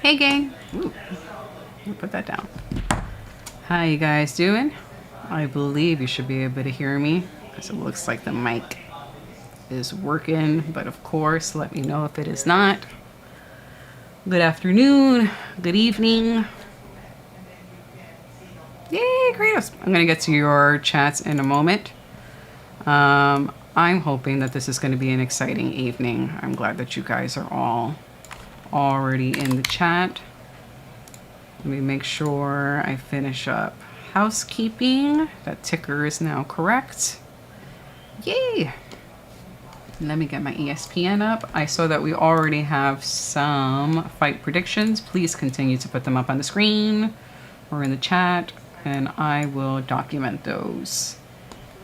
Hey gang. Ooh, I'll put that down. How you guys doing? I believe you should be able to hear me because it looks like the mic is working, but of course, let me know if it is not. Good afternoon, good evening. Yay, Kratos. I'm gonna get to your chats in a moment. I'm hoping that this is going to be an exciting evening. I'm glad that you guys are all already in the chat. Let me make sure I finish up housekeeping. That ticker is now correct. Yay! Let me get my ESPN up. I saw that we already have some fight predictions. Please continue to put them up on the screen or in the chat, and I will document those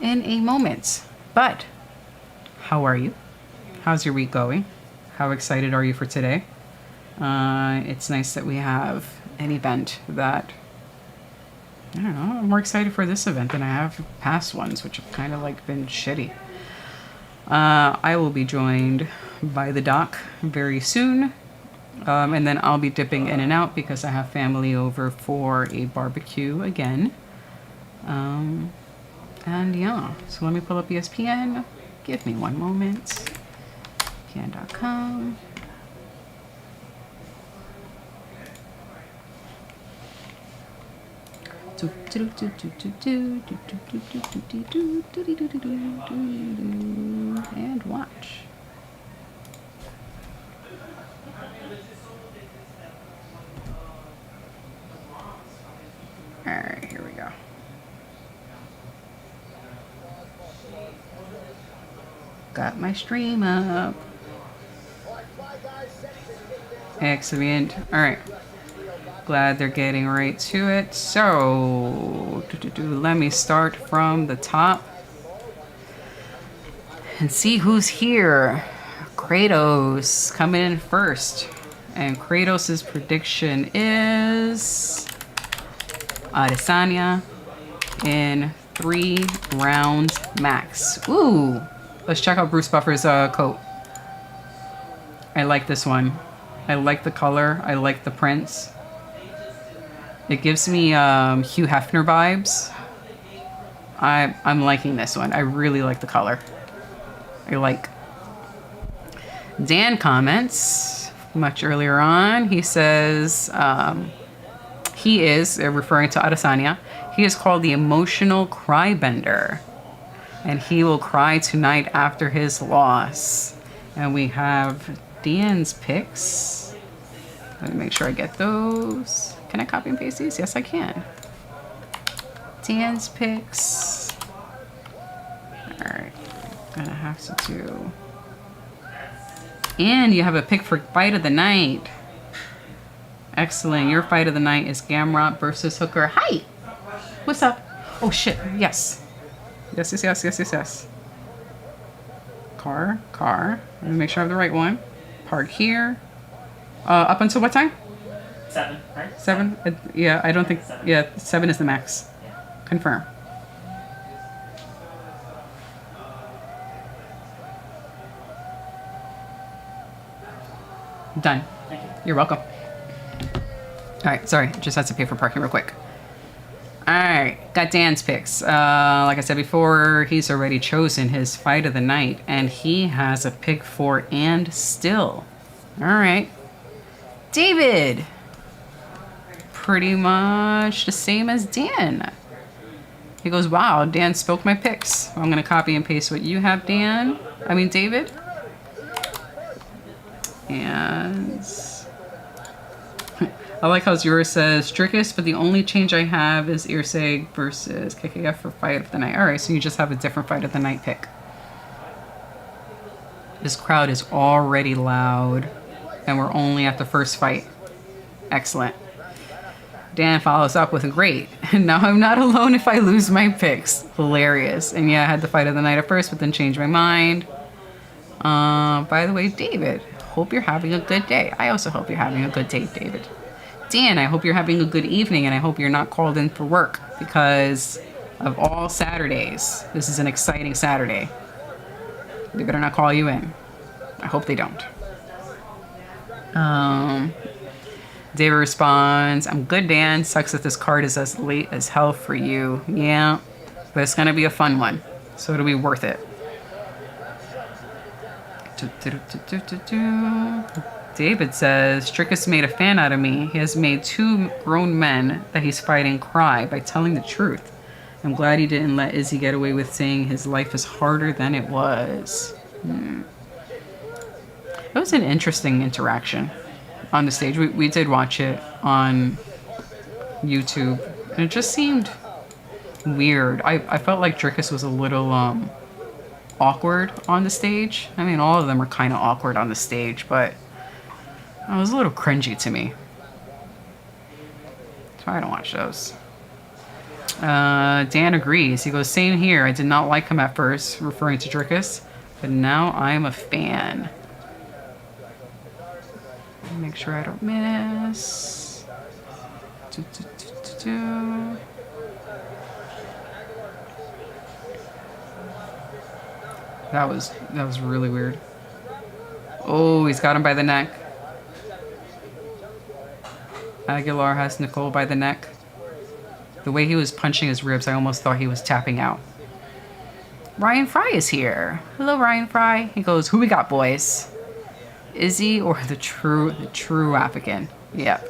in a moment. But how are you? How's your week going? How excited are you for today? It's nice that we have an event that, I don't know, I'm more excited for this event than I have past ones, which have kind of like been shitty. I will be joined by the doc very soon. And then I'll be dipping in and out because I have family over for a barbecue again. And yeah, so let me pull up ESPN. Give me one moment. ESPN.com. And watch. All right, here we go. Got my stream up. Excellent. All right. Glad they're getting right to it. So, let me start from the top and see who's here. Kratos coming in first. And Kratos' prediction is Adesanya in 3 rounds max. Ooh. Let's check out Bruce Buffer's coat. I like this one. I like the color. I like the prints. It gives me Hugh Hefner vibes. I'm liking this one. I really like the color. I like. Dan comments much earlier on. He says he is, referring to Adesanya, he is called the emotional crybender. And he will cry tonight after his loss. And we have Dan's picks. Let me make sure I get those. Can I copy and paste these? Yes, I can. Dan's picks. All right. Gonna have to do. And you have a pick for fight of the night. Excellent. Your fight of the night is Gamrot versus Hooker. Hi. What's up? Oh shit. Yes. Yes. Car. Let me make sure I have the right one. Park here. Up until what time? 7, right? 7? Yeah, I don't think... 7. Yeah, 7 is the max. Yeah. Confirm. Done. Thank you. You're welcome. Alright, sorry. Just had to pay for parking real quick. Alright, got Dan's picks. Like I said before, he's already chosen his fight of the night, and he has a pick for and still. Alright. David! Pretty much the same as Dan. He goes, wow, Dan spoke my picks. I'm going to copy and paste what you have, David. And I like how yours says Strickus, but the only change I have is Irsay versus KKF for fight of the night. All right, so you just have a different fight of the night pick. This crowd is already loud, and we're only at the first fight. Excellent. Dan follows up with a great. Now I'm not alone if I lose my picks. Hilarious. And yeah, I had the fight of the night at first, but then changed my mind. By the way, David, hope you're having a good day. I also hope you're having a good day, David. Dan, I hope you're having a good evening, and I hope you're not called in for work because of all Saturdays. This is an exciting Saturday. They better not call you in. I hope they don't. David responds, I'm good, Dan. Sucks that this card is as late as hell for you. Yeah, but it's going to be a fun one. So it'll be worth it. David says, Strick has made a fan out of me. He has made 2 grown men that he's fighting cry by telling the truth. I'm glad he didn't let Izzy get away with saying his life is harder than it was. It was an interesting interaction on the stage. We did watch it on YouTube, and it just seemed weird. I felt like Drickus was a little awkward on the stage. I mean, all of them are kind of awkward on the stage, but it was a little cringy to me. So I don't watch those. Dan agrees. He goes, same here. I did not like him at first, referring to Drickus, but now I'm a fan. Make sure I don't miss. That was really weird. Oh, he's got him by the neck. Aguilar has Nicole by the neck. The way he was punching his ribs, I almost thought he was tapping out. Ryan Fry is here. Hello, Ryan Fry. He goes, who we got, boys? Izzy or the true African? Yep.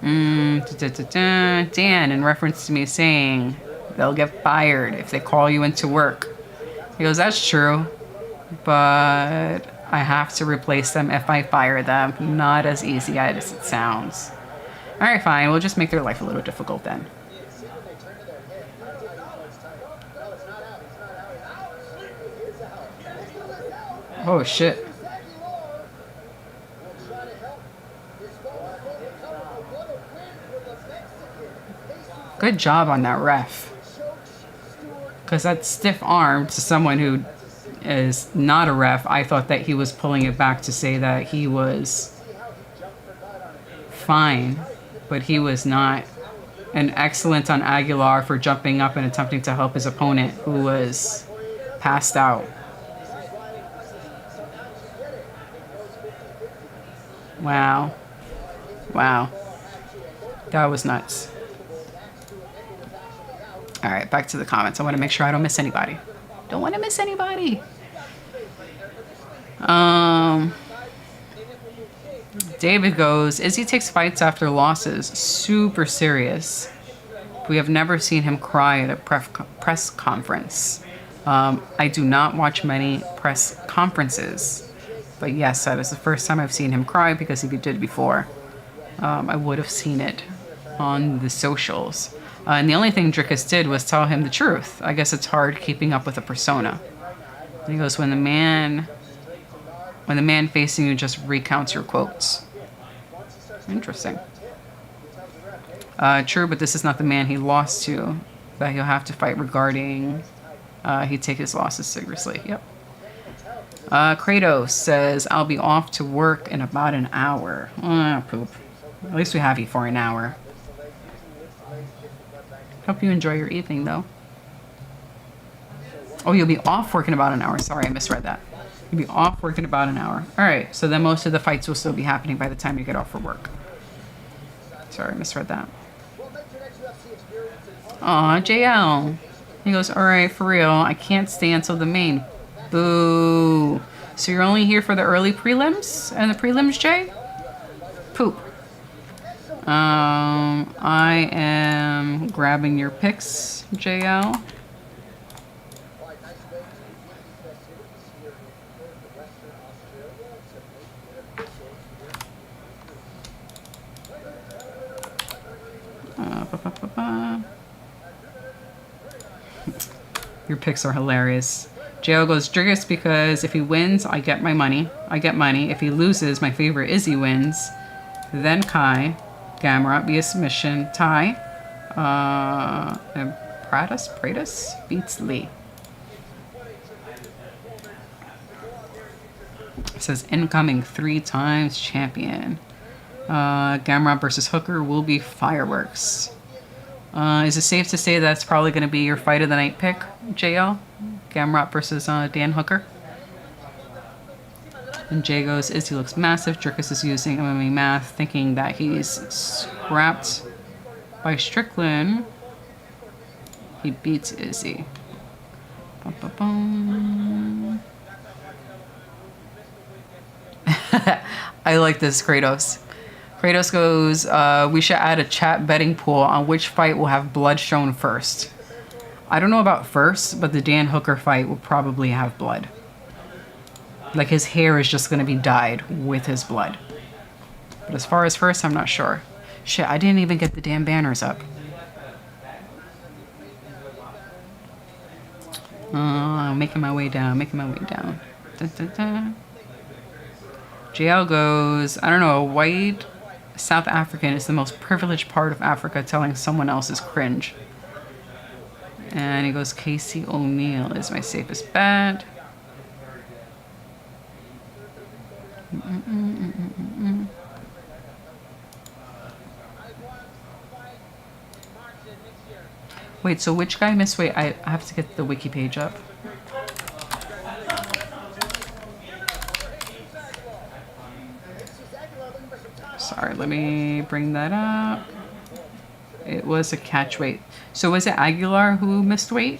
Dan, in reference to me saying they'll get fired if they call you into work. He goes, that's true, but I have to replace them if I fire them. Not as easy as it sounds. All right, fine. We'll just make their life a little difficult then. Oh, shit. Good job on that ref. Because that stiff arm to someone who is not a ref, I thought that he was pulling it back to say that he was fine, but he was not. And excellent on Aguilar for jumping up and attempting to help his opponent who was passed out. Wow. Wow. That was nuts. All right, back to the comments. I want to make sure I don't miss anybody. Don't want to miss anybody. David goes, Izzy takes fights after losses. Super serious. We have never seen him cry at a press conference. I do not watch many press conferences. But yes, that is the first time I've seen him cry because if he did before, I would have seen it on the socials. And the only thing Drickus did was tell him the truth. I guess it's hard keeping up with a persona. And he goes, when the man facing you just recounts your quotes. Interesting. True, but this is not the man he lost to that he'll have to fight regarding he take his losses seriously. Yep. Kratos says, I'll be off to work in about an hour. Poop. At least we have you for an hour. Hope you enjoy your evening, though. Oh, you'll be off work in about an hour. Sorry, I misread that. You'll be off work in about an hour. All right, so then most of the fights will still be happening by the time you get off for work. Sorry, I misread that. Aw, JL. He goes, all right, for real, I can't stay until the main. Boo. So you're only here for the early prelims and the prelims, Jay? Poop. I am grabbing your picks, JL. Your picks are hilarious. JL goes, Drickus, because if he wins, I get my money. I get money. If he loses, my favorite Izzy wins. Then Kai. Gamrot via submission. Ty. And Pratus beats Lee. It says incoming 3 times champion. Gamrot versus Hooker will be fireworks. Is it safe to say that's probably going to be your fight of the night pick, JL? Gamrot versus Dan Hooker? And Jay goes, Izzy looks massive. Jerkus is using MMA math, thinking that he's scrapped by Strickland. He beats Izzy. Bum, bum, bum. I like this, Kratos. Kratos goes, we should add a chat betting pool on which fight will have blood shown first. I don't know about first, but the Dan Hooker fight will probably have blood. Like, his hair is just going to be dyed with his blood. But as far as first, I'm not sure. Shit, I didn't even get the damn banners up. Making my way down, Dun, dun, dun. JL goes, I don't know, a white South African is the most privileged part of Africa, telling someone else is cringe. And he goes, Casey O'Neill is my safest bet. Wait, so which guy missed weight? I have to get the wiki page up. Sorry, let me bring that up. It was a catch weight. So was it Aguilar who missed weight?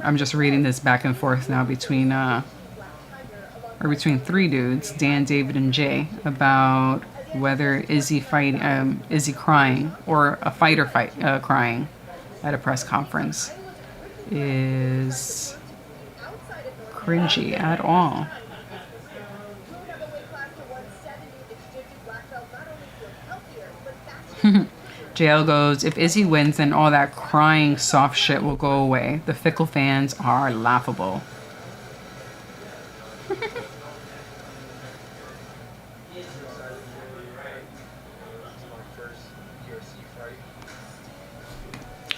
I'm just reading this back and forth now between three dudes, Dan, David, and Jay, about whether Izzy crying or a fighter crying at a press conference is cringy at all. JL goes, if Izzy wins, then all that crying soft shit will go away. The fickle fans are laughable.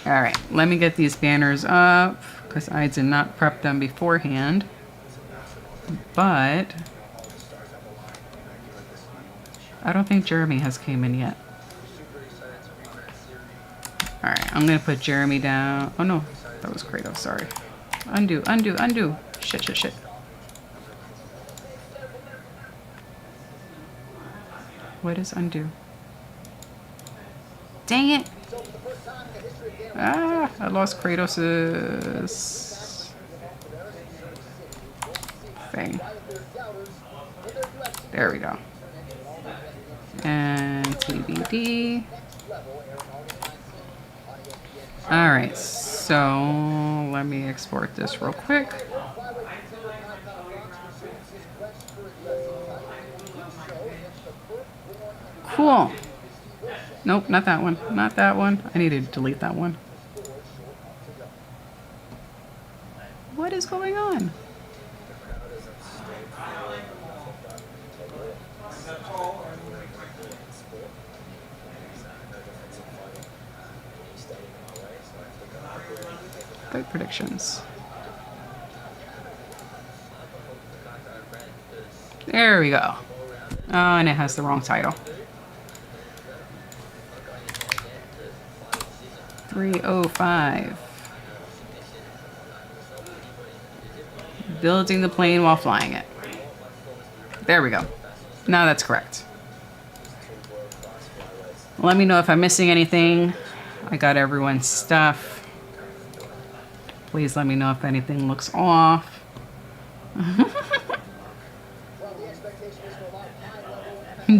Alright, let me get these banners up, because I did not prep them beforehand. But I don't think Jeremy has came in yet. Alright, I'm going to put Jeremy down. Oh no, that was Kratos, sorry. Undo. Shit. What is undo? Dang it! Ah, I lost Kratos's thing. There we go. And TBD. Alright, so let me export this real quick. Cool. Nope, not that one. Not that one. I need to delete that one. What is going on? Fight predictions. There we go. Oh, and it has the wrong title. 305. Building the plane while flying it. There we go. Now that's correct. Let me know if I'm missing anything. I got everyone's stuff. Please let me know if anything looks off.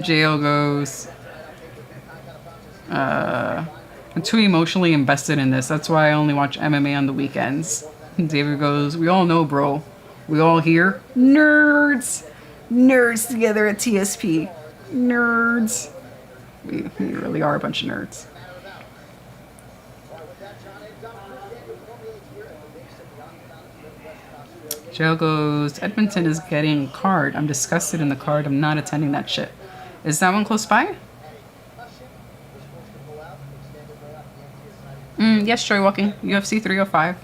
Jail goes. I'm too emotionally invested in this. That's why I only watch MMA on the weekends. David goes, we all know, bro. We all here. Nerds. Nerds together at TSP. Nerds. We really are a bunch of nerds. Joe goes, Edmonton is getting a card. I'm disgusted in the card. I'm not attending that shit. Is that one close by? Yes, Joy Walking. UFC 305.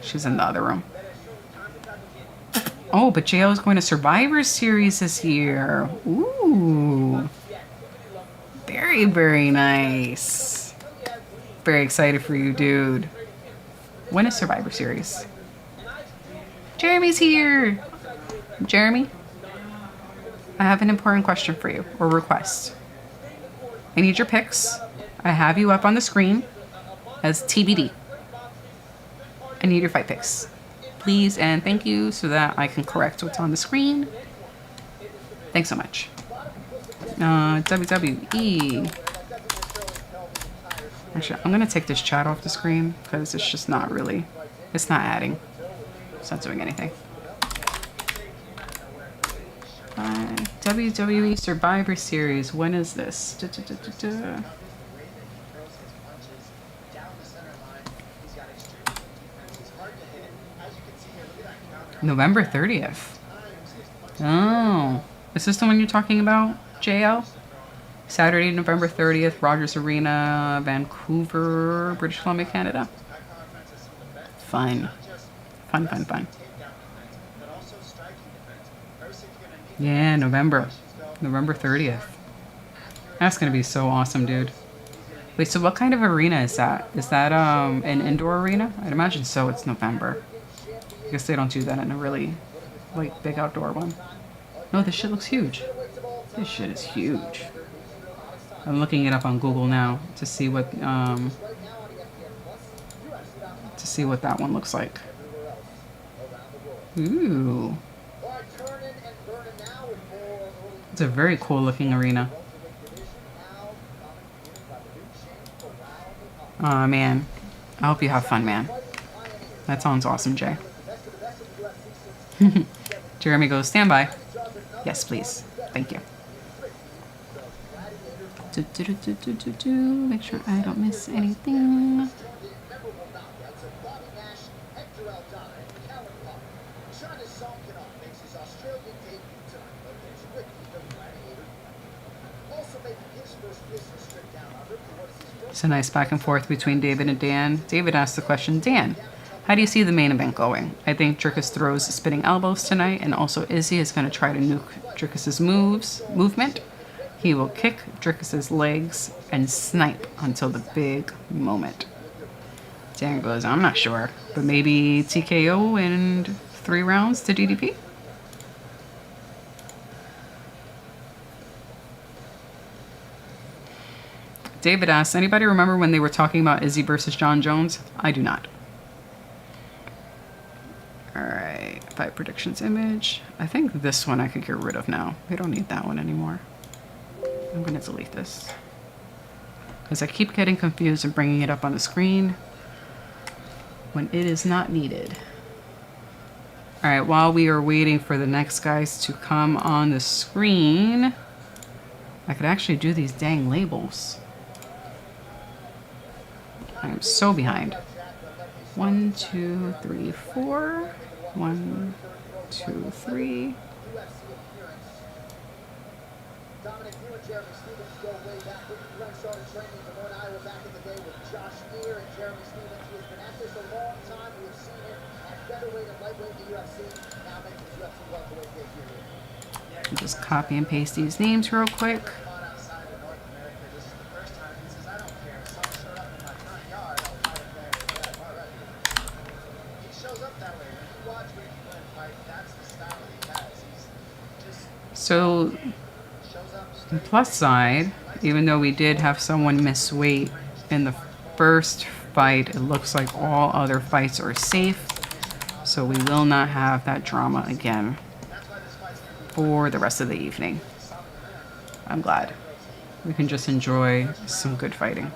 She's in the other room. Oh, but JL is going to Survivor Series this year. Ooh. Very, very nice. Very excited for you, dude. When is Survivor Series? Jeremy's here. Jeremy, I have an important question for you, or request. I need your picks. I have you up on the screen as TBD. I need your fight picks. Please and thank you so that I can correct what's on the screen. Thanks so much. WWE. Actually, I'm going to take this chat off the screen because it's just not really, it's not adding. It's not doing anything. WWE Survivor Series. When is this? November 30th. Oh. Is this the one you're talking about, JL? Saturday, November 30th, Rogers Arena, Vancouver, British Columbia, Canada. Fun. Fun, fun, fun. Yeah, November 30th. That's going to be so awesome, dude. Wait, so what kind of arena is that? Is that an indoor arena? I'd imagine so. It's November. I guess they don't do that in a really, like, big outdoor one. No, this shit looks huge. This shit is huge. I'm looking it up on Google now to see what that one looks like. Ooh. It's a very cool looking arena. Aw, man. I hope you have fun, man. That sounds awesome, Jay. Jeremy goes, stand by. Yes, please. Thank you. Make sure I don't miss anything. It's a nice back and forth between David and Dan. David asked the question, Dan, how do you see the main event going? I think Dricus throws spinning elbows tonight, and also Izzy is going to try to nuke Dricus's movement. He will kick Dricus's legs and snipe until the big moment. Dan goes, I'm not sure, but maybe TKO in 3 rounds to DDP? David asks, anybody remember when they were talking about Izzy versus John Jones? I do not. Alright, fight predictions image. I think this one I could get rid of now. We don't need that one anymore. I'm going to delete this. Because I keep getting confused and bringing it up on the screen when it is not needed. Alright, while we are waiting for the next guys to come on the screen, I could actually do these dang labels. I am so behind. 1, 2, 3, 4. 1, 2, 3. Just copy and paste these names real quick. So, the plus side, even though we did have someone miss weight in the first fight, it looks like all other fights are safe. So we will not have that drama again for the rest of the evening. I'm glad. We can just enjoy some good fighting.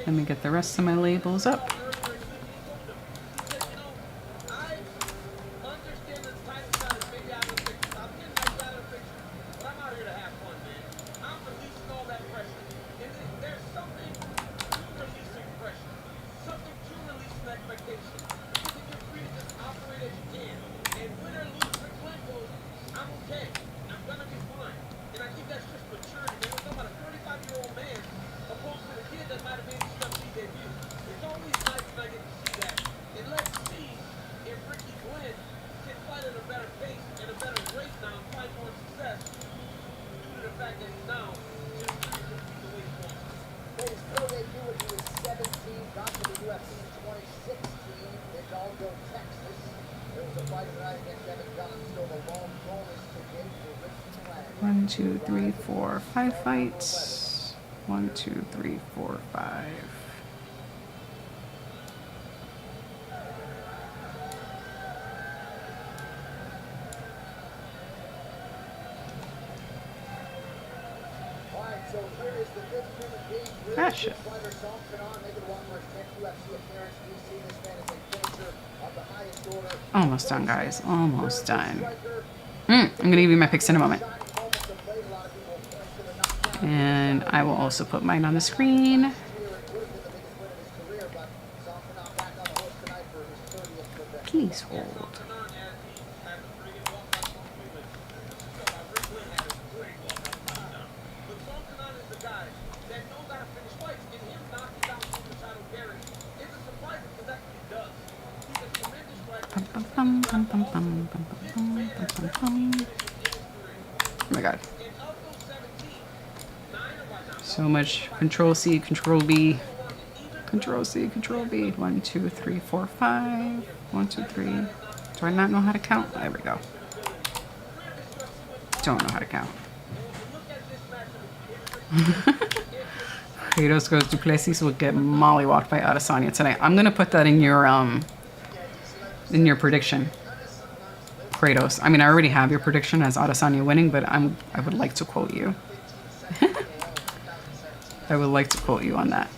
Let me get the rest of my labels up. One, two, three, four, 5 fights. 1, 2, 3, 4, 5. Ah, shit. Almost done, guys. Almost done. I'm going to give you my picks in a moment. And I will also put mine on the screen. Please hold. Oh my god. So much Control C, Control B. Control C, Control B. 1, 2, 3, 4, 5. 1, 2, 3. Do I not know how to count? There we go. Don't know how to count. Kratos goes to Plessis will get mollywalked by Adesanya tonight. I'm gonna put that in your prediction. Kratos. I mean, I already have your prediction as Adesanya winning, but I would like to quote you. I would like to quote you on that.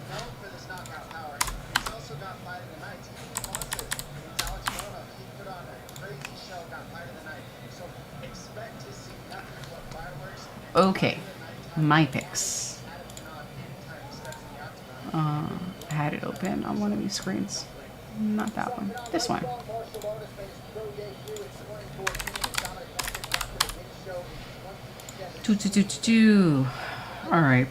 Okay, my picks. I had it open on one of these screens. Not that one. This one. All right,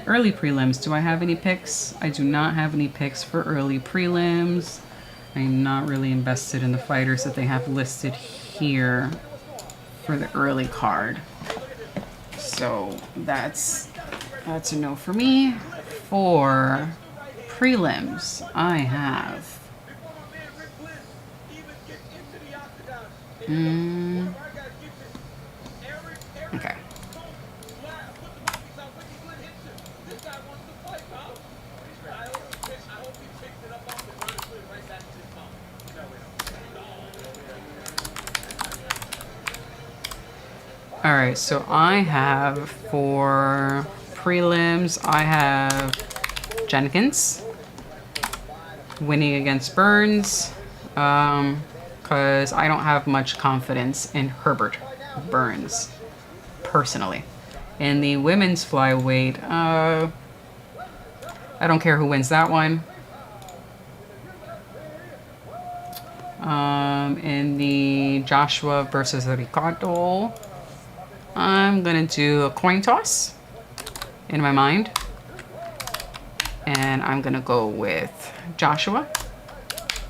early prelims. Do I have any picks? I do not have any picks for early prelims. I'm not really invested in the fighters that they have listed here for the early card. So that's a no for me. For prelims, I have okay. All right, so I have for prelims, I have Jenkins winning against Burns, because I don't have much confidence in Herbert Burns, personally. In the women's flyweight, I don't care who wins that one. In the Joshua versus Ricardo, I'm gonna do a coin toss in my mind. And I'm gonna go with Joshua.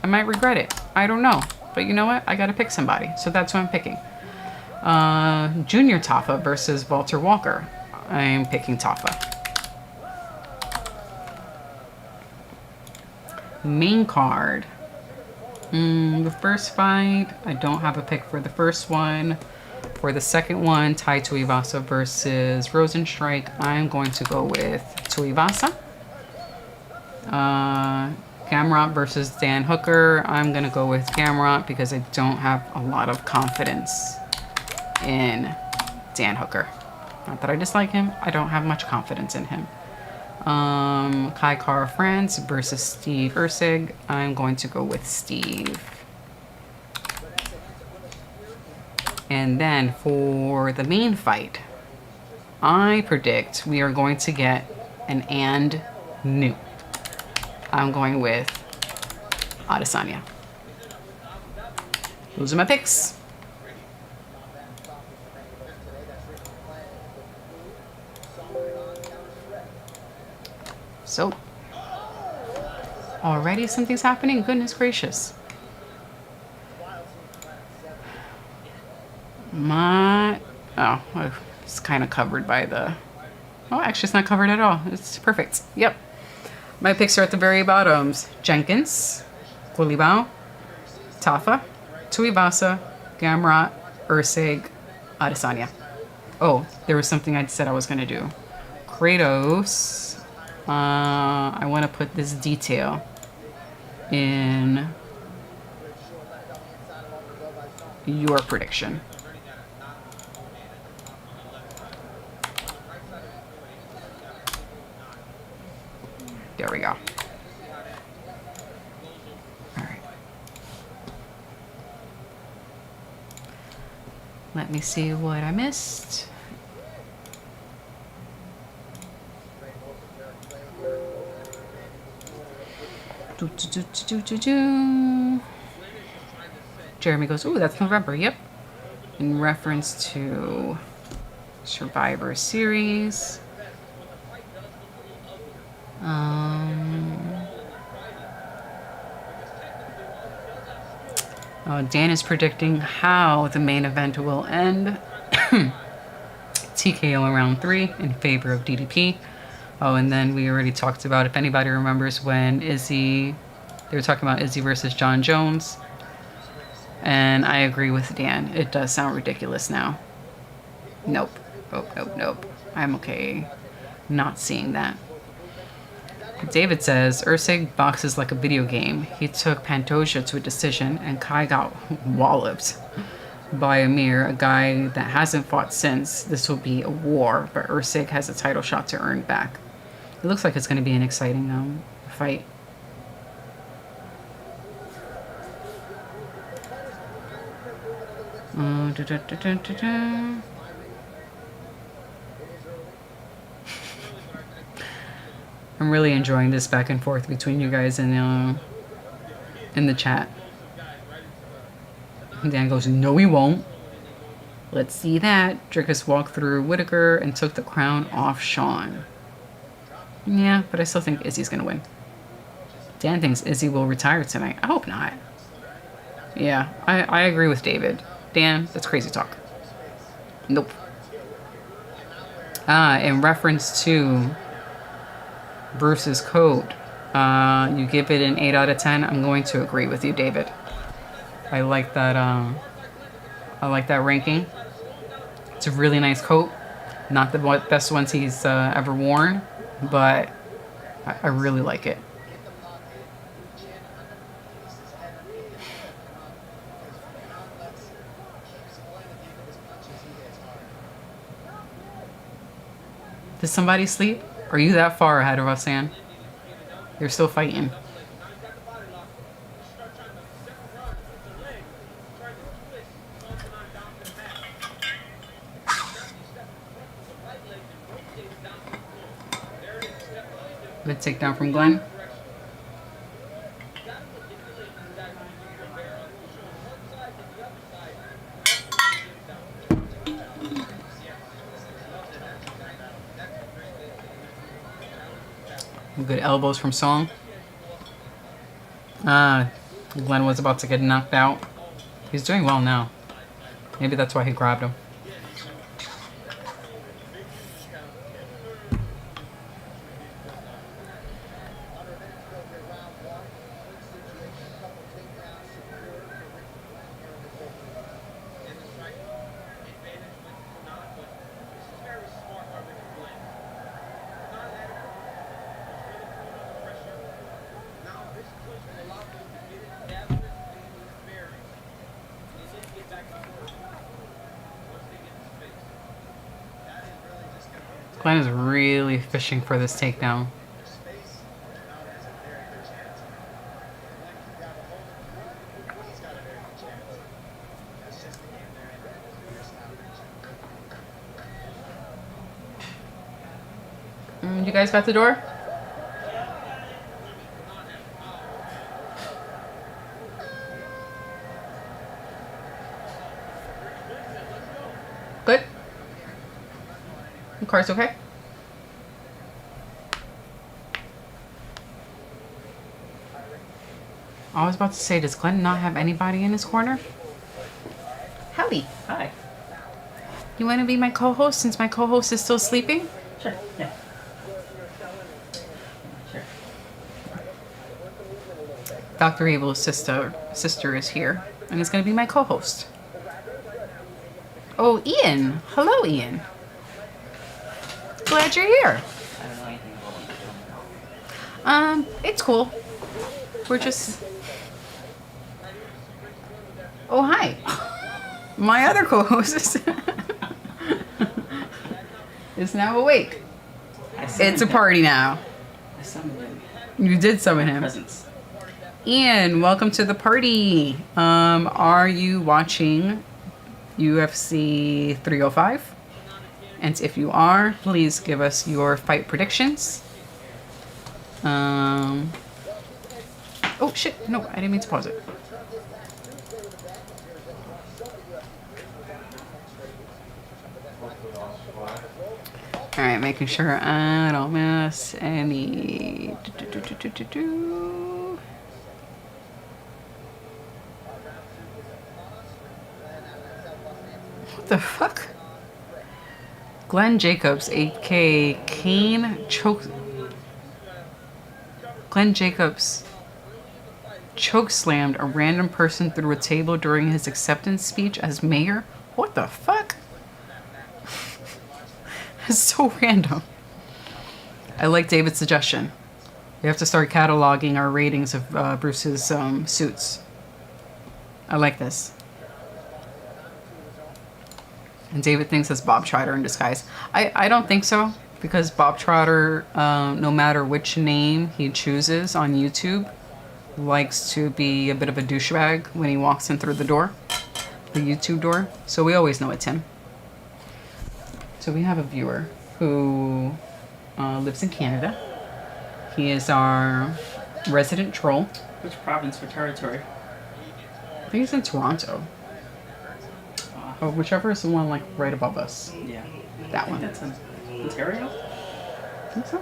I might regret it. I don't know. But you know what? I gotta pick somebody. So that's who I'm picking. Junior Tafa versus Walter Walker. I'm picking Tafa. Main card. The first fight, I don't have a pick for the first one. For the second one, Tai Tuivasa versus Rosenstrike, I'm going to go with Tuivasa. Gamrot versus Dan Hooker, I'm going to go with Gamrot because I don't have a lot of confidence in Dan Hooker. Not that I dislike him, I don't have much confidence in him. Kai Kara France versus Steve Ursig, I'm going to go with Steve. And then for the main fight, I predict we are going to get an and new. I'm going with Adesanya. Those are my picks. So, already something's happening? Goodness gracious. It's kind of covered by the... Oh, actually it's not covered at all. It's perfect. Yep. My picks are at the very bottoms. Jenkins, Gulibao, Tafa, Tuivasa, Gamrot, Ursig, Adesanya. Oh, there was something I said I was going to do. Kratos. I want to put this detail in your prediction. There we go. All right. Let me see what I missed. Jeremy goes, ooh, that's November. Yep. In reference to Survivor Series. Dan is predicting how the main event will end. TKO in round 3 in favor of DDP. Oh, and then we already talked about, if anybody remembers, when they were talking about Izzy versus John Jones. And I agree with Dan. It does sound ridiculous now. Nope. Nope. I'm okay not seeing that. David says, Ursig boxes like a video game. He took Pantoja to a decision, and Kai got walloped by Amir, a guy that hasn't fought since. This will be a war, but Ursig has a title shot to earn back. It looks like it's going to be an exciting fight. I'm really enjoying this back and forth between you guys in the chat. Dan goes, no, he won't. Let's see that. Drickus walked through Whitaker and took the crown off Sean. Yeah, but I still think Izzy's going to win. Dan thinks Izzy will retire tonight. I hope not. Yeah, I agree with David. Dan, that's crazy talk. Nope. In reference to Bruce's code, you give it an 8 out of 10. I'm going to agree with you, David. I like that. I like that ranking. It's a really nice coat. Not the best ones he's ever worn, but I really like it. Did somebody sleep? Are you that far ahead of us, Ann? You're still fighting. Good takedown from Glenn. Good elbows from Song. Glenn was about to get knocked out. He's doing well now. Maybe that's why he grabbed him. Glenn is really fishing for this takedown. You guys got the door? Good? The car's okay? I was about to say, does Glenn not have anybody in his corner? Howdy. Hi. You want to be my co-host since my co-host is still sleeping? Sure, yeah. Sure. Dr. Evil's sister is here. And it's going to be my co-host. Oh, Ian. Hello, Ian. Glad you're here. I don't know anything about what you're doing. It's cool. We're just... Oh, hi. My other co-host is now awake. It's a party now. I summoned him. You did summon him. Presence. Ian, welcome to the party. Are you watching UFC 305? And if you are, please give us your fight predictions. Oh shit, no, I didn't mean to pause it. Alright, making sure I don't miss any. What the fuck? Glenn Jacobs, 8K, Kane choke. Glenn Jacobs chokeslammed a random person through a table during his acceptance speech as mayor. What the fuck? It's so random. I like David's suggestion. We have to start cataloging our ratings of Bruce's suits. I like this. And David thinks it's Bob Trotter in disguise. I don't think so, because Bob Trotter, no matter which name he chooses on YouTube, likes to be a bit of a douchebag when he walks in through the door, the YouTube door. So we always know it's him. So we have a viewer who lives in Canada. He is our resident troll. Which province for territory? I think he's in Toronto. Or whichever is the one like right above us. Yeah. That one. That's in Ontario? I think so.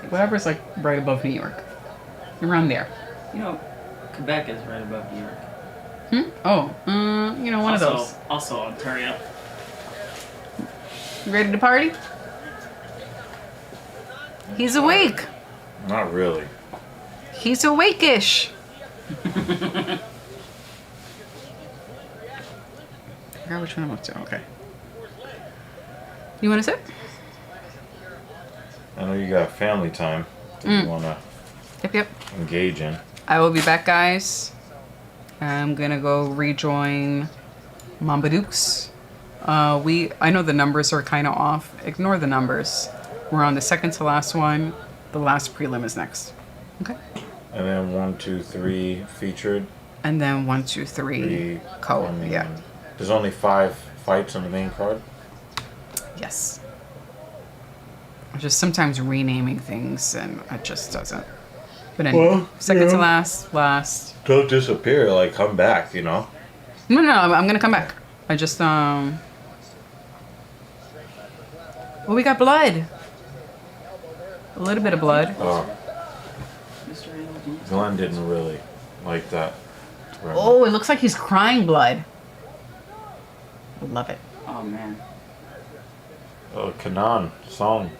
Whatever's like right above New York. Around there. You know, Quebec is right above New York. Oh, you know, one of those. Also Ontario. You ready to party? He's awake. Not really. He's awake-ish. I forgot which one I'm up to. Okay. You want to sit? I know you got family time that you want to Yep. engage in. I will be back, guys. I'm gonna go rejoin Mamba Dukes. I know the numbers are kind of off. Ignore the numbers. We're on the second to last one. The last prelim is next. Okay. And then 1, 2, 3 featured. And then 1, 2, 3 co. I mean, Yeah. There's only 5 fights on the main card. Yes. I'm just sometimes renaming things and it just doesn't. But anyway, Well, second to yeah. last. Don't disappear. Like, come back, you know? No, I'm gonna come back. I just Oh, we got blood. A little bit of blood. Mr. ALG. Glenn didn't really like that. Oh, it looks like he's crying blood. I love it. Oh, man. Kanan song.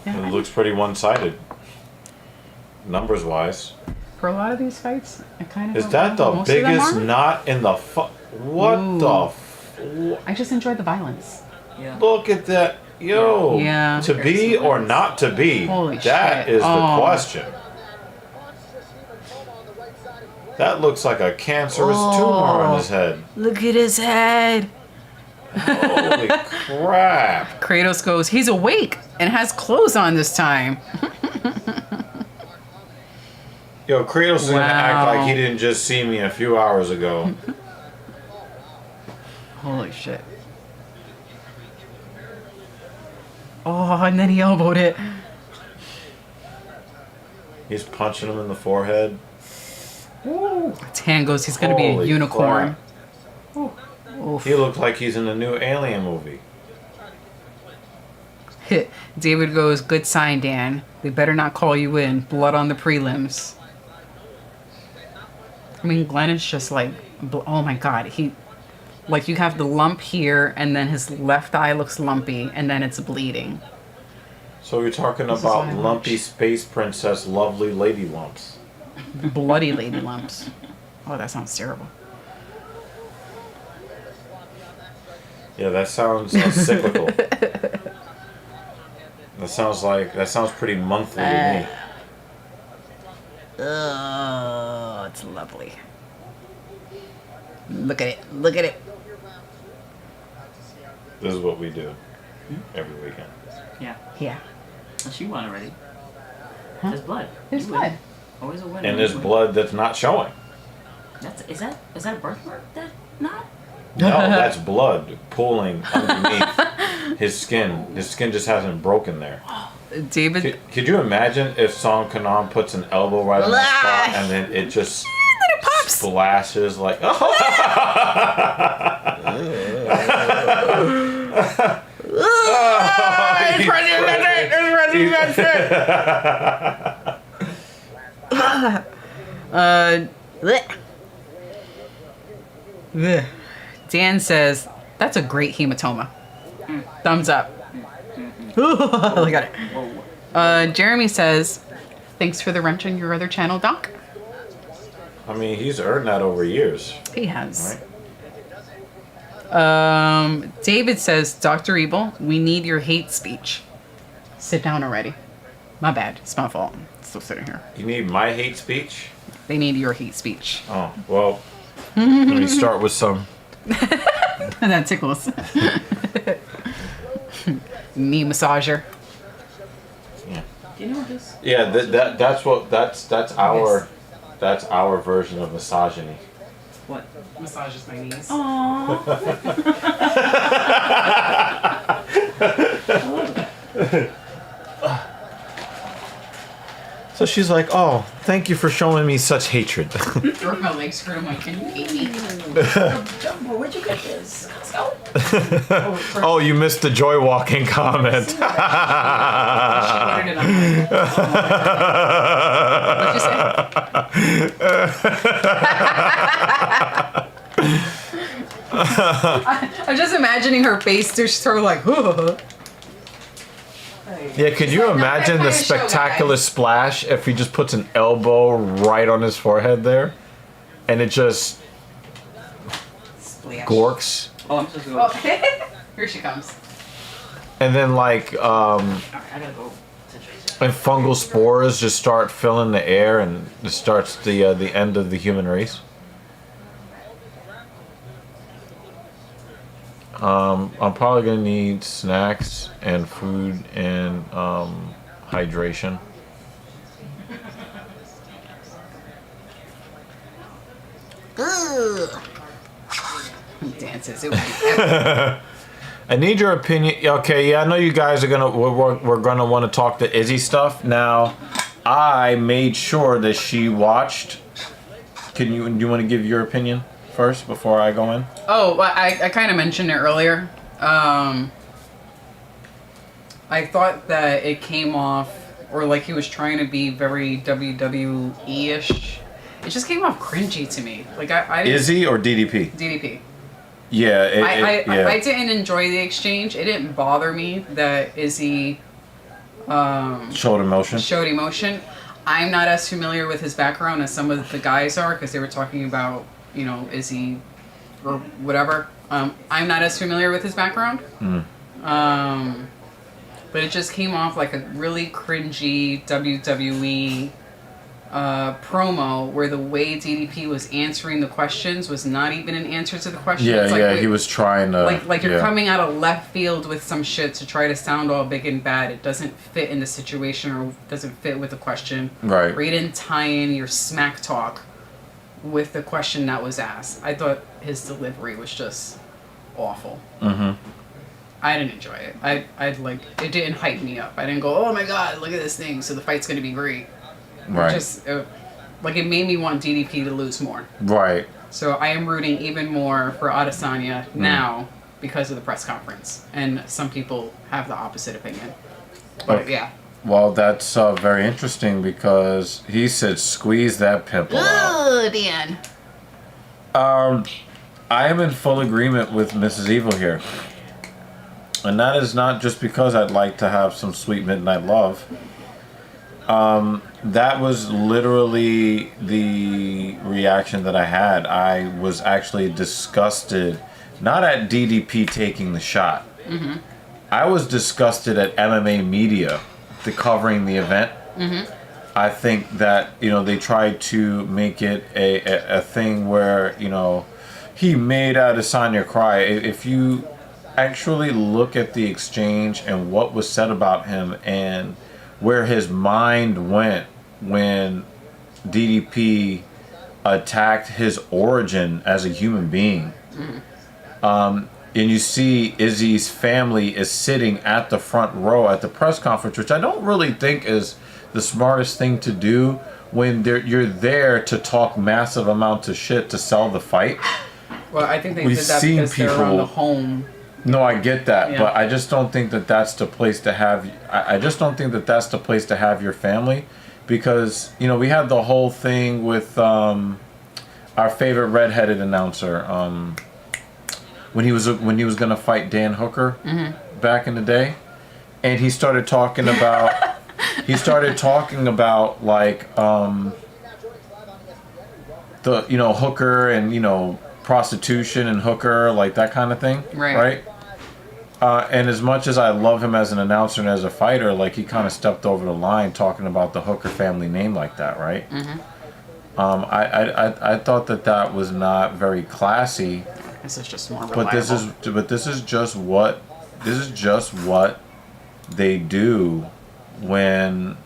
Yeah, It looks pretty one-sided. Numbers wise. for a lot of these fights, I kind of. Is that the most of them biggest are. knot in the What Ooh. the I just enjoyed the violence. Yeah. Look at that. Yo. Yeah. To be or not to be? Holy That shit. is the Oh. question. That looks like a cancerous Oh. tumor on his head. Look at his head. Holy crap. Kratos goes, he's awake and has clothes on this time. Yo, Kratos is gonna act Wow. like he didn't just see me a few hours ago. Holy shit. Oh, and then he elbowed it. He's punching him in the forehead. His hand goes, he's gonna be a Holy unicorn. He looked like he's in a new Alien movie. David goes, good sign, Dan. They better not call you in. Blood on the prelims. I mean, Glenn is just like, oh my god. Like, you have the lump here, and then his left eye looks lumpy, and then it's bleeding. So you're talking This is about my lumpy lunch. space princess, lovely lady lumps. Bloody lady lumps. Oh, that sounds terrible. Yeah, that sounds cyclical. That sounds pretty monthly to me. Oh, it's lovely. Look at it. Look at it. This is what we do every weekend. Yeah. Yeah. Well, she won already. Huh? There's blood. There's You win. blood. Always a winner. And there's blood that's not showing. Is that a birthmark? That not? No, that's blood pooling underneath his skin. His skin just hasn't broken there. David. Could you imagine if Song Kanan puts an elbow right on that spot and then it just Then it pops. splashes like It's President Vincent! Blech. Dan says, that's a great hematoma. Thumbs up. Look at it. Jeremy says, thanks for the wrench on your other channel, Doc. I mean, he's earned that over years. He has. Right? David says, Dr. Evil, we need your hate speech. Sit down already. My bad. It's my fault. I'm still sitting here. You need my hate speech? They need your hate speech. Oh, well, let me start with some. That tickles. Knee massager. Yeah, Do you know what this? yeah. That's our version of misogyny. What? Massages my knees. Aww. So she's like, "Oh, thank you for showing me such hatred." Broke my legs hurt. I'm like, can you hate me? Jumbo, where'd you get this? Costco? Oh, you missed the joy walking comment. She ordered it on What'd you say? I'm just imagining her face. Just sort of like, Yeah, could you imagine the spectacular splash if he just puts an elbow right on his forehead there, and it just Splash. gorks, Oh, I'm supposed to go. Oh, here she comes. and then like Alright, I gotta go to Tracy. and fungal spores just start filling the air, and it starts the end of the human race. I'm probably gonna need snacks and food and hydration. Dances. It would be epic. I need your opinion. Okay, yeah, I know you guys are we're gonna want to talk the Izzy stuff. Now, I made sure that she watched. Do you want to give your opinion first before I go in? Oh, well, I kind of mentioned it earlier. I thought that it came off, or like he was trying to be very WWE-ish. It just came off cringy to me. Like I didn't, Izzy or DDP? DDP. Yeah, I didn't enjoy the exchange. It didn't bother me that Izzy showed emotion. showed emotion. I'm not as familiar with his background as some of the guys are, because they were talking about, you know, Izzy or whatever. I'm not as familiar with his background. But it just came off like a really cringy WWE promo, where the way DDP was answering the questions was not even an answer to the question. Yeah, It's like, yeah, he was trying to. like you're yeah. coming out of left field with some shit to try to sound all big and bad. It doesn't fit in the situation, or doesn't fit with the question. Right. Or you didn't tie in your smack talk with the question that was asked. I thought his delivery was just awful. I didn't enjoy it. I'd like, it didn't hype me up. I didn't go, oh my god, look at this thing, so the fight's gonna be great. Right. Like it made me want DDP to lose more. Right. So I am rooting even more for Adesanya now because of the press conference. And some people have the opposite opinion. But Okay. yeah. Well, that's very interesting because he said, "Squeeze that pimple out." Oh, Dan. I am in full agreement with Mrs. Evil here, and that is not just because I'd like to have some sweet midnight love. That was literally the reaction that I had. I was actually disgusted, not at DDP taking the shot. I was disgusted at MMA media, covering the event. I think that, you know, they tried to make it a thing where, you know, he made Adesanya cry. If you actually look at the exchange and what was said about him and where his mind went when DDP attacked his origin as a human being. And you see Izzy's family is sitting at the front row at the press conference, which I don't really think is the smartest thing to do when you're there to talk massive amounts of shit to sell the fight. Well, I think they We've did that seen because they're on people- the home. No, I get that, Yeah. but I just don't think that that's the place to have. I just don't think that that's the place to have your family, because you know we had the whole thing with our favorite redheaded announcer when he was gonna fight Dan Hooker back in the day, and he started talking about like the, you know, Hooker and, you know, prostitution and hooker, like that kind of thing, Right. And as much as I love him as an announcer and as a fighter, like he kind of stepped over the line talking about the Hooker family name like that, right? I thought that was not very classy. This is just more reliable. But this is just what they do when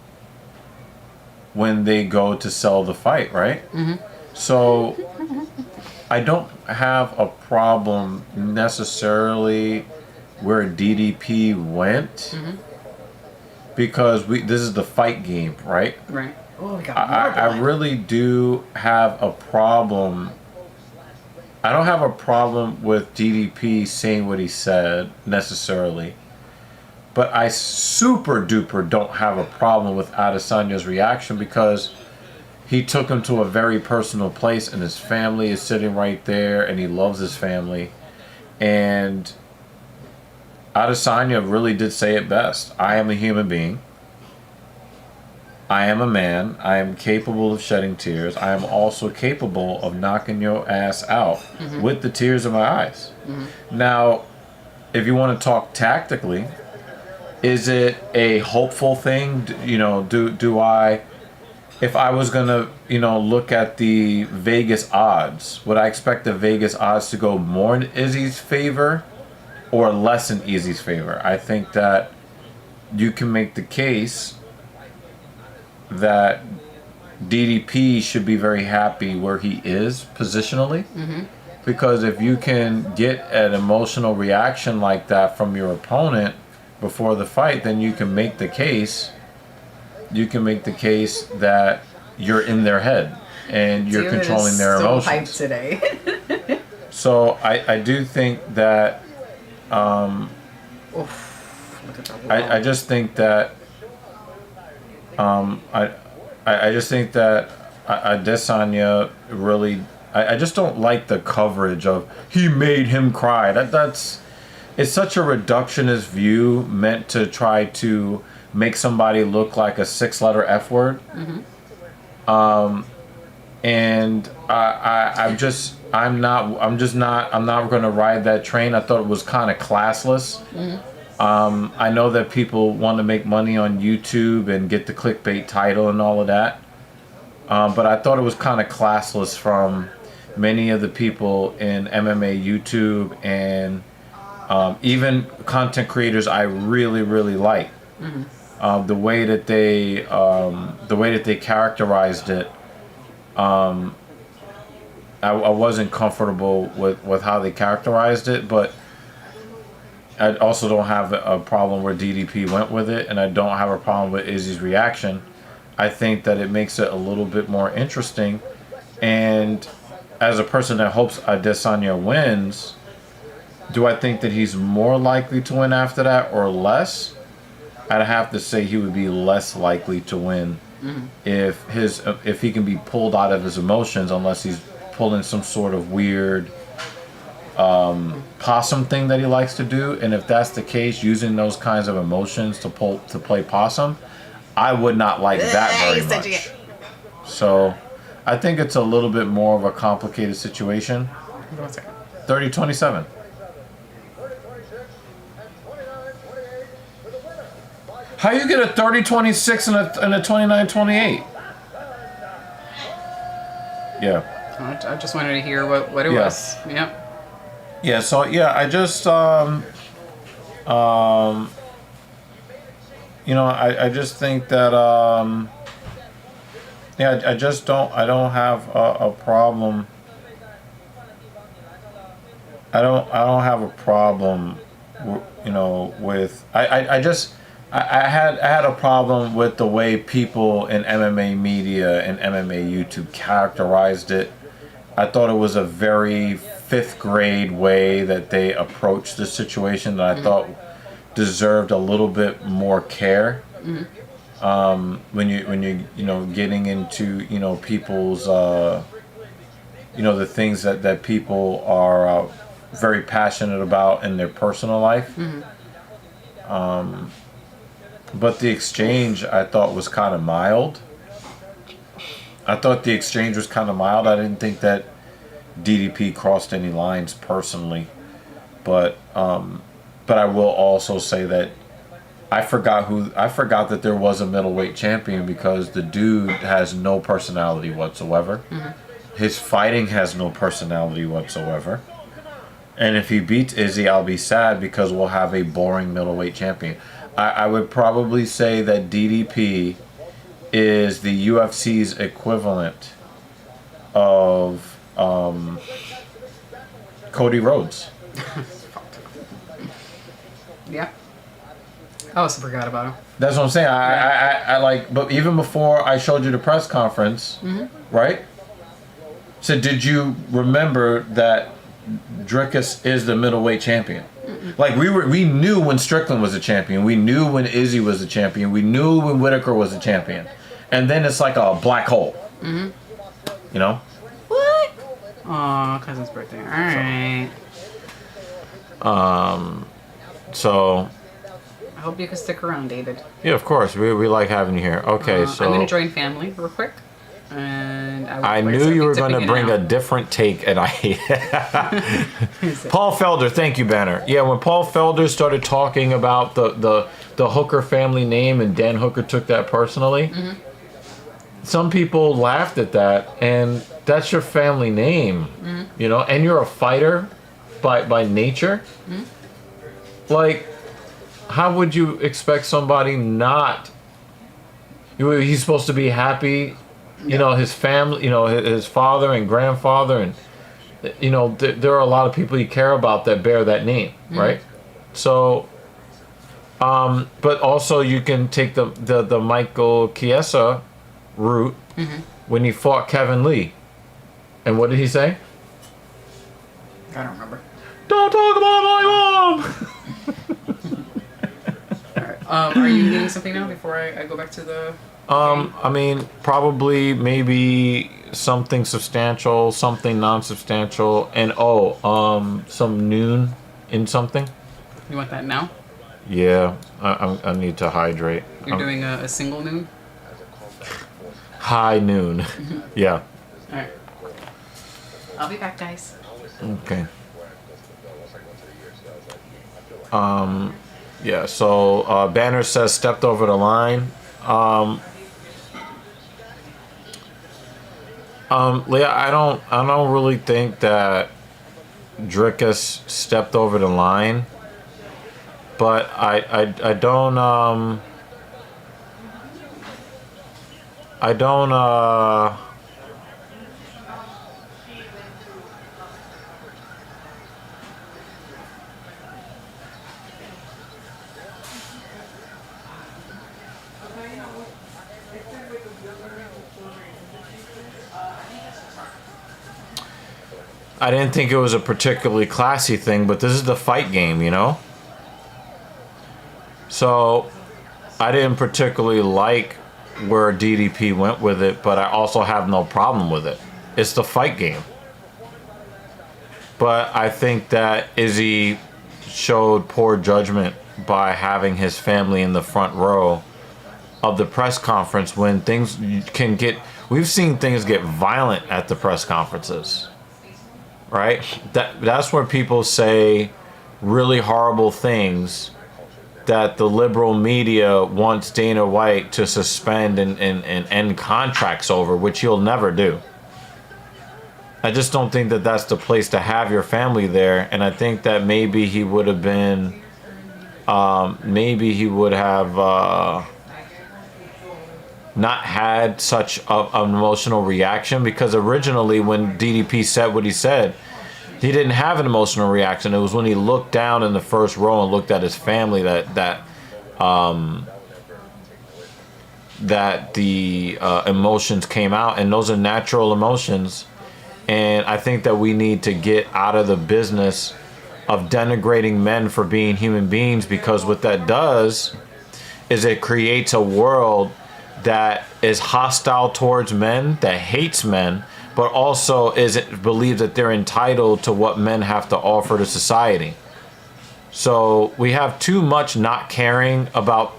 they go to sell the fight, right? So I don't have a problem necessarily where DDP went, because this is the fight game, right? Right. Oh, we got I really do have a problem. I don't have a problem with DDP saying what he said necessarily, but I super duper don't have a problem with Adesanya's reaction, because he took him to a very personal place, and his family is sitting right there, and he loves his family. And Adesanya really did say it best. I am a human being. I am a man. I am capable of shedding tears. I am also capable of knocking your ass out with the tears in my eyes. Now, if you want to talk tactically, is it a hopeful thing? You know, do I, if I was going to, you know, look at the Vegas odds, would I expect the Vegas odds to go more in Izzy's favor or less in Izzy's favor? I think that you can make the case that DDP should be very happy where he is positionally, because if you can get an emotional reaction like that from your opponent before the fight, then you can make the case that you're in their head and you're David controlling is their so emotions. hyped today. So I do think that Oof, look at the wall. I just think that I just think that Adesanya really, I just don't like the coverage of he made him cry. It's such a reductionist view meant to try to make somebody look like a 6-letter F word. And I'm not going to ride that train. I thought it was kind of classless. I know that people want to make money on YouTube and get the clickbait title and all of that. But I thought it was kind of classless from many of the people in MMA YouTube and even content creators I really, really like. The way that they characterized it, I wasn't comfortable with how they characterized it, but I also don't have a problem where DDP went with it, and I don't have a problem with Izzy's reaction. I think that it makes it a little bit more interesting, and as a person that hopes Adesanya wins, do I think that he's more likely to win after that or less? I'd have to say he would be less likely to win if he can be pulled out of his emotions, unless he's pulling some sort of weird possum thing that he likes to do. And if that's the case, using those kinds of emotions to play possum, I would not like that very much. So I think it's a little bit more of a complicated situation. What's it? 30-27. How you get a 30-26 and a 29-28? Yeah. I just wanted to hear what it was. Yep. Yeah, so yeah, I just you know, I just think that yeah, I don't have a problem. I don't have a problem, you know, with I had a problem with the way people in MMA media and MMA YouTube characterized it. I thought it was a very fifth grade way that they approached the situation that I thought deserved a little bit more care. When you know, getting into, you know, people's you know, the things that people are very passionate about in their personal life. But the exchange I thought was kind of mild. I thought the exchange was kind of mild. I didn't think that DDP crossed any lines personally, but I will also say that I forgot that there was a middleweight champion, because the dude has no personality whatsoever. His fighting has no personality whatsoever. And if he beats Izzy, I'll be sad, because we'll have a boring middleweight champion. I would probably say that DDP is the UFC's equivalent of Cody Rhodes. Yeah. I also forgot about him. That's what I'm saying. I like, but even before I showed you the press conference, right? So did you remember that Dricus is the middleweight champion? Like we knew when Strickland was a champion. We knew when Izzy was a champion. We knew when Whitaker was a champion. And then it's like a black hole. You know? What? Aw, cousin's birthday. Alright. So I hope you can stick around, David. yeah, of course. We like having you here. Okay, so I'm gonna join family real quick. And I knew you were going to bring a different take, and I hate it. Paul Felder, thank you, Banner. Yeah, when Paul Felder started talking about the Hooker family name, and Dan Hooker took that personally, some people laughed at that, and that's your family name, you know, and you're a fighter by nature. Like, how would you expect somebody not? He's supposed to be happy. You know, his family, you know, his father and grandfather, and, you know, there are a lot of people you care about that bear that name, right? So, but also you can take the Michael Chiesa route when he fought Kevin Lee. And what did he say? I don't remember. Don't talk about my mom! Alright. Are you eating something now before I go back to the... I mean, probably maybe something substantial, something non-substantial, and some noon in something. You want that now? Yeah, I need to hydrate. You're doing a single noon? High noon. Yeah. Alright. I'll be back, guys. Okay. Yeah, so Banner says stepped over the line. Leah, I don't really think that Dricus stepped over the line, but I don't I didn't think it was a particularly classy thing, but this is the fight game, you know? So, I didn't particularly like where DDP went with it, but I also have no problem with it. It's the fight game. But I think that Izzy showed poor judgment by having his family in the front row of the press conference when things can get, we've seen things get violent at the press conferences, right? That's where people say really horrible things that the liberal media wants Dana White to suspend and end contracts over, which he'll never do. I just don't think that that's the place to have your family there. And I think that maybe he would have been, maybe he would have not had such an emotional reaction, because originally when DDP said what he said, he didn't have an emotional reaction. It was when he looked down in the first row and looked at his family that the emotions came out, and those are natural emotions. And I think that we need to get out of the business of denigrating men for being human beings, because what that does is it creates a world that is hostile towards men, that hates men, but also believes that they're entitled to what men have to offer to society. So we have too much not caring about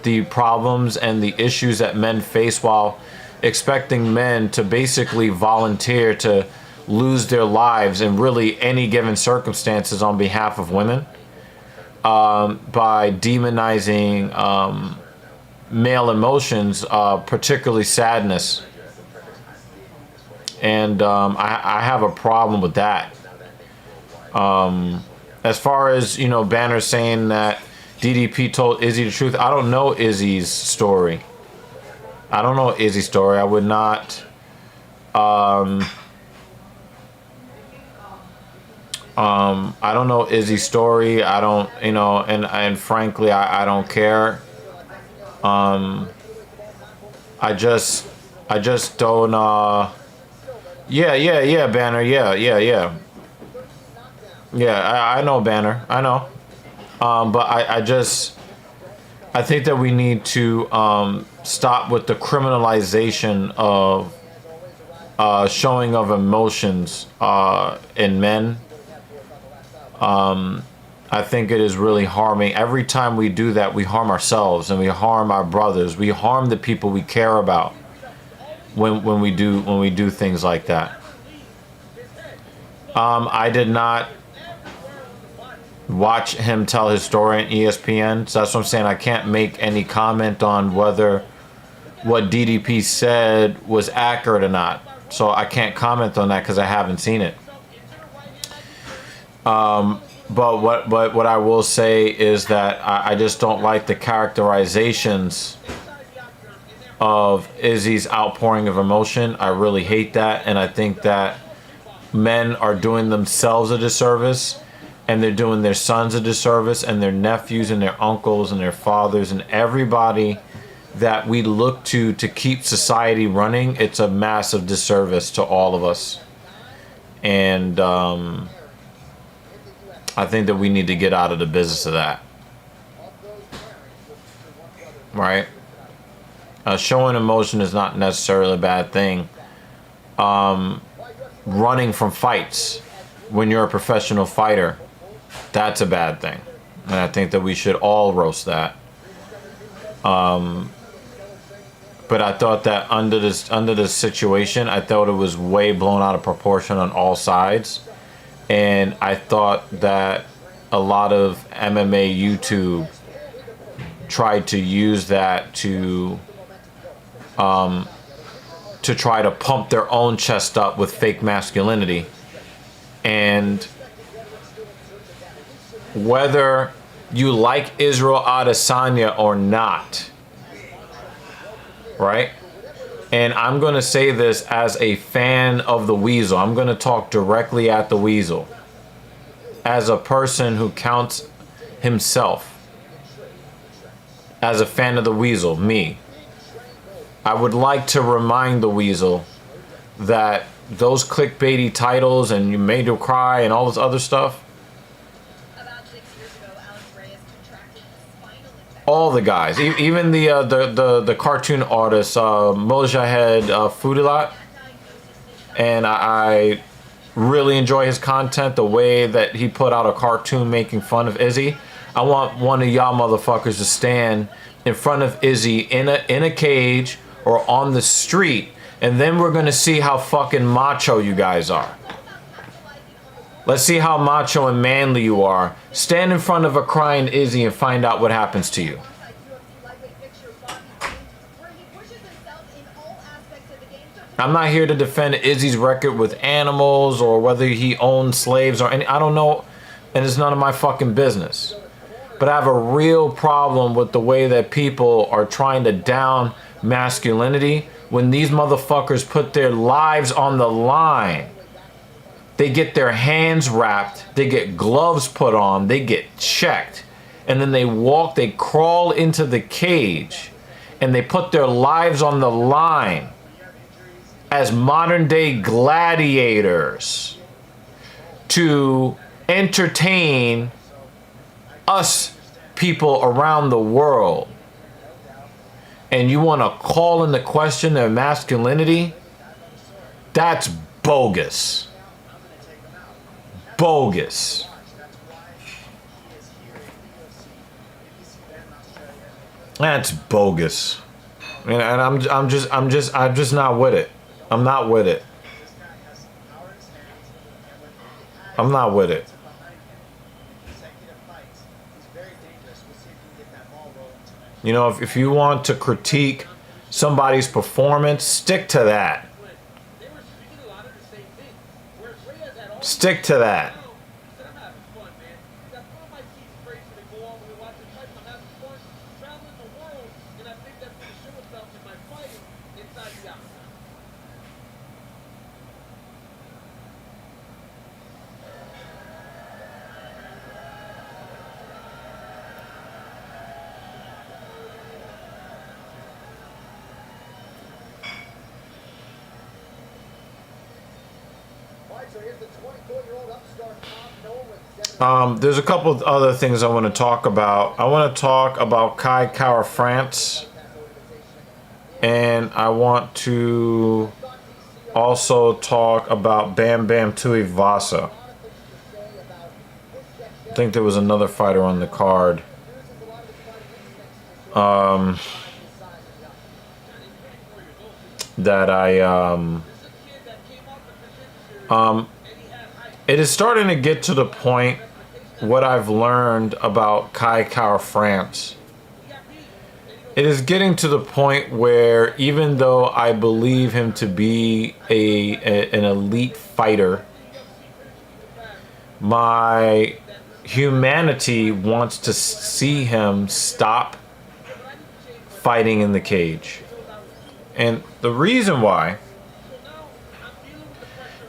the problems and the issues that men face, while expecting men to basically volunteer to lose their lives in really any given circumstances on behalf of women, by demonizing male emotions, particularly sadness. And I have a problem with that. As far as, Banner saying that DDP told Izzy the truth, I don't know Izzy's story. I don't know Izzy's story. I would not. I don't know Izzy's story. I don't, and frankly, I don't care. I just don't. Yeah, Banner. Yeah. I know, Banner. I know. But I think that we need to stop with the criminalization of showing of emotions in men. I think it is really harming. Every time we do that, we harm ourselves and we harm our brothers. We harm the people we care about when we do things like that. I did not watch him tell his story on ESPN, so that's what I'm saying. I can't make any comment on whether what DDP said was accurate or not. So I can't comment on that because I haven't seen it. But what I will say is that I just don't like the characterizations of Izzy's outpouring of emotion. I really hate that, and I think that men are doing themselves a disservice, and they're doing their sons a disservice, and their nephews and their uncles and their fathers and everybody that we look to keep society running. It's a massive disservice to all of us. And I think that we need to get out of the business of that. Right? Showing emotion is not necessarily a bad thing. Running from fights when you're a professional fighter, that's a bad thing. And I think that we should all roast that. But I thought that under this situation, I thought it was way blown out of proportion on all sides. And I thought that a lot of MMA YouTube tried to use that to try to pump their own chest up with fake masculinity. And whether you like Israel Adesanya or not, right? And I'm going to say this as a fan of the Weasel. I'm going to talk directly at the Weasel. As a person who counts himself as a fan of the Weasel, me, I would like to remind the Weasel that those clickbaity titles and you made her cry and all this other stuff, all the guys, even the cartoon artist, Mojahed Fudilat, and I really enjoy his content, the way that he put out a cartoon making fun of Izzy. I want one of y'all motherfuckers to stand in front of Izzy in a cage or on the street, and then we're gonna see how fucking macho you guys are. Let's see how macho and manly you are. Stand in front of a crying Izzy and find out what happens to you. I'm not here to defend Izzy's record with animals or whether he owned slaves or any. I don't know, and it's none of my fucking business. But I have a real problem with the way that people are trying to down masculinity when these motherfuckers put their lives on the line. They get their hands wrapped, they get gloves put on, they get checked, and then they crawl into the cage, and they put their lives on the line as modern day gladiators to entertain us people around the world. And you want to call into question their masculinity? That's bogus. Bogus. That's bogus. And I'm just not with it. I'm not with it. I'm not with it. You know, if you want to critique somebody's performance, stick to that. Stick to that. There's a couple of other things I want to talk about. I want to talk about Kai Kara-France, and I want to also talk about Bam Bam Tuivasa. I think there was another fighter on the card. It is starting to get to the point, what I've learned about Kai Kara-France. It is getting to the point where even though I believe him to be an elite fighter, my humanity wants to see him stop fighting in the cage. And the reason why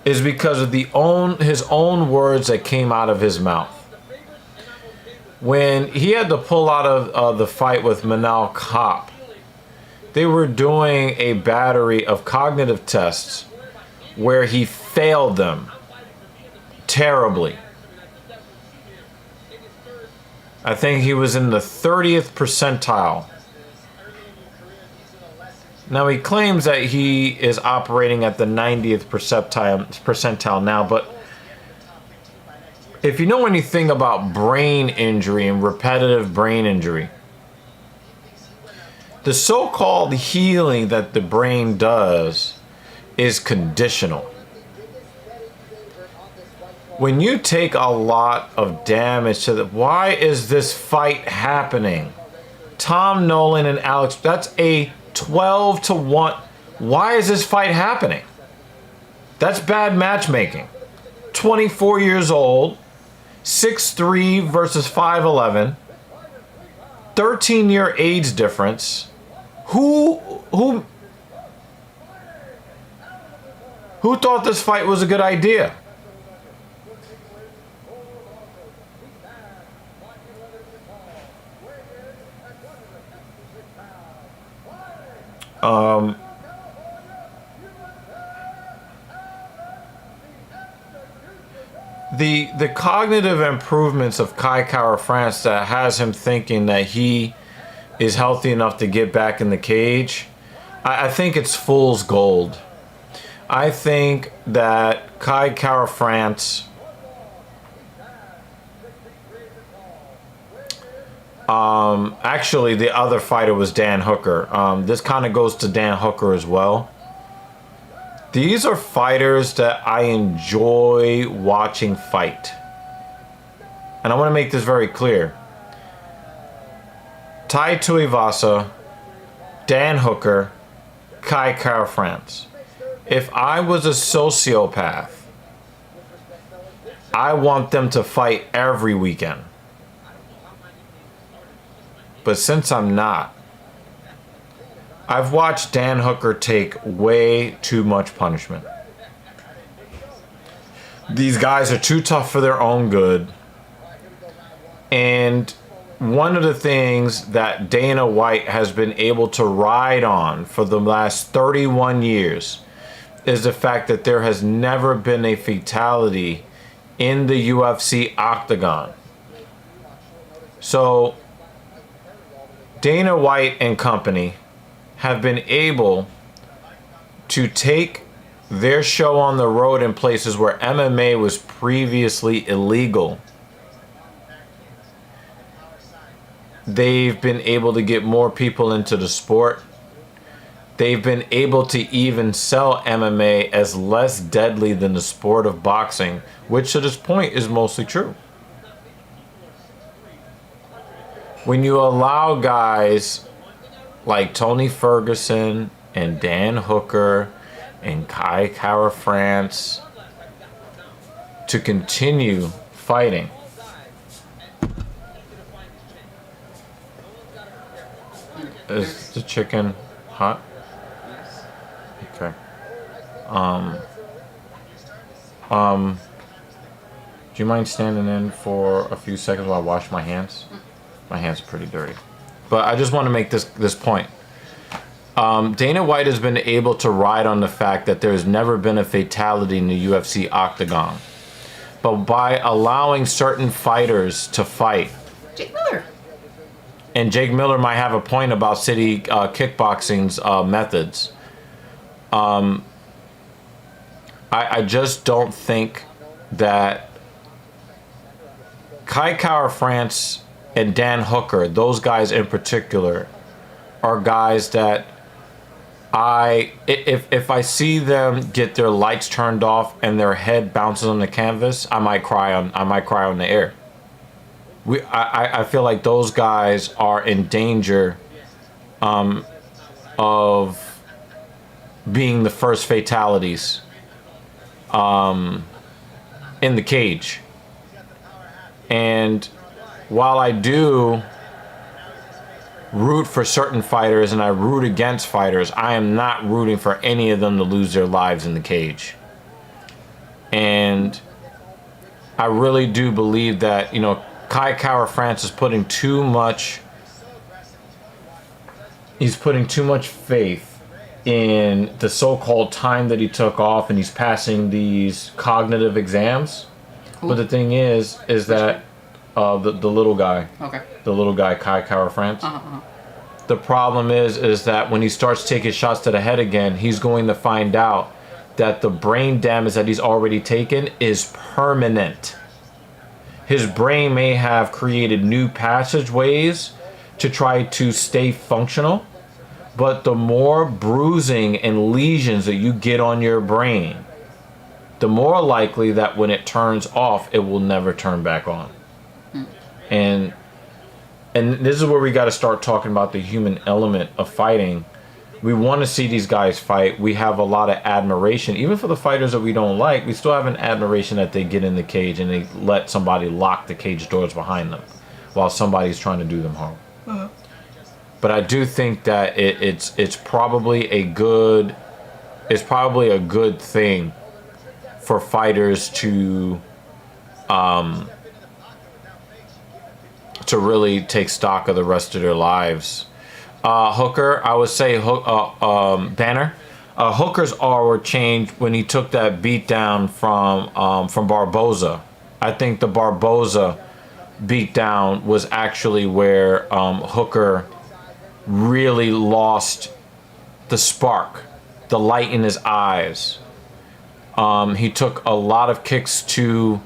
is because of his own words that came out of his mouth. When he had to pull out of the fight with Manal Kape, they were doing a battery of cognitive tests where he failed them terribly. I think he was in the 30th percentile. Now he claims that he is operating at the 90th percentile now, but if you know anything about brain injury and repetitive brain injury, the so-called healing that the brain does is conditional. When you take a lot of damage to why is this fight happening? Tom Nolan and Alex, that's a 12-1. Why is this fight happening? That's bad matchmaking. 24 years old, 6'3" versus 5'11", 13-year age difference. Who thought this fight was a good idea? The cognitive improvements of Kai Kara-France that has him thinking that he is healthy enough to get back in the cage, I think it's fool's gold. I think that Kai Kara-France Actually, the other fighter was Dan Hooker. This kind of goes to Dan Hooker as well. These are fighters that I enjoy watching fight. And I want to make this very clear. Tai Tuivasa, Dan Hooker, Kai Kara-France. If I was a sociopath, I want them to fight every weekend. But since I'm not, I've watched Dan Hooker take way too much punishment. These guys are too tough for their own good. And one of the things that Dana White has been able to ride on for the last 31 years is the fact that there has never been a fatality in the UFC octagon. So Dana White and company have been able to take their show on the road in places where MMA was previously illegal. They've been able to get more people into the sport. They've been able to even sell MMA as less deadly than the sport of boxing, which to this point is mostly true. When you allow guys like Tony Ferguson and Dan Hooker and Kai Kara-France to continue fighting, is the chicken hot? Okay. Do you mind standing in for a few seconds while I wash my hands? My hands are pretty dirty. But I just want to make this point. Dana White has been able to ride on the fact that there's never been a fatality in the UFC octagon. But by allowing certain fighters to fight, Jake Miller. and Jake Miller might have a point about city kickboxing's methods, I just don't think that Kai Kara-France and Dan Hooker, those guys in particular, are guys that if I see them get their lights turned off and their head bounces on the canvas, I might cry on the air. I feel like those guys are in danger of being the first fatalities in the cage. And while I do root for certain fighters and I root against fighters, I am not rooting for any of them to lose their lives in the cage. And I really do believe that, Kai Kara-France is putting too much faith in the so-called time that he took off, and he's passing these cognitive exams. But the thing is that the little guy, the little guy, Kai Kara-France. The problem is that when he starts taking shots to the head again, he's going to find out that the brain damage that he's already taken is permanent. His brain may have created new passageways to try to stay functional, but the more bruising and lesions that you get on your brain, the more likely that when it turns off, it will never turn back on. And this is where we got to start talking about the human element of fighting. We want to see these guys fight. We have a lot of admiration. Even for the fighters that we don't like, we still have an admiration that they get in the cage and they let somebody lock the cage doors behind them while somebody's trying to do them harm. But I do think that it's probably a good thing for fighters to really take stock of the rest of their lives. Hooker, I would say Banner. Hooker's aura changed when he took that beat down from Barboza. I think the Barboza beat down was actually where Hooker really lost the spark, the light in his eyes. He took a lot of kicks to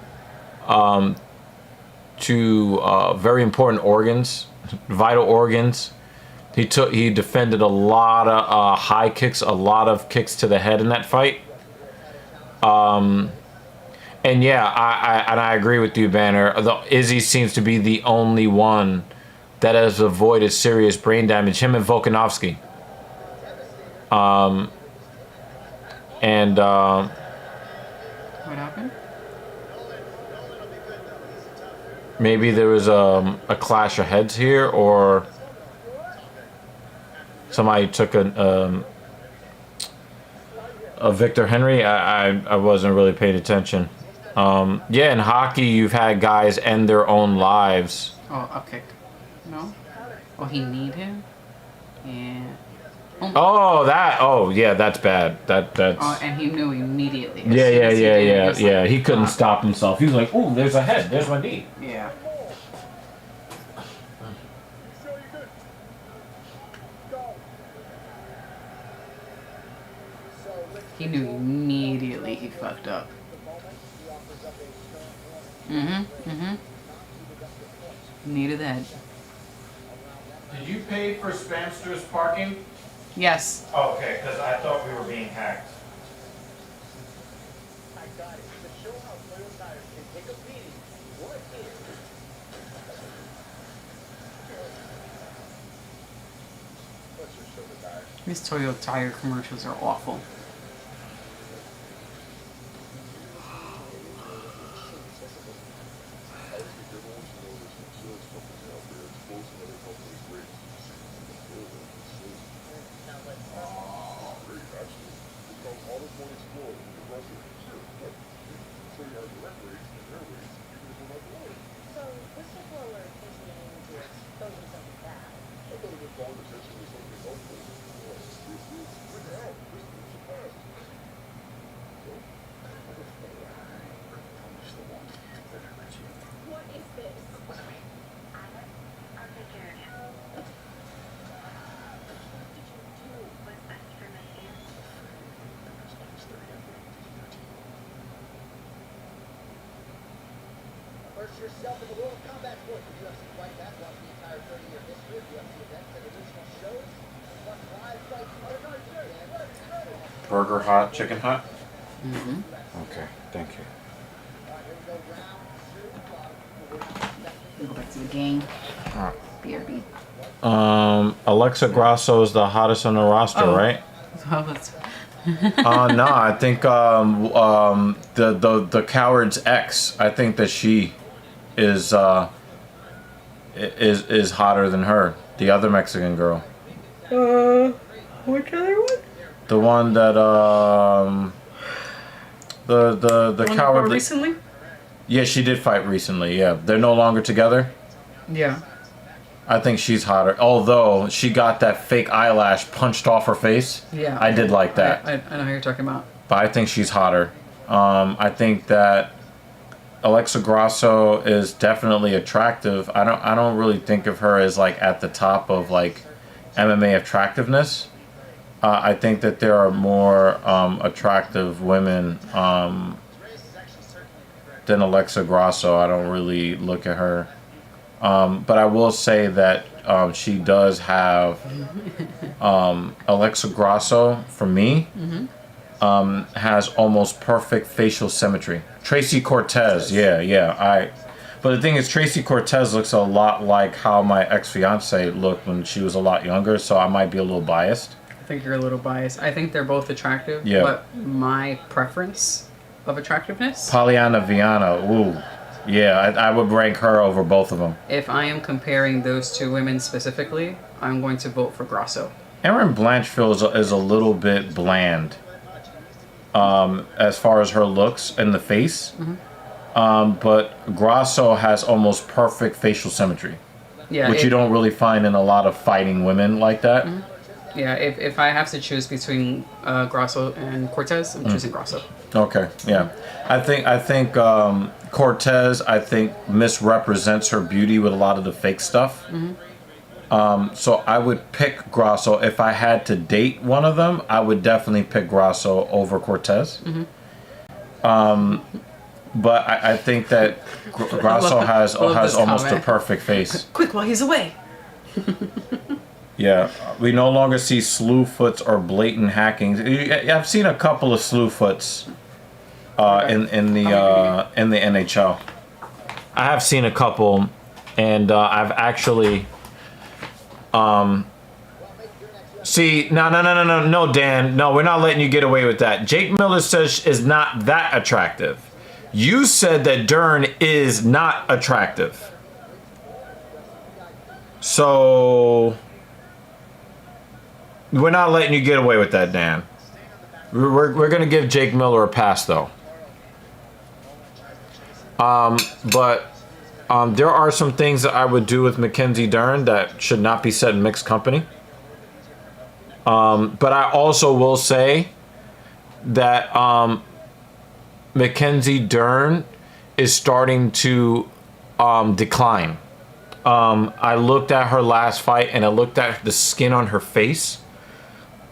very important organs, vital organs. He defended a lot of high kicks, a lot of kicks to the head in that fight. And yeah, I agree with you, Banner. Izzy seems to be the only one that has avoided serious brain damage. Him and Volkanovski. What happened? Maybe there was a clash of heads here, or somebody took a Victor Henry. I wasn't really paying attention. Yeah, in hockey, you've had guys end their own lives. Oh, a kick. No? Oh, he kneed him? Yeah. Oh, yeah, that's bad. That's. Oh, and he knew immediately. Yeah. He couldn't stop himself. He was like, "Ooh, there's a head. There's my knee." Yeah. He knew immediately he fucked up. Knee to the head. Did you pay for Spamster's parking? Yes. Oh, okay, because I thought we were being hacked. These Toyota tire commercials are awful. Yourself in the World of Combat Sports with UFC Fight Pass. Watch the entire 30-year history of UFC events and original shows. Plus live fights. Burger hot, chicken hot? Mm-hmm. Okay, thank you. Go back to the game. BRB. Alexa Grasso is the hottest on the roster, right? Oh, that's... No, I think the Coward's ex. I think that she is hotter than her. The other Mexican girl. Which other one? The one that the coward recently? Yeah, she did fight recently. Yeah, they're no longer together. Yeah. I think she's hotter. Although she got that fake eyelash punched off her face. Yeah. I did like that. I know who you're talking about. But I think she's hotter. I think that Alexa Grasso is definitely attractive. I don't really think of her as like at the top of like MMA attractiveness. I think that there are more attractive women than Alexa Grasso. I don't really look at her. But I will say that she does have Alexa Grasso, for me, has almost perfect facial symmetry. Tracy Cortez, yeah. But the thing is, Tracy Cortez looks a lot like how my ex-fiance looked when she was a lot younger, so I might be a little biased. I think you're a little biased. I think they're both attractive, Yeah. but my preference of attractiveness, Polyana Viana, ooh. Yeah, I would rank her over both of them. if I am comparing those two women specifically, I'm going to vote for Grasso. Erin Blanchfield is a little bit bland as far as her looks in the face. But Grasso has almost perfect facial symmetry, Yeah, which you don't really find in a lot of fighting women like that. Yeah, if I have to choose between Grasso and Cortez, I'm choosing Grasso. Okay, yeah. I think Cortez, I think, misrepresents her beauty with a lot of the fake stuff. So I would pick Grasso. If I had to date one of them, I would definitely pick Grasso over Cortez. but I think that Grasso has this almost comment. a perfect face. Quick, while he's away. Yeah, we no longer see slew foots or blatant hacking. I've seen a couple of slew foots in the NHL. I have seen a couple, and I've actually see no Dan, no, we're not letting you get away with that. Jake Miller says is not that attractive. You said that Dern is not attractive. So we're not letting you get away with that, Dan. We're gonna give Jake Miller a pass though. But there are some things that I would do with Mackenzie Dern that should not be said in mixed company. But I also will say that Mackenzie Dern is starting to decline. I looked at her last fight and I looked at the skin on her face,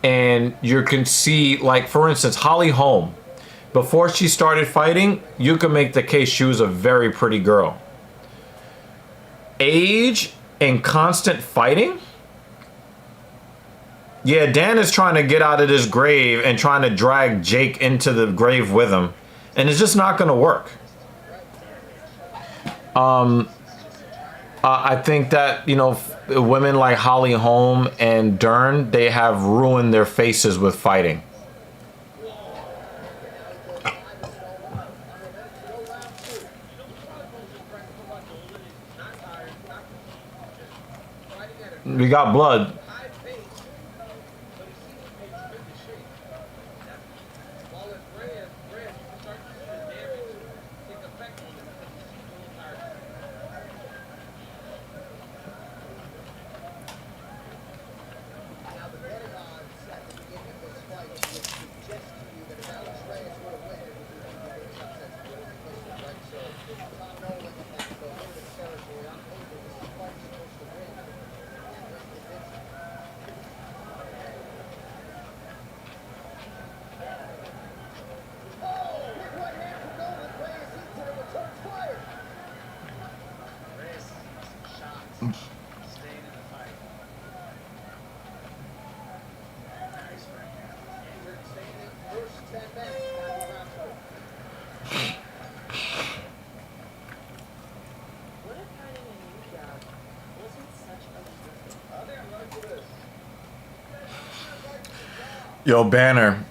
and you can see, like, for instance, Holly Holm. Before she started fighting, you could make the case she was a very pretty girl. Age and constant fighting? Yeah, Dan is trying to get out of this grave and trying to drag Jake into the grave with him. And it's just not going to work. I think that, you know, women like Holly Holm and Dern, they have ruined their faces with fighting. We got blood. Yo, Banner,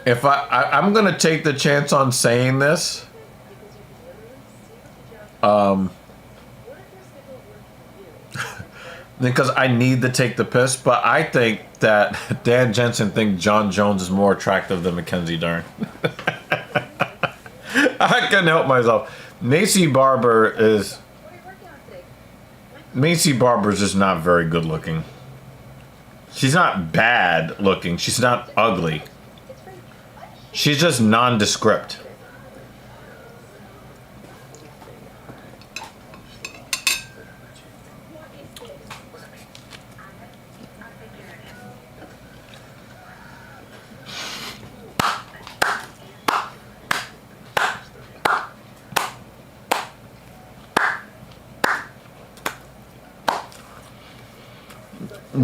if I'm gonna take the chance on saying this, because I need to take the piss, but I think that Dan Jensen thinks John Jones is more attractive than Mackenzie Dern. I couldn't help myself. Macy Barber's just not very good looking. She's not bad looking. She's not ugly. She's just nondescript.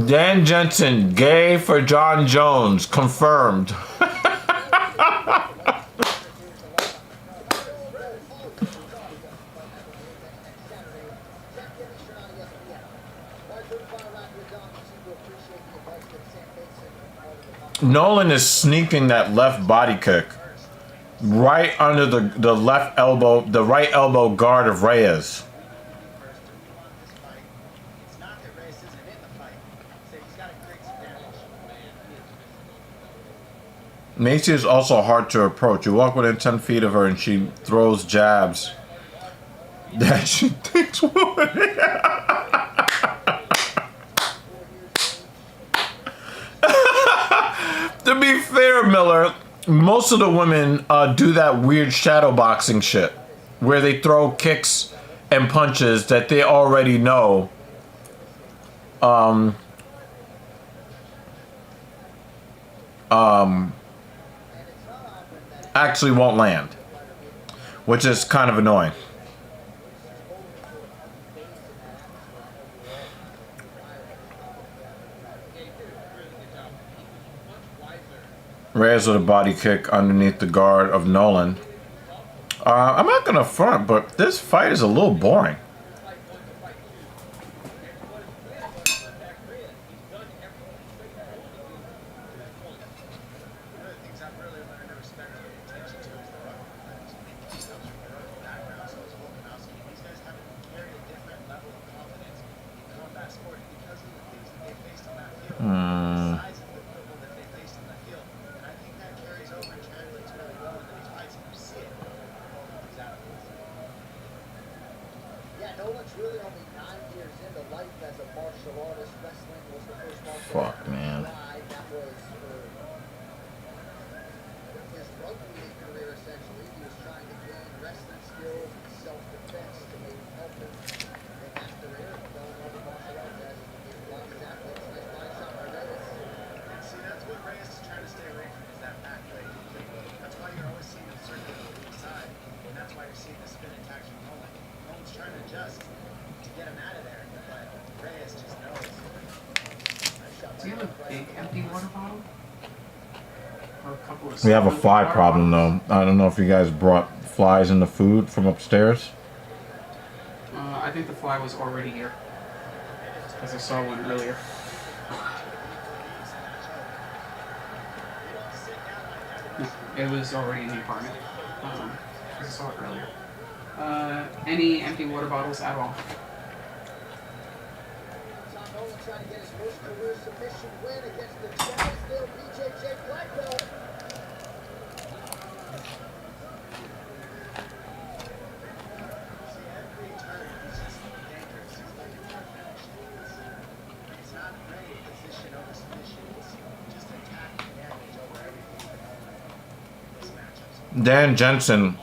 Dan Jensen, gay for John Jones, confirmed. Nolan is sneaking that left body kick right under the left elbow, the right elbow guard of Reyes. Macy is also hard to approach. You walk within 10 feet of her and she throws jabs that she thinks will. To be fair, Miller, most of the women do that weird shadow boxing shit where they throw kicks and punches that they already know actually won't land. which is kind of annoying. Reyes with a body kick underneath the guard of Nolan. I'm not gonna front, but this fight is a little boring. Fuck, man. Do you have a big empty water bottle? Or a couple of We have a small fly water problem bottles? though. I don't know if you guys brought flies in the food from upstairs. I think the fly was already here. Because I saw one earlier. It was already in the apartment. I saw it earlier. Any empty water bottles at all? Tom Nolan trying to get his first career submission win against the Jacksonville BJJ Black Belt. Dan Jensen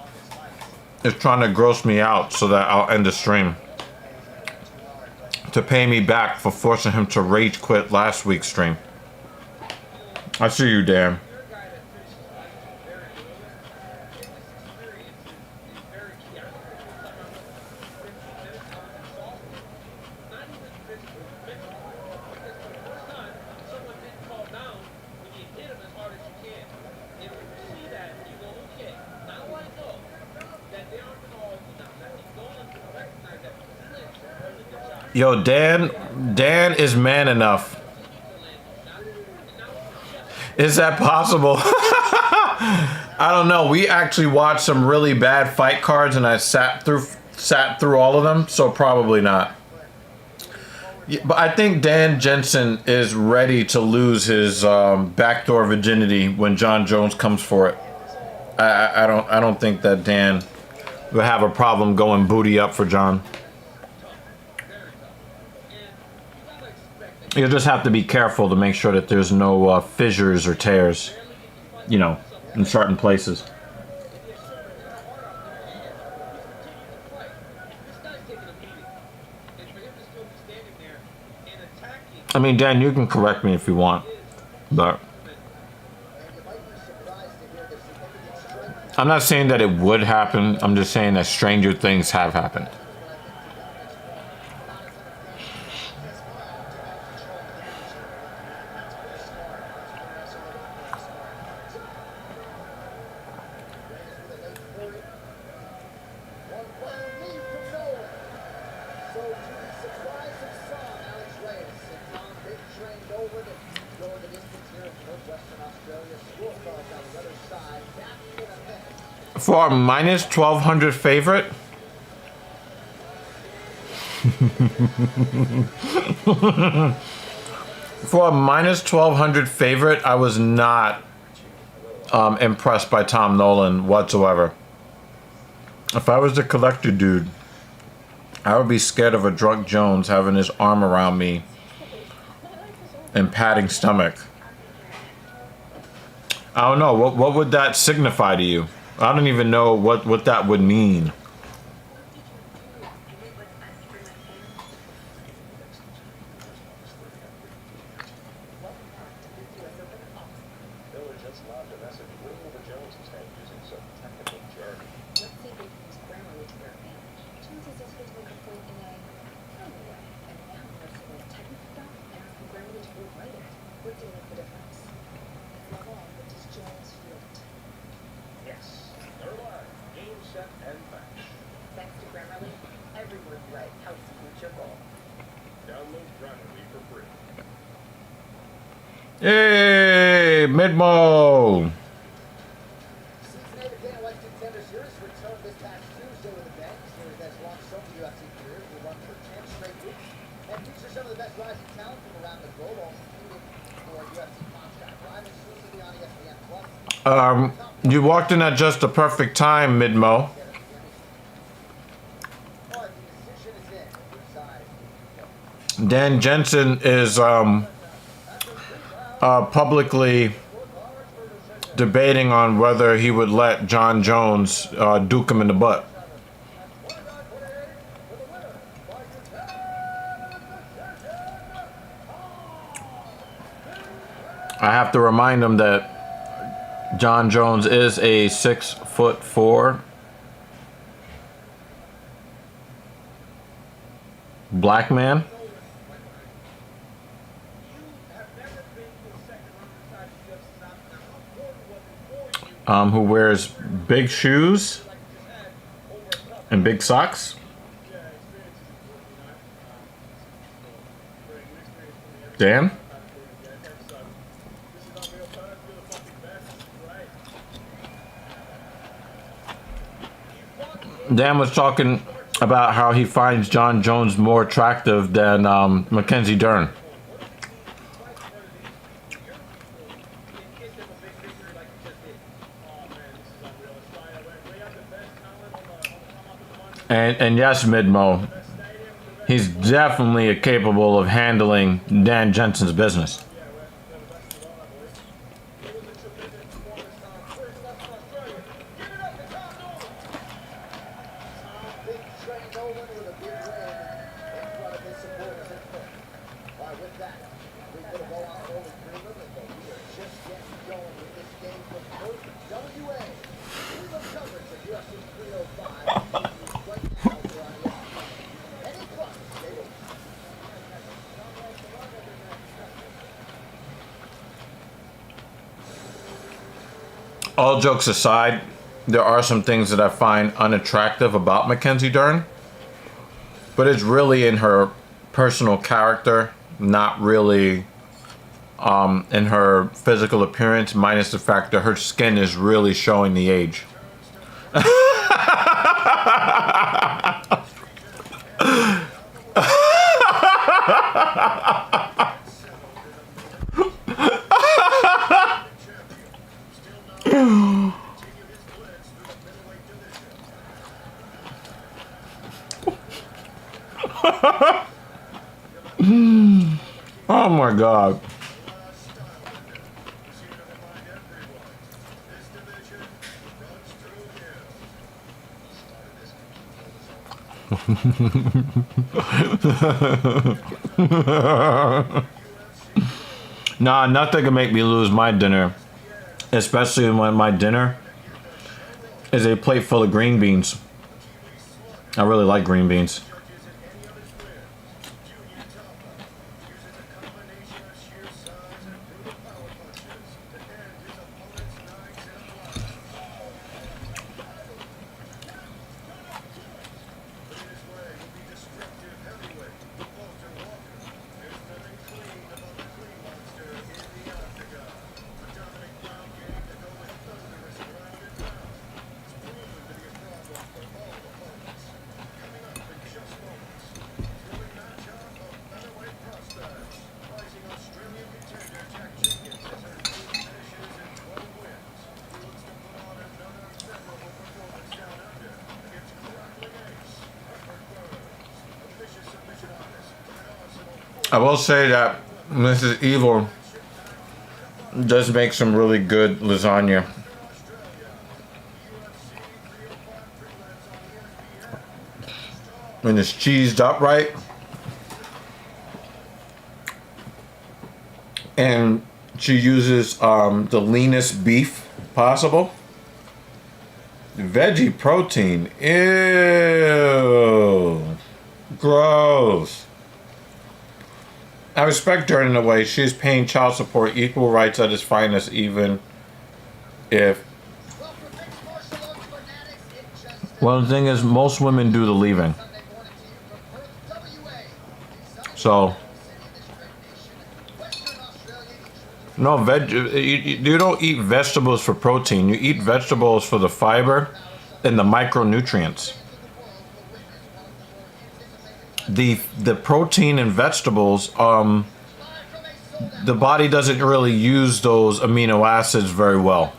is trying to gross me out so that I'll end the stream. To pay me back for forcing him to rage quit last week's stream. I see you, Dan. Yo, Dan is man enough. Is that possible? I don't know. We actually watched some really bad fight cards and I sat through all of them, so probably not. Yeah, but I think Dan Jensen is ready to lose his backdoor virginity when John Jones comes for it. I don't think that Dan will have a problem going booty up for John. You'll just have to be careful to make sure that there's no fissures or tears, you know, in certain places. I mean, Dan, you can correct me if you want, but I'm not saying that it would happen. I'm just saying that stranger things have happened. For a minus 1,200 favorite? For a minus 1,200 favorite, I was not impressed by Tom Nolan whatsoever. If I was the collector dude, I would be scared of a drunk Jones having his arm around me and patting stomach. I don't know. What would that signify to you? I don't even know what that would mean. Thanks to Grammarly, every word you write helps you reach your goal. Download Grammarly for free. Hey, Midmo. Season 8 of Dana White's Contender Series returned this past Tuesday with a bang. The series that's launched so many UFC careers will run for 10 straight weeks and feature some of the best rising talent from around the globe, all competing for UFC contract. Live exclusively on ESPN Plus. You walked in at just the perfect time, Midmo. But the decision is in. Which side? Dan Jensen is publicly debating on whether he would let John Jones duke him in the butt. I have to remind him that John Jones is a 6'4" black man. Who wears big shoes and big socks. Dan? Dan was talking about how he finds John Jones more attractive than Mackenzie Dern. And yes, Midmo, he's definitely capable of handling Dan Jensen's business. All jokes aside, there are some things that I find unattractive about Mackenzie Dern, but it's really in her personal character, not really in her physical appearance, minus the fact that her skin is really showing the age. Oh my God. Nah, nothing can make me lose my dinner, especially when my dinner is a plate full of green beans. I really like green beans. I will say that Mrs. Evil does make some really good lasagna. When it's cheesed up right. And she uses the leanest beef possible. Veggie protein. Ew. Gross. I respect her in a way. She's paying child support, equal rights at its finest, even if Well, for mixed martial arts fanatics, it just Well, the thing is, most women do the leaving. So, no, you don't eat vegetables for protein. You eat vegetables for the fiber and the micronutrients. The protein in vegetables, the body doesn't really use those amino acids very well.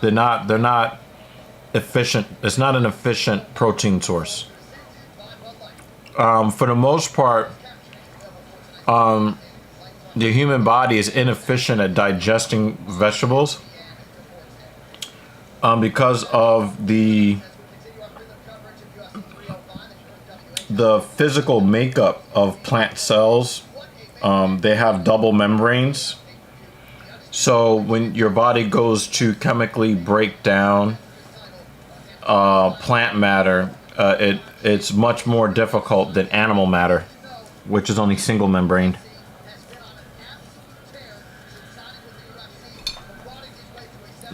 They're not efficient. It's not an efficient protein source. For the most part, the human body is inefficient at digesting vegetables because of the physical makeup of plant cells. They have double membranes. So when your body goes to chemically break down plant matter, it's much more difficult than animal matter, which is only single membraned.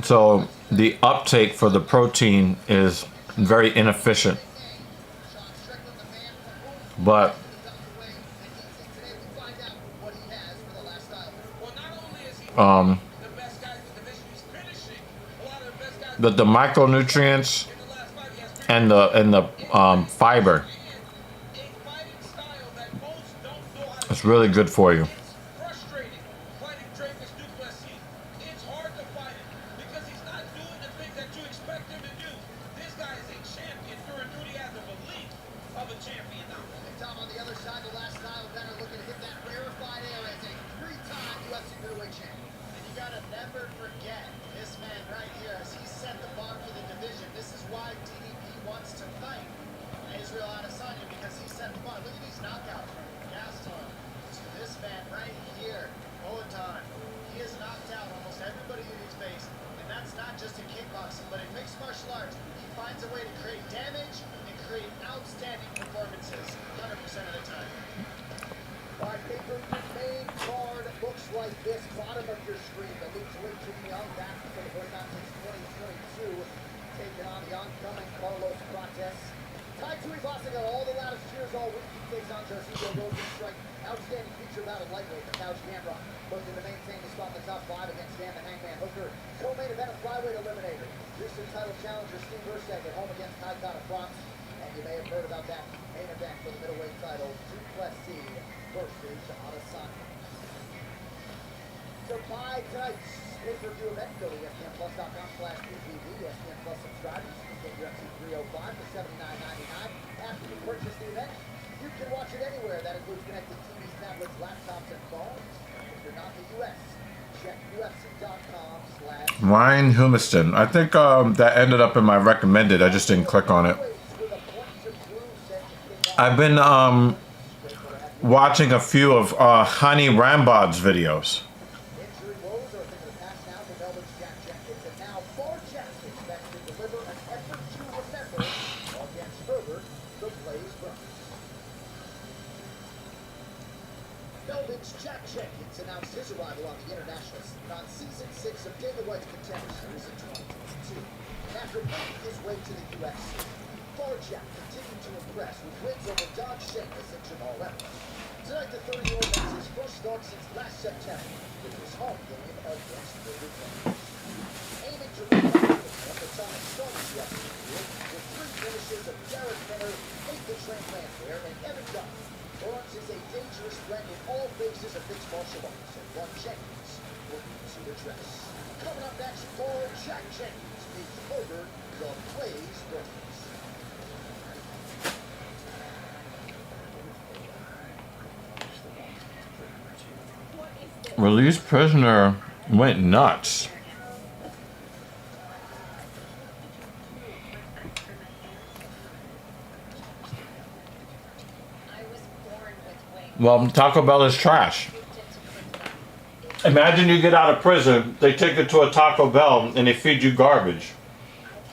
So the uptake for the protein is very inefficient. But the micronutrients and the fiber, it's really good for you. It's hard to fight him because he's not doing the things that you expect him to do. This guy is a champion through and through. He has the belief of a champion now. Tom on the other side, the last style better looking to hit that rarefied air as a three-time UFC middleweight champion. And you gotta never forget this man right here as he set the bar for the division. This is why DDP wants to fight Israel Adesanya because he set the bar. Look at these knockouts from Gaston to this man right here. Hold time. He has knocked out almost everybody in his face, and that's not just in kickboxing, but in mixed martial arts. He finds a way to create damage and create outstanding performances 100% of the time. All right, paper, main card looks like this. Bottom of your screen, the Luke Young back for the first time since 2022, taking on the oncoming Carlos Prates. Tai Tui Boston got all the loudest cheers all week. He takes on Jarcito Rosenstrike. Outstanding feature battle lightweight, the Couch Gamrock. Looking to maintain the spot in the top 5 against Dan the Hangman Hooker. Co-main event of flyweight eliminator. Recent title challenger Steve Erstad at home against Kai Kara France. And you may have heard about that main event for the middleweight title, Plessis versus Adesanya. So buy tonight's pay-per-view event, go to ESPNplus.com/PPV. ESPN Plus subscribers can get UFC 305 for $79.99. After you purchase the event, you can watch it anywhere. That includes connected TVs, tablets, laptops, and phones. If you're not in the U.S., check UFC.com/. Ryan Humiston. I think that ended up in my recommended. I just didn't click on it. I've been watching a few of Hani Rambod's videos. Injury woes are a thing of the past now for Melbourne's Jack Jenkins, and now Bar Jackson expects to deliver an effort to remember against Herbert, the Blaze Burns. Melbourne's Jack Jenkins announced his arrival on the international scene on season 6 of David White's Contender Series in 2022. And after making his way to the UFC, Bar Jack continued to impress with wins over Don Sheamus and Jamal Evans. Tonight, the 30-year-old makes his first start since last September with his home game against David White. Aiming to reclaim the Sonic Storm's UFC field with 3 finishes of Derek Miller, Nathan Train Landwehr, and Evan Dunn. Burns is a dangerous threat in all phases of mixed martial arts, and Bar Jenkins will need to address. Coming up next, Bar Jack Jenkins meets Herbert, the Blaze Burns. Released prisoner went nuts. Well, Taco Bell is trash. Imagine you get out of prison, they take you to a Taco Bell and they feed you garbage.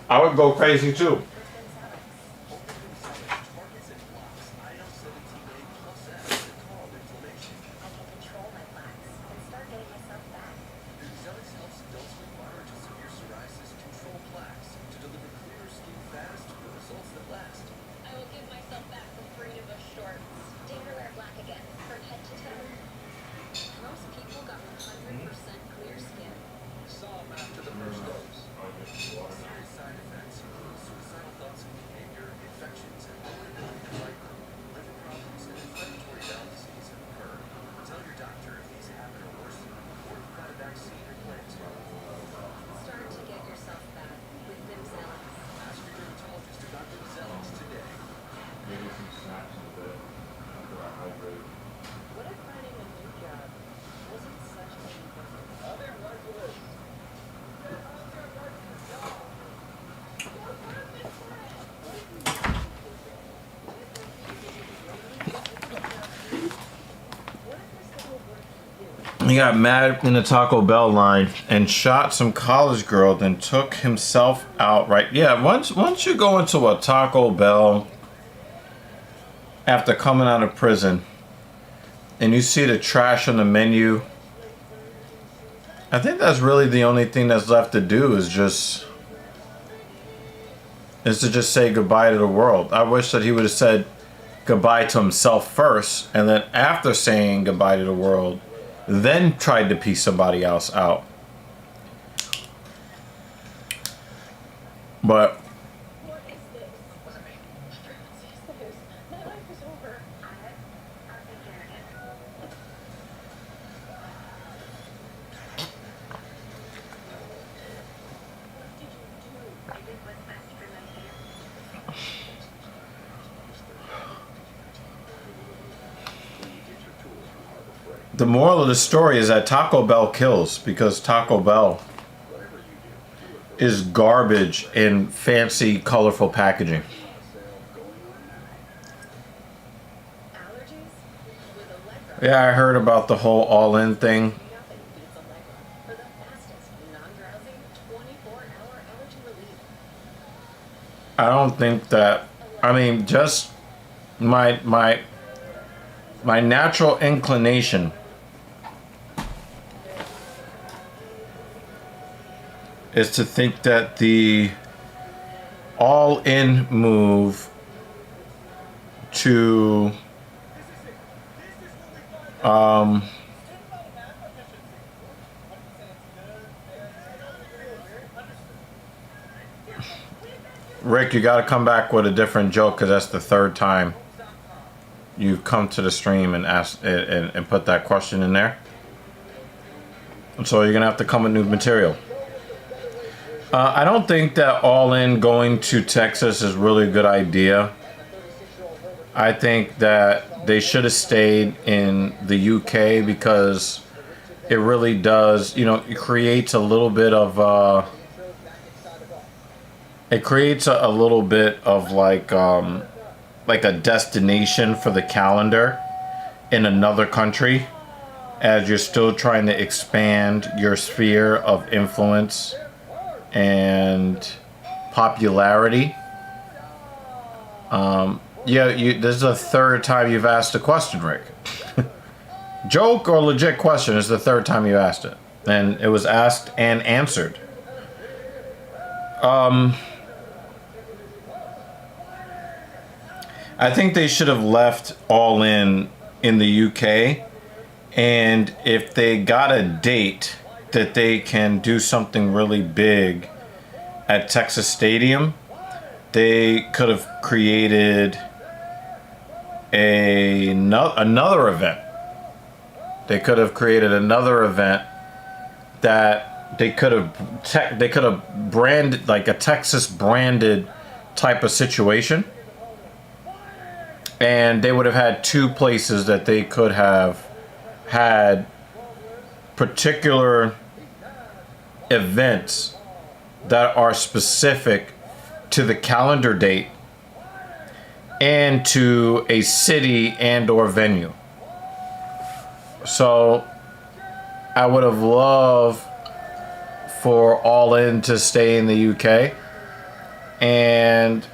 I would go crazy too. Adults with moderate to severe psoriasis control plaques to deliver clearer skin fast for results He got mad in the Taco Bell line and shot some college girl, then took himself out. Right? Yeah. Once you go into a Taco Bell after coming out of prison, and you see the trash on the menu, I think that's really the only thing that's left to do is to just say goodbye to the world. I wish that he would have said goodbye to himself first, and then after saying goodbye to the world, then tried to piece somebody else out. But What is this? Wasn't me. Jesus, my life is over. I'll take care of it. What did you do? I did what's best for my family. the moral of the story is that Taco Bell kills, because Taco Bell is garbage in fancy, colorful packaging. Allergies? With Allegra. Yeah, I heard about the whole all-in thing. Nothing beats Allegra for the fastest, non-drowsy, 24-hour allergy relief. I don't think that. I mean, just my natural inclination is to think that the all-in move to Rick, you got to come back with a different joke, because that's the third time you've come to the stream and asked and put that question in there. And so you're gonna have to come with new material. I don't think that all in going to Texas is really a good idea. I think that they should have stayed in the UK, because it really does, you know, it creates a little bit of like a destination for the calendar in another country, as you're still trying to expand your sphere of influence and popularity. This is the third time you've asked a question, Rick. Joke or legit question is the third time you asked it, and it was asked and answered. I think they should have left all in the UK, and if they got a date that they can do something really big at Texas Stadium, they could have created another event. They could have created another event that they could have branded, like a Texas branded type of situation. And they would have had two places that they could have had particular events that are specific to the calendar date and to a city and or venue. So I would have loved for All In to stay in the UK, and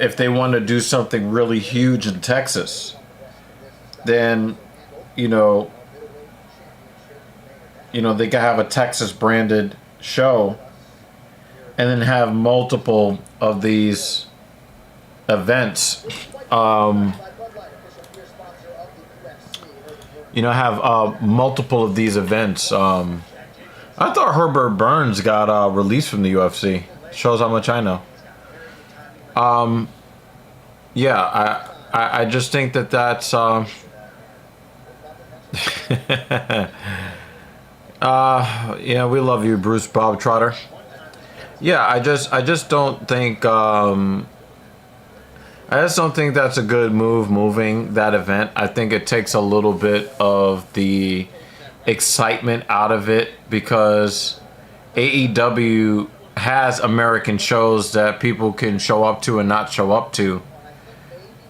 if they want to do something really huge in Texas, then you know they can have a Texas branded show, and then have multiple of these events. Have multiple of these events. I thought Herbert Burns got released from the UFC. Shows how much I know. I just think that's we love you, Bruce Bob Trotter. I just don't think that's a good move, moving that event. I think it takes a little bit of the excitement out of it, because AEW has American shows that people can show up to and not show up to.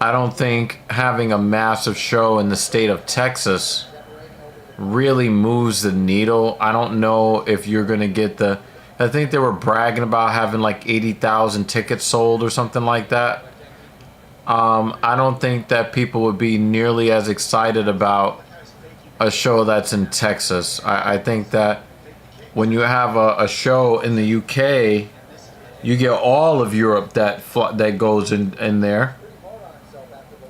I don't think having a massive show in the state of Texas really moves the needle. I don't know if you're going to get the... I think they were bragging about having like 80,000 tickets sold or something like that. I don't think that people would be nearly as excited about a show that's in Texas. I think that when you have a show in the UK, you get all of Europe that goes in there.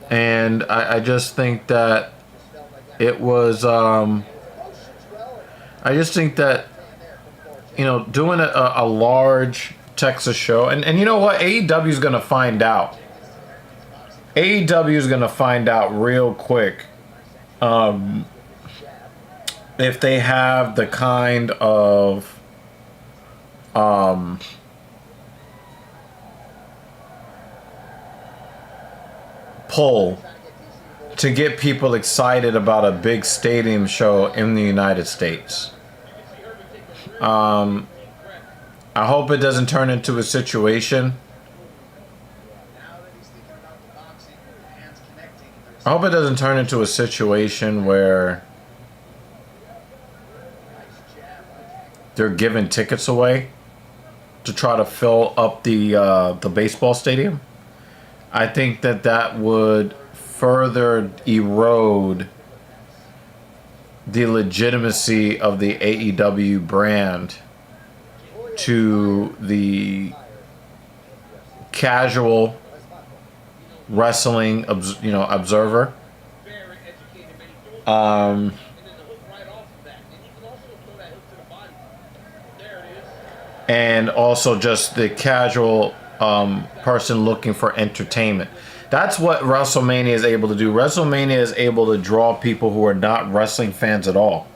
And I just think that it was... I just think that, you know, doing a large Texas show... And you know what? AEW is going to find out. AEW is going to find out real quick if they have the kind of pull to get people excited about a big stadium show in the United States. I hope it doesn't turn into a situation... I hope it doesn't turn into a situation where they're giving tickets away to try to fill up the baseball stadium. I think that would further erode the legitimacy of the AEW brand to the casual wrestling observer. And also just the casual person looking for entertainment. That's what WrestleMania is able to do. WrestleMania is able to draw people who are not wrestling fans at all.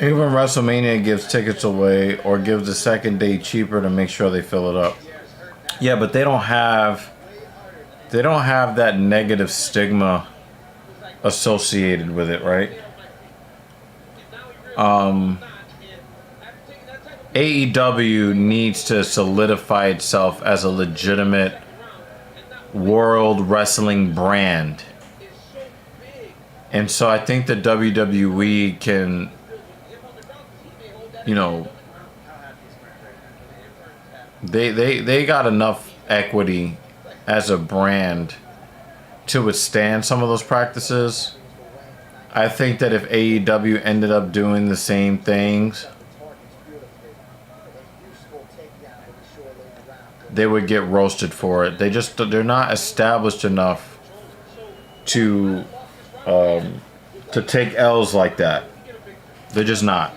Even WrestleMania gives tickets away or gives the second day cheaper to make sure they fill it up. Yeah, but they don't have that negative stigma associated with it, right? AEW needs to solidify itself as a legitimate world wrestling brand. And so I think that WWE can, you know, they got enough equity as a brand to withstand some of those practices. I think that if AEW ended up doing the same things, they would get roasted for it. They're not established enough to take L's like that. They're just not.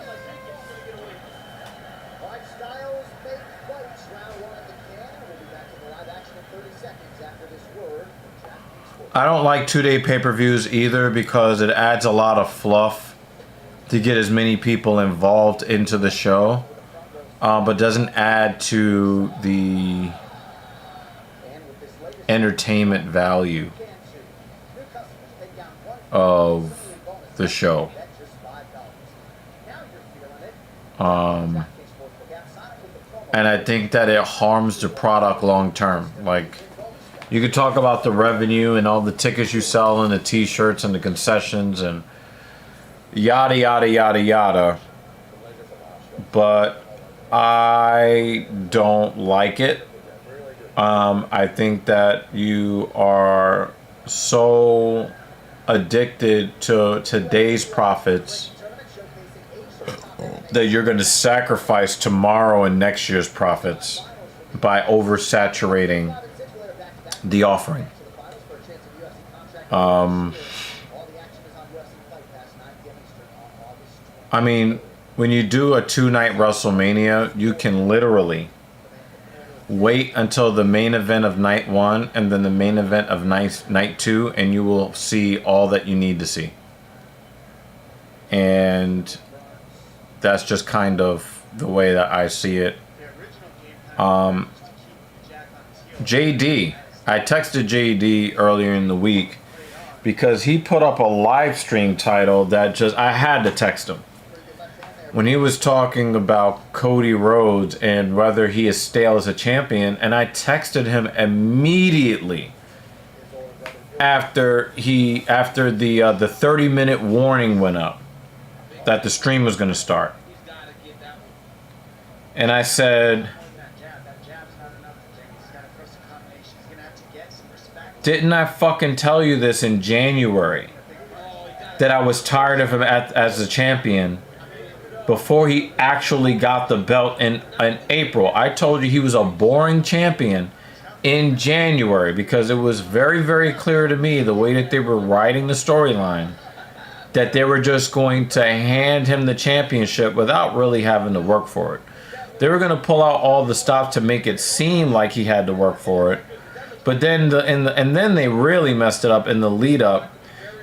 I don't like 2-day pay-per-views either because it adds a lot of fluff to get as many people involved into the show, but doesn't add to the entertainment value of the show. And I think that it harms the product long term. Like, you could talk about the revenue and all the tickets you sell and the t-shirts and the concessions and yada, yada, yada, yada. But I don't like it. I think that you are so addicted to today's profits that you're going to sacrifice tomorrow and next year's profits by oversaturating the offering. I mean, when you do a 2-night WrestleMania, you can literally wait until the main event of night 1 and then the main event of night 2, and you will see all that you need to see. And that's just kind of the way that I see it. JD, I texted JD earlier in the week because he put up a live stream title that I had to text him. When he was talking about Cody Rhodes and whether he is stale as a champion, and I texted him immediately after the 30-minute warning went up that the stream was going to start. And I said, didn't I fucking tell you this in January that I was tired of him as a champion before he actually got the belt in April? I told you he was a boring champion in January because it was very, very clear to me the way that they were writing the storyline that they were just going to hand him the championship without really having to work for it. They were going to pull out all the stuff to make it seem like he had to work for it. But then then they really messed it up in the lead up.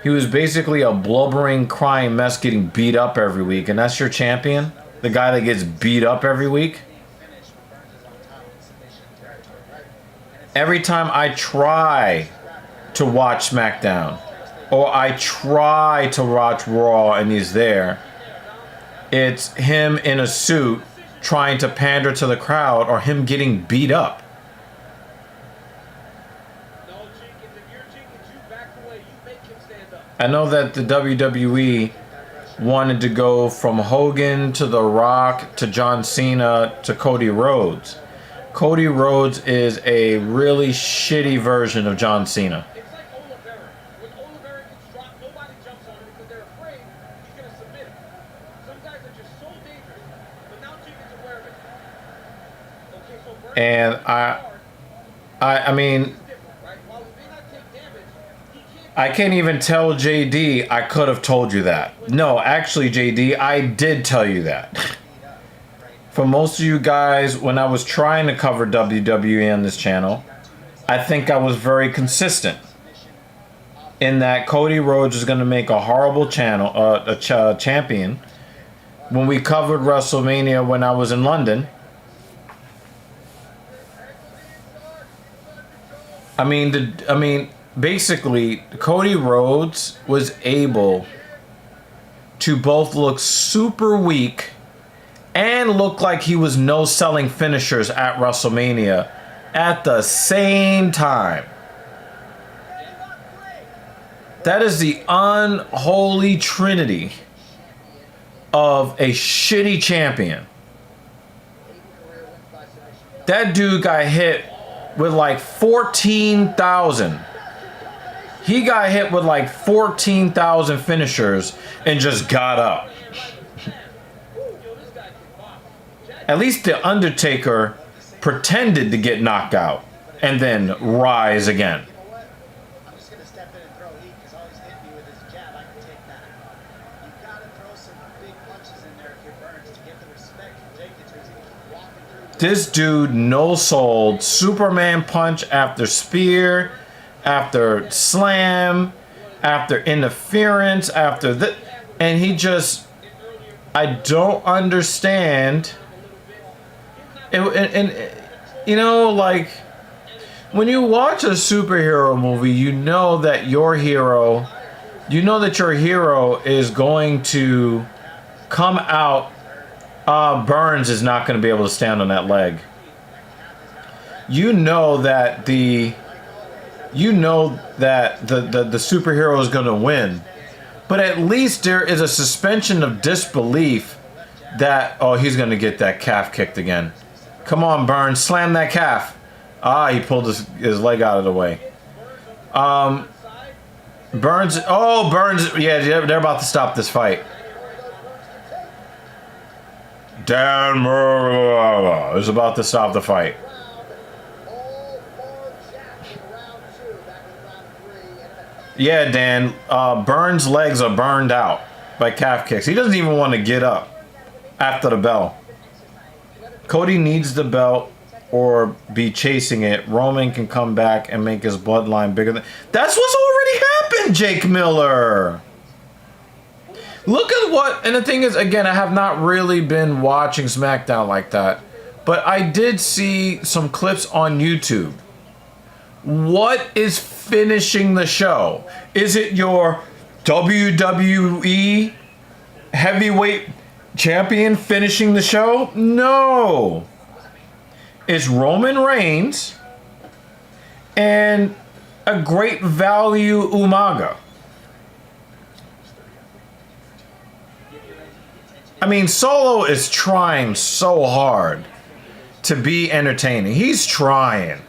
He was basically a blubbering, crying mess getting beat up every week. And that's your champion? The guy that gets beat up every week? Every time I try to watch SmackDown, or I try to watch Raw and he's there, it's him in a suit trying to pander to the crowd or him getting beat up. I know that the WWE wanted to go from Hogan to The Rock to John Cena to Cody Rhodes. Cody Rhodes is a really shitty version of John Cena. It's like Oliveira. When Oliveira gets dropped, nobody jumps on him because they're afraid he's going to submit him. Some guys are just so dangerous, but now Jenkins aware of it. Okay, so Burns And I mean, is different, right? While he may not take damage, he can't. I can't even tell JD I could have told you that. No, actually, JD, I did tell you that. For most of you guys, when I was trying to cover WWE on this channel, I think I was very consistent in that Cody Rhodes is going to make a horrible champion. When we covered WrestleMania when I was in London, I mean, basically, Cody Rhodes was able to both look super weak and look like he was no-selling finishers at WrestleMania at the same time. That is the unholy trinity of a shitty champion. That dude got hit with like 14,000. He got hit with like 14,000 finishers and just got up. At least the Undertaker pretended to get knocked out and then rise again. I'm just gonna step in and throw heat because all he's hitting me with his jab. I can take that. You gotta throw some big punches in there if you're Burns to get the respect from Jenkins because he keep walking through. This dude no-sold Superman punch after spear, after slam, after interference, after that, and he just, I don't understand. And you know, like, when you watch a superhero movie, you know that your hero is going to come out. Burns is not going to be able to stand on that leg. You know that the superhero is going to win, but at least there is a suspension of disbelief that. Oh, he's gonna get that calf kicked again. Come on, Burns, slam that calf. Ah, he pulled his leg out of the way. Burns. Oh, Burns. Yeah, they're about to stop this fight. Dan Murray is about to stop the fight. Yeah, Dan. Burns' legs are burned out by calf kicks. He doesn't even want to get up after the bell. Cody needs the belt or be chasing it. Roman can come back and make his bloodline bigger. That's what's already happened, Jake Miller. Look at what... And the thing is, again, I have not really been watching SmackDown like that. But I did see some clips on YouTube. What is finishing the show? Is it your WWE heavyweight champion finishing the show? No. It's Roman Reigns and a great value Umaga. I mean, Solo is trying so hard to be entertaining. He's trying.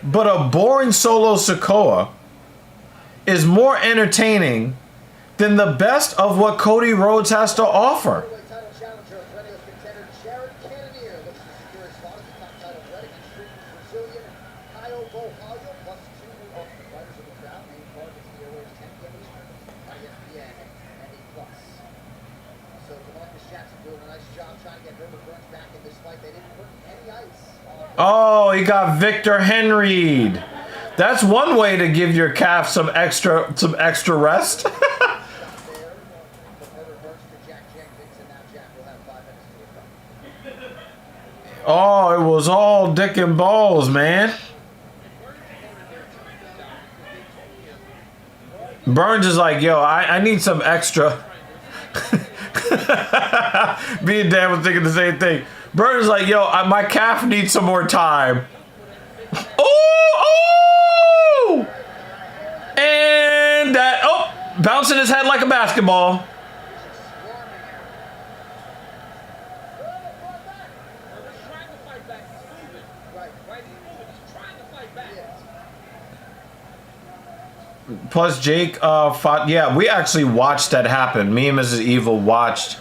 But a boring Solo Sikoa is more entertaining than the best of what Cody Rhodes has to offer. Oh, he got Victor Henry'd. That's one way to give your calf some extra rest. Oh, it was all dick and balls, man. Burns is like, yo, I need some extra. Me and Dan was thinking the same thing. Burns is like, yo, my calf needs some more time. Oh! And that, bouncing his head like a basketball. Plus, Jake fought. Yeah, we actually watched that happen. Me and Mrs. Evil watched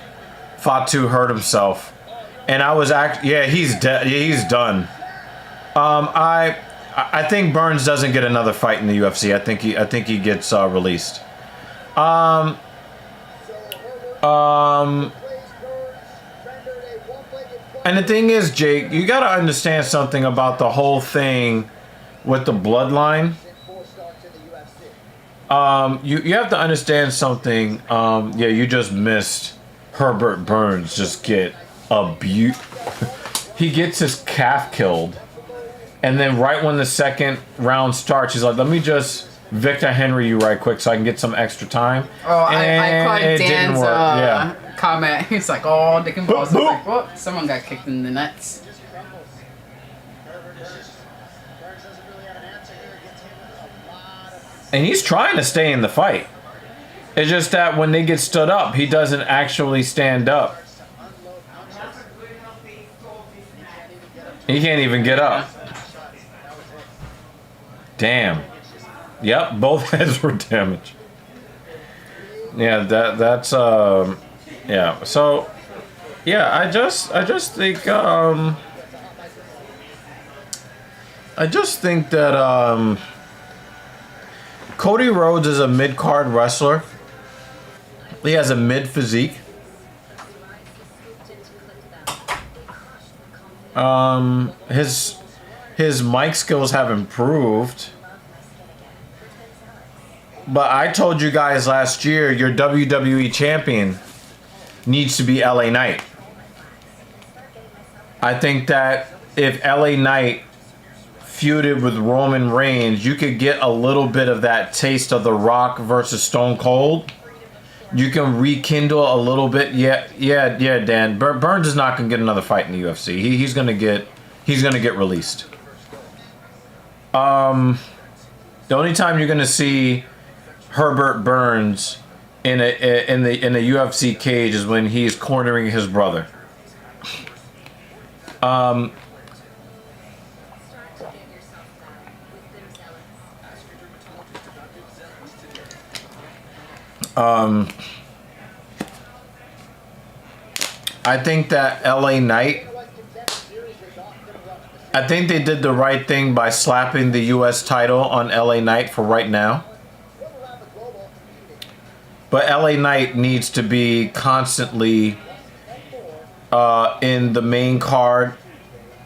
Fatu hurt himself, and I was yeah, he's dead. Yeah, he's done. I think Burns doesn't get another fight in the UFC. I think he gets released. And the thing is, Jake, you got to understand something about the whole thing with the bloodline. You have to understand something. Yeah, you just missed Herbert Burns just get abused. He gets his calf killed. And then right when the second round starts, he's like, let me just Victor Henry you right quick so I can get some extra time. Oh, I caught it Dan's yeah. comment. He's like, oh, dick and balls. I was like, whoop, someone got kicked in the nuts. And he's trying to stay in the fight. It's just that when they get stood up, he doesn't actually stand up. He can't even get up. Damn. Yep, both heads were damaged. Yeah, that's yeah. So yeah, I just think that Cody Rhodes is a mid-card wrestler. He has a mid physique. His mic skills have improved. But I told you guys last year, your WWE champion needs to be LA Knight. I think that if LA Knight feuded with Roman Reigns, you could get a little bit of that taste of The Rock versus Stone Cold. You can rekindle a little bit. Yeah, Dan. Burns is not gonna get another fight in the UFC. He's gonna get released. The only time you're gonna see Herbert Burns in the UFC cage is when he's cornering his brother. I think that LA Knight, I think they did the right thing by slapping the US title on LA Knight for right now. But LA Knight needs to be constantly in the main card.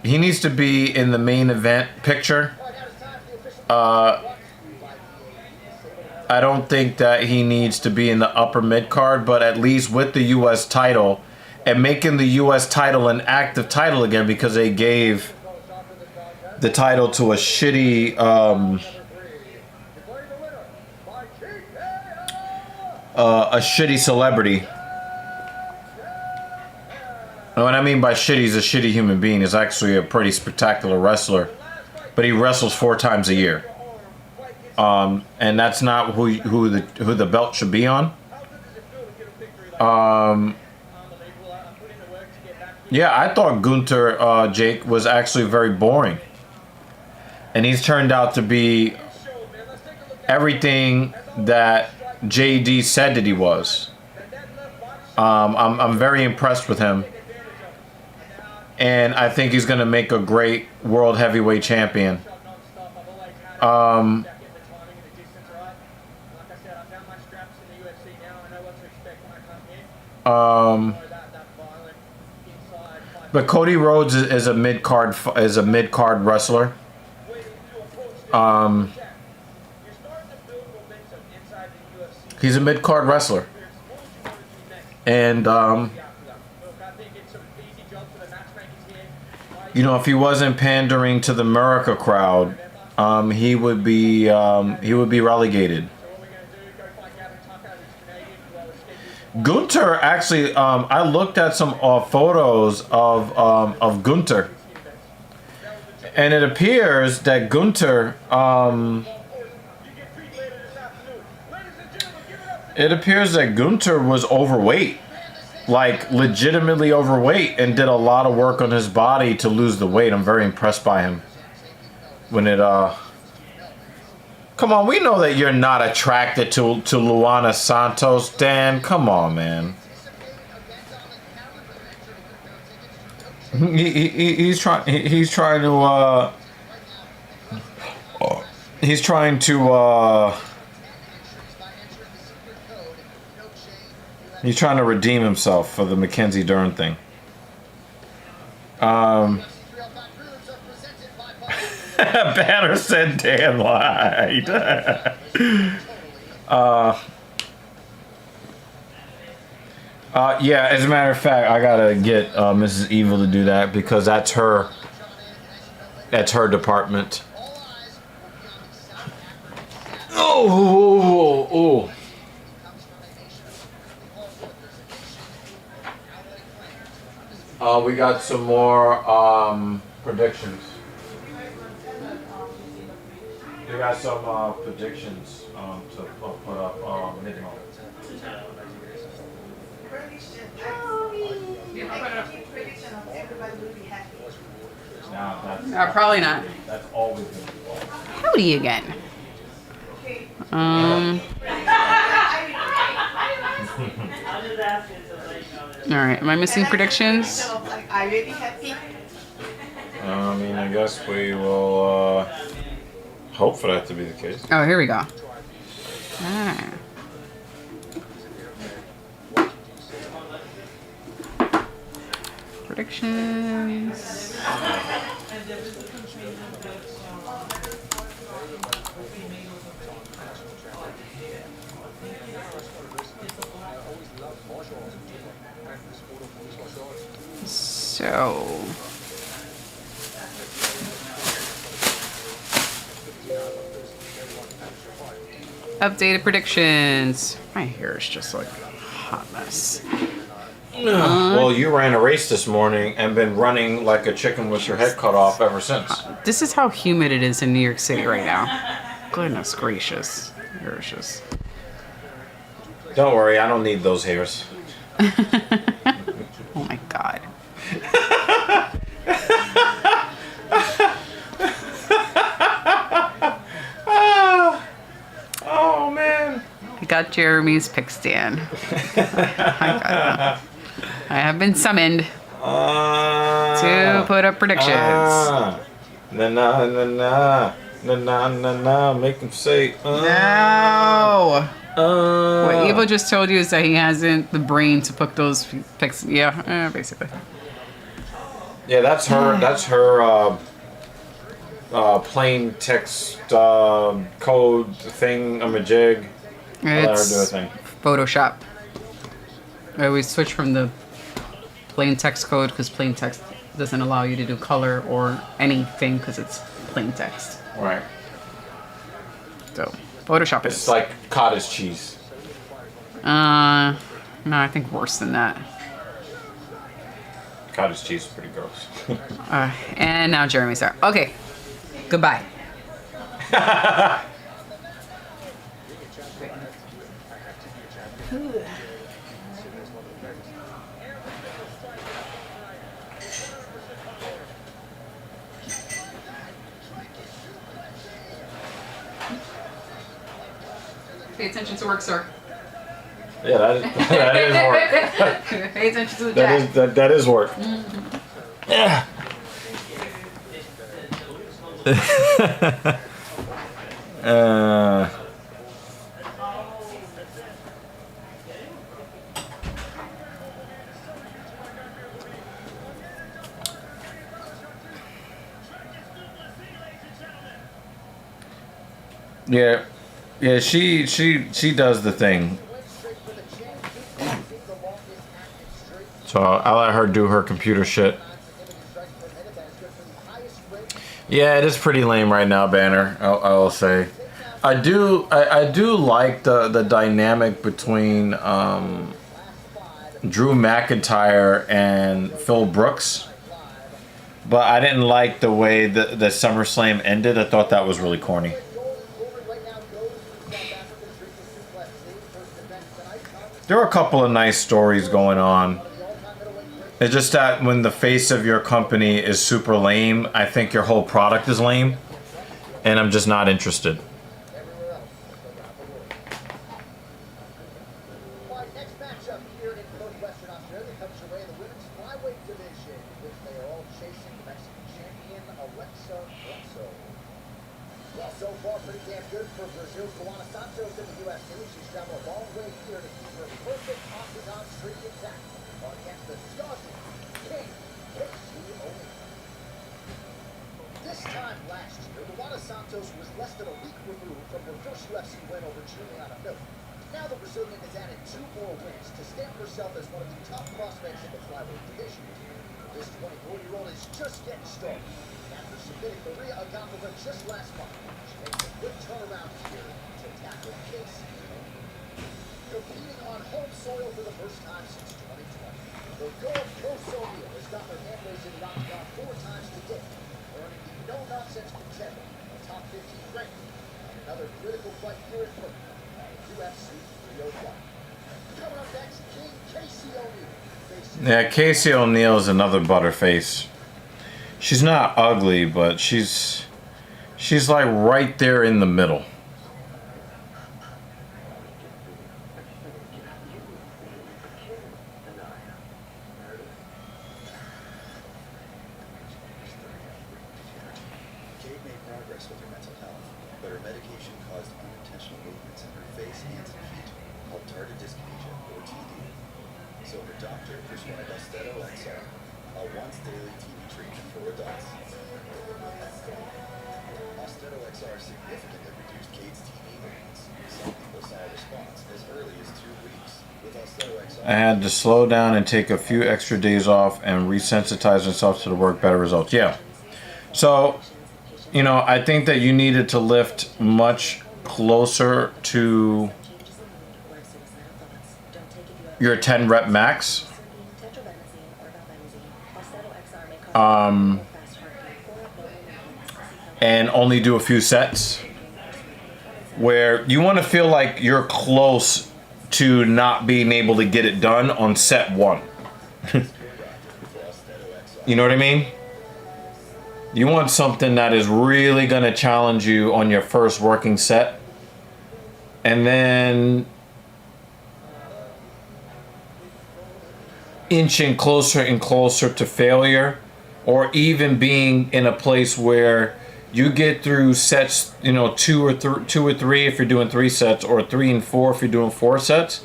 He needs to be in the main event picture. I don't think that he needs to be in the upper mid card, but at least with the US title and making the US title an active title again, because they gave the title to a shitty celebrity. And what I mean by shitty, he's a shitty human being. He's actually a pretty spectacular wrestler, but he wrestles 4 times a year. And that's not who the belt should be on. Yeah, I thought Gunther, Jake, was actually very boring, and he's turned out to be everything that JD said that he was. I'm very impressed with him, and I think he's gonna make a great world heavyweight champion. But Cody Rhodes is a mid card wrestler. He's a mid card wrestler, and you know, if he wasn't pandering to the America crowd, he would be relegated. Gunther actually, I looked at some photos of Gunther, and it appears that Gunther, was overweight, like legitimately overweight, and did a lot of work on his body to lose the weight. I'm very impressed by him. Come on, we know that you're not attracted to Luana Santos, Dan. Come on, man. He's trying to redeem himself for the Mackenzie Dern thing. Banner said Dan lied. Yeah, as a matter of fact, I gotta get Mrs. Evil to do that, because that's her department. Oh. We got some more predictions. We got some predictions to put up midnight. Probably not. That's always going to be false. Howdy again. All right. Am I missing predictions? I'm really happy. I mean, I guess we will hope for that to be the case. Oh, here we go. Ah. Predictions. So. Updated predictions. My hair is just like a hot mess. Well, you ran a race this morning and been running like a chicken with your head cut off ever since. This is how humid it is in New York City right now. Goodness gracious. Gracious. Don't worry, I don't need those hairs. Oh my god. Oh man. I got Jeremy's pick stand. I have been summoned to put up predictions. Na na na na na na na na. Make him say. No. What Evo just told you is that he hasn't the brain to put those picks. Yeah, basically. Yeah, that's her. That's her. Plain text code thing. I'm a jig. Let her do a It's thing. Photoshop. I always switch from the plain text code because plain text doesn't allow you to do color or anything because it's plain text. Right. So Photoshop It's is. like cottage cheese. No, I think worse than that. Cottage cheese is pretty gross. And now Jeremy's there. Okay. Goodbye. Pay attention to work, sir. Yeah, that is work. Pay attention to the jack. That is work. Yeah. uh, yeah, yeah. She does the thing. So I'll let her do her computer shit. Yeah, it is pretty lame right now, Banner. I will say, I do like the dynamic between Drew McIntyre and Phil Brooks, but I didn't like the way the SummerSlam ended. I thought that was really corny. There were a couple of nice stories going on. It's just that when the face of your company is super lame, I think your whole product is lame, and I'm just not interested. Our next matchup here in Northwestern Australia comes your way in the women's flyweight division, which they are all chasing the Mexican champion, Alexa Grasso. Well, so far, pretty damn good for Brazil's Luana Santos in the UFC. She's traveled a long way here to keep her perfect octagon streak intact against the Scottish King, Casey O'Neill. This time last year, Luana Santos was less than a week removed from her first UFC win over Juliana Miller. Now the Brazilian has added 2 more wins to stamp herself as one of the top prospects in the flyweight division. This 24-year-old is just getting started. After submitting Maria Agapova just last month, she makes a good turnaround here to tackle Casey. Competing on home soil for the first time since 2020, the Gold Coast O'Neill has got her hand raised in the octagon 4 times to date, earning the no-nonsense contender, a top 15 ranking, and another critical fight here in Brooklyn. UFC 305. Coming up next, King Casey O'Neill. Yeah, Casey O'Neill is another butterface. She's not ugly, but she's like right there in the middle. Kate made progress with her mental health, but her medication caused unintentional movements in her face, hands, and feet, called tardive dyskinesia, or TD. So her doctor prescribed Austedo XR, a once-daily TB treatment for adults. Austedo XR significantly reduced Kate's TB movements. Some people saw a response as early as 2 weeks. With Austedo XR, I had to slow down and take a few extra days off and resensitize myself to the work, better results. Yeah. So, you know, I think that you needed to lift much closer to your 10 rep max. And only do a few sets where you want to feel like you're close to not being able to get it done on set one. You know what I mean? You want something that is really going to challenge you on your first working set. And then inching closer and closer to failure, or even being in a place where you get through sets, you know, two or three if you're doing 3 sets, or 3 and 4 if you're doing 4 sets,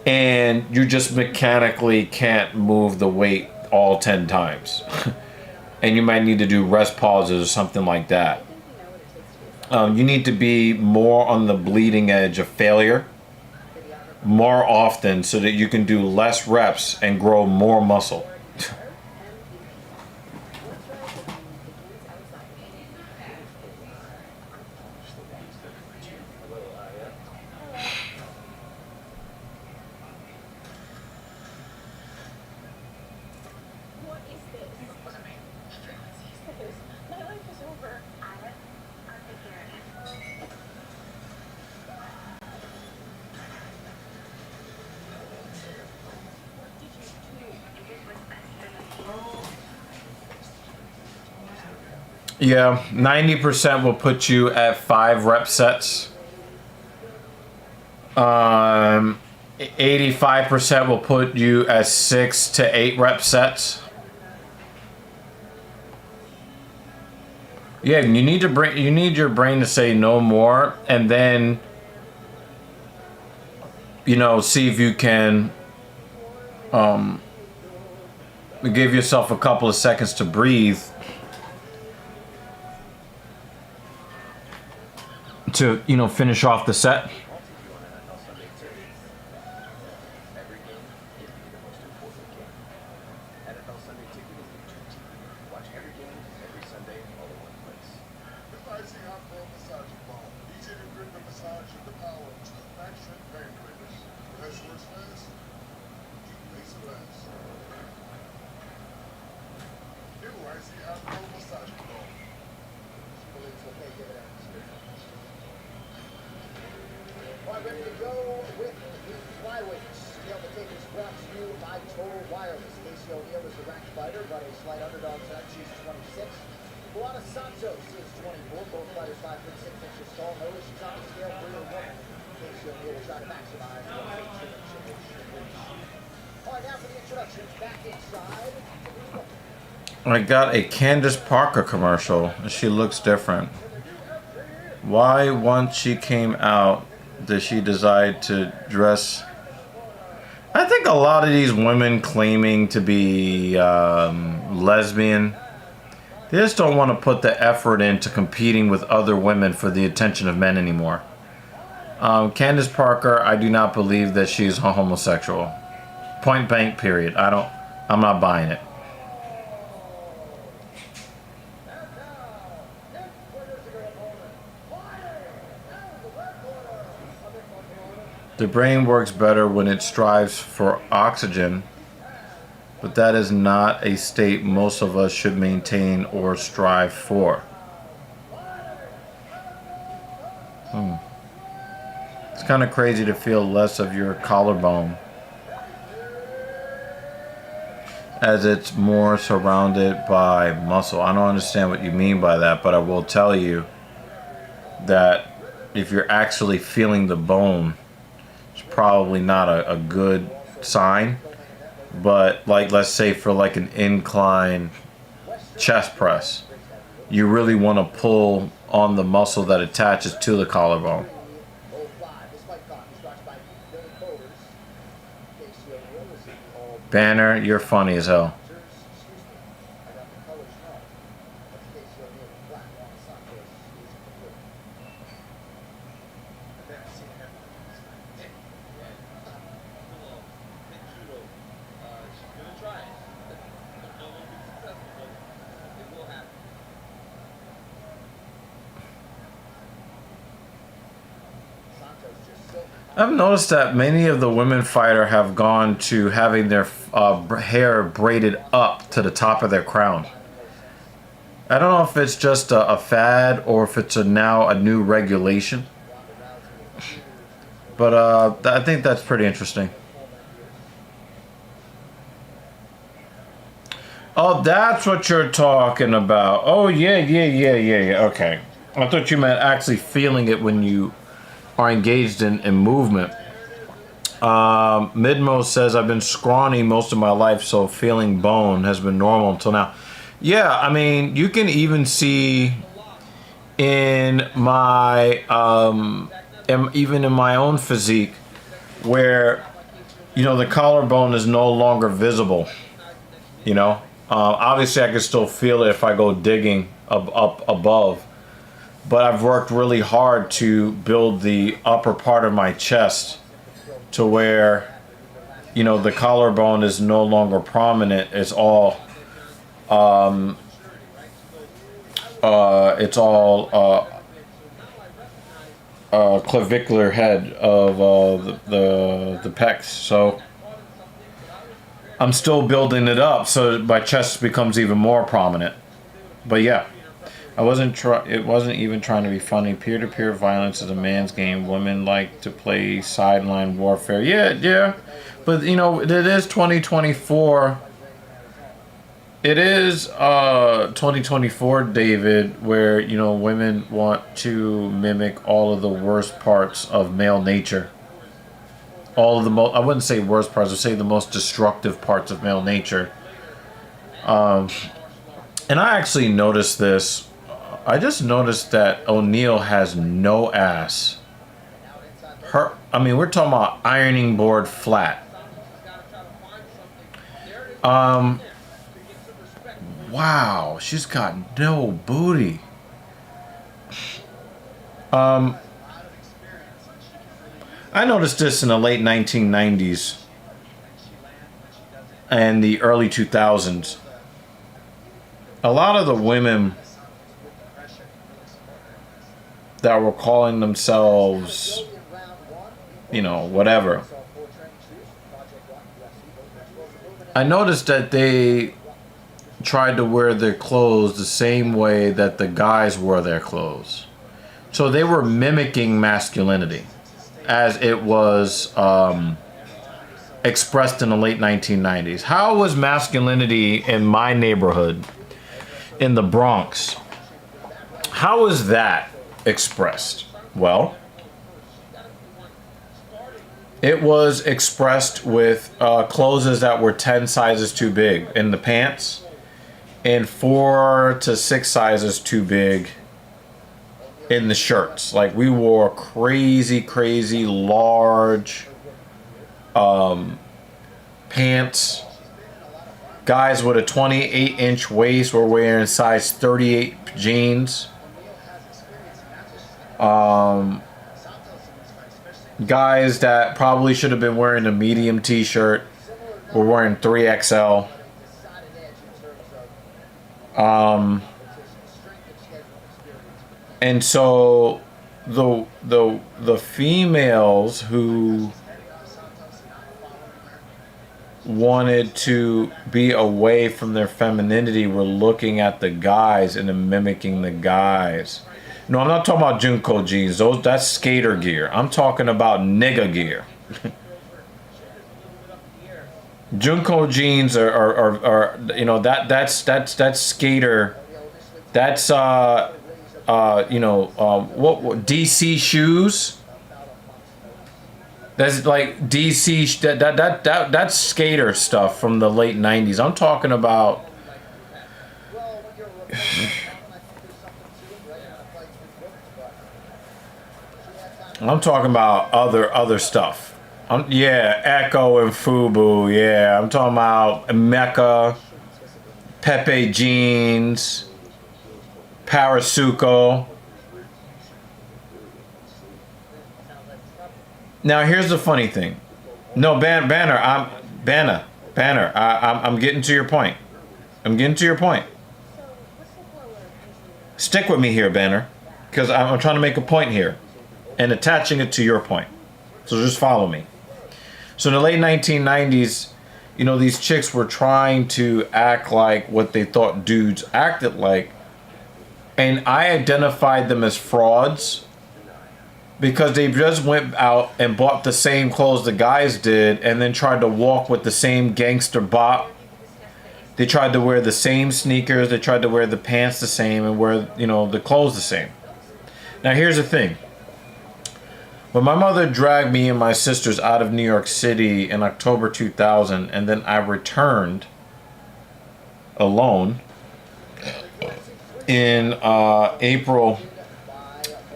and you just mechanically can't move the weight all 10 times. And you might need to do rest pauses or something like that. You need to be more on the bleeding edge of failure more often so that you can do less reps and grow more muscle. What is this? My life is over. I'll take care of it. What did you do? It was best for me. Yeah, 90% will put you at 5 rep sets. 85% will put you at 6 to 8 rep sets. Yeah, you need your brain to say no more, and then, you know, see if you can give yourself a couple of seconds to breathe to, you know, finish off the set. All right, ready to go with the flyweights. The Undertaker's brought to you by Total Wireless. Casey O'Neill is the ranked fighter, but a slight underdog tonight. She's 26. Buana Santos is 24. Both fighters 5'6" tall. Notice she's on the scale for a woman. Casey O'Neill will try to maximize what all right, now for the introductions. Back inside. I got a Candace Parker commercial. She looks different. Why, once she came out, did she decide to dress? I think a lot of these women claiming to be lesbian, they just don't want to put the effort into competing with other women for the attention of men anymore. Candace Parker, I do not believe that she's a homosexual. Point blank, period. I'm not buying it. The brain works better when it strives for oxygen, but that is not a state most of us should maintain or strive for. It's kind of crazy to feel less of your collarbone, as it's more surrounded by muscle. I don't understand what you mean by that, but I will tell you that if you're actually feeling the bone, it's probably not a good sign. But like, let's say for like an incline chest press, you really want to pull on the muscle that attaches to the collarbone. Banner, you're funny as hell. I've noticed that many of the women fighter have gone to having their hair braided up to the top of their crown. I don't know if it's just a fad or if it's now a new regulation. But I think that's pretty interesting. Oh, that's what you're talking about. Oh, yeah. Okay. I thought you meant actually feeling it when you are engaged in movement. Midmo says, I've been scrawny most of my life, so feeling bone has been normal until now. Yeah, I mean, you can even see in my, even in my own physique, where, you know, the collarbone is no longer visible, you know. Obviously, I can still feel it if I go digging up above. But I've worked really hard to build the upper part of my chest to where, you know, the collarbone is no longer prominent. It's all, clavicular head of the pecs. So I'm still building it up so my chest becomes even more prominent. But yeah, it wasn't even trying to be funny. Peer-to-peer violence is a man's game. Women like to play sideline warfare. Yeah. But you know, it is 2024. It is 2024, David, where, you know, women want to mimic all of the worst parts of male nature. All of the I wouldn't say worst parts, I'd say the most destructive parts of male nature. And I actually noticed this. I just noticed that O'Neal has no ass. I mean, we're talking about ironing board flat. Wow, she's got no booty. I noticed this in the late 1990s and the early 2000s. A lot of the women that were calling themselves, you know, whatever, I noticed that they tried to wear their clothes the same way that the guys wore their clothes. So they were mimicking masculinity as it was expressed in the late 1990s. How was masculinity in my neighborhood in the Bronx? How was that expressed? Well, it was expressed with clothes that were 10 sizes too big in the pants and 4 to 6 sizes too big in the shirts. Like, we wore crazy large pants. Guys with a 28-inch waist were wearing size 38 jeans. Guys that probably should have been wearing a medium t-shirt were wearing 3XL. And so the females who wanted to be away from their femininity were looking at the guys and then mimicking the guys. No, I'm not talking about Junko jeans. That's skater gear. I'm talking about nigga gear. Junko jeans are you know, that's skater. That's what DC shoes. That's like DC that's skater stuff from the late 90s. I'm talking about other stuff. Echo and Fubu. Yeah, I'm talking about Mecca, Pepe jeans, Parasuco. Now here's the funny thing. No, Banner. I'm getting to your point. Stick with me here, Banner, because I'm trying to make a point here and attaching it to your point. So just follow me. So in the late 1990s, you know, these chicks were trying to act like what they thought dudes acted like. And I identified them as frauds because they just went out and bought the same clothes the guys did and then tried to walk with the same gangster bop. They tried to wear the same sneakers, they tried to wear the pants the same and wear, you know, the clothes the same. Now here's the thing. When my mother dragged me and my sisters out of New York City in October 2000 and then I returned alone in April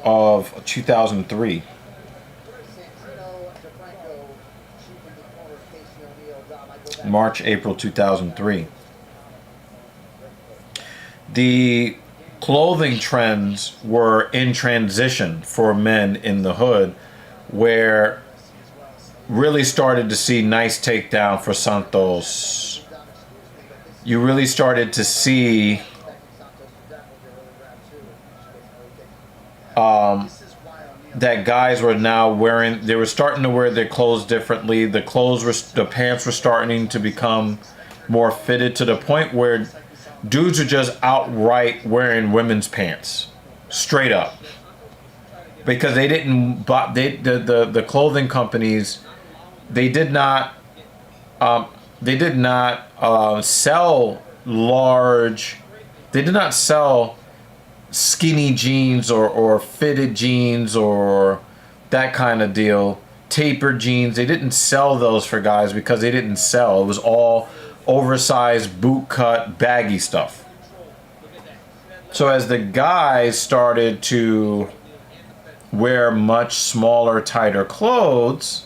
of 2003. March, April 2003. The clothing trends were in transition for men in the hood, where really started to see nice takedown for Santos. You really started to see that guys were now wearing, they were starting to wear their clothes differently. The pants were starting to become more fitted to the point where dudes are just outright wearing women's pants, straight up, because they didn't buy, the clothing companies, they did not sell large, they did not sell skinny jeans or fitted jeans or that kind of deal, tapered jeans. They didn't sell those for guys because they didn't sell. It was all oversized, boot cut, baggy stuff. So as the guys started to wear much smaller, tighter clothes,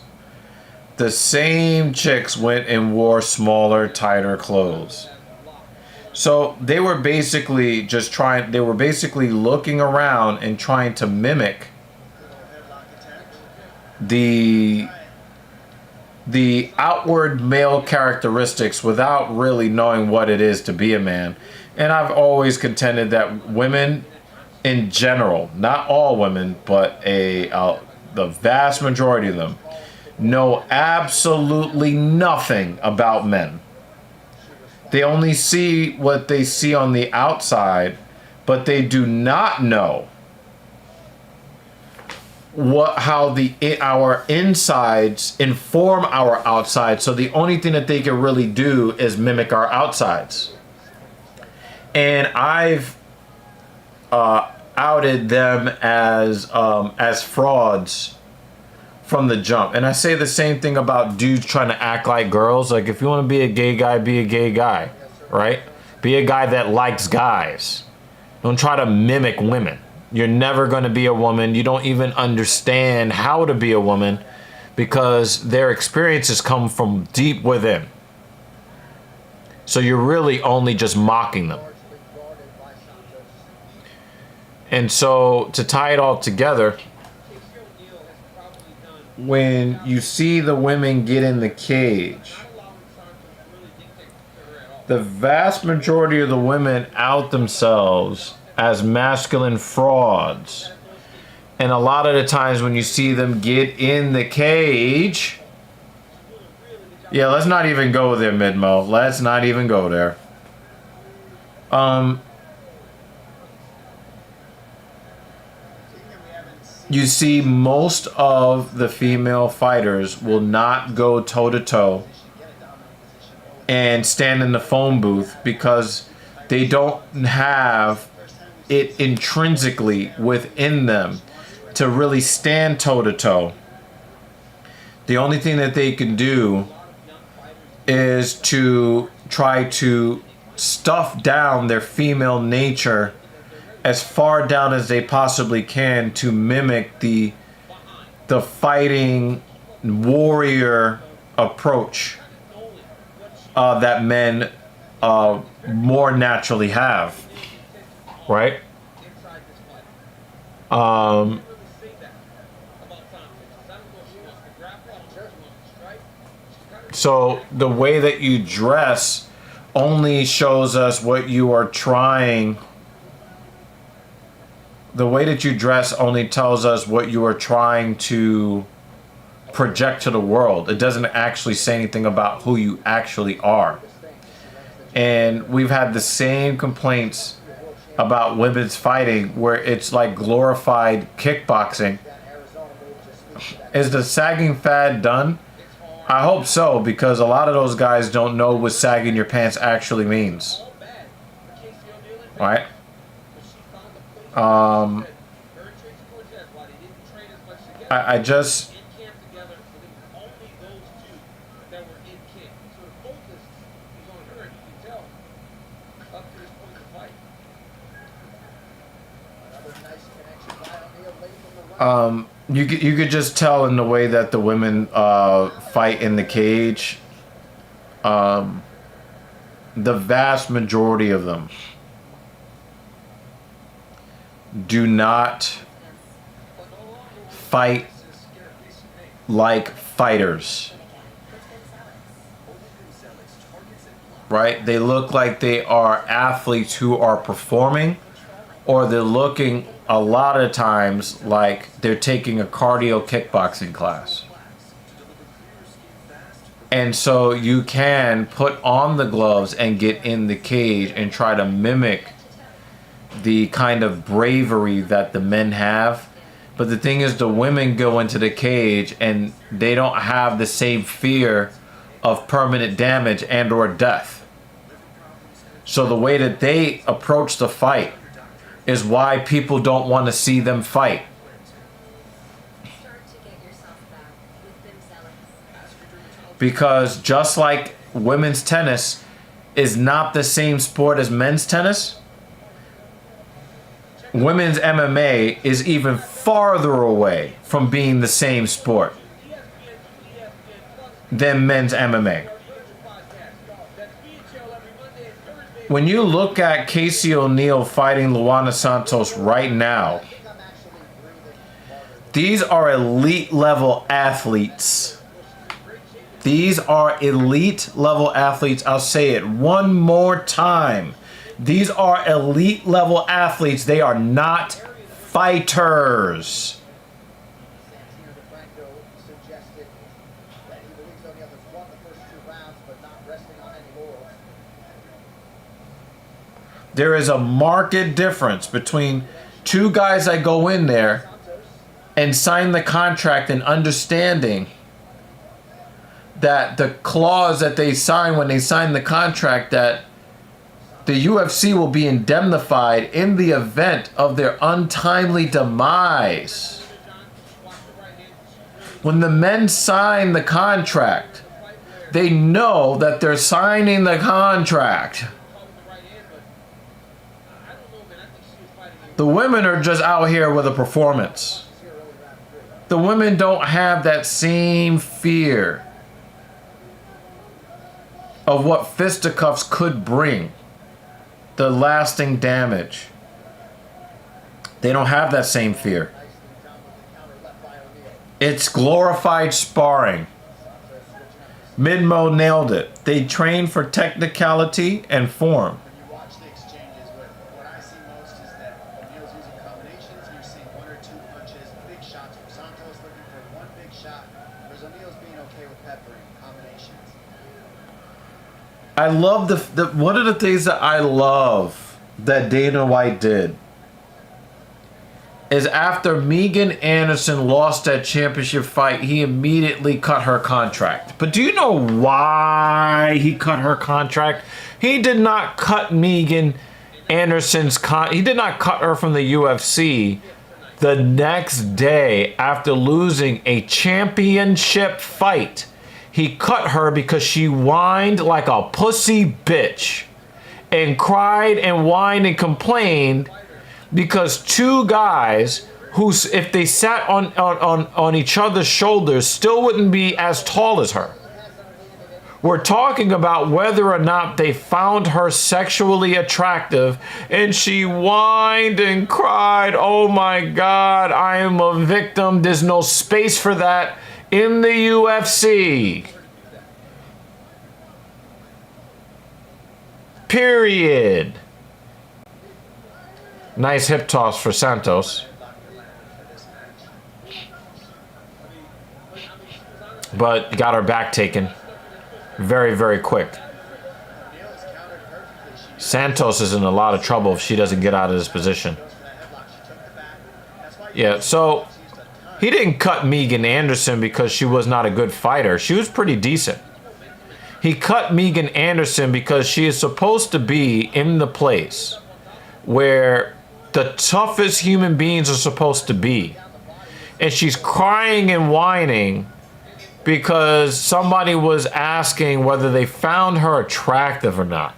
the same chicks went and wore smaller, tighter clothes. So they were basically looking around and trying to mimic the outward male characteristics without really knowing what it is to be a man. And I've always contended that women in general, not all women, but the vast majority of them, know absolutely nothing about men. They only see what they see on the outside, but they do not know how our insides inform our outsides. So the only thing that they can really do is mimic our outsides. And I've outed them as frauds from the jump. And I say the same thing about dudes trying to act like girls. Like, if you want to be a gay guy, be a gay guy, right? Be a guy that likes guys. Don't try to mimic women. You're never going to be a woman. You don't even understand how to be a woman because their experiences come from deep within. So you're really only just mocking them. And so to tie it all together, when you see the women get in the cage, the vast majority of the women out themselves as masculine frauds. And a lot of the times when you see them get in the cage, yeah, let's not even go there, Midmo. Let's not even go there. You see, most of the female fighters will not go toe-to-toe and stand in the phone booth because they don't have it intrinsically within them to really stand toe-to-toe. The only thing that they can do is to try to stuff down their female nature as far down as they possibly can to mimic the fighting warrior approach that men more naturally have, right? So the way that you dress only shows us what you are trying. The way that you dress only tells us what you are trying to project to the world. It doesn't actually say anything about who you actually are. And we've had the same complaints about women's fighting where it's like glorified kickboxing Is the sagging fad done? I hope so, because a lot of those guys don't know what sagging your pants actually means. Right? I just... You could just tell in the way that the women fight in the cage. The vast majority of them do not fight like fighters. Right? They look like they are athletes who are performing, or they're looking a lot of times like they're taking a cardio kickboxing class. And so you can put on the gloves and get in the cage and try to mimic the kind of bravery that the men have. But the thing is, the women go into the cage and they don't have the same fear of permanent damage and or death. So the way that they approach the fight is why people don't want to see them fight. Because just like women's tennis is not the same sport as men's tennis, women's MMA is even farther away from being the same sport than men's MMA. When you look at Casey O'Neill fighting Luana Santos right now, these are elite level athletes. These are elite level athletes. I'll say it one more time. These are elite level athletes. They are not fighters. There is a marked difference between two guys that go in there and sign the contract and understanding that the clause that they sign when they sign the contract, that the UFC will be indemnified in the event of their untimely demise. When the men sign the contract, they know that they're signing the contract. The women are just out here with a performance. The women don't have that same fear of what fisticuffs could bring, the lasting damage. They don't have that same fear. It's glorified sparring. Midmo nailed it. They train for technicality and form. I love the one of the things that I love that Dana White did is after Megan Anderson lost that championship fight, he immediately cut her contract. But do you know why he cut her contract? He did not cut Megan Anderson's he did not cut her from the UFC the next day after losing a championship fight. He cut her because she whined like a pussy bitch and cried and whined and complained because two guys who, if they sat on each other's shoulders, still wouldn't be as tall as her. We're talking about whether or not they found her sexually attractive, and she whined and cried, "Oh my God, I am a victim. There's no space for that in the UFC. Period." Nice hip toss for Santos. But got her back taken very, very quick. Santos is in a lot of trouble if she doesn't get out of this position. Yeah, so He didn't cut Megan Anderson because she was not a good fighter. She was pretty decent. He cut Megan Anderson because she is supposed to be in the place where the toughest human beings are supposed to be. And she's crying and whining because somebody was asking whether they found her attractive or not.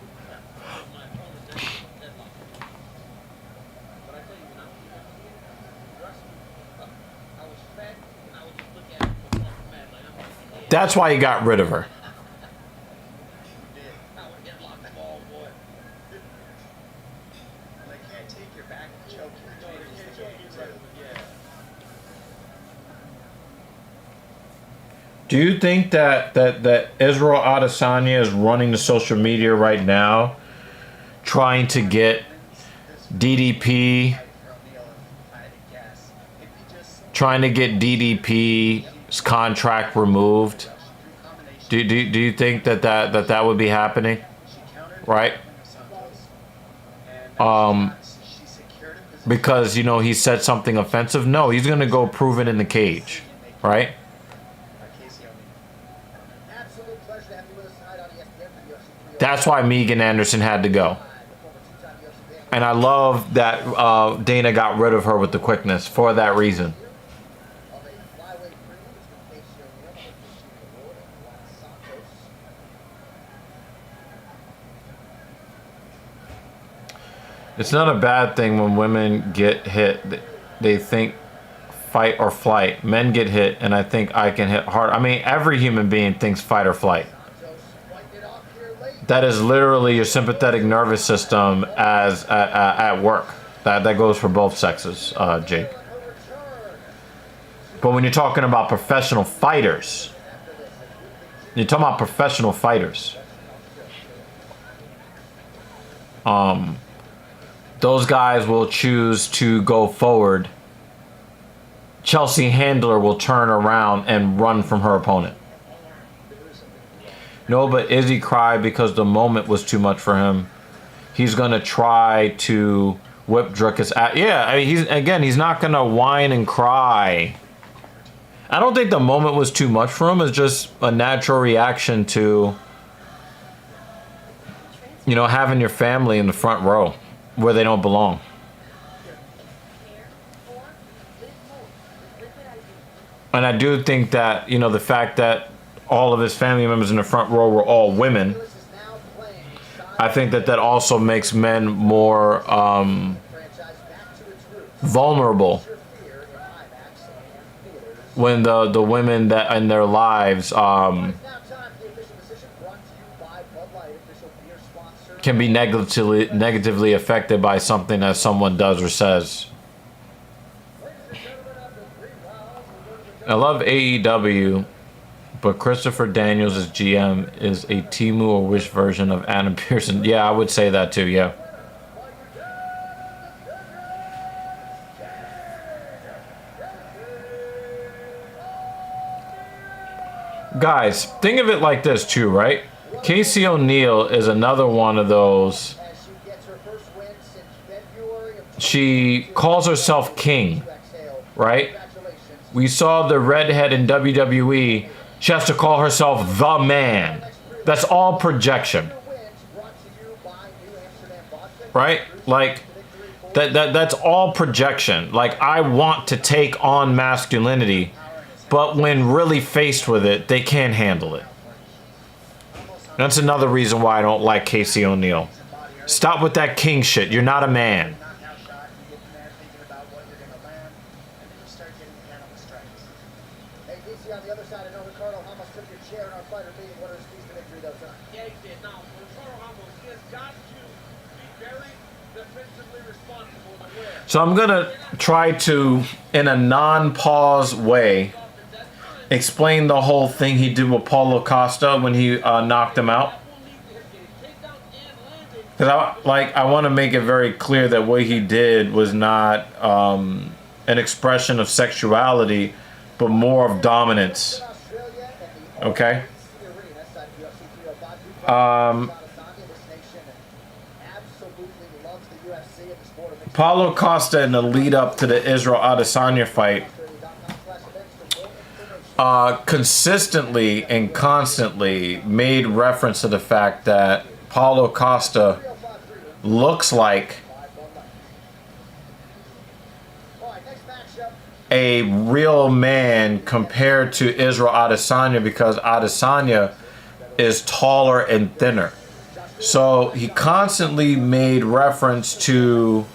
That's why he got rid of her. Do you think that Israel Adesanya is running the social media right now, trying to get DDP's contract removed? Do you think that would be happening? Right? Because he said something offensive. No, he's gonna go prove it in the cage, right? That's why Megan Anderson had to go. And I love that Dana got rid of her with the quickness for that reason. It's not a bad thing when women get hit. They think fight or flight. Men get hit, and I think I can hit hard. I mean, every human being thinks fight or flight. That is literally your sympathetic nervous system as at work. That goes for both sexes, Jake. But when you're talking about professional fighters, those guys will choose to go forward. Chelsea Handler will turn around and run from her opponent. No, but Izzy cried because the moment was too much for him. He's gonna try to whip Dricus at. Yeah, I mean, he's not gonna whine and cry. I don't think the moment was too much for him. It's just a natural reaction to, having your family in the front row where they don't belong. And I do think that, the fact that all of his family members in the front row were all women, I think that also makes men more vulnerable when the women that in their lives can be negatively affected by something that someone does or says. I love AEW, but Christopher Daniels as GM is a Timu or Wish version of Adam Pearson. Yeah, I would say that too, yeah. Guys, think of it like this too, right? Casey O'Neill is another one of those. She calls herself king, right? We saw the redhead in WWE. She has to call herself the man. That's all projection, right? Like that's all projection. Like, I want to take on masculinity, but when really faced with it, they can't handle it. That's another reason why I don't like Casey O'Neill. Stop with that king shit. You're not a man. So I'm going to try to, in a non-pause way, explain the whole thing he did with Paulo Costa when he knocked him out. Because I want to make it very clear that what he did was not an expression of sexuality, but more of dominance. Okay? Paulo Costa in the lead up to the Israel Adesanya fight consistently and constantly made reference to the fact that Paulo Costa looks like a real man compared to Israel Adesanya, because Adesanya is taller and thinner. So he constantly made reference to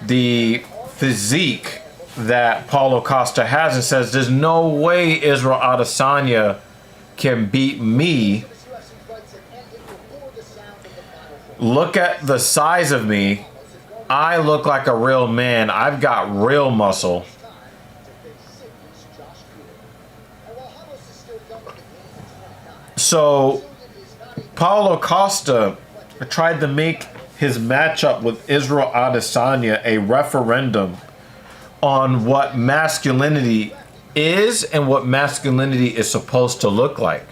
the physique that Paulo Costa has and says there's no way Israel Adesanya can beat me. Look at the size of me. I look like a real man. I've got real muscle. So Paulo Costa tried to make his matchup with Israel Adesanya a referendum on what masculinity is and what masculinity is supposed to look like.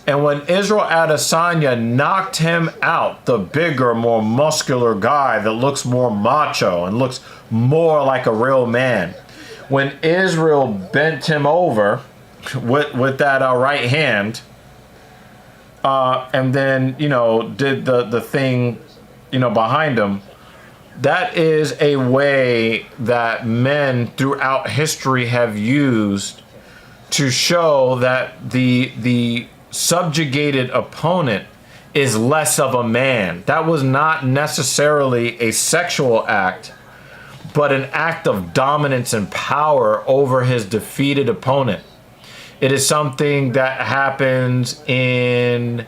And when Israel Adesanya knocked him out, the bigger, more muscular guy that looks more macho and looks more like a real man, when Israel bent him over with that right hand, and then, you know, did the thing, you know, behind him, that is a way that men throughout history have used to show that the subjugated opponent is less of a man. That was not necessarily a sexual act, but an act of dominance and power over his defeated opponent. It is something that happens in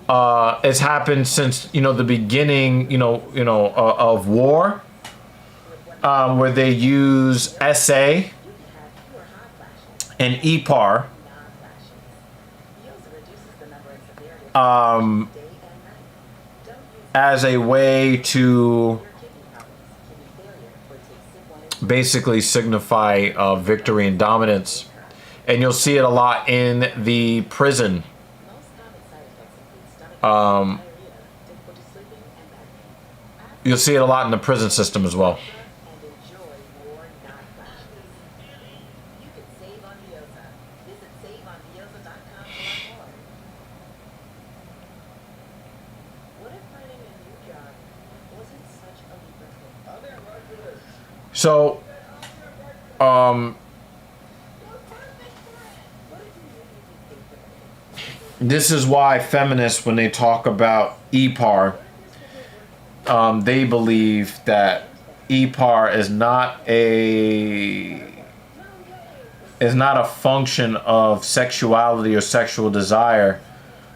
it's happened since, you know, the beginning, of war, where they use SA and EPAR as a way to basically signify victory and dominance. And you'll see it a lot in the prison. You'll see it a lot in the prison system as well. So, this is why feminists, when they talk about EPAR, they believe that EPAR is not a function of sexuality or sexual desire,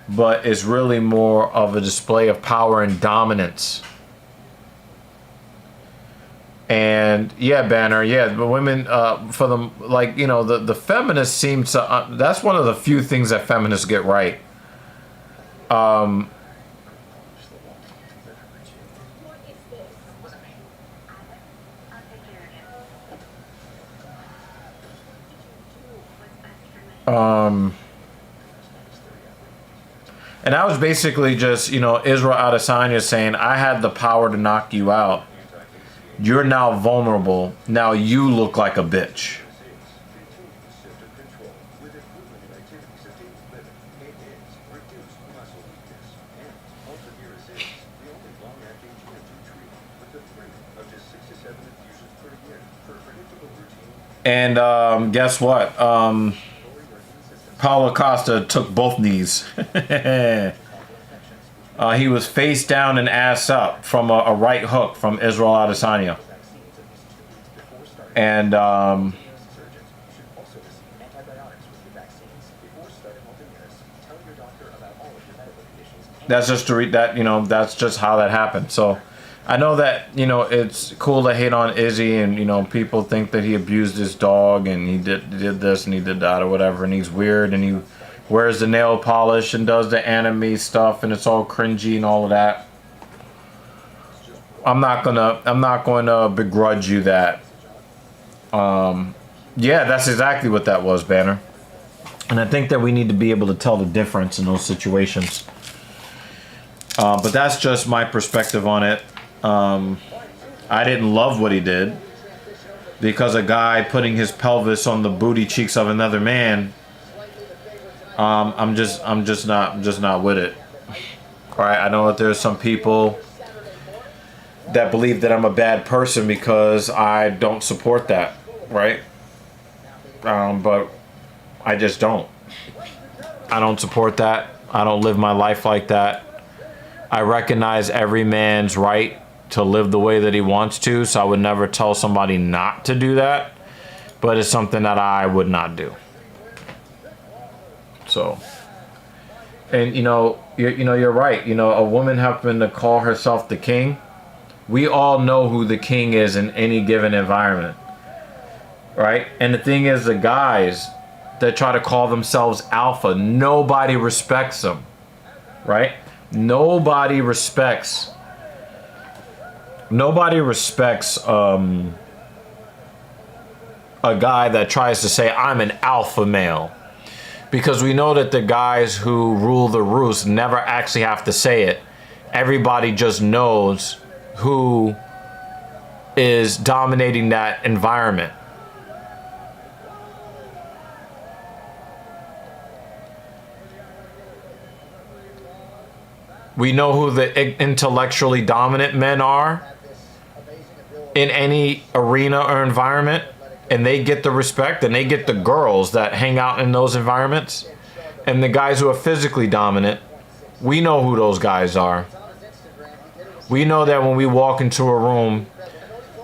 but is really more of a display of power and dominance. And yeah, Banner, yeah, the women, for them, like, you know, the feminists seem to, that's one of the few things that feminists get right. And that was basically just, you know, Israel Adesanya saying, I had the power to knock you out. You're now vulnerable. Now you look like a bitch. And guess what? Paulo Costa took both knees. He was face down and ass up from a right hook from Israel Adesanya. And that's just to read that, you know, that's just how that happened. So I know that, you know, it's cool to hate on Izzy, and, you know, people think that he abused his dog and he did this and he did that or whatever, and he's weird and he wears the nail polish and does the anime stuff and it's all cringy and all of that. I'm not going to begrudge you that. Yeah, that's exactly what that was, Banner. And I think that we need to be able to tell the difference in those situations. But that's just my perspective on it. I didn't love what he did. because a guy putting his pelvis on the booty cheeks of another man, I'm just not with it. All right, I know that there's some people that believe that I'm a bad person because I don't support that, right? But I just don't. I don't support that. I don't live my life like that. I recognize every man's right to live the way that he wants to, so I would never tell somebody not to do that, but it's something that I would not do. So, and you're right. A woman happen to call herself the king. We all know who the king is in any given environment, right? And the thing is, the guys that try to call themselves alpha, nobody respects them, right? Nobody respects a guy that tries to say I'm an alpha male, because we know that the guys who rule the roost never actually have to say it. Everybody just knows who is dominating that environment. We know who the intellectually dominant men are in any arena or environment, and they get the respect, and they get the girls that hang out in those environments. And the guys who are physically dominant, we know who those guys are. We know that when we walk into a room,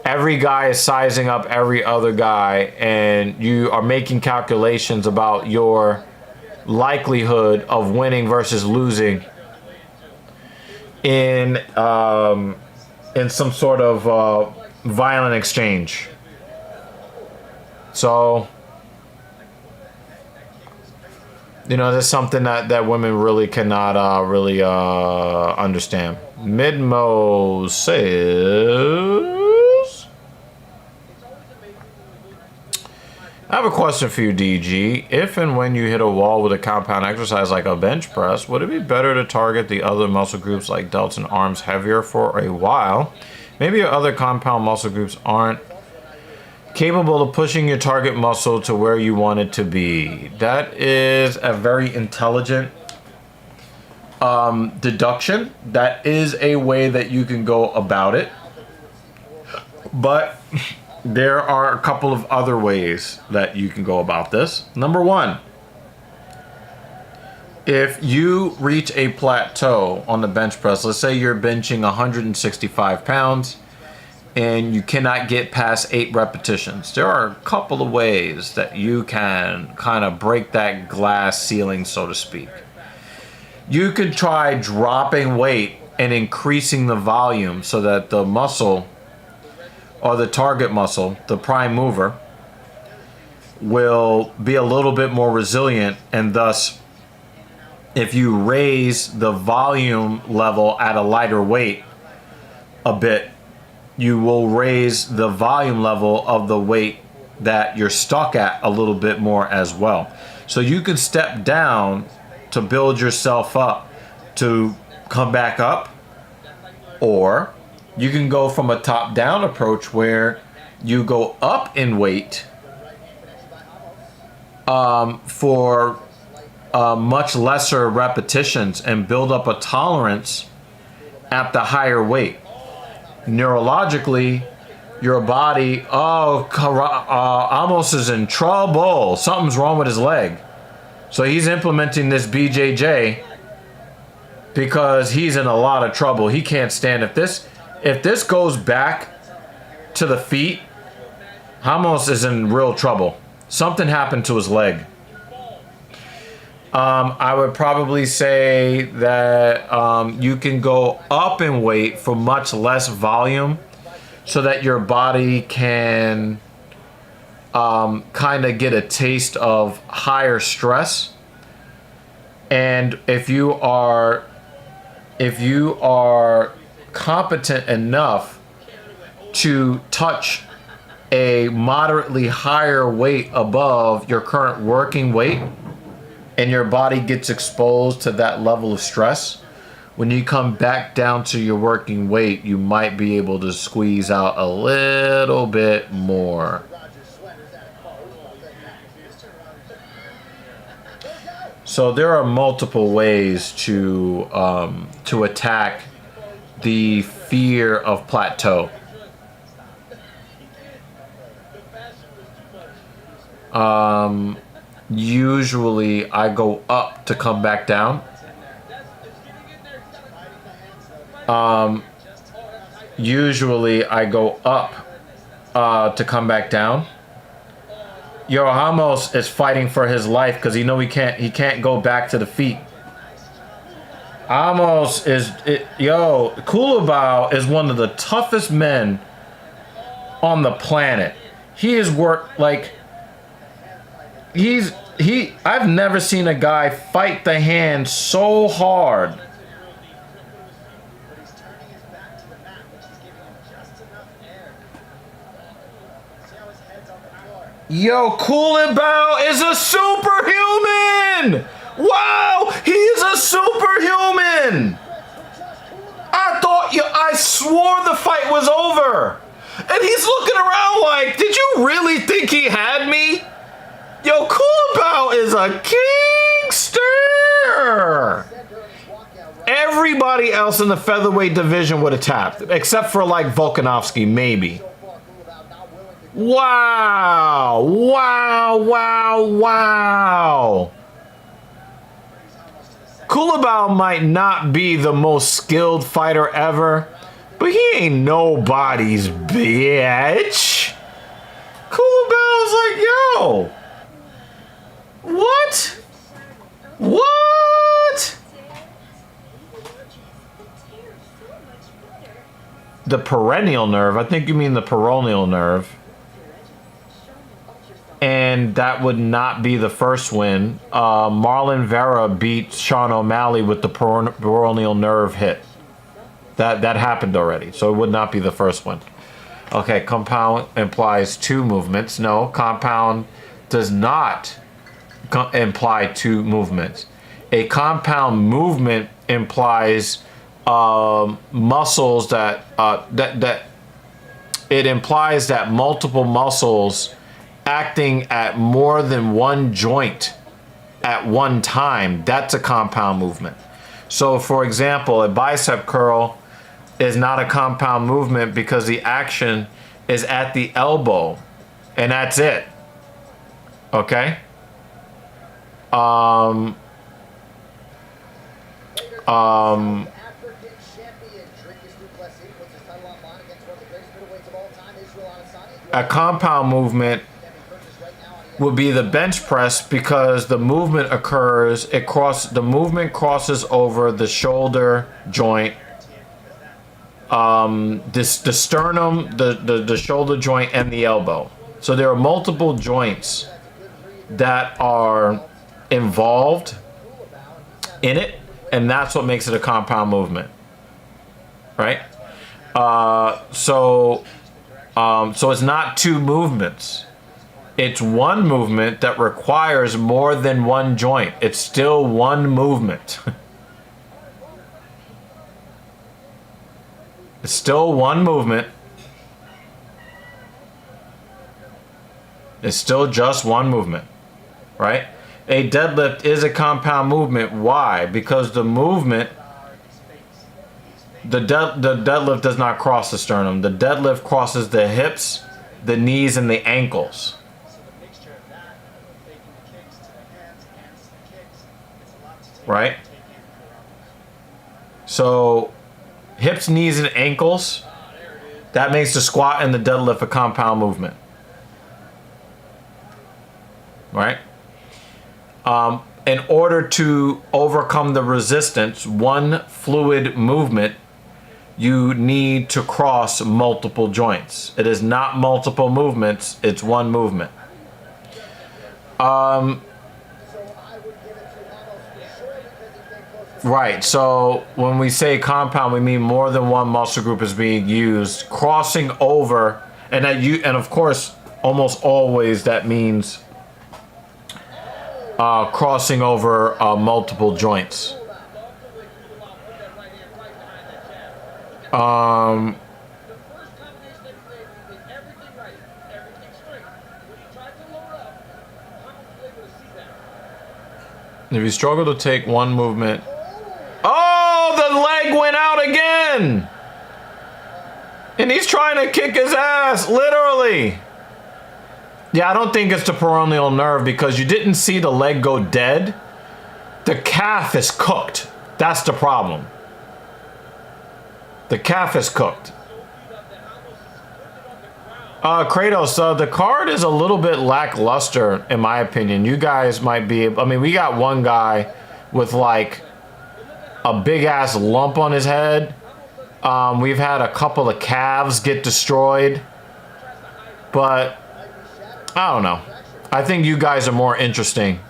every guy is sizing up every other guy, and you are making calculations about your likelihood of winning versus losing in some sort of violent exchange. So, that's something that women really cannot understand. Midmo says, I have a question for you, DG. If and when you hit a wall with a compound exercise like a bench press, would it be better to target the other muscle groups like delts and arms heavier for a while? Maybe your other compound muscle groups aren't capable of pushing your target muscle to where you want it to be. That is a very intelligent deduction. That is a way that you can go about it. But there are a couple of other ways that you can go about this. Number one, if you reach a plateau on the bench press, let's say you're benching 165 pounds and you cannot get past 8 repetitions, there are a couple of ways that you can kind of break that glass ceiling, so to speak. You could try dropping weight and increasing the volume so that the muscle, or the target muscle, the prime mover, will be a little bit more resilient, and thus, if you raise the volume level at a lighter weight a bit, you will raise the volume level of the weight that you're stuck at a little bit more as well. So you can step down to build yourself up to come back up, or you can go from a top-down approach where you go up in weight for much lesser repetitions and build up a tolerance at the higher weight. Neurologically, your body, Amos is in trouble. Something's wrong with his leg. So he's implementing this BJJ because he's in a lot of trouble. He can't stand if this goes back to the feet, Amos is in real trouble. Something happened to his leg. I would probably say that you can go up in weight for much less volume so that your body can kind of get a taste of higher stress. And if you are competent enough to touch a moderately higher weight above your current working weight, and your body gets exposed to that level of stress, when you come back down to your working weight, you might be able to squeeze out a little bit more. So there are multiple ways to attack the fear of plateau. Usually I go up to come back down. Usually I go up to come back down. Yo, Ramos is fighting for his life because he can't go back to the feet. Ramos is Kulabao is one of the toughest men on the planet. He has worked like I've never seen a guy fight the hand so hard. Yo, Kulabao is a superhuman! Wow, he is a superhuman! I swore the fight was over. And he's looking around like, did you really think he had me? Yo, Kulabao is a gangster! Everybody else in the featherweight division would have tapped, except for like Volkanovski, maybe. Wow! Wow! Wow! Wow! Kulabao might not be the most skilled fighter ever, but he ain't nobody's bitch. Kulabao's like, yo, what? What? The perennial nerve? I think you mean the peroneal nerve. And that would not be the first win. Marlon Vera beat Sean O'Malley with the peroneal nerve hit. That happened already, so it would not be the first one. Okay, compound implies two movements. No, compound does not imply two movements. A compound movement implies muscles that it implies that multiple muscles acting at more than one joint at one time. That's a compound movement. So for example, a bicep curl is not a compound movement because the action is at the elbow and that's it. Okay? African champion Dricus du Plessis puts his title on line against one of the greatest middleweights of all time, Israel Adesanya. A compound movement would be the bench press because the movement occurs, the movement crosses over the shoulder joint, the sternum, the shoulder joint, and the elbow. So there are multiple joints that are involved in it, and that's what makes it a compound movement, right? So it's not two movements. It's one movement that requires more than one joint. It's still one movement. It's still one movement. It's still just one movement, right? A deadlift is a compound movement. Why? Because the movement, the deadlift does not cross the sternum. The deadlift crosses the hips, the knees, and the ankles. Right? So hips, knees, and ankles, that makes the squat and the deadlift a compound movement. Right? In order to overcome the resistance, one fluid movement, you need to cross multiple joints. It is not multiple movements, it's one movement. Right, so when we say compound, we mean more than one muscle group is being used, crossing over, and of course, almost always that means crossing over multiple joints. The first combination that he made, he did everything right, everything straight. When he tried to load up, Hunt was able to see that. If you struggle to take one movement. Oh, the leg went out again! And he's trying to kick his ass, literally. Yeah, I don't think it's the peroneal nerve because you didn't see the leg go dead. The calf is cooked. That's the problem. The calf is cooked. Kratos, the card is a little bit lackluster, in my opinion. You guys might be able, I mean, we got one guy with like a big ass lump on his head. We've had a couple of calves get destroyed. But, I don't know. I think you guys are more interesting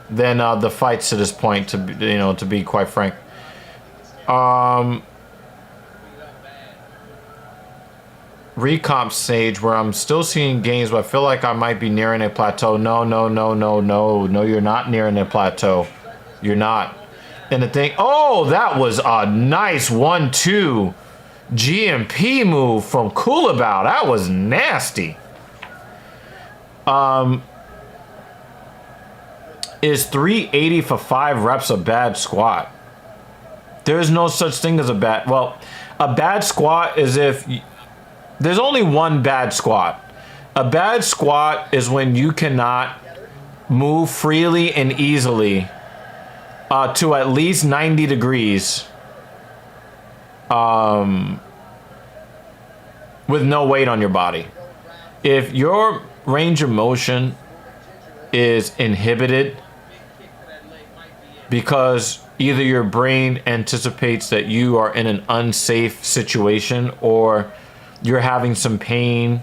than the fights to this point, to be quite frank. Recomp stage where I'm still seeing gains, but I feel like I might be nearing a plateau. No, you're not nearing a plateau. You're not. And the thing, oh, that was a nice 1-2 GMP move from Coolabou. That was nasty. Is 380 for 5 reps a bad squat? There's no such thing as a bad squat is if there's only one bad squat. A bad squat is when you cannot move freely and easily to at least 90 degrees with no weight on your body. If your range of motion is inhibited because either your brain anticipates that you are in an unsafe situation or you're having some pain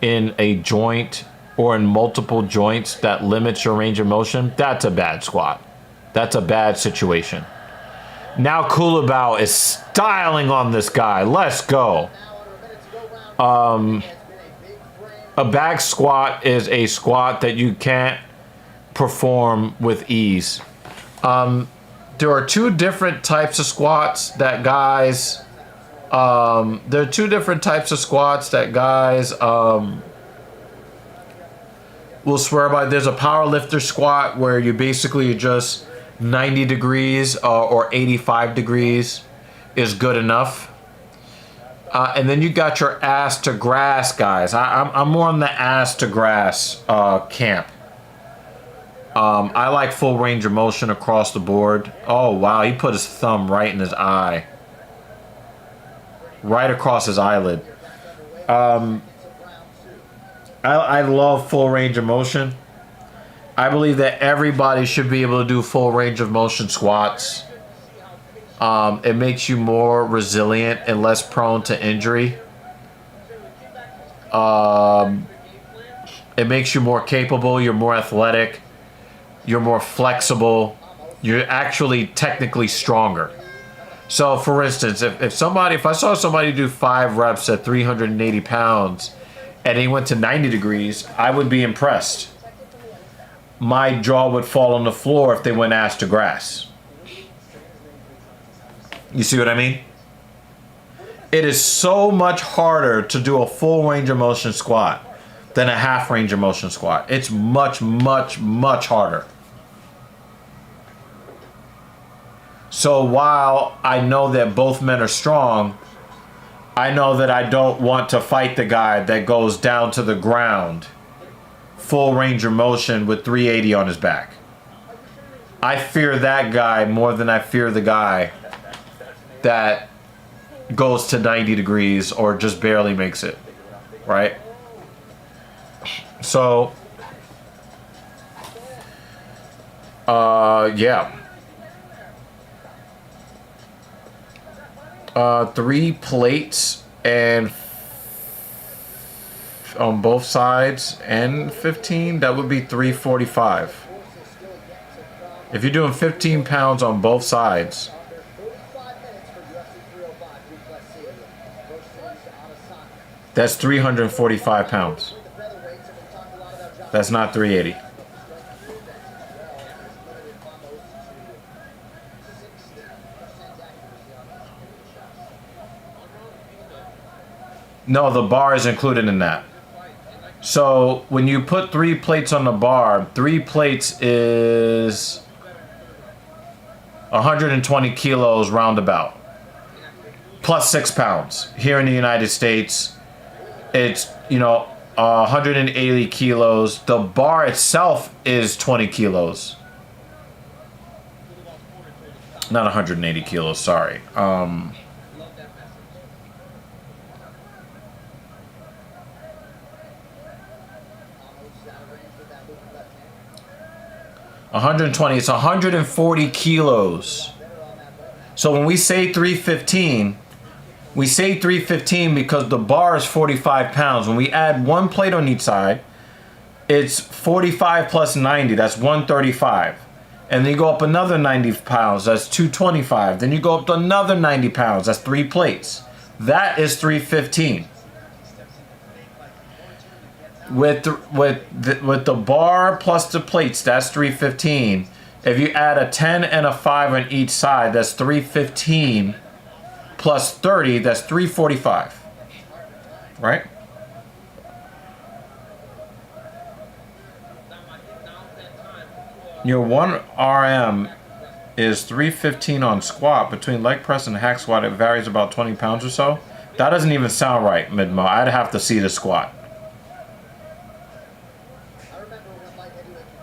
in a joint or in multiple joints that limits your range of motion, that's a bad squat. That's a bad situation. Now Coolabou is styling on this guy. Let's go. A back squat is a squat that you can't perform with ease. There are two different types of squats that guys will swear by. There's a power lifter squat where you basically just 90 degrees or 85 degrees is good enough. And then you got your ass to grass guys. I'm more on the ass to grass camp. I like full range of motion across the board. Oh wow, he put his thumb right in his eye. Right across his eyelid. I love full range of motion. I believe that everybody should be able to do full range of motion squats. It makes you more resilient and less prone to injury. It makes you more capable. You're more athletic. You're more flexible. You're actually technically stronger. So, for instance, if I saw somebody do 5 reps at 380 pounds and he went to 90 degrees, I would be impressed. My jaw would fall on the floor if they went ass to grass. You see what I mean? It is so much harder to do a full range of motion squat than a half range of motion squat. It's much, much, much harder. So while I know that both men are strong, I know that I don't want to fight the guy that goes down to the ground, full range of motion with 380 on his back. I fear that guy more than I fear the guy that goes to 90 degrees or just barely makes it, right? So, yeah. 3 plates and on both sides and 15, that would be 345. If you're doing 15 pounds on both sides, that's 345 pounds. That's not 380. No, the bar is included in that. So when you put 3 plates on the bar, 3 plates is 120 kilos roundabout, plus 6 pounds. Here in the United States, it's, you know, 180 kilos. The bar itself is 20 kilos. Not 180 kilos, sorry. 120, it's 140 kilos. So when we say 315, we say 315 because the bar is 45 pounds. When we add 1 plate on each side, it's 45 plus 90, that's 135. And then you go up another 90 pounds, that's 225. Then you go up to another 90 pounds, that's 3 plates. That is 315. With the bar plus the plates, that's 315. If you add a 10 and a 5 on each side, that's 315 plus 30, that's 345. Right? Your 1 RM is 315 on squat. Between leg press and hack squat, it varies about 20 pounds or so. That doesn't even sound right, Midmo. I'd have to see the squat.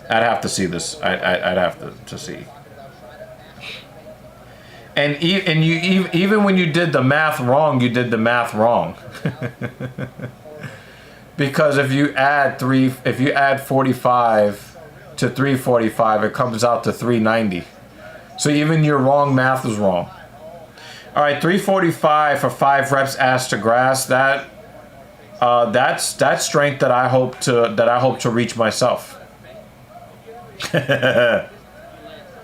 I'd have to see this. I'd have to see. And even when you did the math wrong, you did the math wrong. Because if you add 45 to 345, it comes out to 390. So even your wrong math is wrong. All right, 345 for 5 reps ass to grass. That's strength that I hope to reach myself. Yeah,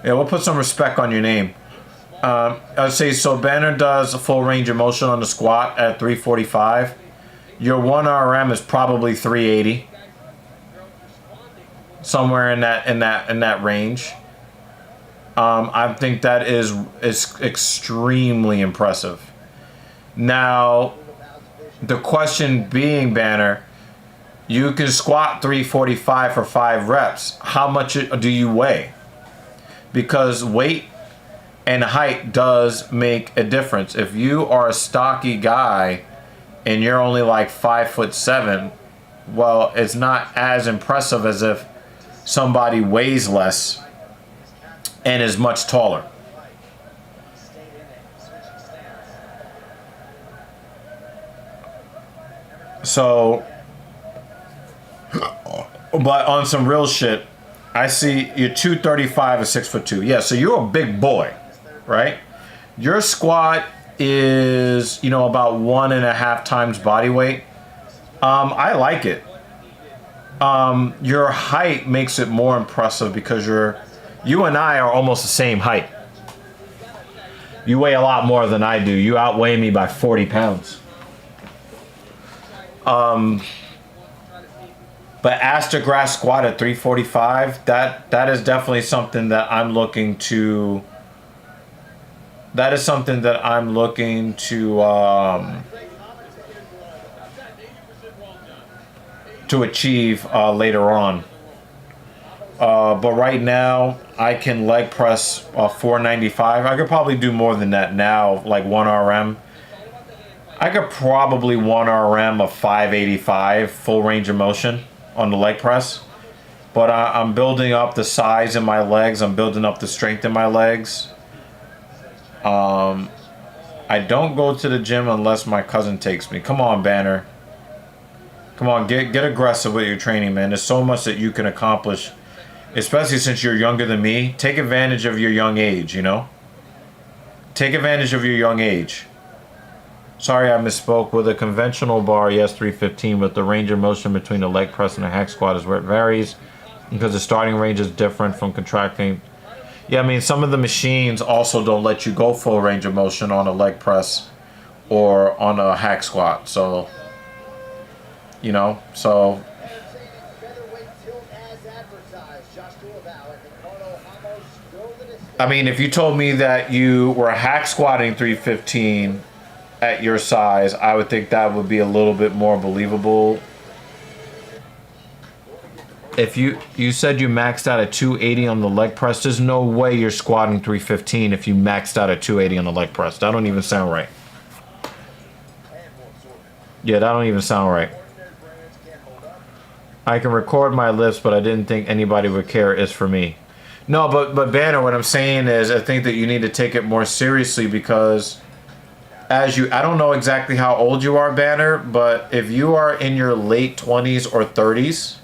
we'll put some respect on your name. I'd say so. Banner does a full range of motion on the squat at 345. Your 1 RM is probably 380. Somewhere in that range. I think that is extremely impressive. Now, the question being, Banner, you can squat 345 for 5 reps. How much do you weigh? Because weight and height does make a difference. If you are a stocky guy and you're only like 5'7", well, it's not as impressive as if somebody weighs less and is much taller. So, but on some real shit, I see you're 235 or 6'2". Yeah, so you're a big boy, right? Your squat is, you know, about 1.5 times body weight. I like it. Your height makes it more impressive because you and I are almost the same height. You weigh a lot more than I do. You outweigh me by 40 pounds. But ass to grass squat at 345, that is definitely something that I'm looking to. That is something that I'm looking to achieve later on. But right now, I can leg press 495. I could probably do more than that now, like 1 RM. I could probably 1 RM of 585 full range of motion on the leg press. But I'm building up the size in my legs. I'm building up the strength in my legs. I don't go to the gym unless my cousin takes me. Come on, Banner. Come on, get aggressive with your training, man. There's so much that you can accomplish, especially since you're younger than me. Take advantage of your young age, you know? Take advantage of your young age. Sorry, I misspoke. With a conventional bar, yes, 315, but the range of motion between the leg press and the hack squat is where it varies because the starting range is different from contracting. Yeah, I mean, some of the machines also don't let you go full range of motion on a leg press or on a hack squat. So, you know, so. I mean, if you told me that you were hack squatting 315 at your size, I would think that would be a little bit more believable. If you said you maxed out at 280 on the leg press, there's no way you're squatting 315 if you maxed out at 280 on the leg press. That don't even sound right. Yeah, that don't even sound right. I can record my lifts, but I didn't think anybody would care. It's for me. No, but Banner, what I'm saying is I think that you need to take it more seriously because I don't know exactly how old you are, Banner, but if you are in your late 20s or 30s,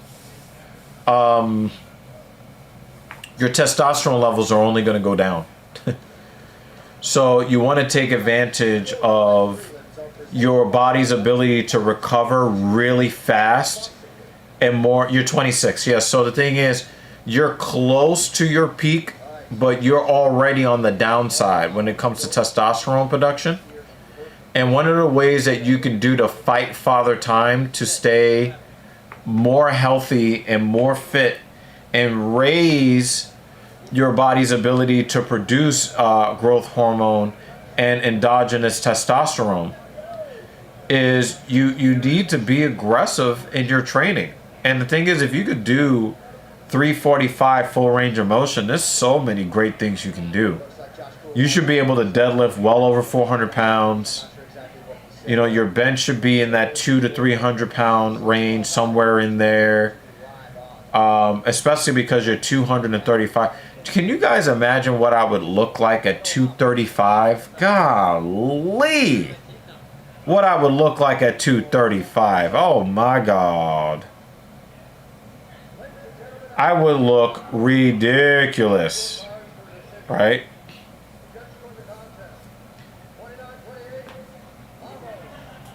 your testosterone levels are only going to go down. So you want to take advantage of your body's ability to recover really fast and more. You're 26, yes. So the thing is, you're close to your peak, but you're already on the downside when it comes to testosterone production. And one of the ways that you can do to fight Father Time to stay more healthy and more fit and raise your body's ability to produce growth hormone and endogenous testosterone is you need to be aggressive in your training. And the thing is, if you could do 345 full range of motion, there's so many great things you can do. You should be able to deadlift well over 400 pounds. You know, your bench should be in that 200 to 300 pound range, somewhere in there. Especially because you're 235. Can you guys imagine what I would look like at 235? Golly! What I would look like at 235. Oh my God. I would look ridiculous. Right?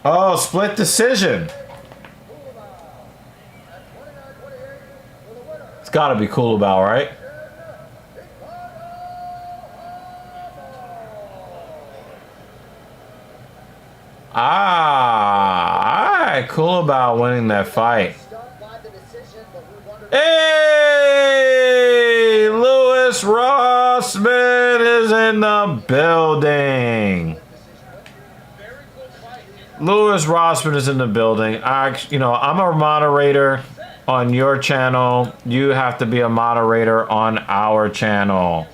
Oh, split decision. It's got to be cool about, right? Alright, cool about winning that fight. Hey, Lewis Rossman is in the building. Lewis Rossman is in the building. I'm a moderator on your channel. You have to be a moderator on our channel.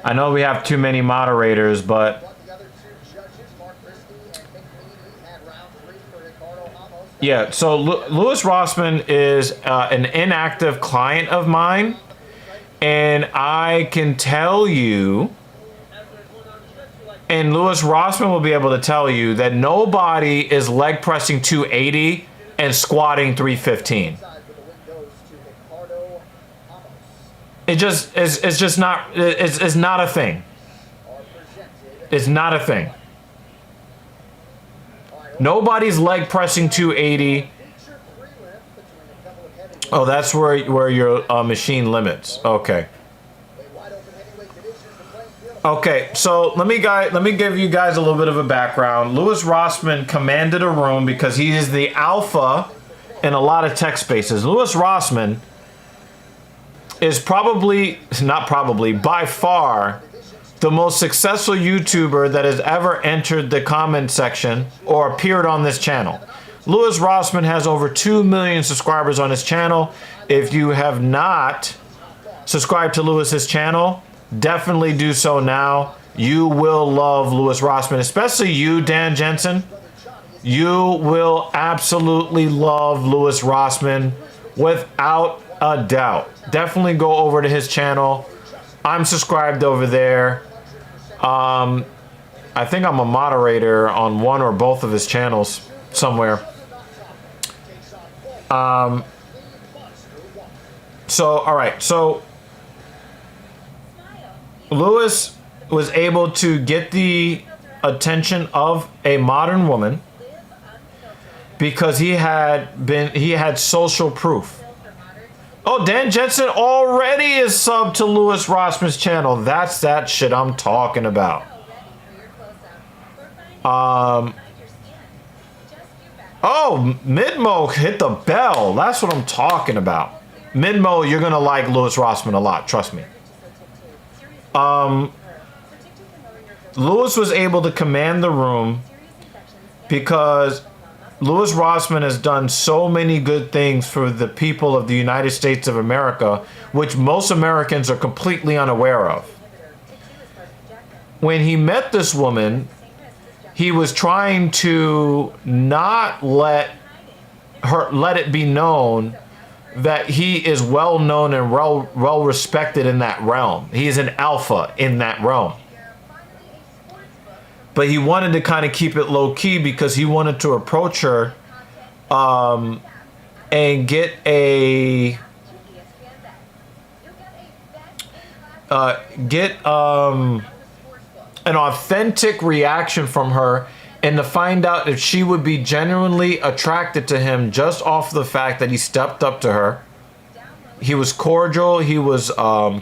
I know we have too many moderators, but yeah, so Lewis Rossman is an inactive client of mine, and I can tell you, and Lewis Rossman will be able to tell you, that nobody is leg pressing 280 and squatting 315. It's not a thing. It's not a thing. Nobody's leg pressing 280. Oh, that's where your machine limits. Okay. Okay, so let me give you guys a little bit of a background. Lewis Rossman commanded a room because he is the alpha in a lot of tech spaces. Lewis Rossman is by far the most successful YouTuber that has ever entered the comment section or appeared on this channel. Lewis Rossman has over 2 million subscribers on his channel. If you have not subscribed to Lewis's channel, definitely do so now. You will love Lewis Rossman, especially you, Dan Jensen. You will absolutely love Lewis Rossman without a doubt. Definitely go over to his channel. I'm subscribed over there. I think I'm a moderator on one or both of his channels somewhere. All right. So Lewis was able to get the attention of a modern woman because he had social proof. Oh, Dan Jensen already is subbed to Lewis Rossman's channel. That's that shit I'm talking about. Oh, Midmo hit the bell. That's what I'm talking about. Midmo, you're going to like Lewis Rossman a lot. Trust me. Lewis was able to command the room because Louis Rossman has done so many good things for the people of the United States of America, which most Americans are completely unaware of. When he met this woman, he was trying to not let it be known that he is well known and well respected in that realm. He is an alpha in that realm. But he wanted to kind of keep it low key because he wanted to approach her and get an authentic reaction from her, and to find out if she would be genuinely attracted to him just off the fact that he stepped up to her. He was cordial. He was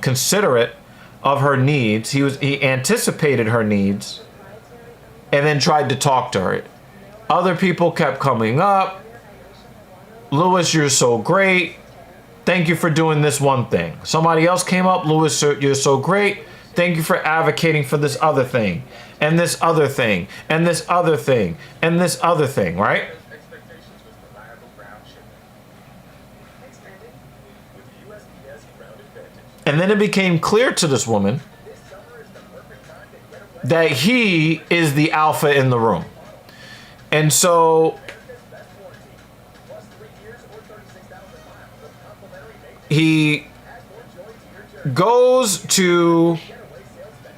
considerate of her needs. He anticipated her needs, and then tried to talk to her. Other people kept coming up. Louis, you're so great. Thank you for doing this one thing. Somebody else came up. Louis, you're so great. Thank you for advocating for this other thing, and this other thing, and this other thing, and this other thing, right? Expectations was reliable ground shipment. Thanks, Brandon. With the USPS ground advantage, And then it became clear to this woman this summer is the perfect time to get away. that he is the alpha in the room. And so Best warranty, plus 3 years or 36,000 miles of complimentary maintenance. he Add more joy to your journey. goes to Getaway sales event.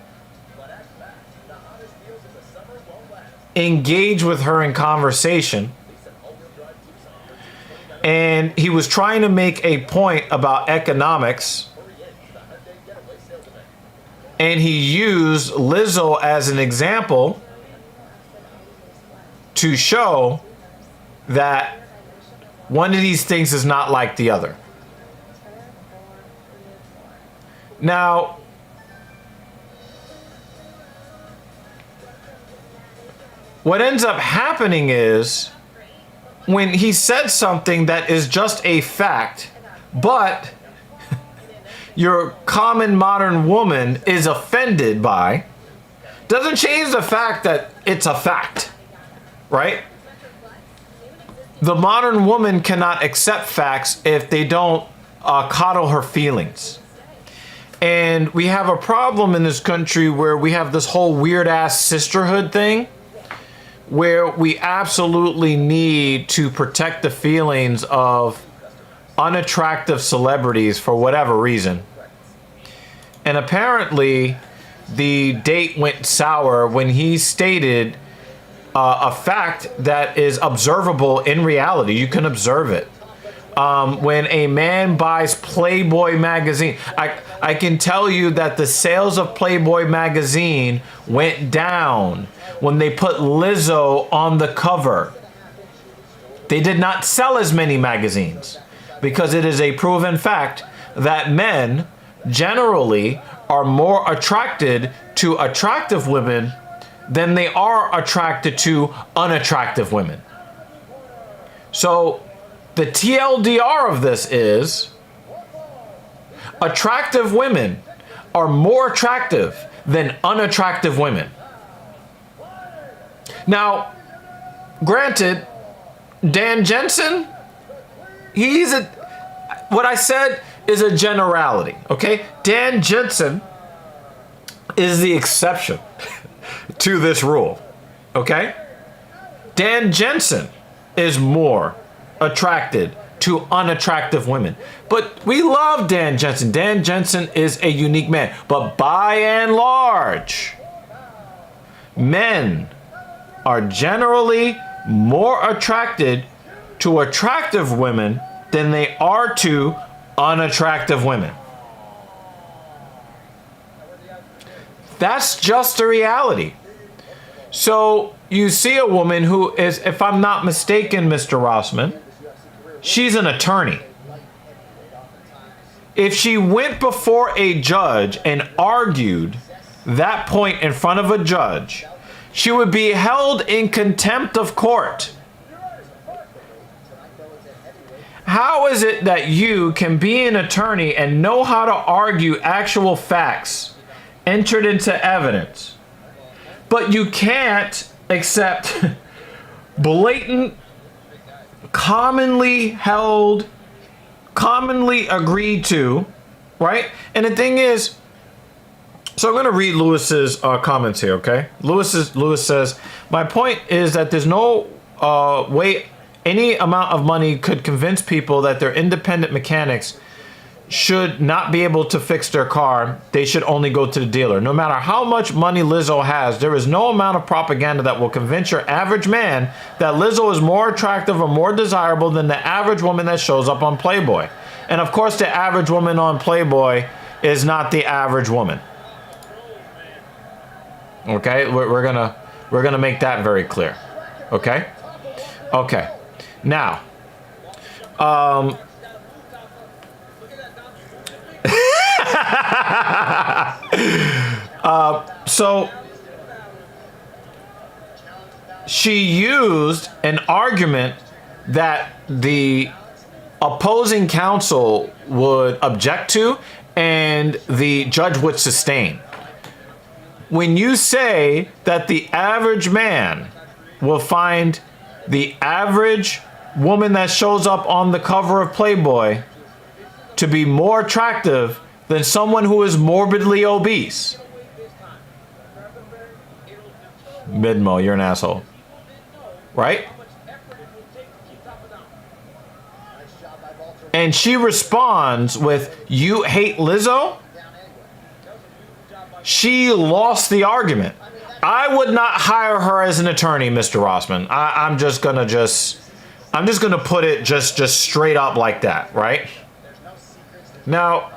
But act fast. The hottest deals of the summer won't last. engage with her in conversation. Lease an all-wheel drive Tucson for $229. And he was trying to make a point about economics. Hurry in to the Hyundai Getaway sales event. And he used Lizzo as an example to show that one of these things is not like the other. Now, what ends up happening is when he said something that is just a fact, but your common modern woman is offended by, doesn't change the fact that it's a fact, right? The modern woman cannot accept facts if they don't coddle her feelings. And we have a problem in this country where we have this whole weird ass sisterhood thing, where we absolutely need to protect the feelings of unattractive celebrities for whatever reason. And apparently the date went sour when he stated a fact that is observable in reality. You can observe it. When a man buys Playboy magazine, I can tell you that the sales of Playboy magazine went down when they put Lizzo on the cover. They did not sell as many magazines because it is a proven fact that men generally are more attracted to attractive women than they are attracted to unattractive women. So the TLDR of this is attractive women are more attractive than unattractive women. Now, granted, Dan Jensen, what I said is a generality, okay? Dan Jensen is the exception to this rule, okay? Dan Jensen is more attracted to unattractive women. But we love Dan Jensen. Dan Jensen is a unique man. But by and large, men are generally more attracted to attractive women than they are to unattractive women. That's just the reality. So you see a woman who is, if I'm not mistaken, Mr. Rossman, she's an attorney. If she went before a judge and argued that point in front of a judge, she would be held in contempt of court. How is it that you can be an attorney and know how to argue actual facts entered into evidence But you can't accept blatant, commonly held, commonly agreed to, right? And the thing is, so I'm going to read Lewis's comments here, okay? Lewis says, my point is that there's no way any amount of money could convince people that their independent mechanics should not be able to fix their car. They should only go to the dealer. No matter how much money Lizzo has, there is no amount of propaganda that will convince your average man that Lizzo is more attractive or more desirable than the average woman that shows up on Playboy. And of course, the average woman on Playboy is not the average woman. Okay, we're gonna make that very clear. Okay. Now, so she used an argument that the opposing counsel would object to and the judge would sustain. When you say that the average man will find the average woman that shows up on the cover of Playboy to be more attractive than someone who is morbidly obese. Midmo, you're an asshole. Right? And she responds with, you hate Lizzo? She lost the argument. I would not hire her as an attorney, Mr. Rossman. I'm just gonna put it just straight up like that, right? Now,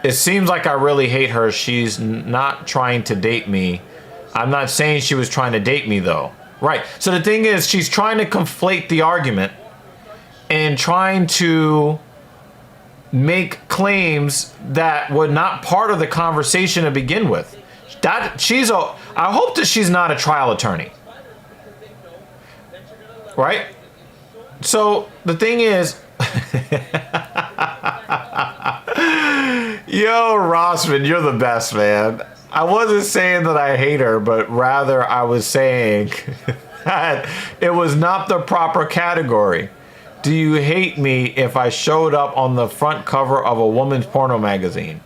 it seems like I really hate her. She's not trying to date me. I'm not saying she was trying to date me though. Right. So the thing is, she's trying to conflate the argument and trying to make claims that were not part of the conversation to begin with. I hope that she's not a trial attorney. Right? So the thing is, yo, Rossman, you're the best, man. I wasn't saying that I hate her, but rather I was saying that it was not the proper category. Do you hate me if I showed up on the front cover of a woman's porno magazine?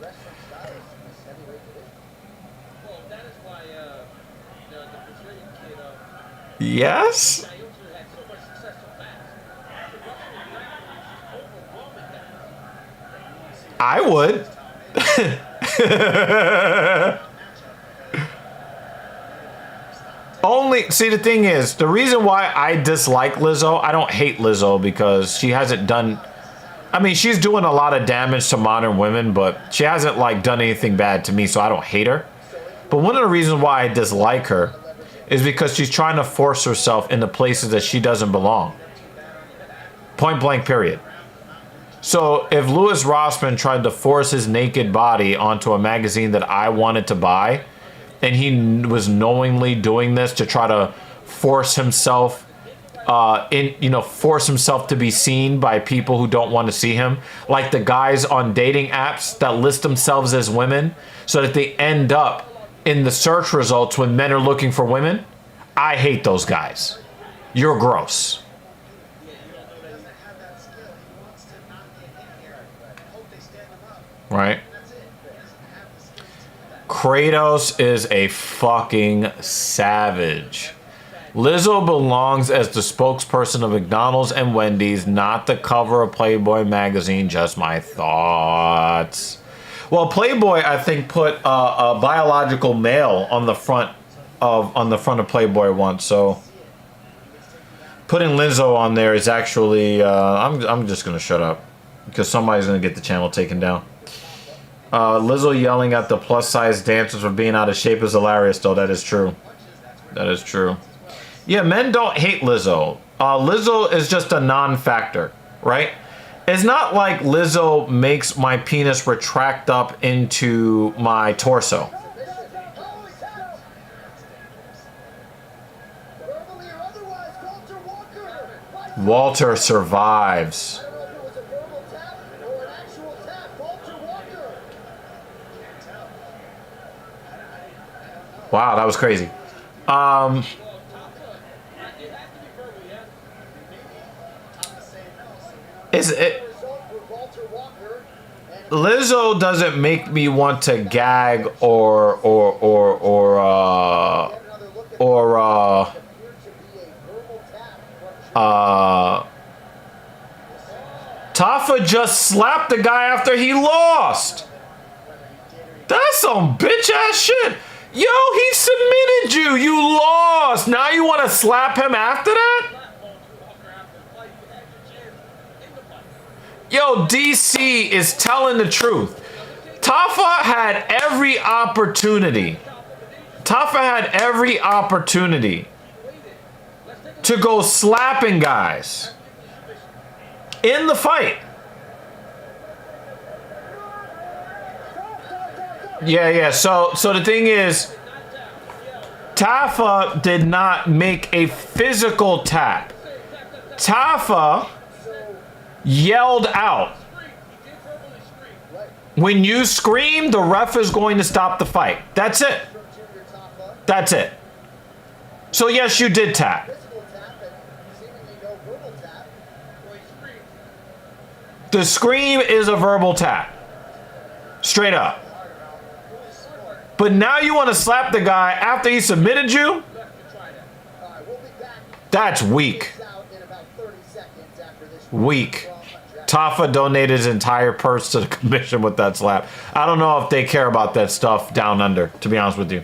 Yes? I would. See, the thing is, the reason why I dislike Lizzo, I don't hate Lizzo because she hasn't done, I mean, she's doing a lot of damage to modern women, but she hasn't like done anything bad to me, so I don't hate her. But one of the reasons why I dislike her is because she's trying to force herself into places that she doesn't belong. Point blank, period. So if Louis Rossman tried to force his naked body onto a magazine that I wanted to buy, and he was knowingly doing this to try to force himself force himself to be seen by people who don't want to see him, like the guys on dating apps that list themselves as women so that they end up in the search results when men are looking for women. I hate those guys. You're gross. Right? Kratos is a fucking savage. Lizzo belongs as the spokesperson of McDonald's and Wendy's, not the cover of Playboy magazine. Just my thoughts. Well, Playboy, I think, put a biological male on the front of Playboy once. So putting Lizzo on there is actually I'm just gonna shut up because somebody's gonna get the channel taken down. Lizzo yelling at the plus size dancers for being out of shape is hilarious, though. That is true. That is true. Yeah, men don't hate Lizzo. Lizzo is just a non-factor, right? It's not like Lizzo makes my penis retract up into my torso. Walter survives. Wow, that was crazy. Is it? Lizzo doesn't make me want to gag or Tafa just slapped the guy after he lost. That's some bitch ass shit. Yo, he submitted you. You lost. Now you want to slap him after that? Yo, DC is telling the truth. Tafa had every opportunity. To go slapping guys in the fight. Yeah. So the thing is, Tafa did not make a physical tap. Tafa yelled out. When you scream, the ref is going to stop the fight. That's it. So yes, you did tap. The scream is a verbal tap. Straight up. But now you want to slap the guy after he submitted you? That's weak. Weak. Tafa donated his entire purse to the commission with that slap. I don't know if they care about that stuff down under, to be honest with you.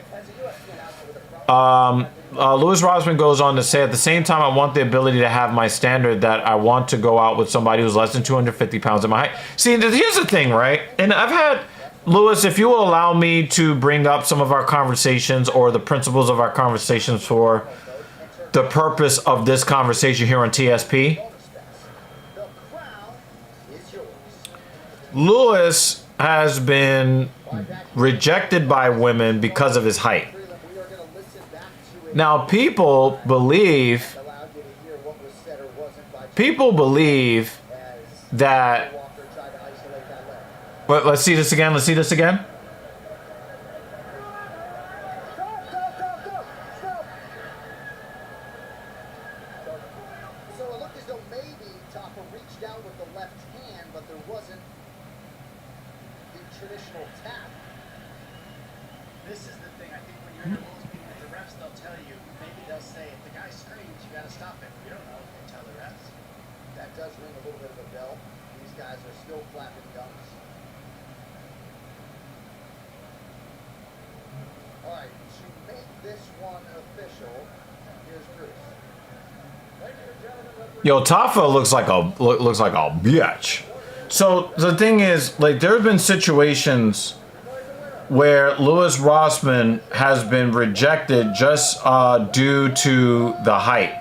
Louis Rosman goes on to say, at the same time, I want the ability to have my standard that I want to go out with somebody who's less than 250 pounds in my height. See, here's the thing, right? And I've had, Louis, if you will allow me to bring up some of our conversations or the principles of our conversations for the purpose of this conversation here on TSP. Louis has been rejected by women because of his height. Now, people believe that. But let's see this again. So it looked as though maybe Tafa reached out with the left hand, but there wasn't the traditional tap. This is the thing. I think when you're in those meetings with the refs, they'll tell you, maybe they'll say, if the guy screams, you got to stop him. We don't know if they tell the refs. That does ring a little bit of a bell. These guys are still flapping gums. All right, to make this one official, here's Bruce. Yo, Tafa looks like a bitch. So the thing is, like, there have been situations where Louis Rossman has been rejected just due to the height.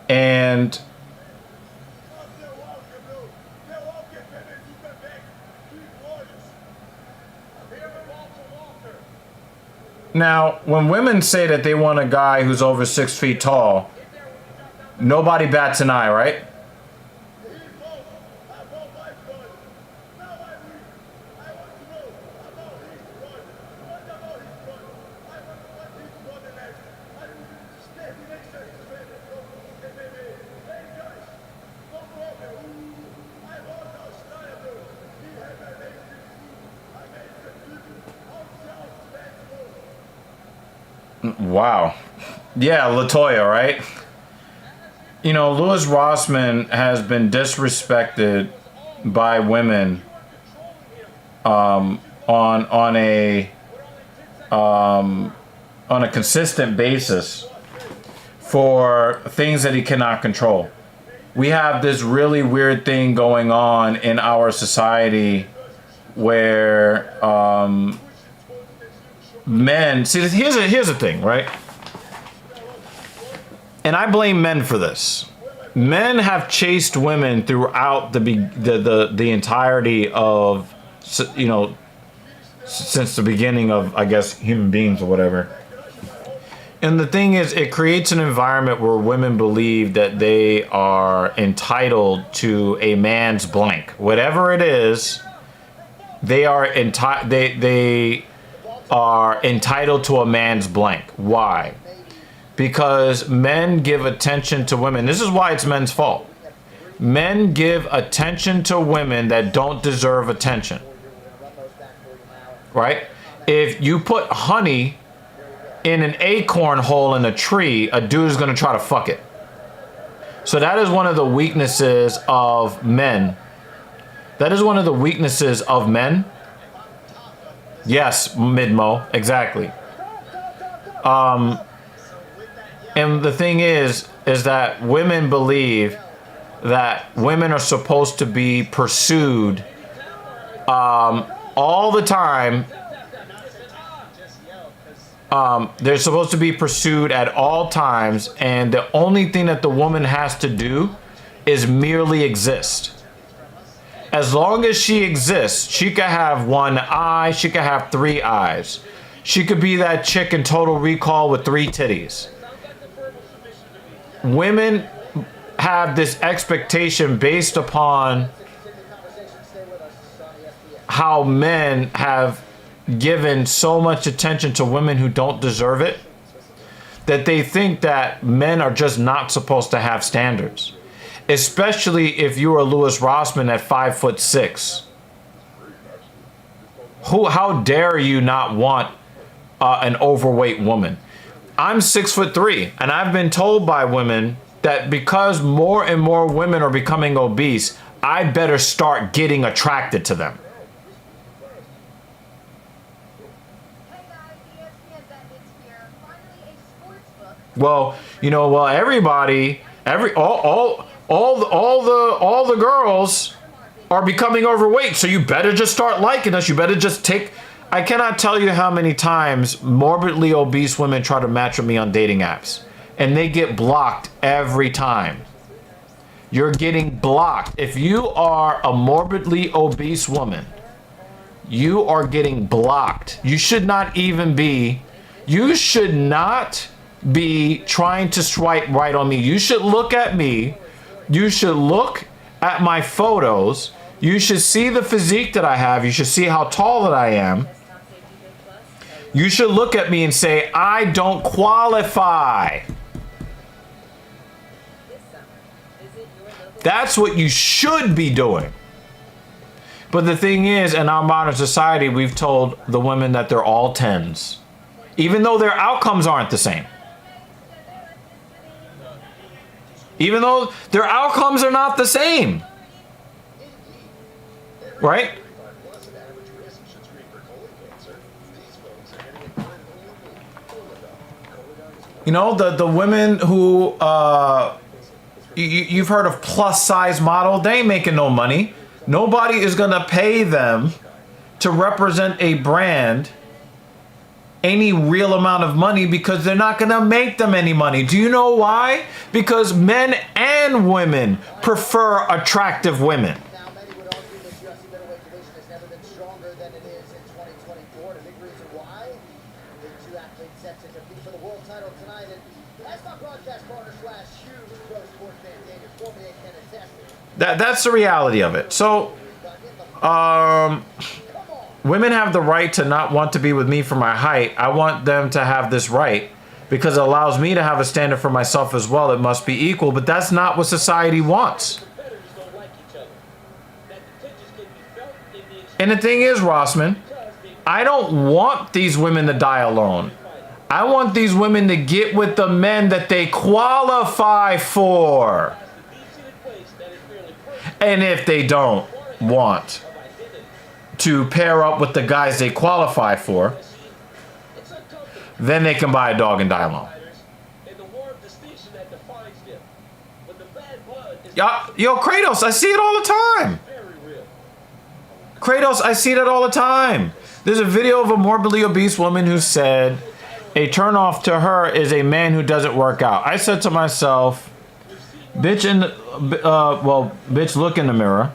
And now, when women say that they want a guy who's over 6 feet tall, nobody bats an eye, right? Wow. Yeah, LaToya, right? You know, Louis Rossman has been disrespected by women on a consistent basis for things that he cannot control. We have this really weird thing going on in our society where men, see, here's the thing, right? And I blame men for this. Men have chased women throughout the entirety of, you know, since the beginning of, I guess, human beings or whatever. And the thing is, it creates an environment where women believe that they are entitled to a man's blank. Whatever it is, they are entitled. are entitled to a man's blank. Why? Because men give attention to women. This is why it's men's fault. Men give attention to women that don't deserve attention. Right? If you put honey in an acorn hole in a tree, a dude is going to try to fuck it. So that is one of the weaknesses of men. That is one of the weaknesses of men. Yes, Midmo, exactly. And the thing is that women believe that women are supposed to be pursued all the time. They're supposed to be pursued at all times, and the only thing that the woman has to do is merely exist. As long as she exists, she could have one eye, she could have three eyes. She could be that chick in Total Recall with 3 titties. Women have this expectation based upon how men have given so much attention to women who don't deserve it, that they think that men are just not supposed to have standards. Especially if you are Louis Rossman at 5'6". How dare you not want an overweight woman? I'm 6'3", and I've been told by women that because more and more women are becoming obese, I better start getting attracted to them. Well, you know, well, everybody, all the girls are becoming overweight, so you better just start liking us. You better just take. I cannot tell you how many times morbidly obese women try to match with me on dating apps, and they get blocked every time. You're getting blocked. If you are a morbidly obese woman, you are getting blocked. You should not even be. You should not be trying to swipe right on me. You should look at me. You should look at my photos. You should see the physique that I have. You should see how tall that I am. You should look at me and say, I don't qualify. That's what you should be doing. But the thing is, in our modern society, we've told the women that they're all 10s, even though their outcomes aren't the same. Even though their outcomes are not the same. Right? You know, the women who, you've heard of plus size model, they ain't making no money. Nobody is going to pay them to represent a brand any real amount of money because they're not going to make them any money. Do you know why? Because men and women prefer attractive women. Now, many would argue this UFC middleweight division has never been stronger than it is in 2024. And a big reason why the two athletes set to compete for the world title tonight. And as my broadcast partner / huge pro sports fan Daniel Cormier can attest, That's the reality of it. So, women have the right to not want to be with me for my height. I want them to have this right because it allows me to have a standard for myself as well. It must be equal, but that's not what society wants. And the thing is, Rossman, I don't want these women to die alone. I want these women to get with the men that they qualify for. And if they don't want to pair up with the guys they qualify for, then they can buy a dog and die alone. Yo, Kratos, I see it all the time. Kratos, I see that all the time. There's a video of a morbidly obese woman who said a turnoff to her is a man who doesn't work out. I said to myself, bitch, bitch, look in the mirror.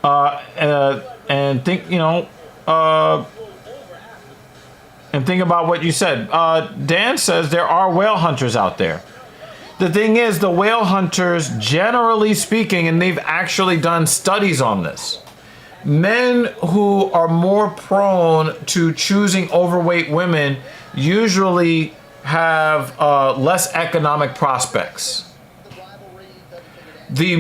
And think, and think about what you said. Dan says there are whale hunters out there. The thing is, the whale hunters, generally speaking, and they've actually done studies on this, men who are more prone to choosing overweight women usually have less economic prospects. The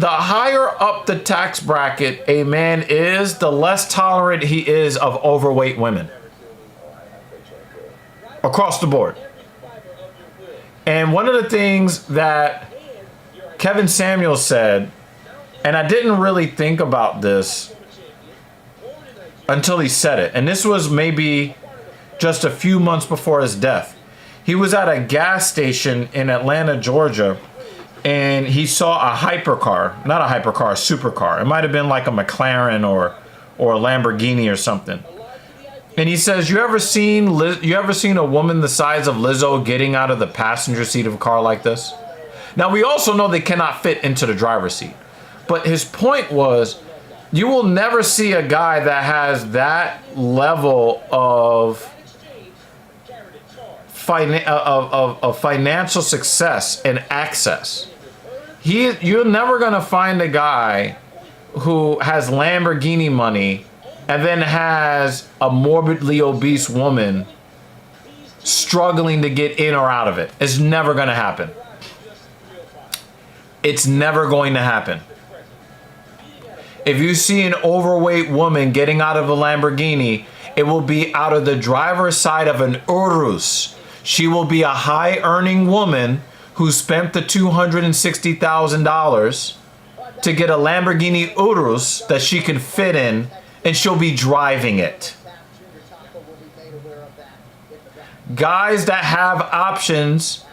higher up the tax bracket a man is, the less tolerant he is of overweight women. Across the board. And one of the things that Kevin Samuels said, and I didn't really think about this until he said it, and this was maybe just a few months before his death. He was at a gas station in Atlanta, Georgia, and he saw a hypercar, not a hypercar, a supercar. It might have been like a McLaren or a Lamborghini or something. And he says, you ever seen a woman the size of Lizzo getting out of the passenger seat of a car like this? Now, we also know they cannot fit into the driver's seat. But his point was, you will never see a guy that has that level of financial success and access. You're never going to find a guy who has Lamborghini money and then has a morbidly obese woman struggling to get in or out of it. It's never going to happen. It's never going to happen. If you see an overweight woman getting out of a Lamborghini, it will be out of the driver's side of an Urus. She will be a high-earning woman who spent the $260,000 to get a Lamborghini Urus that she can fit in, and she'll be driving it. Guys that have options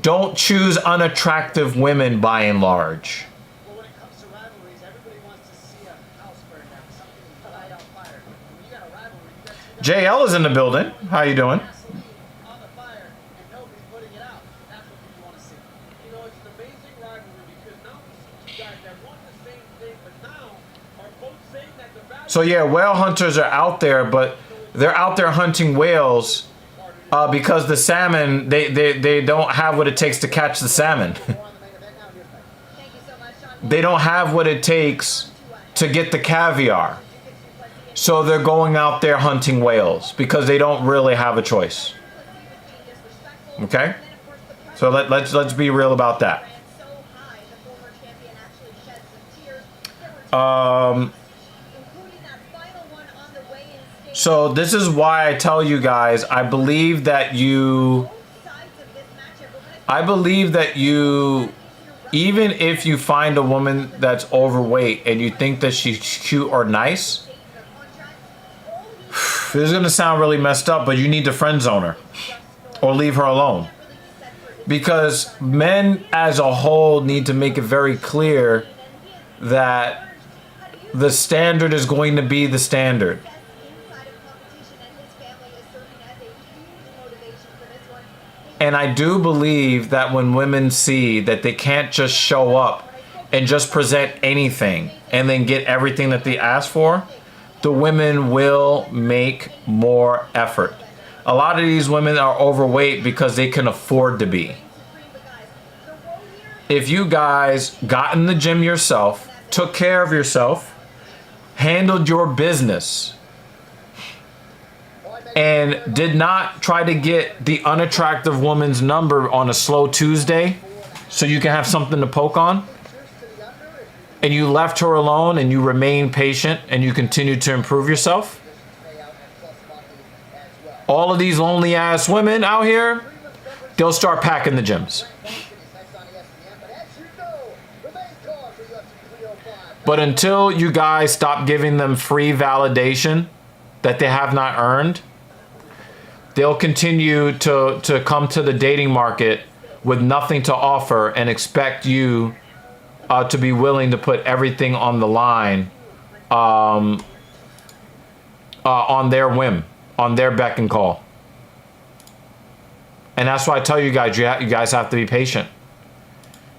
don't choose unattractive women by and large. Well, when it comes to rivalries, everybody wants to see a house burn down, something light on fire. When you got a rivalry, you got two JL is in the building. How you doing? gasoline on the fire and nobody's putting it out. That's what people want to see. You know, it's an amazing rivalry because now we see two guys that want the same thing, but now are both saying that the value. So yeah, whale hunters are out there, but they're out there hunting whales because the salmon, they don't have what it takes to catch the salmon. They don't have what it takes to get the caviar. So they're going out there hunting whales because they don't really have a choice. Okay? So let's be real about that. So this is why I tell you guys, I believe that you, even if you find a woman that's overweight and you think that she's cute or nice, this is going to sound really messed up, but you need to friend zone her or leave her alone. Because men as a whole need to make it very clear that the standard is going to be the standard. And I do believe that when women see that they can't just show up and just present anything and then get everything that they ask for, the women will make more effort. A lot of these women are overweight because they can afford to be. If you guys got in the gym yourself, took care of yourself, handled your business, and did not try to get the unattractive woman's number on a slow Tuesday so you can have something to poke on, and you left her alone and you remain patient and you continue to improve yourself, all of these lonely ass women out here, they'll start packing the gyms. But until you guys stop giving them free validation that they have not earned, they'll continue to come to the dating market with nothing to offer and expect you to be willing to put everything on the line on their whim, on their beck and call. And that's why I tell you guys, you guys have to be patient.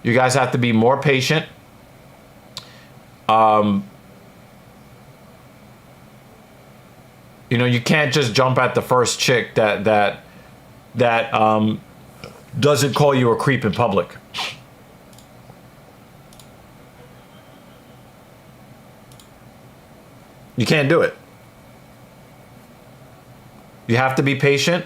You guys have to be more patient. You know, you can't just jump at the first chick that doesn't call you a creep in public. You can't do it. You have to be patient.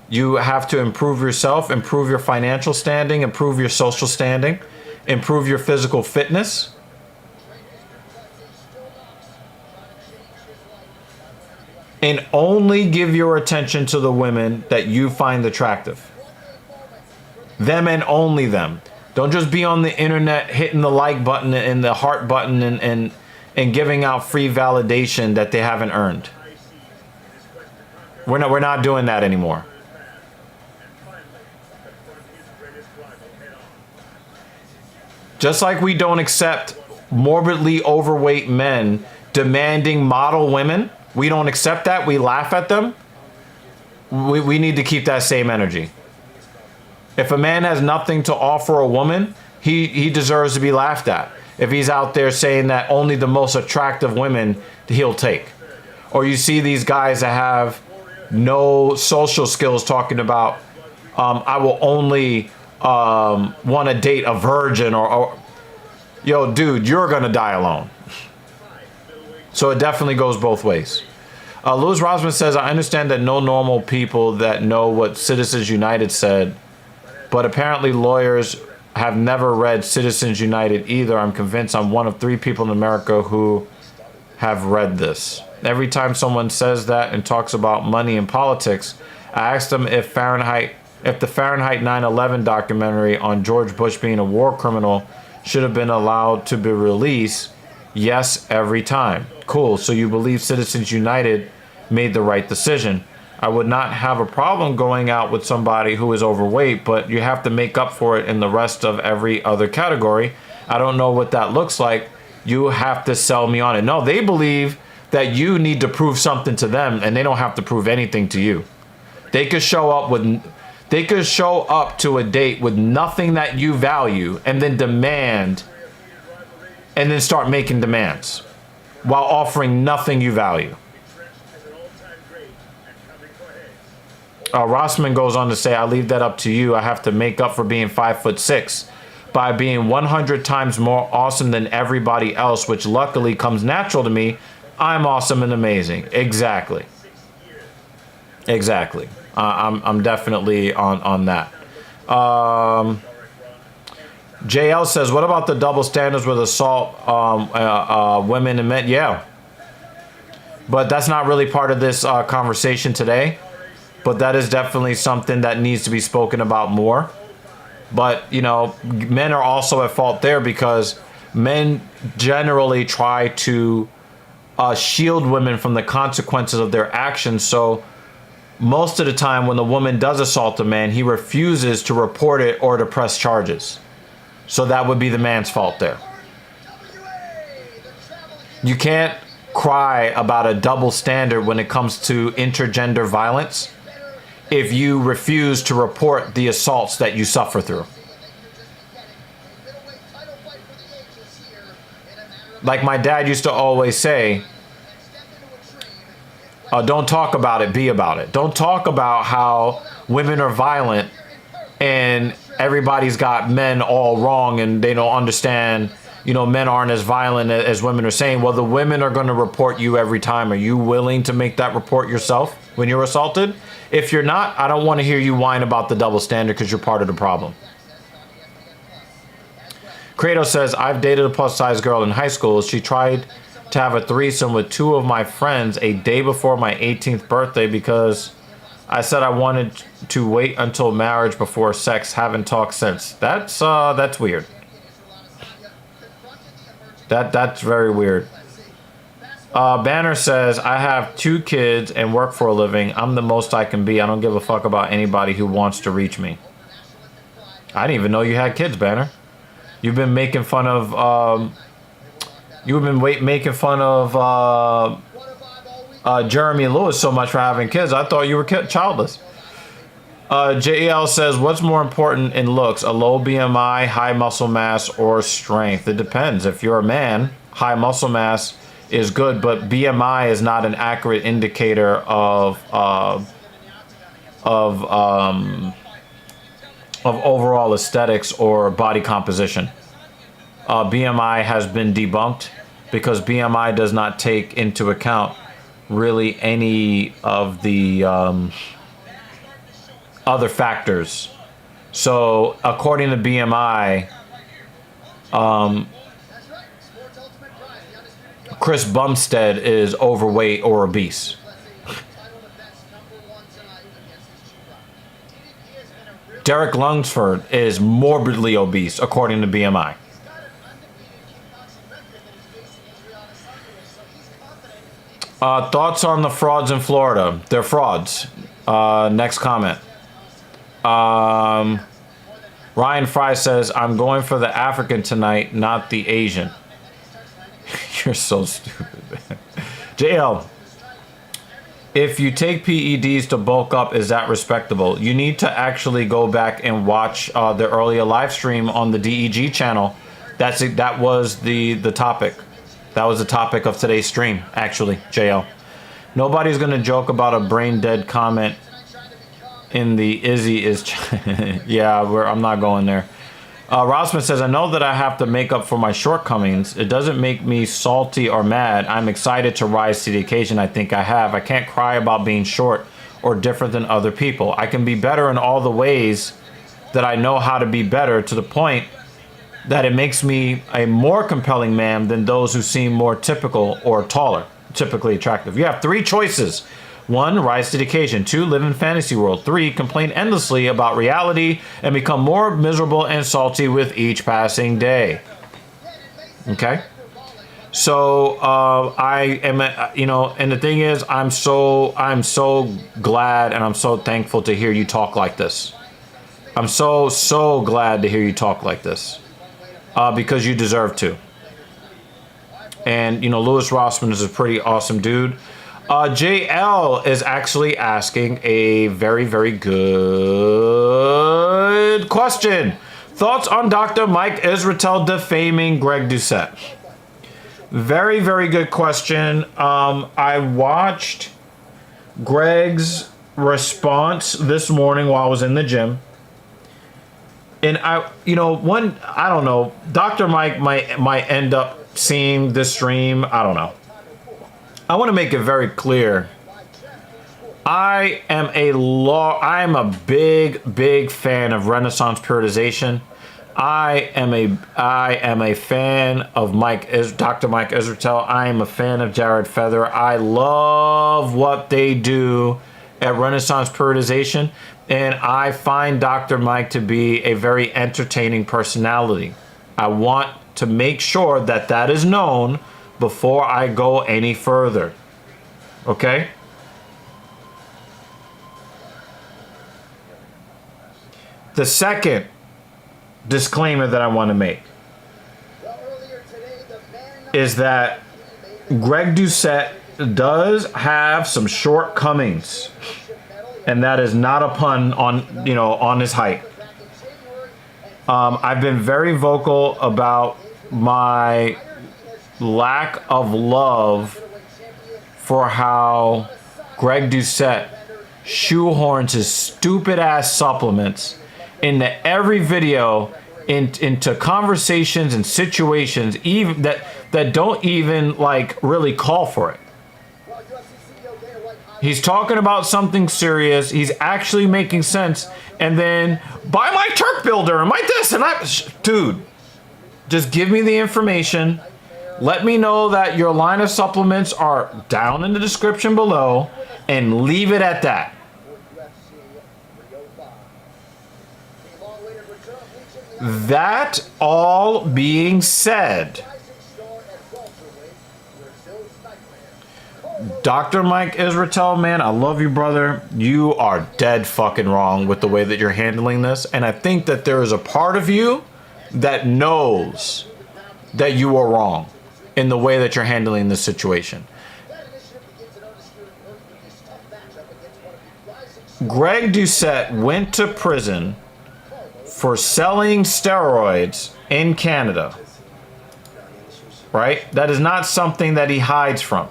You have to improve yourself, improve your financial standing, improve your social standing, improve your physical fitness. And only give your attention to the women that you find attractive. Them and only them. Don't just be on the internet hitting the like button and the heart button and giving out free validation that they haven't earned. We're not doing that anymore. Just like we don't accept morbidly overweight men demanding model women, we don't accept that. We laugh at them. We need to keep that same energy. If a man has nothing to offer a woman, he deserves to be laughed at. If he's out there saying that only the most attractive women he'll take. Or you see these guys that have no social skills talking about, I will only want to date a virgin or yo, dude, you're going to die alone. So it definitely goes both ways. Louis Rosman says, I understand that no normal people that know what Citizens United said, but apparently lawyers have never read Citizens United either. I'm convinced I'm one of 3 people in America who have read this. Every time someone says that and talks about money and politics, I ask them if the Fahrenheit 9/11 documentary on George Bush being a war criminal should have been allowed to be released. Yes, every time. Cool. So you believe Citizens United made the right decision. I would not have a problem going out with somebody who is overweight, but you have to make up for it in the rest of every other category. I don't know what that looks like. You have to sell me on it. No, they believe that you need to prove something to them, and they don't have to prove anything to you. They could show up to a date with nothing that you value and then start making demands while offering nothing you value. Rossman goes on to say, I leave that up to you. I have to make up for being 5'6" by being 100 times more awesome than everybody else, which luckily comes natural to me. I'm awesome and amazing. Exactly. I'm definitely on that. JL says, what about the double standards with assault women and men? Yeah. But that's not really part of this conversation today. But that is definitely something that needs to be spoken about more. But, you know, men are also at fault there because men generally try to shield women from the consequences of their actions. So most of the time when the woman does assault a man, he refuses to report it or to press charges. So that would be the man's fault there. You can't cry about a double standard when it comes to intergender violence if you refuse to report the assaults that you suffer through. Like my dad used to always say, don't talk about it, be about it. Don't talk about how women are violent and everybody's got men all wrong and they don't understand, you know, men aren't as violent as women are saying. Well, the women are going to report you every time. Are you willing to make that report yourself when you're assaulted? If you're not, I don't want to hear you whine about the double standard because you're part of the problem. Kratos says, I've dated a plus size girl in high school. She tried to have a threesome with 2 of my friends a day before my 18th birthday because I said I wanted to wait until marriage before sex. Haven't talked since. That's weird. That's very weird. Banner says, I have 2 kids and work for a living. I'm the most I can be. I don't give a fuck about anybody who wants to reach me. I didn't even know you had kids, Banner. You've been making fun of Jeremy Lewis so much for having kids. I thought you were childless. JEL says, what's more important in looks, a low BMI, high muscle mass, or strength? It depends. If you're a man, high muscle mass is good, but BMI is not an accurate indicator of overall aesthetics or body composition. BMI has been debunked because BMI does not take into account really any of the other factors. So according to BMI, Chris Bumstead is overweight or obese. Derek Lunsford is morbidly obese according to BMI. Thoughts on the frauds in Florida? They're frauds. Next comment. Ryan Fry says, I'm going for the African tonight, not the Asian. You're so stupid, man. JL, if you take PEDs to bulk up, is that respectable? You need to actually go back and watch the earlier live stream on the DEG channel. That was the topic. That was the topic of today's stream, actually, JL. Nobody's going to joke about a brain dead comment in the Izzy is... yeah, I'm not going there. Rossman says, I know that I have to make up for my shortcomings. It doesn't make me salty or mad. I'm excited to rise to the occasion I think I have. I can't cry about being short or different than other people. I can be better in all the ways that I know how to be better, to the point that it makes me a more compelling man than those who seem more typical or taller, typically attractive. You have 3 choices. 1, rise to the occasion. 2, live in fantasy world. 3, complain endlessly about reality and become more miserable and salty with each passing day. Okay? So, I am, and the thing is, I'm so glad and I'm so thankful to hear you talk like this. I'm so glad to hear you talk like this. Because you deserve to. And, Louis Rossman is a pretty awesome dude. JL is actually asking a very, very good question. Thoughts on Dr. Mike Israetel defaming Greg Doucette? Very, very good question. I watched Greg's response this morning while I was in the gym. And I don't know, Dr. Mike might end up seeing this stream. I don't know. I want to make it very clear. I am a big fan of Renaissance periodization. I am a fan of Dr. Mike Israetel. I am a fan of Jared Feather. I love what they do at Renaissance periodization. And I find Dr. Mike to be a very entertaining personality. I want to make sure that that is known before I go any further. Okay? The second disclaimer that I want to make is that Greg Doucette does have some shortcomings. And that is not a pun on his height. I've been very vocal about my lack of love for how Greg Doucette shoehorns his stupid ass supplements into every video, into conversations and situations even that don't even really call for it. He's talking about something serious. He's actually making sense. And then, buy my Turk builder and my this and that. Dude, just give me the information. Let me know that your line of supplements are down in the description below. And leave it at that. That all being said, Dr. Mike Israetel, man, I love you, brother. You are dead fucking wrong with the way that you're handling this. And I think that there is a part of you that knows that you are wrong in the way that you're handling this situation. Greg Doucette went to prison for selling steroids in Canada. Right? That is not something that he hides from.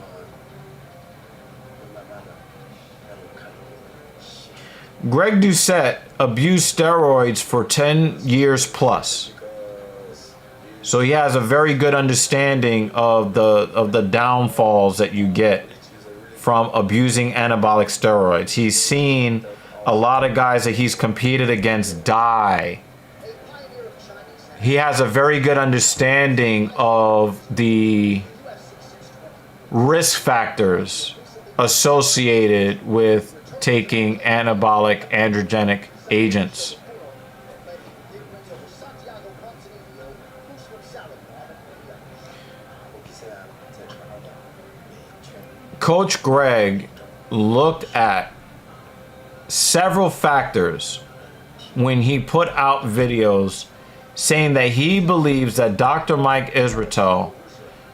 Greg Doucette abused steroids for 10 years plus. So he has a very good understanding of the downfalls that you get from abusing anabolic steroids. He's seen a lot of guys that he's competed against die. He has a very good understanding of the risk factors associated with taking anabolic androgenic agents. Coach Greg looked at several factors when he put out videos saying that he believes that Dr. Mike Israetel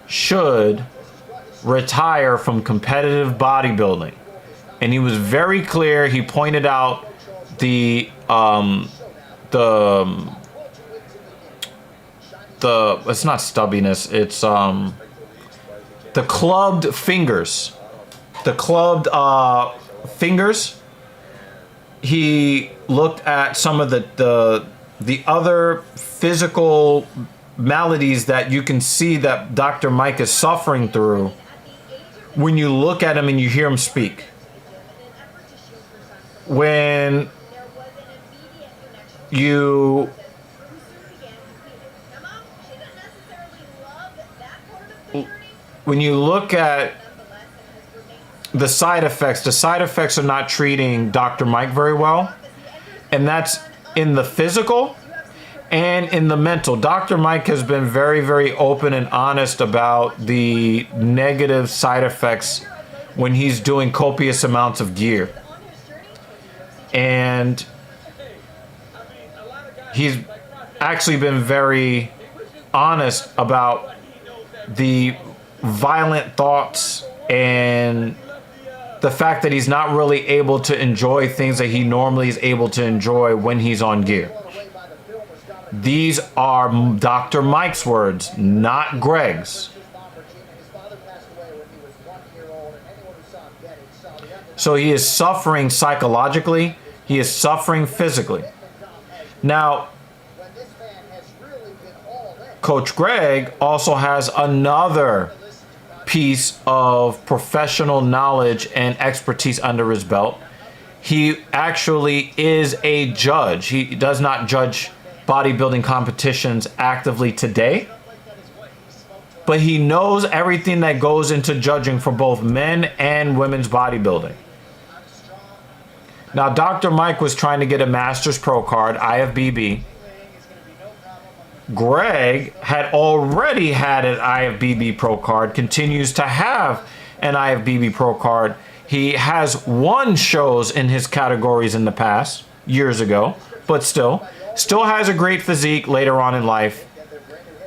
should retire from competitive bodybuilding. And he was very clear. He pointed out the it's not stubbiness, it's the clubbed fingers. The clubbed fingers. He looked at some of the other physical maladies that you can see that Dr. Mike is suffering through when you look at him and you hear him speak. When you look at the side effects are not treating Dr. Mike very well. And that's in the physical and in the mental. Dr. Mike has been very, very open and honest about the negative side effects when he's doing copious amounts of gear. And he's actually been very honest about the violent thoughts and the fact that he's not really able to enjoy things that he normally is able to enjoy when he's on gear. These are Dr. Mike's words, not Greg's. So he is suffering psychologically. He is suffering physically. Now, Coach Greg also has another piece of professional knowledge and expertise under his belt. He actually is a judge. He does not judge bodybuilding competitions actively today, but he knows everything that goes into judging for both men and women's bodybuilding. Now, Dr. Mike was trying to get a Masters Pro card, IFBB. Greg had already had an IFBB Pro card, continues to have an IFBB Pro card. He has won shows in his categories in the past, years ago, but still has a great physique later on in life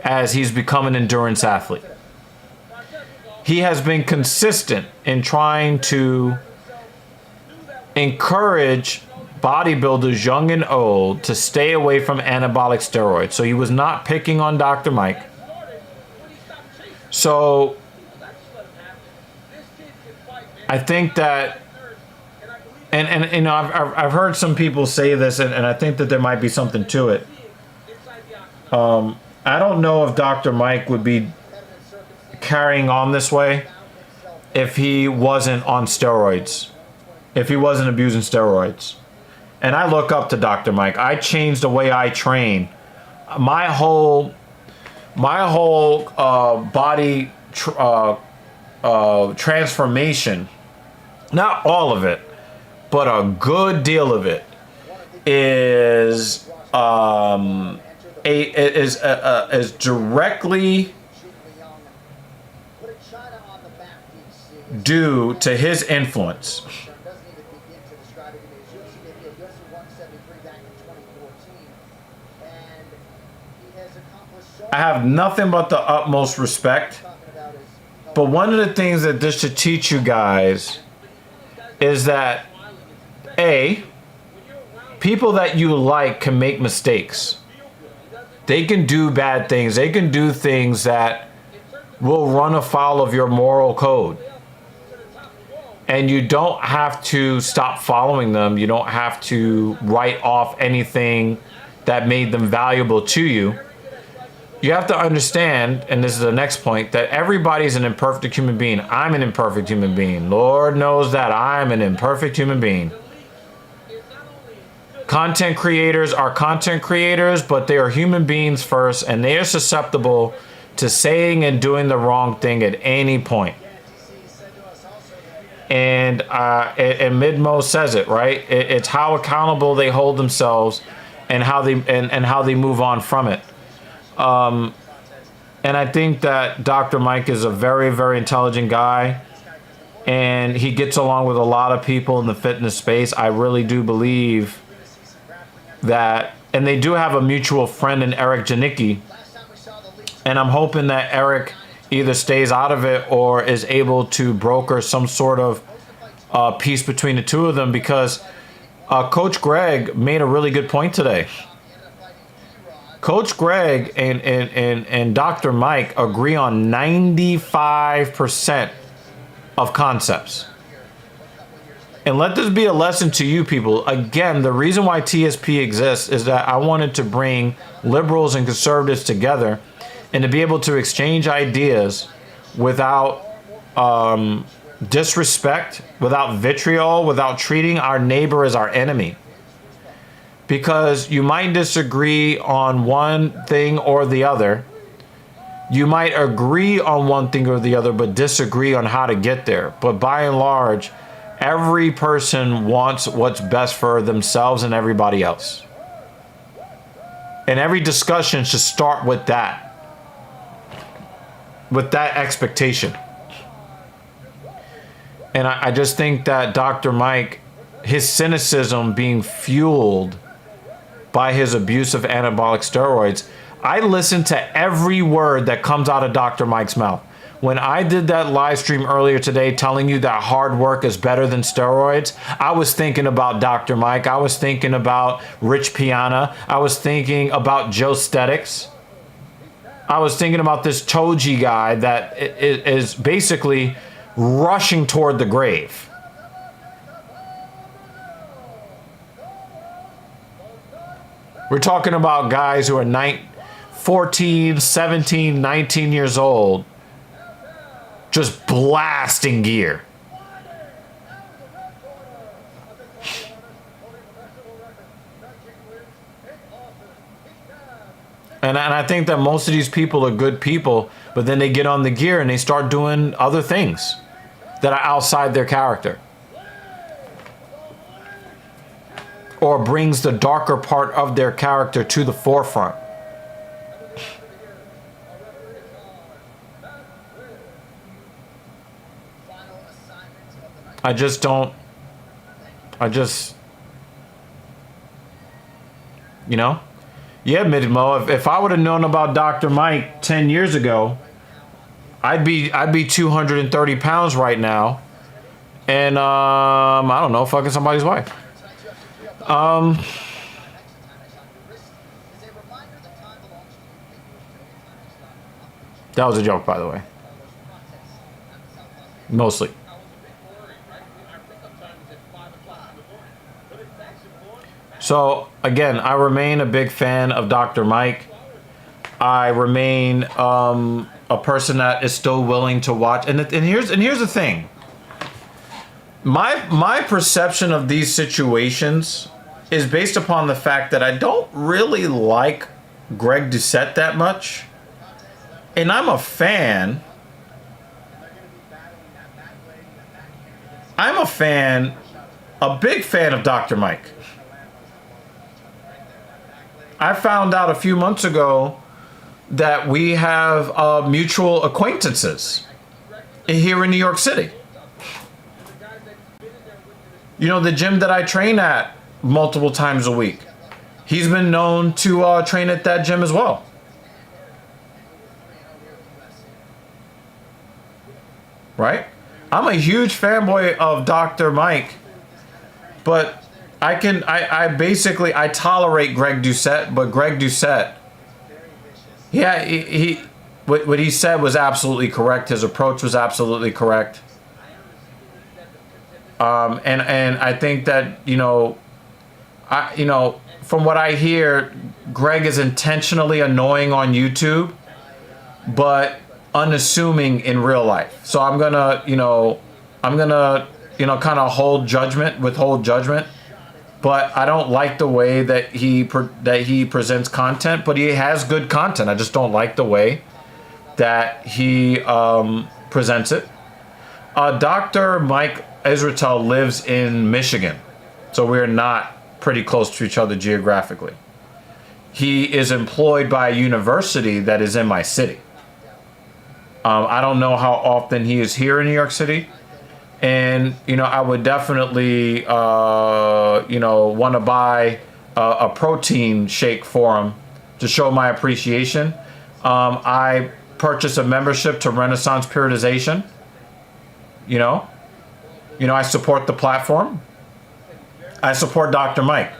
as he's become an endurance athlete. He has been consistent in trying to encourage bodybuilders young and old to stay away from anabolic steroids. So he was not picking on Dr. Mike. So I think that, and you know, I've heard some people say this, and I think that there might be something to it. I don't know if Dr. Mike would be carrying on this way if he wasn't on steroids, if he wasn't abusing steroids. And I look up to Dr. Mike. I changed the way I train. My whole body transformation, not all of it, but a good deal of it is directly due to his influence. I have nothing but the utmost respect. But one of the things that this should teach you guys is that, A, people that you like can make mistakes. They can do bad things. They can do things that will run afoul of your moral code. And you don't have to stop following them. You don't have to write off anything that made them valuable to you. you have to understand, and this is the next point, that everybody's an imperfect human being. I'm an imperfect human being. Lord knows that I'm an imperfect human being. Content creators are content creators, but they are human beings first, and they are susceptible to saying and doing the wrong thing at any point. And Midmo says it, right? It's how accountable they hold themselves and how they move on from it. And I think that Dr. Mike is a very, very intelligent guy, and he gets along with a lot of people in the fitness space. I really do believe that, and they do have a mutual friend in Eric Janicki, and I'm hoping that Eric either stays out of it or is able to broker some sort of peace between the two of them, because Coach Greg made a really good point today. Coach Greg and Dr. Mike agree on 95% of concepts. And let this be a lesson to you people. Again, the reason why TSP exists is that I wanted to bring liberals and conservatives together and to be able to exchange ideas without disrespect, without vitriol, without treating our neighbor as our enemy. Because you might disagree on one thing or the other. You might agree on one thing or the other, but disagree on how to get there. But by and large, every person wants what's best for themselves and everybody else. And every discussion should start with that. With that expectation. And I just think that Dr. Mike, his cynicism being fueled by his abuse of anabolic steroids, I listen to every word that comes out of Dr. Mike's mouth. When I did that live stream earlier today telling you that hard work is better than steroids, I was thinking about Dr. Mike. I was thinking about Rich Piana. I was thinking about Joe Stetics. I was thinking about this Toji guy that is basically rushing toward the grave. We're talking about guys who are 14, 17, 19 years old, just blasting gear. And I think that most of these people are good people, but then they get on the gear and they start doing other things that are outside their character. Or brings the darker part of their character to the forefront. I just, you know? Yeah, Midmo, if I would have known about Dr. Mike 10 years ago, I'd be 230 pounds right now. And, I don't know, fucking somebody's wife. That was a joke, by the way. Mostly. So, again, I remain a big fan of Dr. Mike. I remain a person that is still willing to watch. And here's the thing. My perception of these situations is based upon the fact that I don't really like Greg Doucette that much. And I'm a fan. I'm a fan, a big fan of Dr. Mike. I found out a few months ago that we have mutual acquaintances here in New York City. You know, the gym that I train at multiple times a week. He's been known to train at that gym as well. Right? I'm a huge fanboy of Dr. Mike, but I basically tolerate Greg Doucette, but Greg Doucette, yeah, what he said was absolutely correct. His approach was absolutely correct. And I think that, you know, from what I hear, Greg is intentionally annoying on YouTube, but unassuming in real life. So I'm gonna kind of withhold judgment. But I don't like the way that he presents content. But he has good content. I just don't like the way that he presents it. Dr. Mike Israetel lives in Michigan, so we're not pretty close to each other geographically. He is employed by a university that is in my city. I don't know how often he is here in New York City. And, I would definitely, want to buy a protein shake for him to show my appreciation. I purchased a membership to Renaissance Periodization. I support the platform. I support Dr. Mike.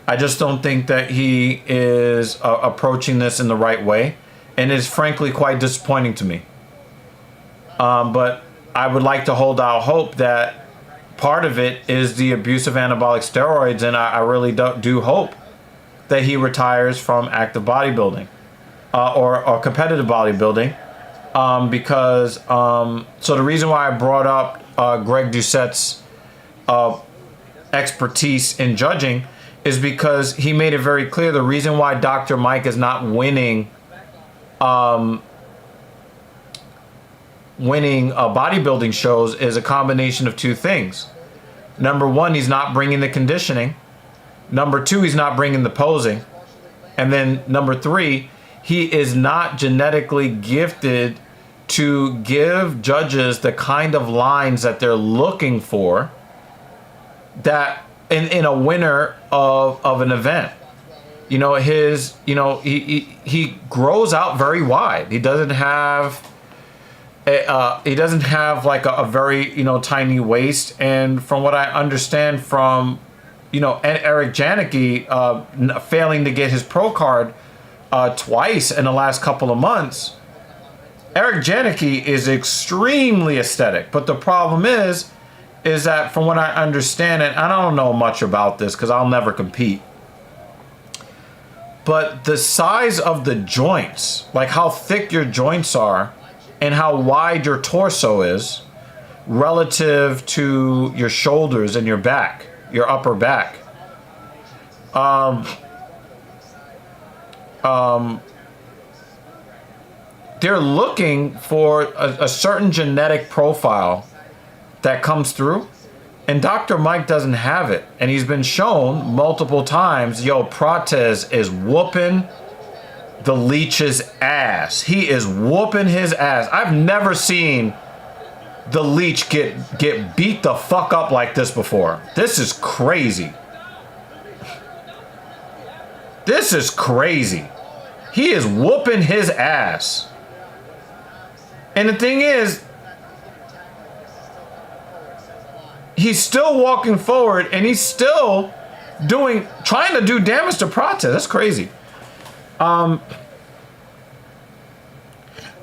I just don't think that he is approaching this in the right way. And it's frankly quite disappointing to me. But I would like to hold out hope that part of it is the abuse of anabolic steroids, and I really do hope that he retires from active bodybuilding or competitive bodybuilding, because so the reason why I brought up Greg Doucette's expertise in judging is because he made it very clear the reason why Dr. Mike is not winning bodybuilding shows is a combination of two things. Number one, he's not bringing the conditioning. Number two, he's not bringing the posing. And then number three, he is not genetically gifted to give judges the kind of lines that they're looking for that in a winner of an event. He grows out very wide. He doesn't have like a very tiny waist, and from what I understand from Eric Janicki failing to get his pro card twice in the last couple of months, Eric Janicki is extremely aesthetic. But the problem is that from what I understand, and I don't know much about this because I'll never compete, but the size of the joints, like how thick your joints are and how wide your torso is relative to your shoulders and your back, your upper back. They're looking for a certain genetic profile that comes through, and Dr. Mike doesn't have it. And he's been shown multiple times, Prates is whooping the Leech's ass. He is whooping his ass. I've never seen the Leech get beat the fuck up like this before. This is crazy. This is crazy. He is whooping his ass. And the thing is, he's still walking forward and he's still trying to do damage to Prates. That's crazy.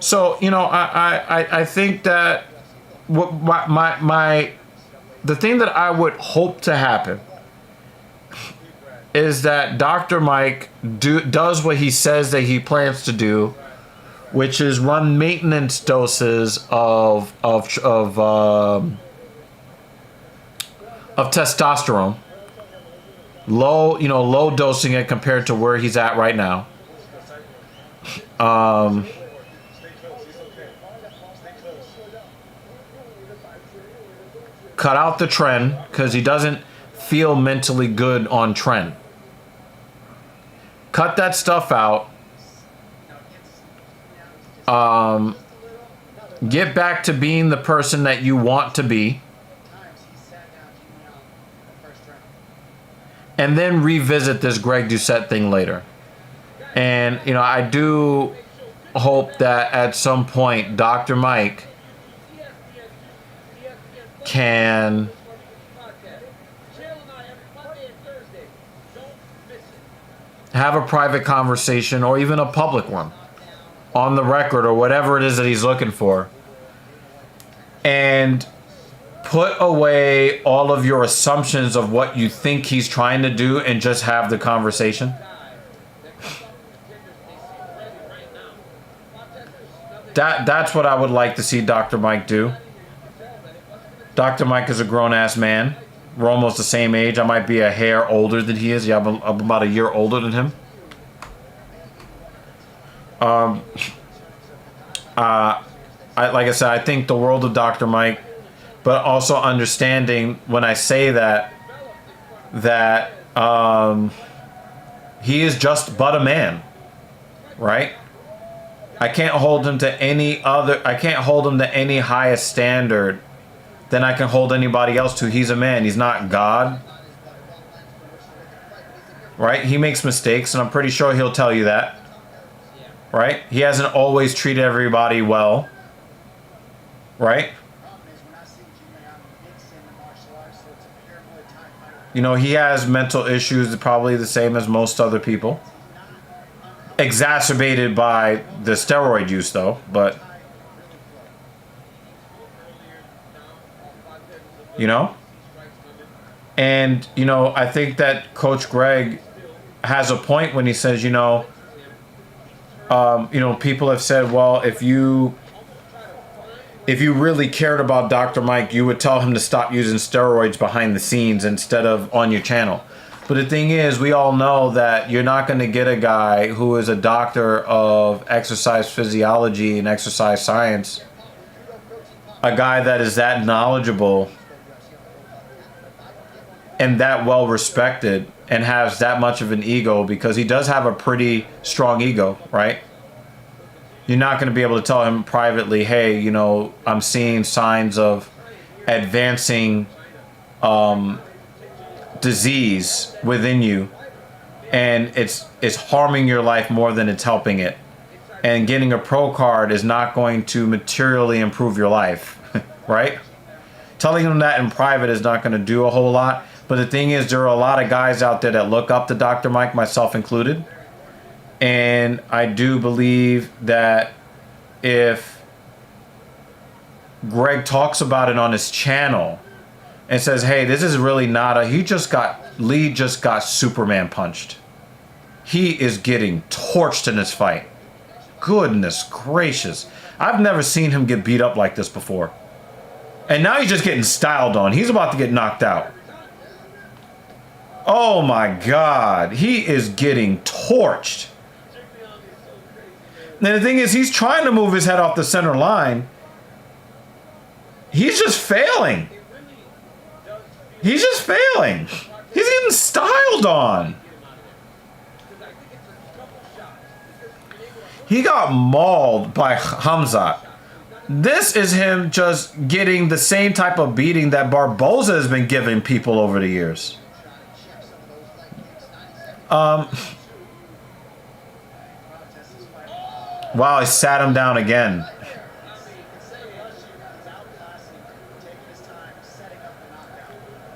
So, I think that the thing that I would hope to happen is that Dr. Mike does what he says that he plans to do, which is run maintenance doses of testosterone, low dosing it compared to where he's at right now. Cut out the trend because he doesn't feel mentally good on trend. Cut that stuff out. Get back to being the person that you want to be. And then revisit this Greg Doucette thing later. And, I do hope that at some point Dr. Mike can have a private conversation or even a public one on the record or whatever it is that he's looking for, and put away all of your assumptions of what you think he's trying to do and just have the conversation? That's what I would like to see Dr. Mike do. Dr. Mike is a grown-ass man. We're almost the same age. I might be a hair older than he is. Yeah, I'm about a year older than him. Like I said, I think the world of Dr. Mike, but also understanding when I say that he is just but a man, right? I can't hold him to any higher standard than I can hold anybody else to. He's a man. He's not God, right? He makes mistakes, and I'm pretty sure he'll tell you that, right? He hasn't always treated everybody well, right? You know, he has mental issues, probably the same as most other people. Exacerbated by the steroid use, though, but you know? And, you know, I think that Coach Greg has a point when he says, people have said, well, if you really cared about Dr. Mike, you would tell him to stop using steroids behind the scenes instead of on your channel. But the thing is, we all know that you're not going to get a guy who is a doctor of exercise physiology and exercise science, a guy that is that knowledgeable and that well respected and has that much of an ego, because he does have a pretty strong ego, right? You're not going to be able to tell him privately, hey, I'm seeing signs of advancing disease within you, and it's harming your life more than it's helping it. And getting a pro card is not going to materially improve your life, right? Telling him that in private is not going to do a whole lot. But the thing is, there are a lot of guys out there that look up to Dr. Mike, myself included. And I do believe that if Greg talks about it on his channel and says, hey, this is really not Lee just got Superman punched. He is getting torched in this fight. Goodness gracious. I've never seen him get beat up like this before. And now he's just getting styled on. He's about to get knocked out. Oh my God. He is getting torched. And the thing is, he's trying to move his head off the center line. He's just failing. He's just failing. He's getting styled on. He got mauled by Hamzat. This is him just getting the same type of beating that Barboza has been giving people over the years. Wow, he sat him down again.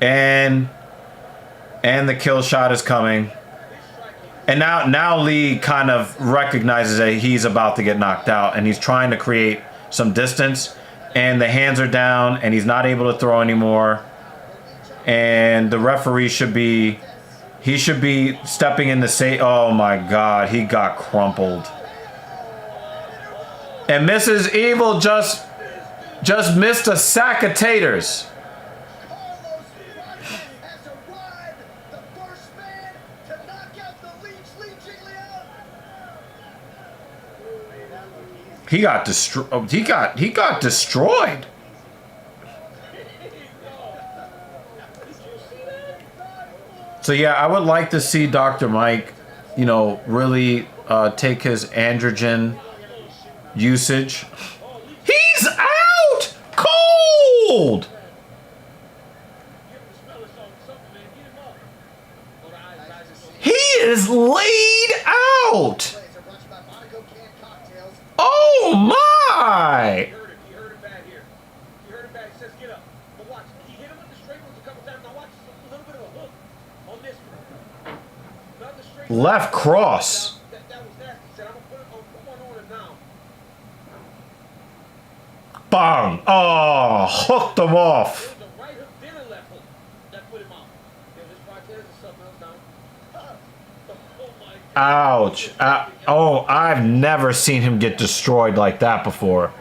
And the kill shot is coming. And now Lee kind of recognizes that he's about to get knocked out, and he's trying to create some distance, and the hands are down, and he's not able to throw anymore. And the referee should be stepping in to say, oh my God, he got crumpled. And Mrs. Evil just missed a sack of taters. He got destroyed. He got destroyed. So yeah, I would like to see Dr. Mike, really take his androgen usage. He's out cold. He is laid out. Oh my! He heard it bad here. He heard it bad. He says, get up. But watch. He hit him with the straight ones a couple times. Now watch a little bit of a hook on this one. Not the straight Left cross. That was nasty. He said, I'm going to put one on it now. Bang! Oh, hooked him off. There was Ouch. Oh, I've never seen him get destroyed like that before.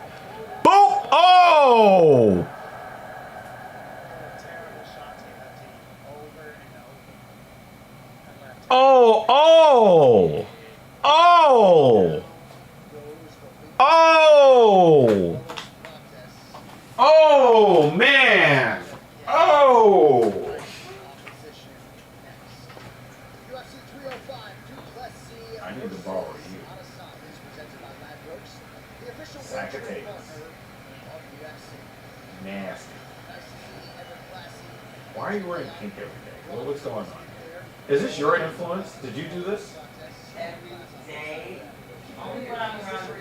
Boop! Oh! Terrible shots he left over and over. And left. Oh! Oh! Oh! Oh! Oh, man! Oh! Opposition next. UFC 305, Plessis I need to borrow you. Adesanya is presented by Ladbrokes, the official Sack of wagering potatoes. partner of UFC. Nasty. Nice to see Evan Plessis. Why are you wearing pink every day? What's going on? Is this your influence? Did you do this? Every day. Only when I'm around you.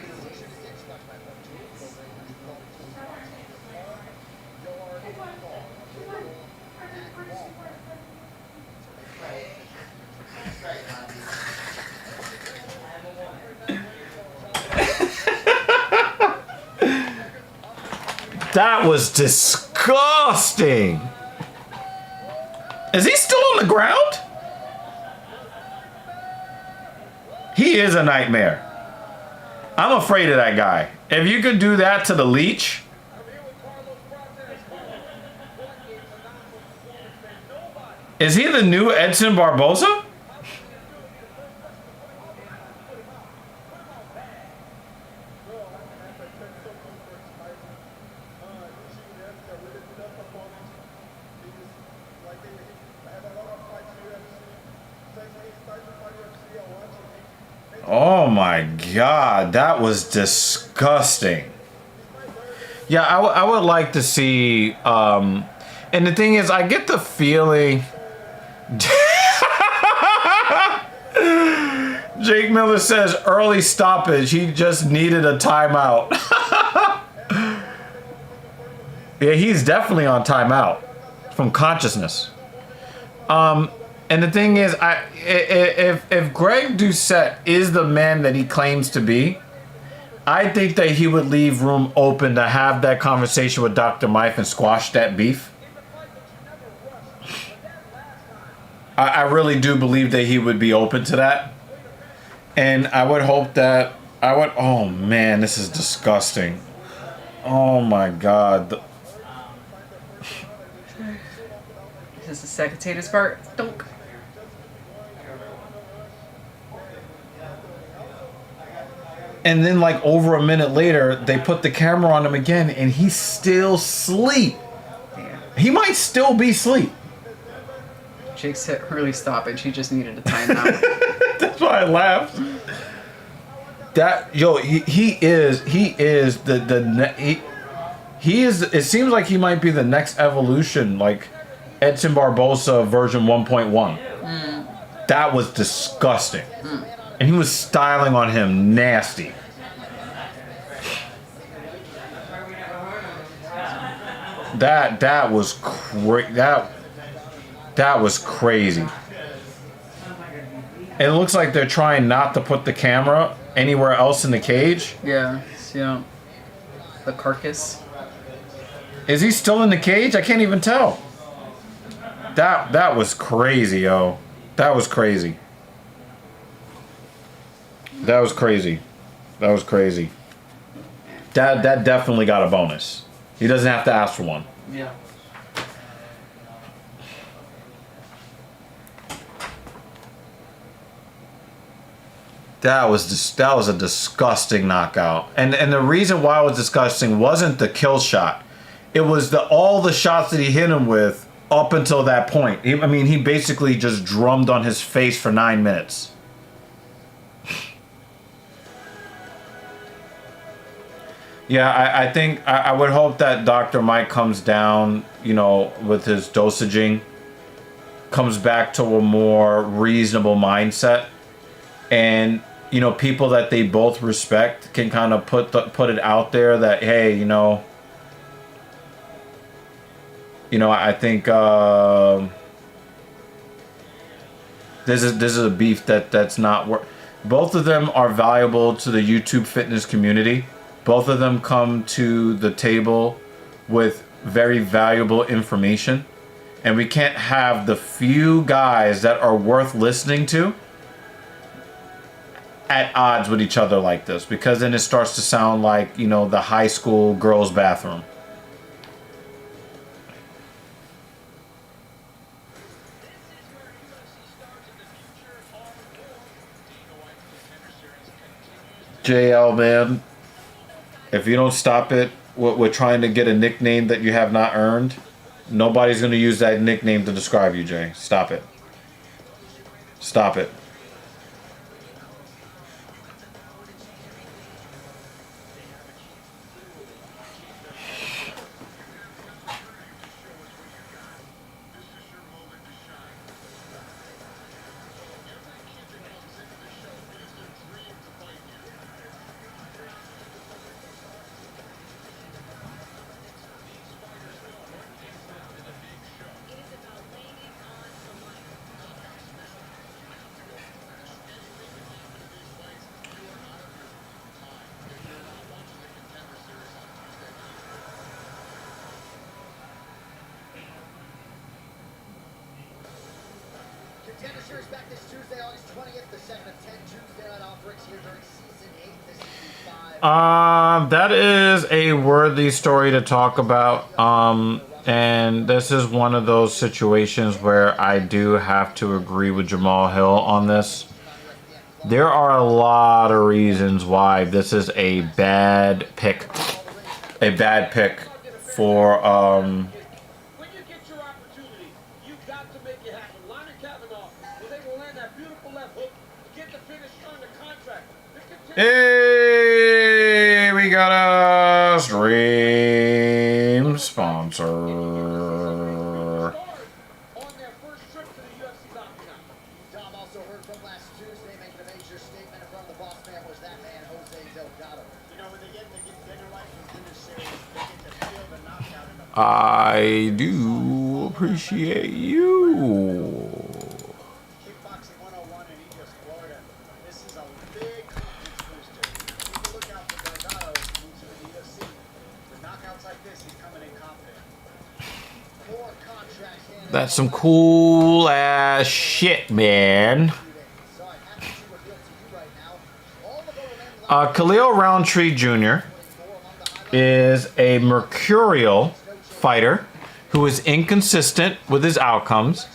That was disgusting. Is he still on the ground? He is a nightmare. I'm afraid of that guy. If you could do that to the leech. Is he the new Edson Barboza? Oh my God, that was disgusting. Yeah, I would like to see, and the thing is, I get the feeling, Jake Miller says early stoppage, he just needed a timeout. Yeah, he's definitely on timeout from consciousness. And the thing is, if Greg Doucette is the man that he claims to be, I think that he would leave room open to have that conversation with Dr. Mike and squash that beef. I really do believe that he would be open to that. And I would hope that oh man, this is disgusting. Oh my God. This is the secretary's part. Dunk. And then like over a minute later, they put the camera on him again and he's still asleep. Yeah. He might still be asleep. Jake said early stoppage. He just needed a timeout. That's why I laughed. That he is it seems like he might be the next evolution, like Edson Barboza version 1.1. That was disgusting. And he was styling on him nasty. That was that was crazy. It looks like they're trying not to put the camera anywhere else in the cage. Yeah. Yeah. The carcass. Is he still in the cage? I can't even tell. That was crazy, yo. That was crazy. That was crazy. That was crazy. That definitely got a bonus. He doesn't have to ask for one. Yeah. That was a disgusting knockout. And the reason why it was disgusting wasn't the kill shot. It was all the shots that he hit him with up until that point. He basically just drummed on his face for 9 minutes. Yeah, I think I would hope that Dr. Mike comes down, with his dosaging, comes back to a more reasonable mindset, and people that they both respect can kind of put it out there that, hey, I think this is a beef that's not worth. Both of them are valuable to the YouTube fitness community. Both of them come to the table with very valuable information, and we can't have the few guys that are worth listening to at odds with each other like this, because then it starts to sound like, you know, the high school girls' bathroom. JL, man, if you don't stop it, we're trying to get a nickname that you have not earned. Nobody's going to use that nickname to describe you, Jay. Stop it. Stop it. Contender Series back this Tuesday, August 20th, the second of 10 Tuesday night offerings here during season 8. This is the 5. That is a worthy story to talk about. And this is one of those situations where I do have to agree with Jamal Hill on this. There are a lot of reasons why this is a bad pick. A bad pick for When you get your opportunity, you've got to make it happen. Liner Kavanaugh was able to land that beautiful left hook to get the finish on the contract. Hey, we got a stream sponsor. On their first trip to the UFC's octagon. Tom also heard from last Tuesday, making a major statement from the boss man was that man, Jose Delgado. You know, when they get in the contender life contender series, they get to feel the knockout in the I do appreciate you. Kickboxing 101 in Egypt, Florida. This is a big confidence booster. Keep a lookout for Delgado moving to the UFC. With knockouts like this, he's coming in confident. 4 contracts in. That's some cool ass shit, man. So I have to reveal to you right now, all of our men Khalil Roundtree Jr. is a mercurial fighter who is inconsistent with his outcomes,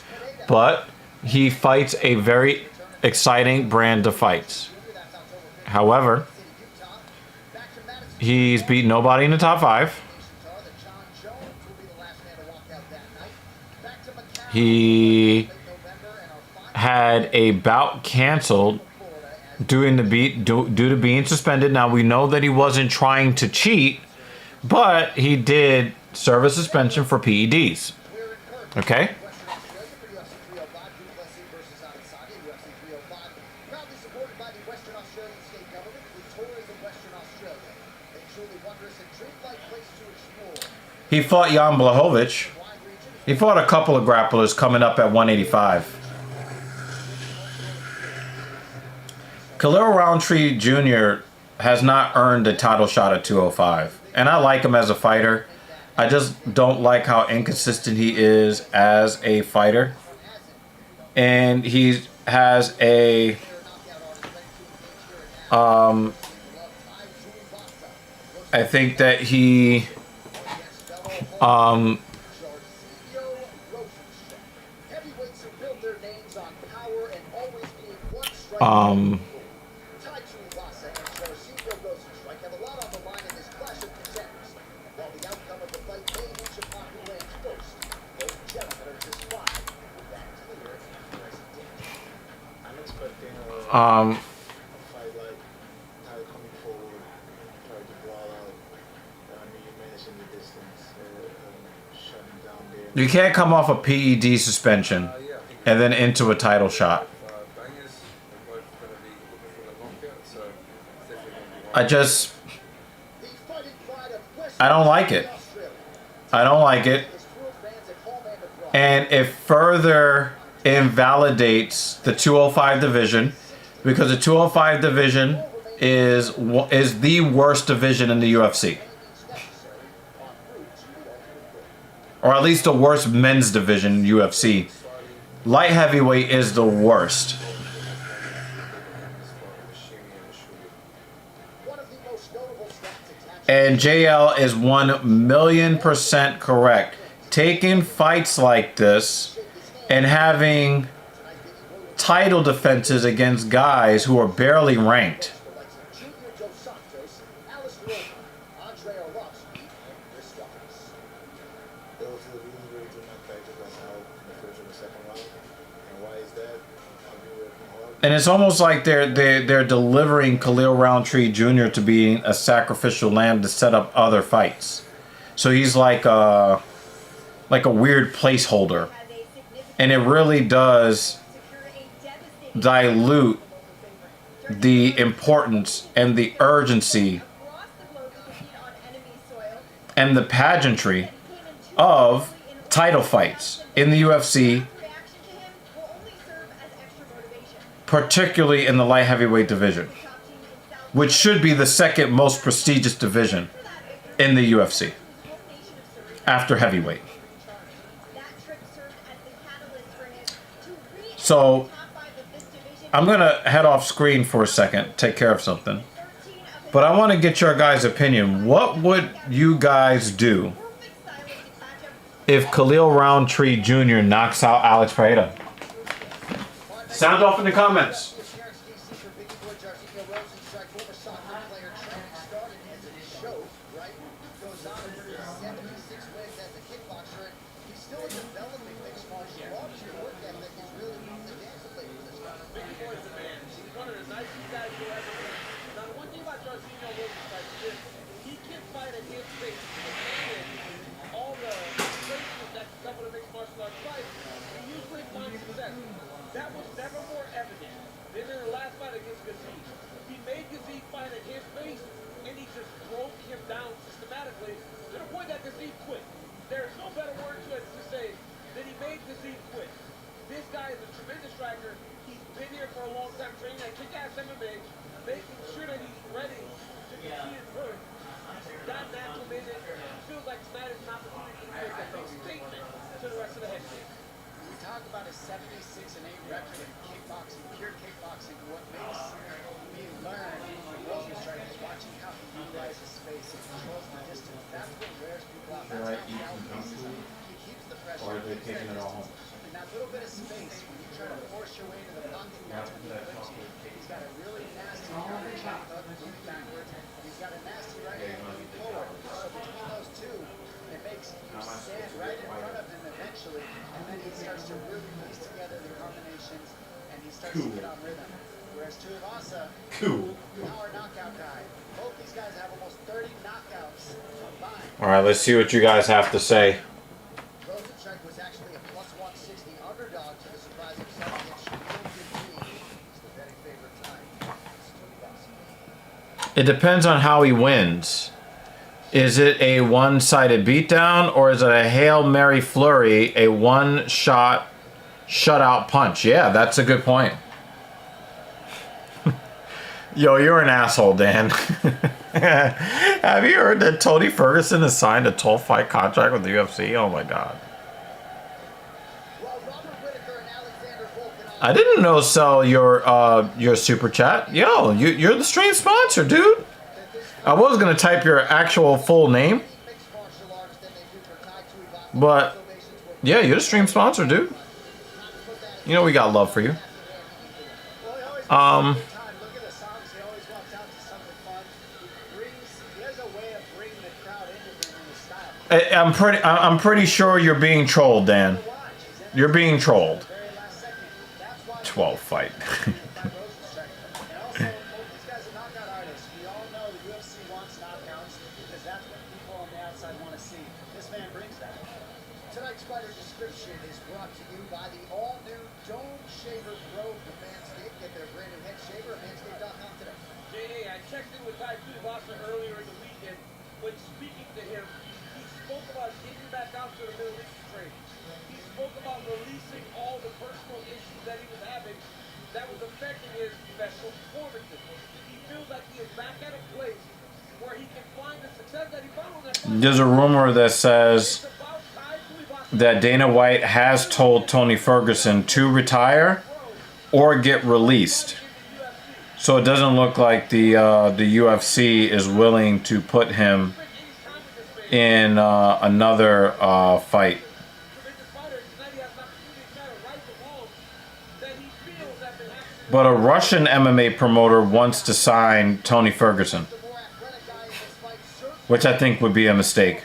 but he fights a very exciting brand of fights. However, he's beat nobody in the top 5. He had a bout canceled due to being suspended. Now, we know that he wasn't trying to cheat, but he did serve a suspension for PEDs. Okay? He fought Jan Blachowicz. He fought a couple of grapplers coming up at 185. Khalil Roundtree Jr. has not earned a title shot at 205. And I like him as a fighter. I just don't like how inconsistent he is as a fighter. And he has a I think that he you can't come off a PED suspension and then into a title shot. I don't like it. I don't like it. And it further invalidates the 205 division, because the 205 division is the worst division in the UFC. Or at least the worst men's division in UFC. Light heavyweight is the worst. And JL is 1,000,000% correct. Taking fights like this and having title defenses against guys who are barely ranked. Junior Dos Santos, Alistair Overeem, Andre Arlovski, and Chris Wallace. Those who really, really good knockbacks right now in the first and the second round. And why is that? I've been working hard. And it's almost like they're delivering Khalil Roundtree Jr. to be a sacrificial lamb to set up other fights. So he's like a weird placeholder. And it really does dilute the importance and the urgency and the pageantry of title fights in the UFC, particularly in the light heavyweight division, which should be the second most prestigious division in the UFC after heavyweight. So I'm going to head off screen for a second, take care of something. But I want to get your guys' opinion. What would you guys do if Khalil Roundtree Jr. knocks out Alex Pereira? Sound off in the comments. That was never more evident than in the last fight against Gazee. He made Gazee fight at his pace, and he just broke him down systematically to the point that Gazee quit. There's no better word to it to say that he made Gazee quit. This guy is a tremendous striker. He's been here for a long time training at kick-ass MMA, making sure that he's ready to compete in Perth. He's gotten acclimated. He feels like tonight is an opportunity to make a big statement to the rest of the heavyweights. We talk about a 76-8 record in kickboxing, pure kickboxing. What makes me learn from Rosen's right is watching how he utilizes space and controls the distance. That's what wears people out. That's how he outpaces them. He keeps the pressure. Or are they keeps taking that it all distance. And that little bit of space, when you try to force your way into the pocket, that's when he flips you. He's got a really nasty counter chop hook moving backwards. He's got a nasty right hand moving forward. So between those two, it makes you stand right in front of him eventually, and then he starts to really piece together the combinations, and he starts to get on rhythm. Whereas Tuivasa, power knockout guy. Both these guys have almost 30 knockouts combined. All right, let's see what you guys have to say. Rosenstrike was actually a plus 160 underdog to the surprise of some against Shaquille Gazee. It's the betting favorite time. It's Tuivasa. It depends on how he wins. Is it a one-sided beatdown, or is it a Hail Mary flurry, a one-shot shutout punch? Yeah, that's a good point. Yo, you're an asshole, Dan. Have you heard that Tony Ferguson has signed a 12-fight contract with the UFC? Oh my God. Well, Robert Whittaker and Alexander Volkanovski. I didn't know sell your super chat. Yo, you're the stream sponsor, dude. I was gonna type your actual full name, Mixed martial arts than they do for Tai Tuivasa. but yeah, you're the stream sponsor, dude. You know we got love for you. Well, he always makes a good time. Look at the songs. He always walks out to something fun. He has a way of bringing the crowd into him in his style. I'm pretty sure you're being trolled, Dan. Watch. He's in You're being trolled. the very last second. That's why 12 fight. that Rosenstrike. And also, this guy's a knockout artist. We all know the UFC wants knockouts because that's what people on the outside want to see. This man brings that. Tonight's fighter description is brought to you by the all-new Dome Shaver Pro from Manscaped. Get their brand new head shaver at manscaped.com today. J.A., I checked in with Tai Tuivasa earlier in the weekend. When speaking to him, he spoke about getting back out to the Middle East training. He spoke about releasing all the personal issues that he was having that was affecting his professional performances. He feels like he is back at a place where he can find the success that he found on that fight. There's a rumor that says It's about Tai Tuivasa. that Dana White has told Tony Ferguson to retire or get released. So it doesn't look like the UFC is willing to put him in another fight. But a Russian MMA promoter wants to sign Tony Ferguson, which I think would be a mistake.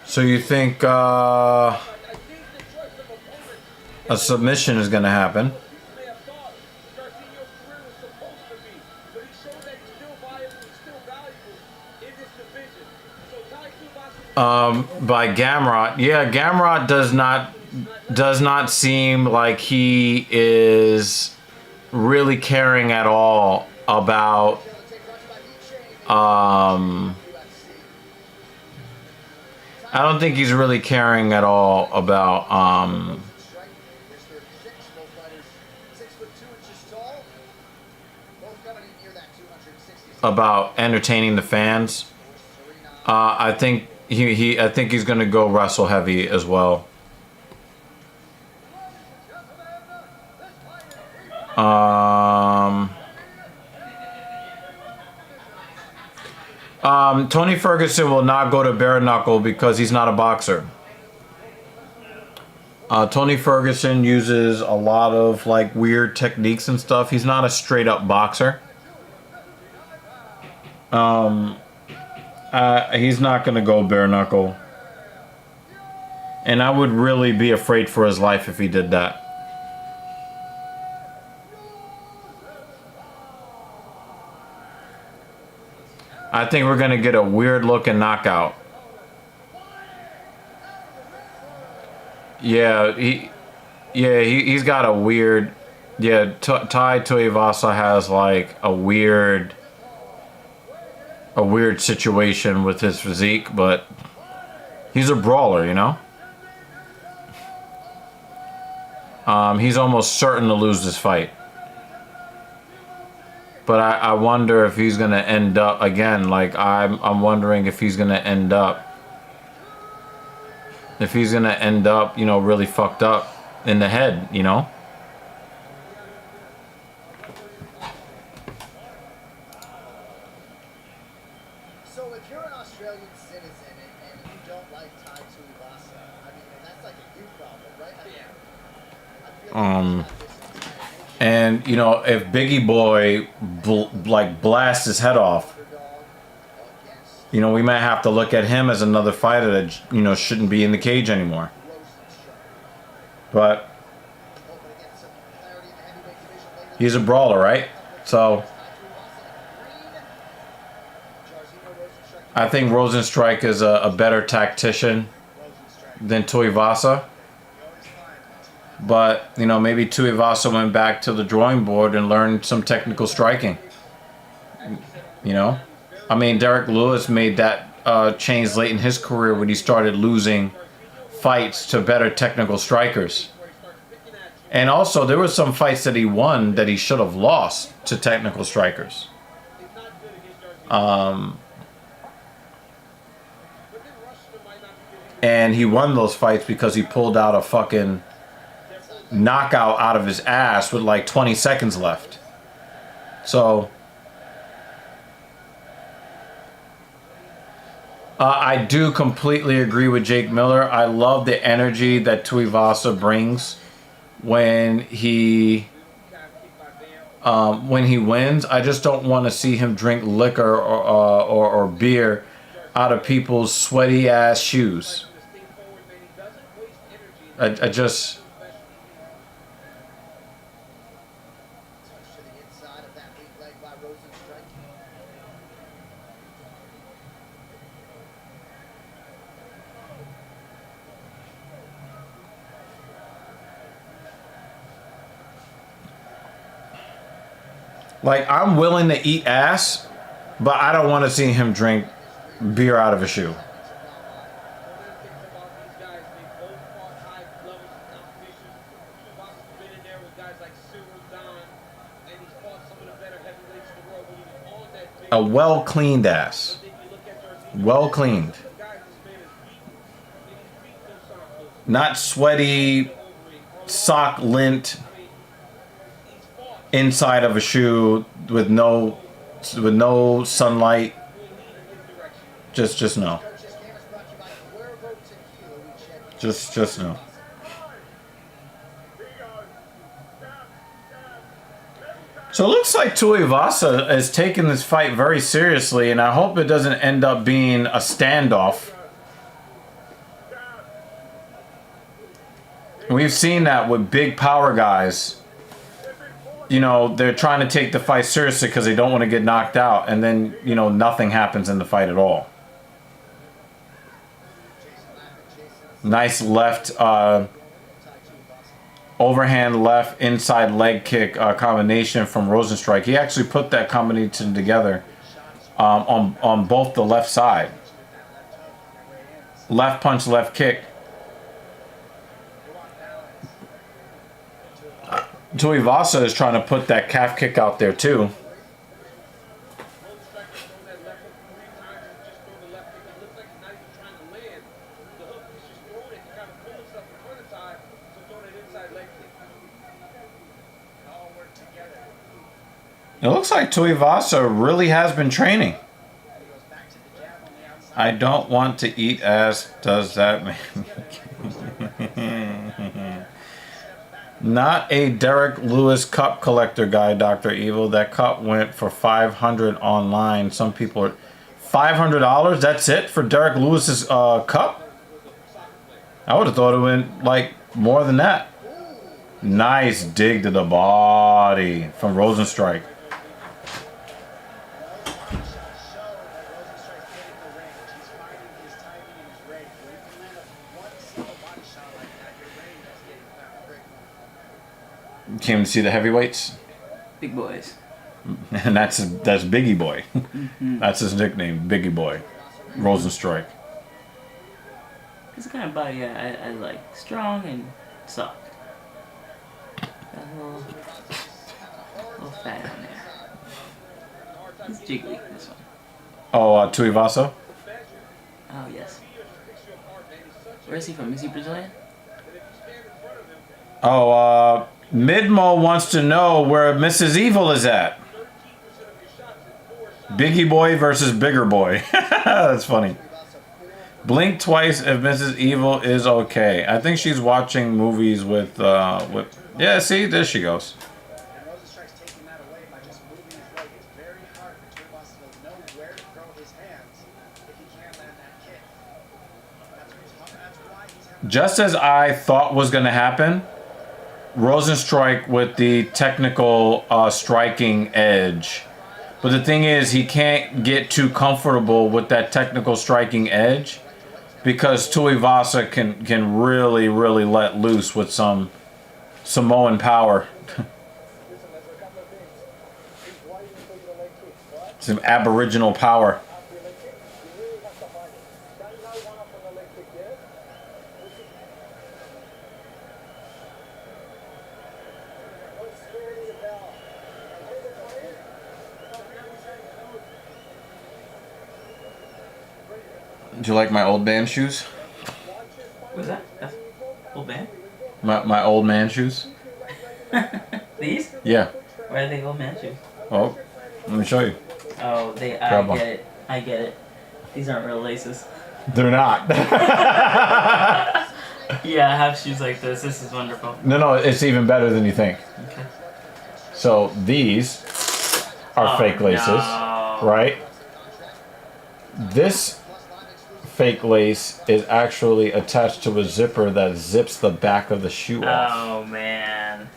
So you think a submission is going to happen? By Gamrot. Yeah, Gamrot does not seem like he is really caring at all about I don't think he's really caring at all about entertaining the fans. I think I think he's gonna go wrestle heavy as well. Tony Ferguson will not go to bare knuckle because he's not a boxer. Tony Ferguson uses a lot of like weird techniques and stuff. He's not a straight up boxer. He's not gonna go bare knuckle. And I would really be afraid for his life if he did that. I think we're gonna get a weird looking knockout. Yeah, he's got a weird. Yeah, Tai Tuivasa has like a weird situation with his physique, but he's a brawler, you know. He's almost certain to lose this fight. But I wonder if he's gonna end up again. Like I'm wondering if he's gonna end up, you know, really fucked up in the head, you know. So if you're an Australian citizen and you don't like Tai Tuivasa, I mean, that's like a you problem, right? I feel like And you know, if Biggie Boy like blasts his head off, you know, we might have to look at him as another fighter that, you know, shouldn't be in the cage anymore. But he's a brawler, right? So I think Rosenstrike is a better tactician than Tuivasa. But, you know, maybe Tuivasa went back to the drawing board and learned some technical striking. You know? I mean, Derek Lewis made that change late in his career when he started losing fights to better technical strikers. And also, there were some fights that he won that he should have lost to technical strikers. And he won those fights because he pulled out a fucking knockout out of his ass with like 20 seconds left. So I do completely agree with Jake Miller. I love the energy that Tuivasa brings when he wins. I just don't want to see him drink liquor or beer out of people's sweaty ass shoes. I just Like, I'm willing to eat ass, but I don't want to see him drink beer out of a shoe. One of the things about these guys, they both fought high levels of competition. Tuivasa's been in there with guys like Cyril Don, and he's fought some of the better heavyweights in the world when he was on that big. A well-cleaned ass. But then you look at Jorginho, Well cleaned. the guys this man has beaten, and he's beat Dos Santos. Not sweaty, sock lint I mean, he's fought inside of a shoe with no sunlight. Just no. Coach, this game is brought to you by Cuervo Tequila. We check Just no. So it looks like Tuivasa is taking this fight very seriously, and I hope it doesn't end up being a standoff. We've seen that with big power guys. You know, they're trying to take the fight seriously because they don't want to get knocked out, and then, you know, nothing happens in the fight at all. Nice left, overhand left inside leg kick combination from Rosenstrike. He actually put that combination together on both the left side. Left punch, left kick. Tuivasa is trying to put that calf kick out there too. It looks like Tuivasa really has been training. I don't want to eat ass. Does that mean? Not a Derek Lewis cup collector guy, Dr. Evil. That cup went for $500 online. Some people are $500. That's it for Derek Lewis's cup. I would have thought it went like more than that. Nice dig to the body from Rosenstrike. Came to see the heavyweights, Big boys. and that's Biggie Boy. That's his nickname, Biggie Boy, Rosenstrike. It's the kind of body I like. Strong and soft. Got a little fat on there. He's jiggly, this one. Oh, Tuivasa? Oh, yes. Where is he from? Is he Brazilian? Oh, Midmo wants to know where Mrs. Evil is at. Biggie Boy versus Bigger Boy. That's funny. Blink twice if Mrs. Evil is okay. I think she's watching movies with yeah, see, there she goes. And Rosenstrike's taking that away by just moving his leg. It's very hard for Tuivasa to know where to throw his hands if he can't land that kick. That's why he's having... Just as I thought was going to happen, Rosenstrike with the technical striking edge. But the thing is, he can't get too comfortable with that technical striking edge because Tuivasa can really, really let loose with some Samoan power. Some Aboriginal power. Do you like my old man shoes? What's that? That's old man? My old man shoes? These? Yeah. Why are they old man shoes? Oh, let me show you. Oh, I Grab 'em. get it. I get it. These aren't real laces. They're not. Yeah, I have shoes like this. This is wonderful. No, it's even better than you think. Okay. So these are fake laces, no. right? This fake lace is actually attached to a zipper that zips the back of the shoe off. Oh, man.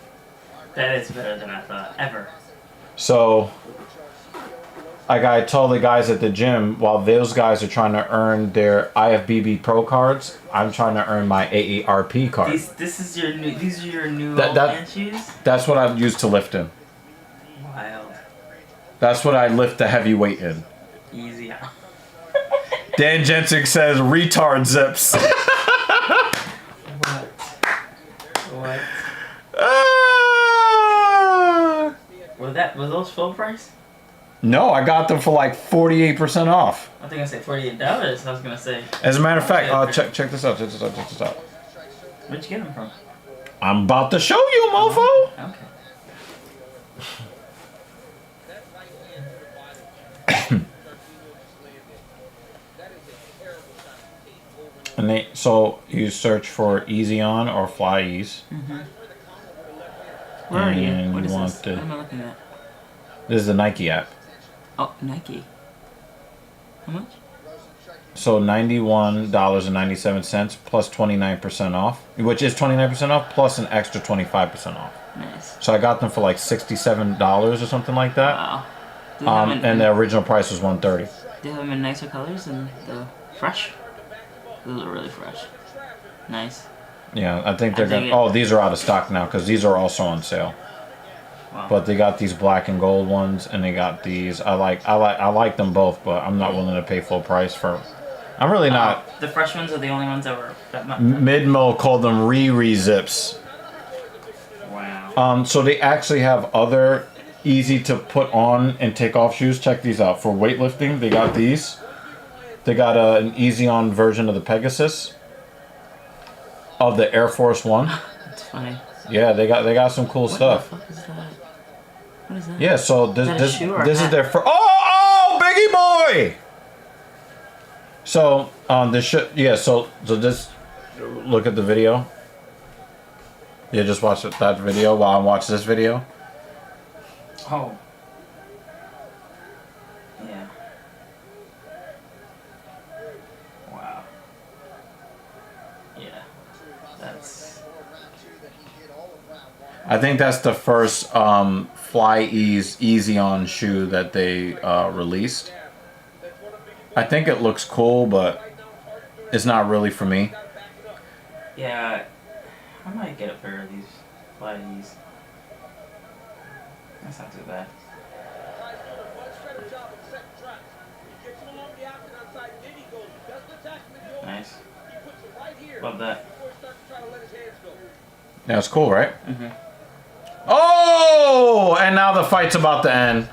That is better than I thought. Ever. So, like I told the guys at the gym, while those guys are trying to earn their IFBB Pro cards, I'm trying to earn my AARP card. These are your new That- old that- man shoes? That's what I've used to lift in. Wild. That's what I lift the heavyweight in. Easy out. Dan Jensen says retard zips. What? Ah! Were those full price? No, I got them for like 48% off. I think I said $48. I was gonna say. As a matter of fact, Okay. check this out. Check this out. Where'd you get them from? I'm about to show you, mofo. Okay. That right hand to the body. Tarquino just landed. That is a terrible shot. 8 over. And so you search for Easy On or Fly Ease. Where are you? And What you is want this? to- What am I looking at? This is the Nike app. Oh, Nike. How much? So $91.97 plus 29% off, which is 29% off plus an extra 25% off. Nice. So I got them for like $67 or something like that. Wow. Do they have them in, And the original price was $130. do they have them in nicer colors than the fresh? Those are really fresh. Nice. Yeah, I think they're I dig gonna. it. Oh, these are out of stock now because these are also on sale. Wow. But they got these black and gold ones, and they got these. I like them both, but I'm not willing to pay full price for. I'm really not. The fresh ones are the only ones that were that much. Midmo called them Riri zips. Wow. So they actually have other easy to put on and take off shoes. Check these out for weightlifting. They got these. They got an easy on version of the Pegasus, of the Air Force One. That's funny. Yeah, they got some cool stuff. What the fuck is that? What is that? Yeah, so Is that a shoe or a this is hat? their first. Oh, Biggie boy. So this so just look at the video. Yeah, just watch that video while I watch this video. Oh. Yeah. Wow. Yeah. That's. I think that's the first Fly Ease Easy On shoe that they released. I think it looks cool, but it's not really for me. Yeah. I might get a pair of these. Plessis. That's not too bad. Guys doing a much better job of setting traps. He gets him along the octagon side, then he goes. He doesn't attack him in the open. Nice. He puts it right here Love that. before he starts to try to let his hands go. Yeah, it's cool, right? Mm-hmm. Oh, and now the fight's about to end.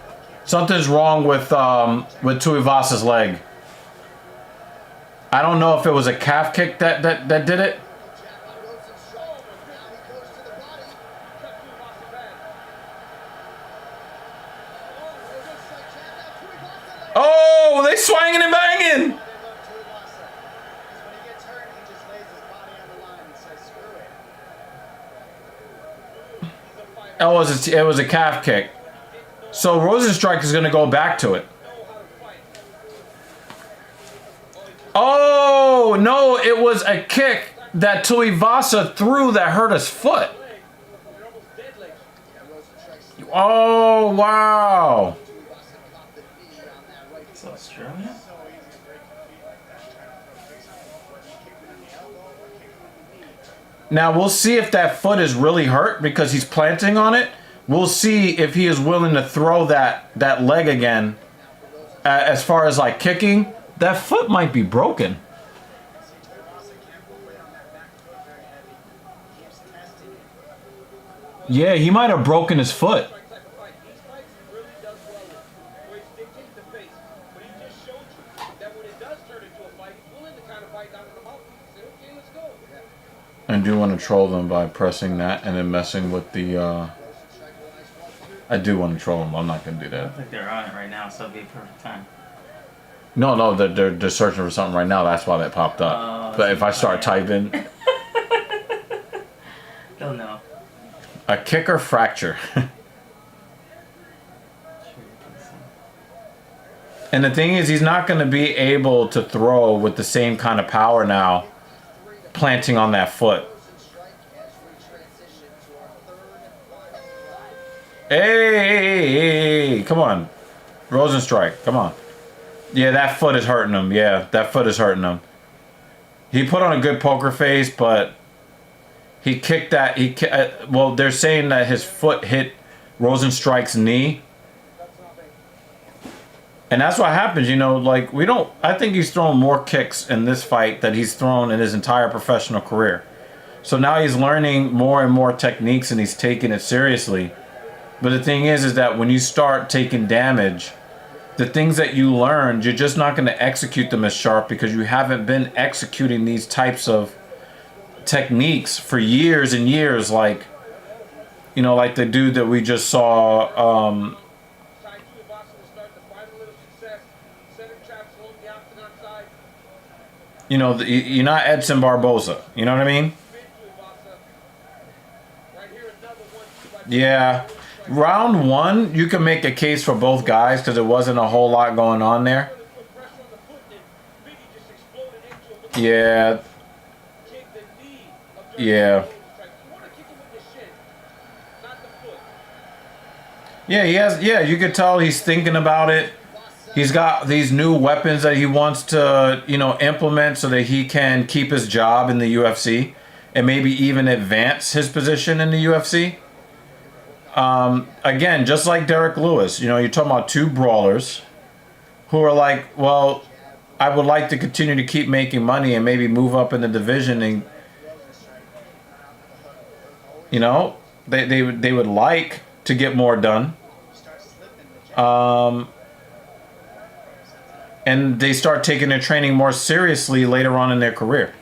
Something's wrong with Tuivasa's leg. I don't know if it was a calf kick that did it. Oh, they swinging and banging. Oh, it was a calf kick. So Rosenstrike is going to go back to it. Oh, no, it was a kick that Tuivasa threw that hurt his foot. Oh, wow. It's Australia? Now, we'll see if that foot is really hurt because he's planting on it. We'll see if he is willing to throw that leg again. As far as like kicking, that foot might be broken. Yeah, he might have broken his foot. I do want to troll them by pressing that and then messing with the. I do want to troll them. I'm not going to do I that. think they're on it right now, so it'll be a perfect time. No, they're searching for something right now. That's why that popped up. Oh, But if I start yeah. typing, They'll know. a kicker fracture. And the thing is, he's not going to be able to throw with the same kind of power now, planting on that foot. Hey, come on. Rosenstrike, come on. Yeah, that foot is hurting him. Yeah, that foot is hurting him. He put on a good poker face, but he kicked that. Well, they're saying that his foot hit Rosenstrike's knee. And that's what happens, you know, like I think he's thrown more kicks in this fight than he's thrown in his entire professional career. So now he's learning more and more techniques and he's taking it seriously. But the thing is that when you start taking damage, the things that you learned, you're just not going to execute them as sharp because you haven't been executing these types of techniques for years and years. Like, you know, like the dude that we just saw, you know, you're not Edson Barboza. You know what I mean? Yeah. Round one, you can make a case for both guys because there wasn't a whole lot going on there. Yeah. Yeah. Yeah, he has. Yeah, you could tell he's thinking about it. He's got these new weapons that he wants to, you know, implement so that he can keep his job in the UFC and maybe even advance his position in the UFC. Again, just like Derek Lewis, you know, you're talking about two brawlers who are like, well, I would like to continue to keep making money and maybe move up in the division, and you know, they would like to get more done. And they start taking their training more seriously later on in their career.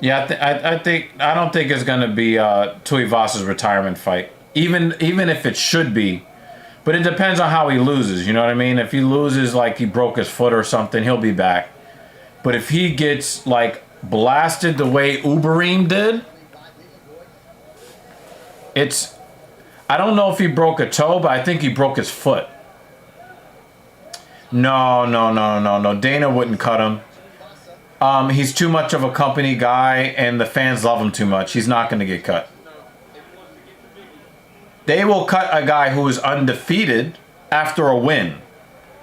Yeah, I don't think it's gonna be Tuivasa's retirement fight, even if it should be, but it depends on how he loses. You know what I mean? If he loses like he broke his foot or something, he'll be back. But if he gets like blasted the way Uberim did, I don't know if he broke a toe, but I think he broke his foot. No. Dana wouldn't cut him. He's too much of a company guy, and the fans love him too much. He's not going to get cut. They will cut a guy who is undefeated after a win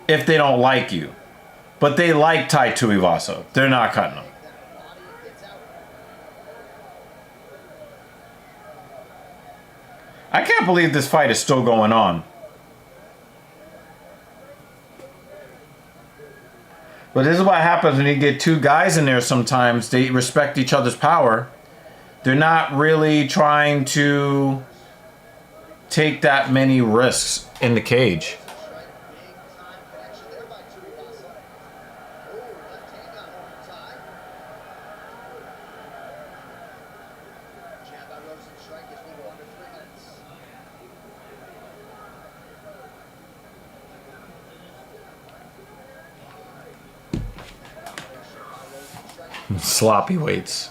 if they don't like you. But they like Tai Tuivasa. They're not cutting him. I can't believe this fight is still going on. But this is what happens when you get two guys in there sometimes. They respect each other's power. They're not really trying to take that many risks in the cage. Sloppy weights.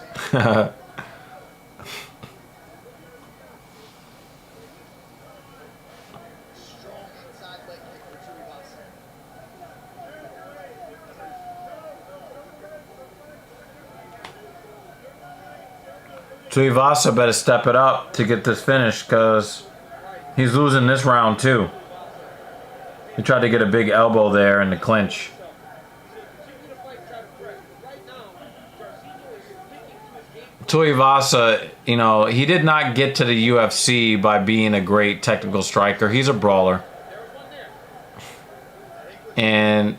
Tuivasa better step it up to get this finish because he's losing this round too. He tried to get a big elbow there in the clinch. Tuivasa, you know, he did not get to the UFC by being a great technical striker. He's a brawler. And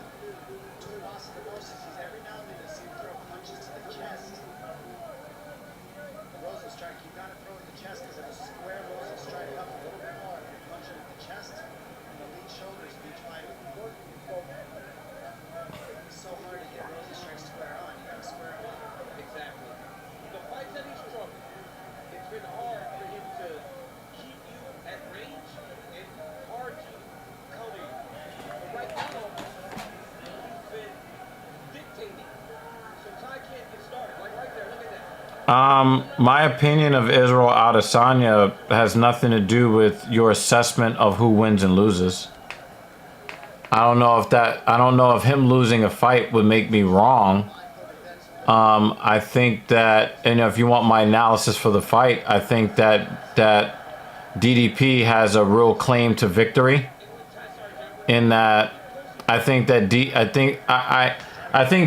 my opinion of Israel Adesanya has nothing to do with your assessment of who wins and loses. I don't know if him losing a fight would make me wrong. I think that, and if you want my analysis for the fight, I think that DDP has a real claim to victory. In that, I think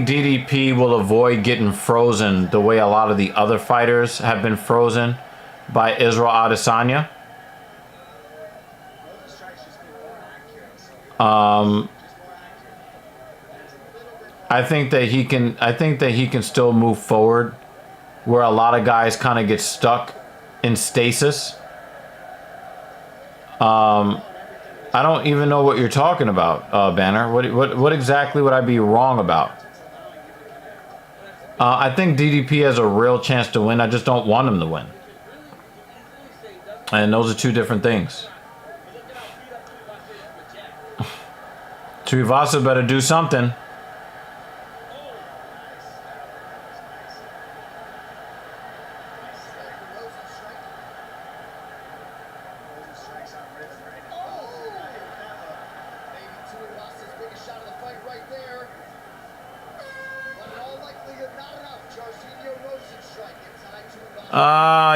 DDP will avoid getting frozen the way a lot of the other fighters have been frozen by Israel Adesanya. I think that he can. I think that he can still move forward, where a lot of guys kind of get stuck in stasis. I don't even know what you're talking about, Banner. What exactly would I be wrong about? I think DDP has a real chance to win. I just don't want him to win. And those are two different things. Tuivasa better do something.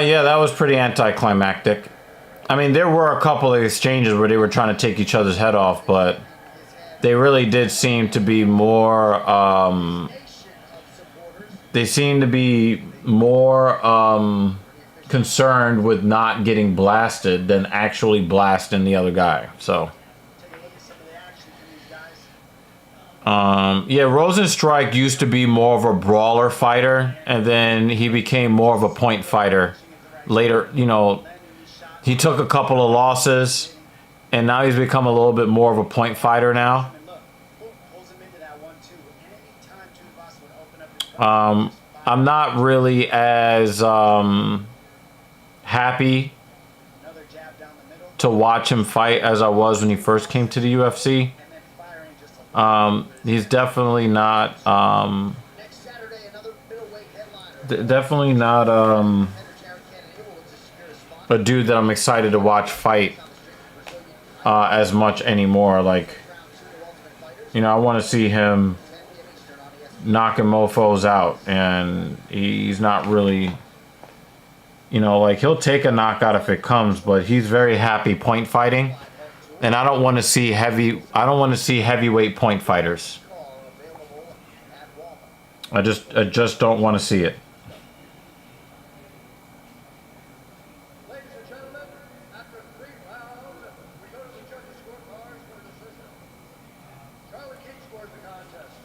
Yeah, that was pretty anticlimactic. I mean, there were a couple of exchanges where they were trying to take each other's head off, but they really did seem to be more, they seem to be more, concerned with not getting blasted than actually blasting the other guy, so. Yeah, Rosenstrike used to be more of a brawler fighter, and then he became more of a point fighter. Later, you know, he took a couple of losses, and now he's become a little bit more of a point fighter now. I'm not really as happy to watch him fight as I was when he first came to the UFC. He's definitely not a dude that I'm excited to watch fight as much anymore. Like, you know, I want to see him knocking mofos out, and he's not really, you know, like, he'll take a knockout if it comes, but he's very happy point fighting. And I don't want to see heavyweight point fighters. I just don't want to see it. Ladies and gentlemen, after 3 rounds, we go to the judges' scorecards for the decision. Charlie King scores the contest.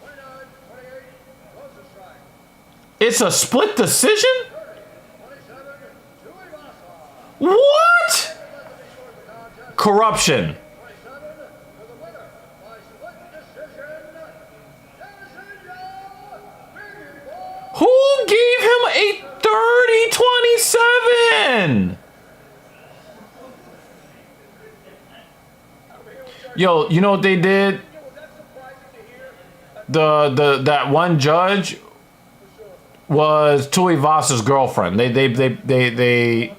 29-28, Rosenstrike. It's a split decision? 27, Tuivasa. What? Corruption. 27, for the winner by split decision, Adesanya, Big Boy. Who gave him a 30-27? Yo, you know what they did? That one judge was Tuivasa's girlfriend. They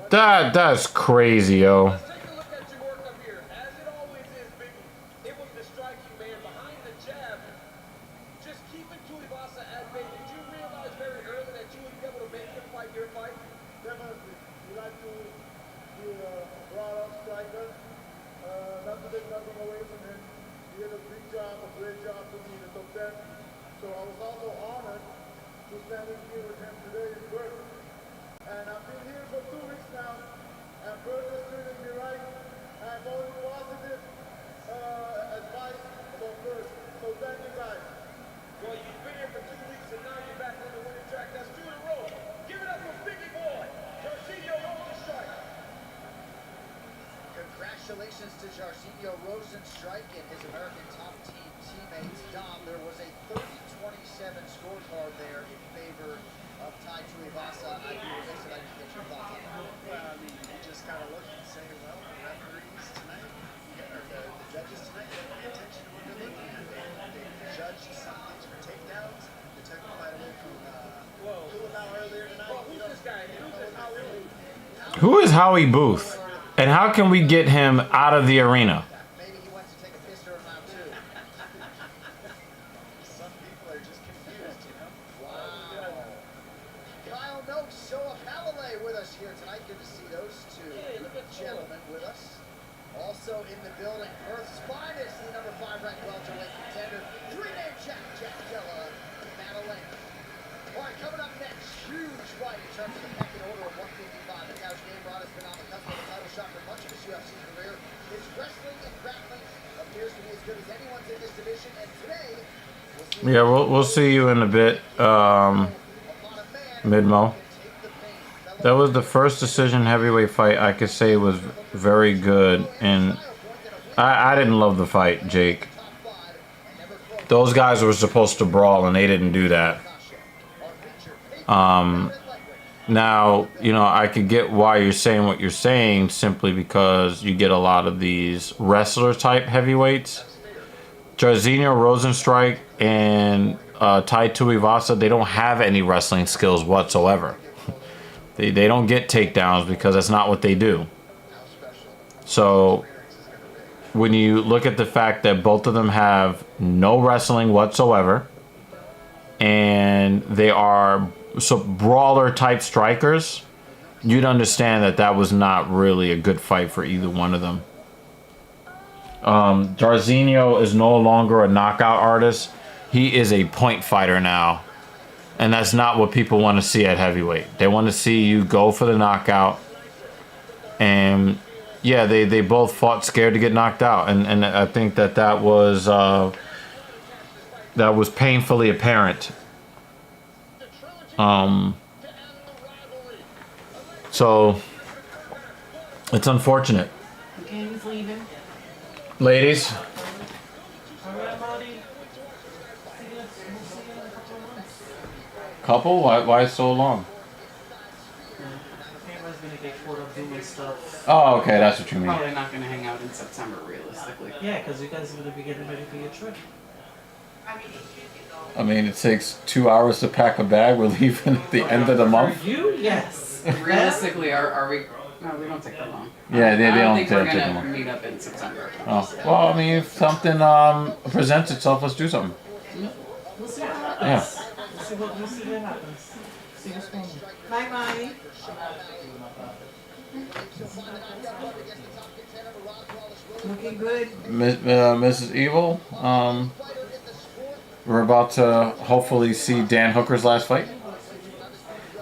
that's crazy, yo. Let's take a look at your work up here. As it always is, Biggie, it was the striking man behind the jab. Just keeping Tuivasa at bay. Did you realize very early that you would be able to make him fight your fight? Definitely. We like to be a brought-up striker. Not to take nothing away from him. He did a great job for me in the top 10. So I was also honored to stand in here with him today in person. And I've been here for 2 weeks now, and Bert is treating me right. I'm only positive advice about Bert. So thank you guys. Well, you've been here for 2 weeks and now you're back on the winning track. That's 2 in a row. Give it up for Biggie Boy, Jairzinho Rosenstrike. Congratulations to Jairzinho Rosenstrike and his American top team teammates. Dom, there was a 30-27 scorecard there in favor of Tai Tuivasa. I'd be remiss if I didn't get your thoughts on that. Well, I mean, you just gotta look and say, well, the referees tonight, or the judges tonight, gotta pay attention to what they're looking at. They judged some things for takedowns. They took a fight away from Kulabau earlier tonight. Well, who's this guy? Who's this Howie Booth? Who is Howie Booth? And how can we get him out of the arena? Maybe he wants to take a piss during round 2. Some people are just confused, you know? Wow. Kyle Noakes, Shoa Palale with us here tonight. Good to see those two gentlemen with us. Also in the building, Earth's finest, the number 5 ranked welterweight contender. 3-name champ, Jack Della, Madeline. right, coming up next, huge fight in terms of the pecking order of 155. The Couch Game Rod has been on the cusp of a title shot for much of his UFC career. His wrestling and grappling appears to be as good as anyone's in this division, and today, Yeah, we'll see you in a bit, Midmo. That was the first decision heavyweight fight I could say was very good, and I didn't love the fight, Jake. Those guys were supposed to brawl, and they didn't do that. Now, you know, I could get why you're saying what you're saying, simply because you get a lot of these wrestler-type heavyweights. Jairzinho Rosenstrike and Tai Tuivasa, they don't have any wrestling skills whatsoever. They don't get takedowns because that's not what they do. So when you look at the fact that both of them have no wrestling whatsoever, and they are brawler type strikers, you'd understand that that was not really a good fight for either one of them. Jairzinho is no longer a knockout artist. He is a point fighter now. And that's not what people want to see at heavyweight. They want to see you go for the knockout. And yeah, they both fought scared to get knocked out. And I think that was painfully apparent. So it's unfortunate. Okay, he's leaving. Ladies, couple? Why so long? Everyone's gonna get caught up doing stuff. Oh, okay, that's what you mean. Probably not gonna hang out in September, realistically. Yeah, because you guys are going to be getting ready for your trip. I mean, it takes 2 hours to pack a bag. We're leaving at the end of the month. For you, yes. Realistically, are we? No, we don't take that long. Yeah, they I don't don't think we're take that gonna long. meet up in September. Oh, well, I mean, if something presents itself, let's do something. We'll see what happens. Yeah. We'll see what happens. See what's going on. Bye bye. Looking good. Mrs. Evil, we're about to hopefully see Dan Hooker's last fight.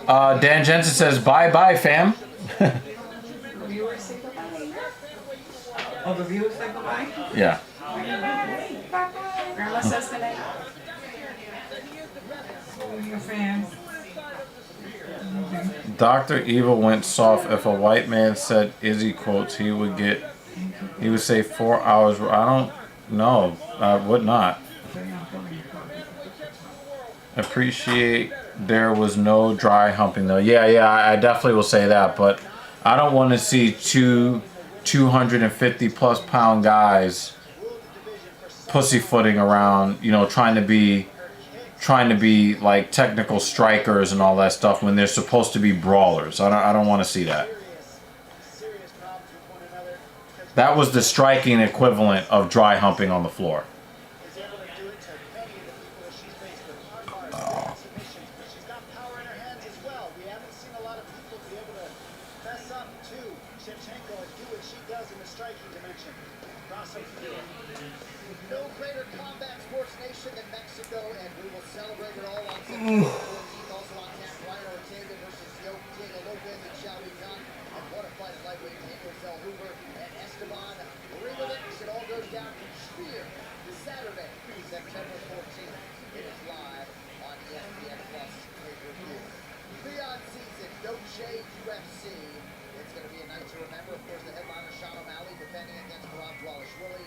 Dan Jensen says, bye-bye, fam. Viewers say bye-bye. Oh, the viewers say bye. Yeah. Grandma says goodnight. Your fans. Dr. Evil went soft. If a white man said Izzy quotes, he would say 4 hours. I don't know. I would not. Appreciate there was no dry humping though. Yeah, I definitely will say that, but I don't want to see two 250 plus pound guys pussyfooting around, you know, trying to be like technical strikers and all that stuff when they're supposed to be brawlers. I don't want to see that. That was the striking equivalent of dry humping on the floor. No greater combat sports nation than Mexico, and we will celebrate it all on September 14th. Also on tap, Ryan Ortega versus Diego Lopez and Xiaomi Kang. And what a fight of lightweight Daniel Zellhuber and Esteban Urimovich. It all goes down to Spear Saturday, September 14th. It is live on ESPN Plus pay-per-view. Beyond season, no shade UFC. It's going to be a night to remember. Of course, the headliner Sean O'Malley defending against Rob Dvalishvili.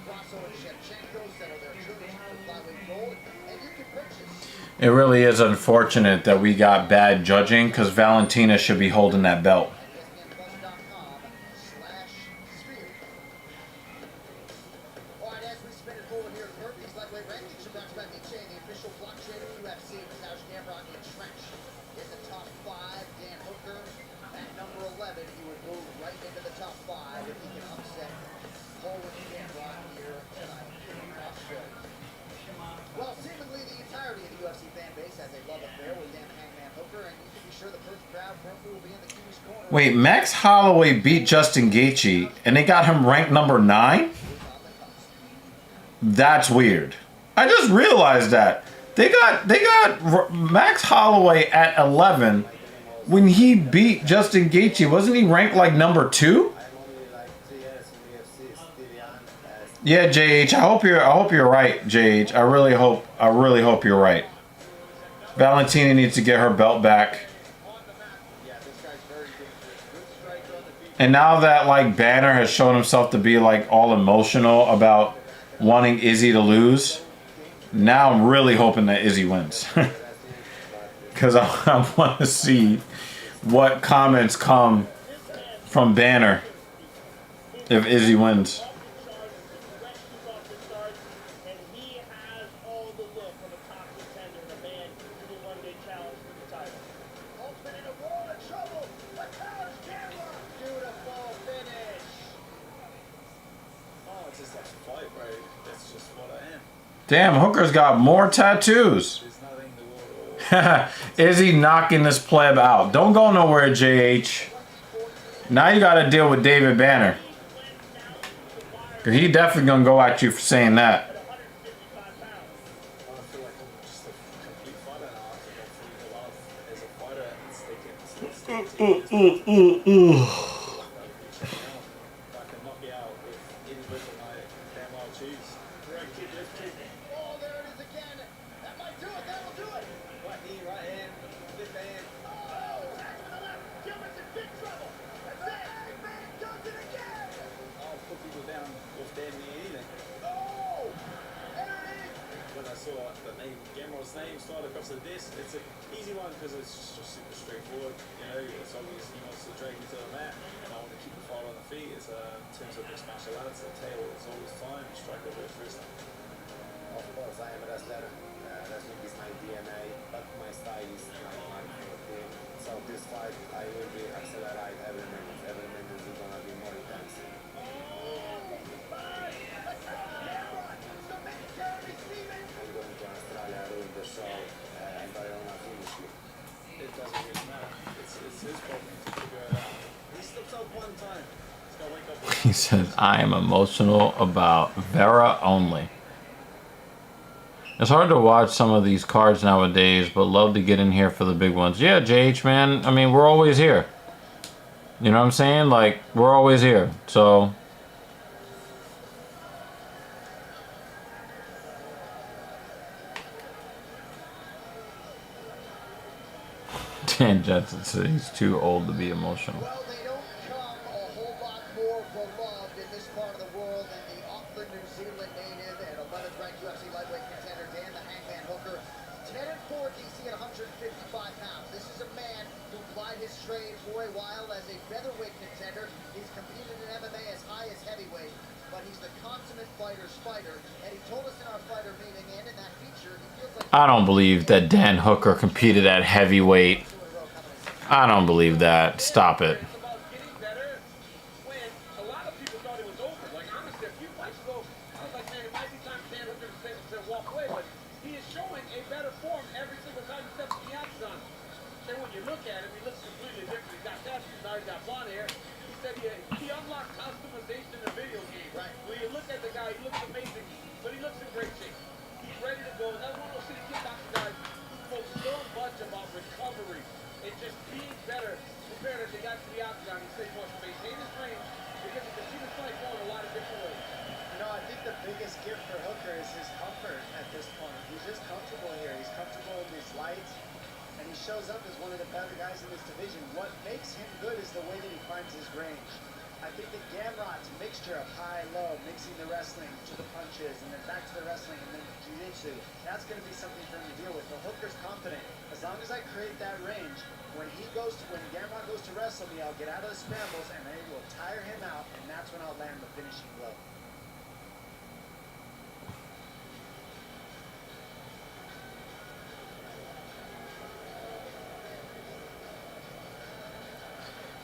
Grasso and Shevchenko settle their terms for flyweight gold, and you can purchase. It really is unfortunate that we got bad judging, because Valentina should be holding that belt. ESPNplus.com/Spear. All right, as we spin it forward here at Murphy's Lightweight Rankings, brought to you by Nietzsche, the official blockchain of UFC. Mateusz Gamrot entrenched in the top 5. Dan Hooker at number 11. He would move right into the top 5 if he can upset Poland Gamrot here tonight in Australia. Well, seemingly the entirety of the UFC fan base has a love affair with Dan Hangman Hooker, and you can be sure the first crowd probably will be in the King's Corner. Wait, Max Holloway beat Justin Gaethje, and they got him ranked number 9? That's weird. I just realized that. They got Max Holloway at 11 when he beat Justin Gaethje. Wasn't he ranked like number 2? Yeah, JH. I hope you're right, JH. I really hope you're right. Valentina needs to get her belt back. And now that like Banner has shown himself to be like all emotional about wanting Izzy to lose, now I'm really hoping that Izzy wins. Because I want to see what comments come from Banner if Izzy wins. And he has all the look of a top contender, a man who will one day challenge for the title. Ultimate in a world of trouble. The Towers Camera. Beautiful finish. Oh, it's just like a fight, bro. That's just what I am. Damn, Hooker's got more tattoos. There's nothing in the world. Izzy knocking this pleb out. Don't go nowhere, JH. Now you got to deal with David Banner. Because he definitely going to go at you for saying that. I feel like I'm just a complete fighter now. I think I'm fully alive as a fighter. I can knock you out with any weapon I damn well choose. Right kick, left kick. Oh, there it is again. That might do it. That'll do it. Right knee, right hand, left hand. Oh, that's to the left. Gilbert's in big trouble. That's it. Bang, bang, does it again. I'll put people down with damn near anything. Oh, there it is. When I saw the name, Gamrot's name started across the disc, it's an easy one because it's just super straightforward. You know, it's obvious he wants to drag you to the mat, and I want to keep the fight on the feet. It's in terms of mixed martial arts, the tail is always fine, strike the first. Of course, I am a wrestler. Wrestling is my DNA, but my style is my thing. So this fight, I will be accelerate every minute. Every minute is gonna be more intense. I'm going to Australia, ruin the show, and I wanna finish you. It doesn't really matter. It's his problem to figure it out. He slips up one time. He's got to wake up. He says, I am emotional about Vera only. It's hard to watch some of these cards nowadays, but love to get in here for the big ones. Yeah, JH, man. I mean, we're always here. You know what I'm saying? Like, we're always here. So... Dan Jensen said he's too old to be emotional. Well, they don't come a whole lot more beloved in this part of the world than the Auckland, New Zealand native and 11th ranked UFC lightweight contender Dan the Hangman Hooker. 10-4 DC at 155 pounds. This is a man who plied his trade for a while as a featherweight contender. He's competed in MMA as high as heavyweight, but he's the consummate fighter's fighter. And he told us in our fighter meeting and in that feature, he feels like... I don't believe that Dan Hooker competed at heavyweight. I don't believe that. Stop it. It's about getting better when a lot of people thought it was over. Like, honestly, a few fights ago, I was like, man, it might be time for Dan Hooker to walk away, but he is showing a better form every single time he steps in the octagon. Then when you look at him, he looks completely different. He's got tattoos, now he's got blonde hair. He said he unlocked customization in a video game. Right. When you look at the guy, he looks amazing, but he looks in great shape. He's ready to go. That's one of those city kickboxing guys who spoke so much about recovery and just being better compared as they got to the octagon. He said he wants to maintain his range because he can see the fight going a lot of different ways. You know, I think the biggest gift for Hooker is his comfort at this point. He's just comfortable here. He's comfortable in these lights, and he shows up as one of the better guys in this division. What makes him good is the way that he finds his range. I think that Gamrot's mixture of high-low, mixing the wrestling to the punches, and then back to the wrestling, and then jiu-jitsu, that's going to be something for him to deal with. But Hooker's confident. As long as I create that range, when Gamrot goes to wrestle me, I'll get out of the scrambles, and they will tire him out, and that's when I'll land the finishing blow.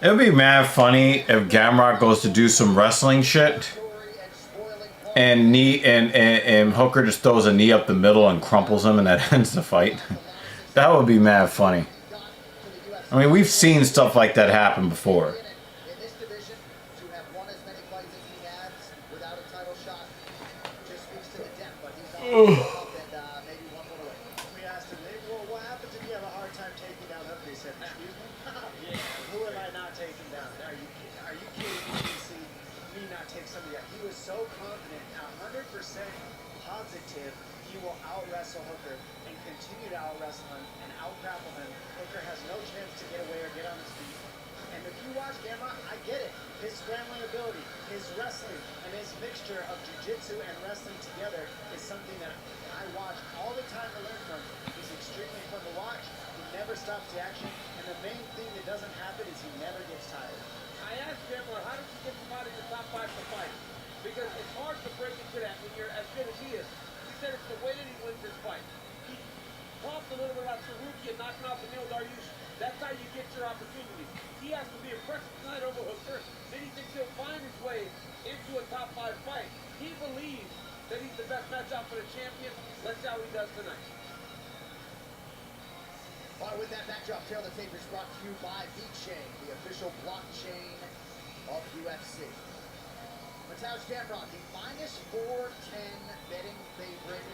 It would be mad funny if Gamrot goes to do some wrestling shit and Hooker just throws a knee up the middle and crumples him and that ends the fight. That would be mad funny. I mean, we've seen stuff like that happen before. In this division, to have won as many fights as he has without a title shot just speaks to the depth, but he's on the up and maybe one more away. said, excuse me? Yeah, who am I not taking down? Are you kidding me? You see me not take somebody out. He was so confident, 100% positive he will out-wrestle Hooker and continue to out-wrestle him and out-grapple him. Hooker has no chance to get away or get on his feet. And if you watch Gamma, I get it. His scrambling ability, his wrestling, and his mixture of jiu-jitsu and wrestling together is something that I watch all the time to learn from. He's extremely fun to watch. He never stops the action. And the main thing that doesn't happen is he never gets tired. I asked Gamma, how did you get somebody in the top 5 to fight? Because it's hard to break into that when you're as good as he is. He said it's the way that he wins his fight. He talked a little bit about Saruki and knocking out Beneil Dariush. That's how you get your opportunity. He has to be impressive tonight over Hooker. Then he thinks he'll find his way into a top 5 fight. He believes that he's the best matchup for the champion. Let's see how he does tonight. All right, with that backdrop, Tail the Tape is brought to you by VeChain, the official blockchain of UFC. Mateusz Gamrot, the minus 410 betting favorite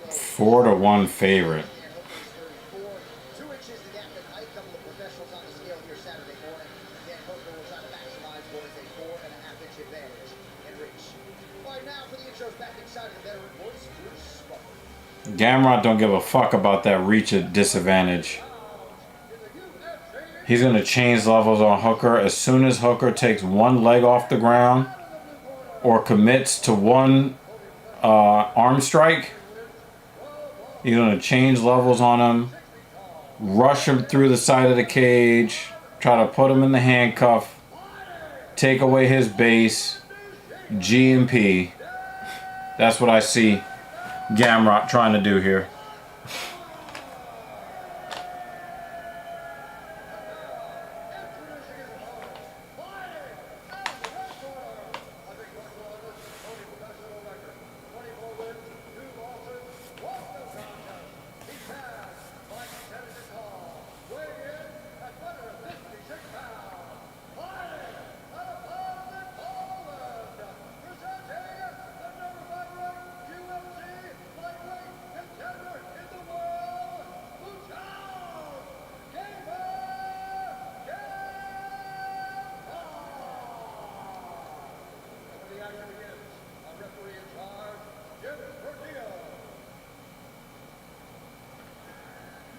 at 4-1 favorite. And Hooker is 34. 2 inches the gap in height. Couple of professionals on the scale here Saturday morning. Dan Hooker will try to maximize what is a 4.5-inch advantage in reach. All right, now for the intros back inside of the veteran voice, Bruce Buffer. Gamrot don't give a fuck about that reach at disadvantage. He's going to change levels on Hooker as soon as Hooker takes one leg off the ground or commits to one arm strike. He's going to change levels on him, rush him through the side of the cage, try to put him in the handcuff, take away his base, G and P. That's what I see Gamrot trying to do here.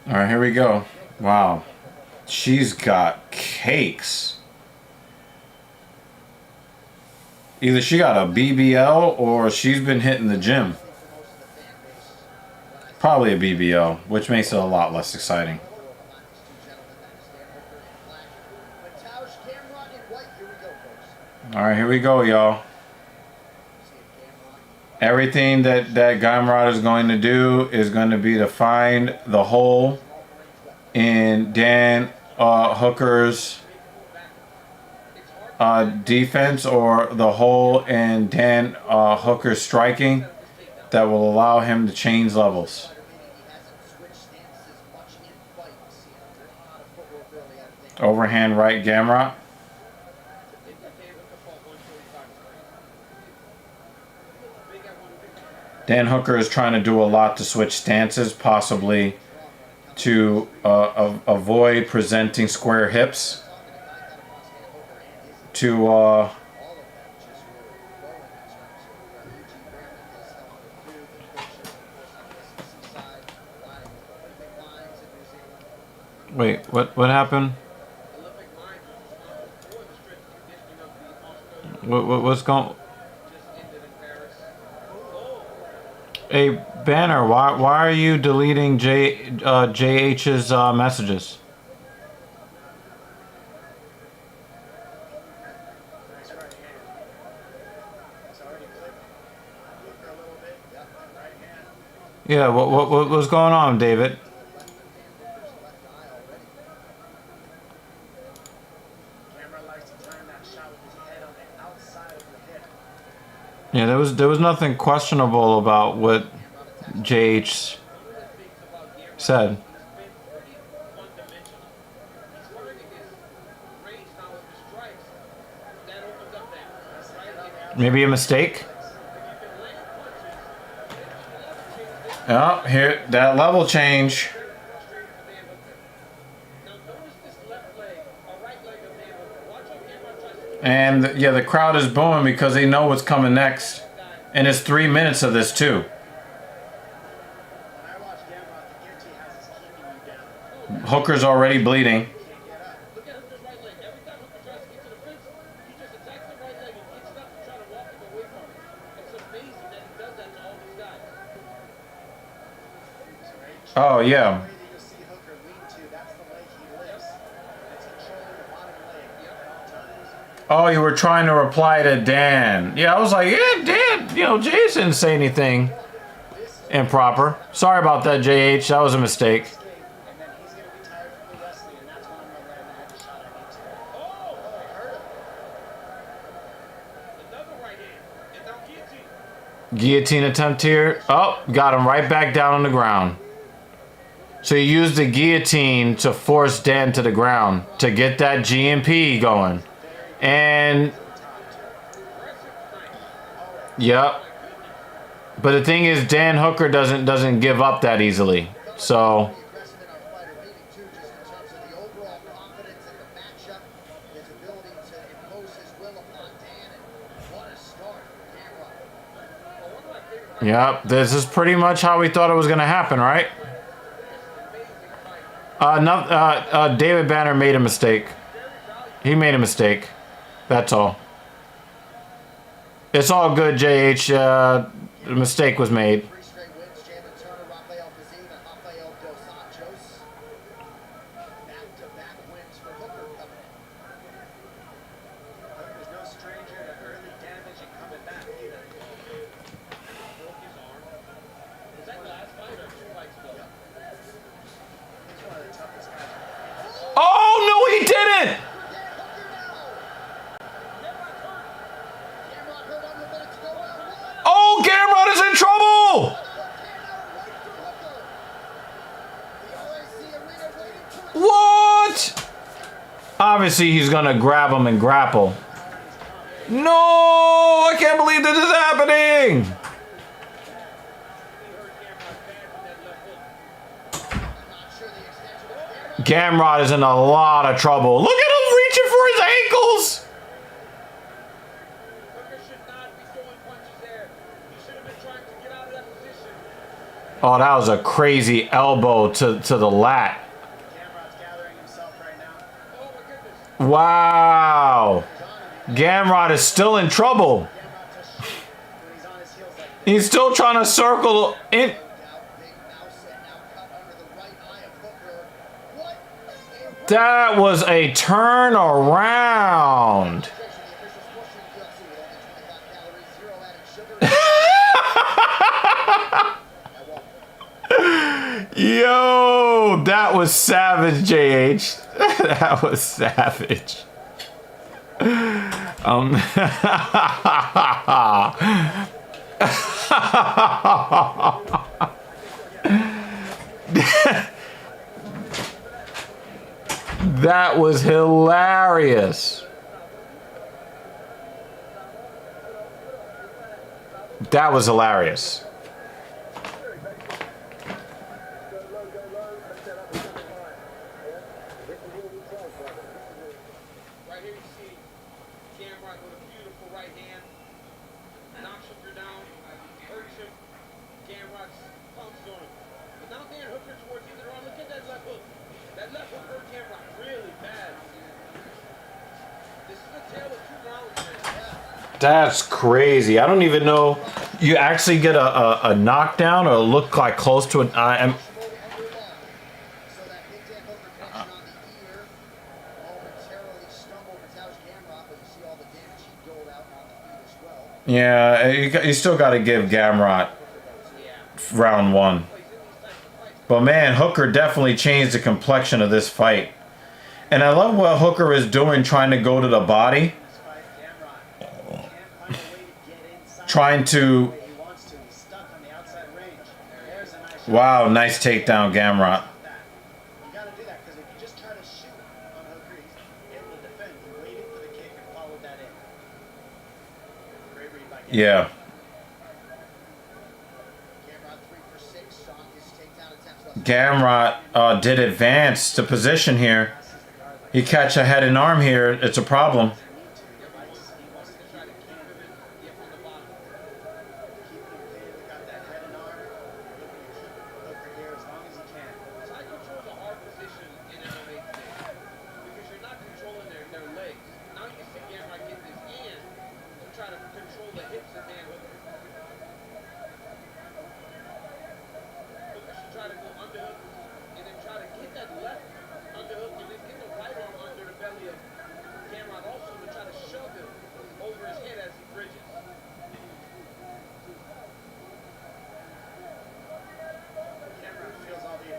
All right, here we go. Wow. She's got cakes. Either she got a BBL or she's been hitting the gym. Probably a BBL, which makes it a lot less exciting. All right, here we go, y'all. Everything that Gamrot is going to do is going to be to find the hole in Dan Hooker's defense, or the hole in Dan Hooker's striking that will allow him to change levels. Overhand right Gamrot. Dan Hooker is trying to do a lot to switch stances, possibly to avoid presenting square hips, to wait, what happened? What's going? Hey, Banner, why are you deleting JH's messages? Yeah, what was going on, David? Yeah, there was nothing questionable about what JH said. Maybe a mistake? Yeah, here, that level change. And yeah, the crowd is booing because they know what's coming next. And it's 3 minutes of this too. Hooker's already bleeding. Oh yeah. Oh, you were trying to reply to Dan. Yeah, I was like, yeah, Dan, you know, Jason didn't say anything improper. Sorry about that, JH. That was a mistake. Guillotine attempt here. Oh, got him right back down on the ground. So he used the guillotine to force Dan to the ground to get that GMP going. And yep. But the thing is, Dan Hooker doesn't give up that easily. So yep, this is pretty much how we thought it was gonna happen, right? David Banner made a mistake. He made a mistake. That's all. It's all good, JH. A mistake was made. Oh, no, he didn't! Oh, Gamrot is in trouble! What? Obviously, he's gonna grab him and grapple. No! I can't believe this is happening! Gamrot is in a lot of trouble. Look at him reaching for his ankles! Oh, that was a crazy elbow to the lat. Wow. Gamrot is still in trouble. He's still trying to circle in. That was a turnaround. Yo, that was savage, JH. That was savage. That was hilarious. That was hilarious. Right here you see Gamrot with a beautiful right hand. Knocks Hooker down, hurts him. Gamrot's pounces on him. But now Dan Hooker towards the end of the round. Look at that left hook. That left hook hurt Gamrot really bad. This is the tale of 2 rounds, man. That's crazy. I don't even know. You actually get a knockdown or look like close to an. Yeah, you still got to give Gamrot round 1. But man, Hooker definitely changed the complexion of this fight. And I love what Hooker is doing, trying to go to the body. Trying to... Wow, nice takedown, Gamrot. Yeah. Gamrot did advance to position here. You catch a head and arm here, it's a problem.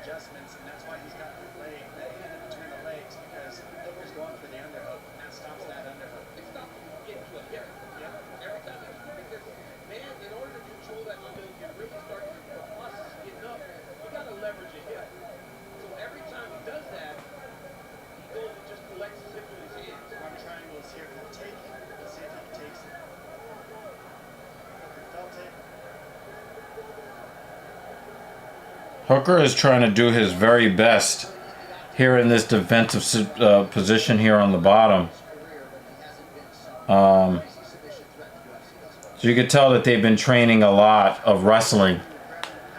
adjustments, and that's why he's got the leg, the hand in between the legs, because Hooker's going for the underhook, and that stops that underhook. It stops him from getting to a hip. Yeah. Every time because man, in order to control that underhook, you really start to the process of getting up. You got to leverage your hip. So every time he does that, he goes and just collects his hip with his hands. Arm triangle is here for the taking. Let's see if he takes it. Hooker felt it. Hooker is trying to do his very best here in this defensive position here on the bottom. So you could tell that they've been training a lot of wrestling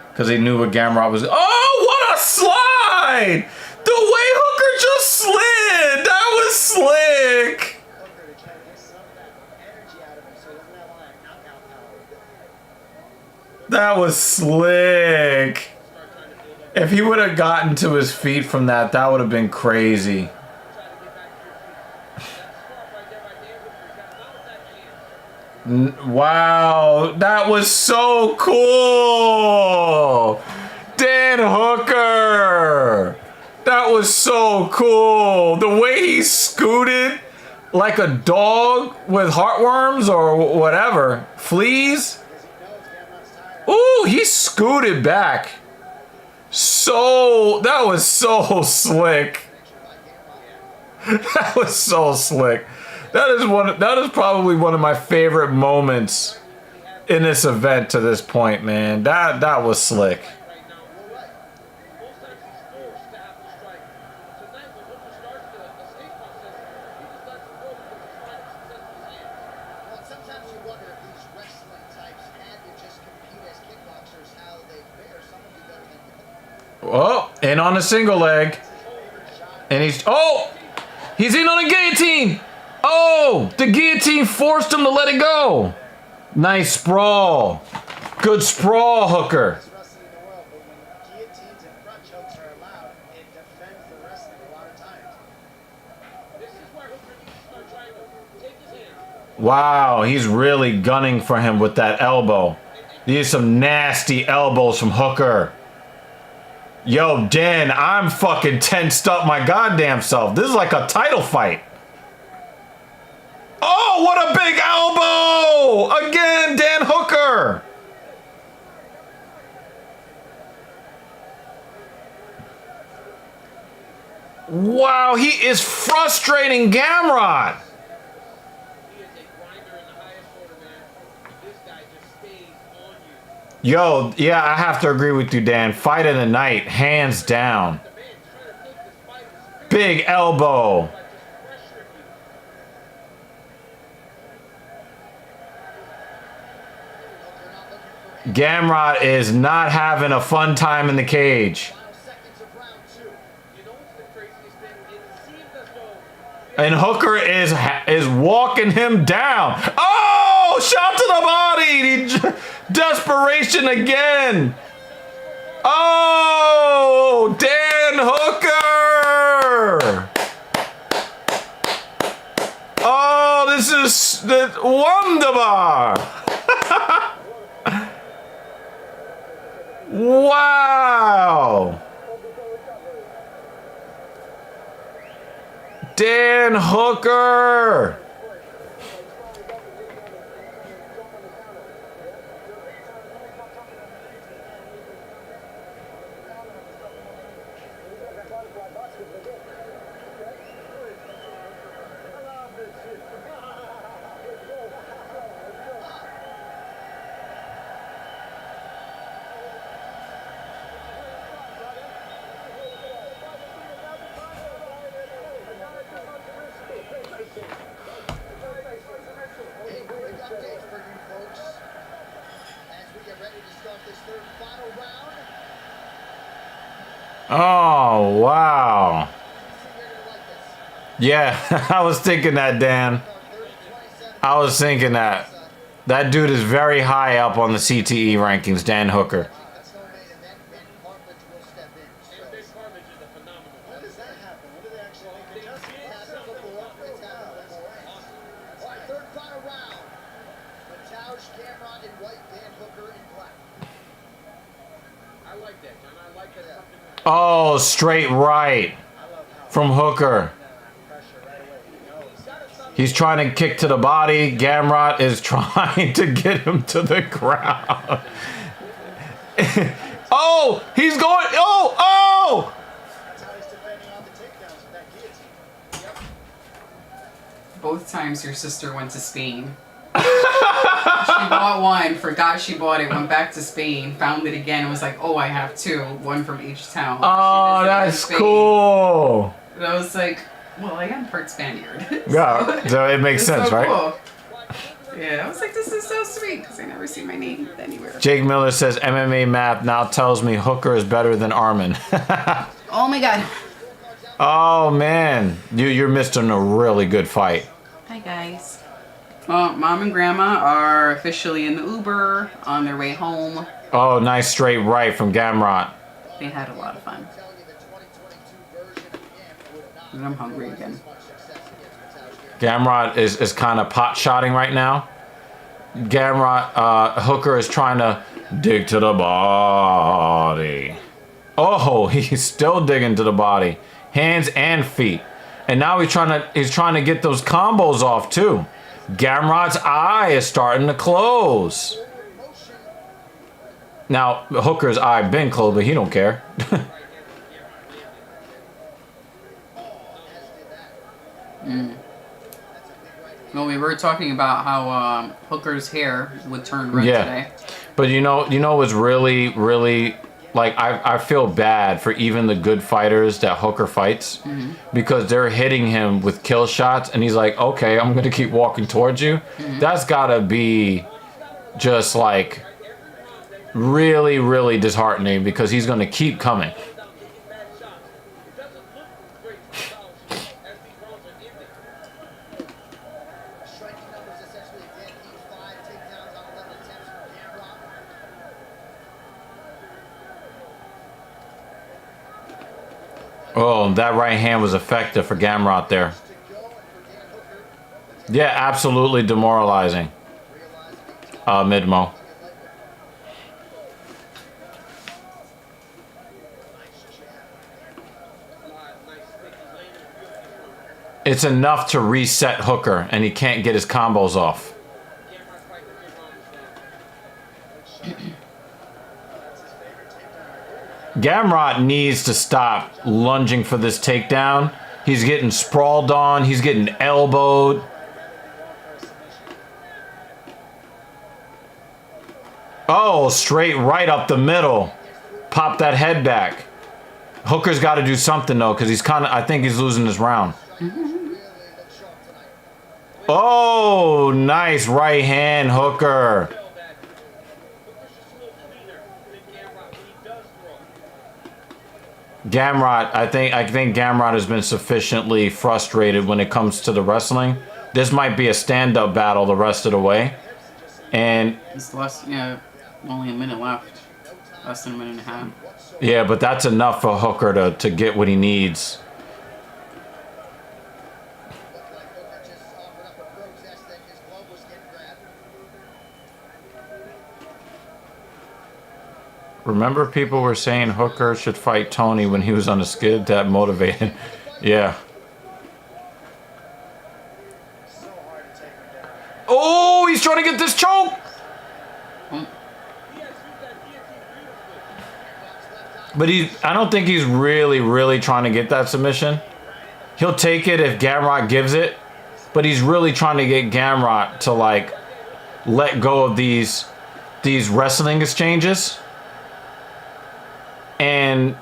because they knew what Gamrot was. Oh, what a slide! The way Hooker just slid! That was slick! Hooker to try to get some of that energy out of him so he doesn't have all that knockout power. That was slick. If he would have gotten to his feet from that, that would have been crazy. Wow, that was so cool. Dan Hooker. That was so cool. The way he scooted like a dog with heartworms or whatever, fleas. Ooh, he scooted back. So, that was so slick. That was so slick. That is probably one of my favorite moments in this event to this point, man. That was slick. Oh, in on a single leg. And he's in on a guillotine. Oh, the guillotine forced him to let it go. Nice sprawl. Good sprawl, Hooker. Wrestling in the world, but when guillotines and front chokes are allowed, it defends the wrestling a lot of times. This is where Hooker needs to start trying to take his hands. Wow, he's really gunning for him with that elbow. These are some nasty elbows from Hooker. Yo, Dan, I'm fucking tensed up my goddamn self. This is like a title fight. Oh, what a big elbow! Again, Dan Hooker. Wow, he is frustrating Gamrot. He is a grinder in the highest order, man. This guy just stays on you. Yo, yeah, I have to agree with you, Dan. Fight of the night, hands down. The man trying to make this fight as Big elbow. by just pressuring you. Gamrot is not having a fun time in the cage. Final seconds of round two. You know what's the craziest thing? It seems as though And Hooker is walking him down. Oh, shot to the body. Desperation again. Oh, Dan Hooker. Oh, this is wunderbar. Wow. Dan Hooker. Oh, wow. Yeah, I was thinking that, Dan. I was thinking that. That dude is very high up on the CTE rankings, Dan Hooker. That's no main event, and Cartilage will step in. So, And Big Cartilage is a phenomenal. when does that happen? When do they actually make adjustments? It's happened before. It's happened before. All right, third and final round. Matoush, Cameron in white, Dan Hooker in black. I like that, John. I like that. Something Oh, straight right from Hooker. He's trying to kick to the body. Gamrot is trying to get him to the ground. Oh, he's going. Oh, oh. That's how he's defending on the takedowns with that guillotine. Both times your sister went to Spain. She bought one, forgot she bought it, went back to Spain, found it again, and was like, oh, I have two, one from each town. Oh, She visited that's Spain. cool. And I was like, well, I am part Spaniard. Yeah, so it makes It's sense, so right? cool. Yeah, I was like, this is so sweet, because I never see my name anywhere. Jake Miller says MMA map now tells me Hooker is better than Armin. Oh my god. Oh man, you're missing a really good fight. Hi guys. Well, Mom and Grandma are officially in the Uber on their way home. Oh, nice straight right from Gamrot. They had a lot of fun. And I'm hungry again. Gamrot is kind of pot-shotting right now. Gamrot, Hooker is trying to dig to the body. Oh, he's still digging to the body. Hands and feet. And now he's trying to get those combos off too. Gamrot's eye is starting to close. Now, Hooker's eye been closed, but he don't care. Well, we were talking about how Hooker's hair would turn red today. But you know what's really, really, like, I feel bad for even the good fighters that Hooker fights, because they're hitting him with kill shots and he's like, okay, I'm gonna keep walking towards you. That's gotta be just like really, really disheartening, because he's gonna keep coming. Oh, that right hand was effective for Gamrot there. Yeah, absolutely demoralizing. Midmo. It's enough to reset Hooker, and he can't get his combos off. Gamrot needs to stop lunging for this takedown. He's getting sprawled on. He's getting elbowed. Oh, straight right up the middle. Pop that head back. Hooker's got to do something, though, because he's kind of, I think he's losing this round. Oh, nice right hand, Hooker. Gamrot, I think Gamrot has been sufficiently frustrated when it comes to the wrestling. This might be a stand-up battle the rest of the way. And it's less, only a minute left. Less than a minute and a half. Yeah, but that's enough for Hooker to get what he needs. Remember, people were saying Hooker should fight Tony when he was on the skid? That motivated. Yeah. Oh, he's trying to get this choke! But I don't think he's really trying to get that submission. He'll take it if Gamrot gives it, but he's really trying to get Gamrot to, like, let go of these wrestling exchanges and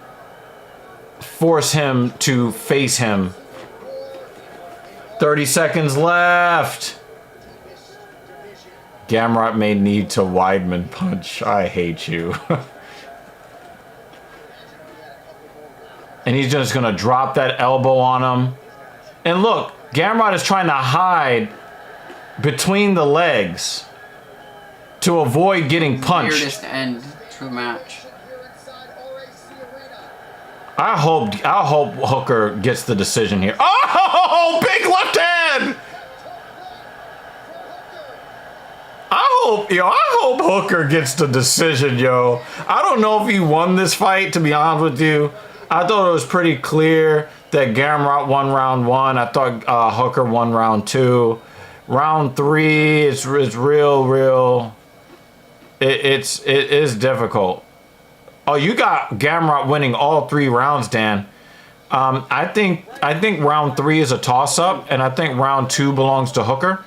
force him to face him. 30 seconds left. Gamrot may need to Weidman punch. I hate you. and he's just gonna drop that elbow on him. And look, Gamrot is trying to hide between the legs to avoid getting punched. Weirdest end to a match. I hope Hooker gets the decision here. Oh, big left hand! I hope Hooker gets the decision, yo. I don't know if he won this fight, to be honest with you. I thought it was pretty clear that Gamrot won round 1. I thought Hooker won round 2. Round 3 is real. It is difficult. Oh, you got Gamrot winning all 3 rounds, Dan. I think round 3 is a toss-up, and I think round 2 belongs to Hooker.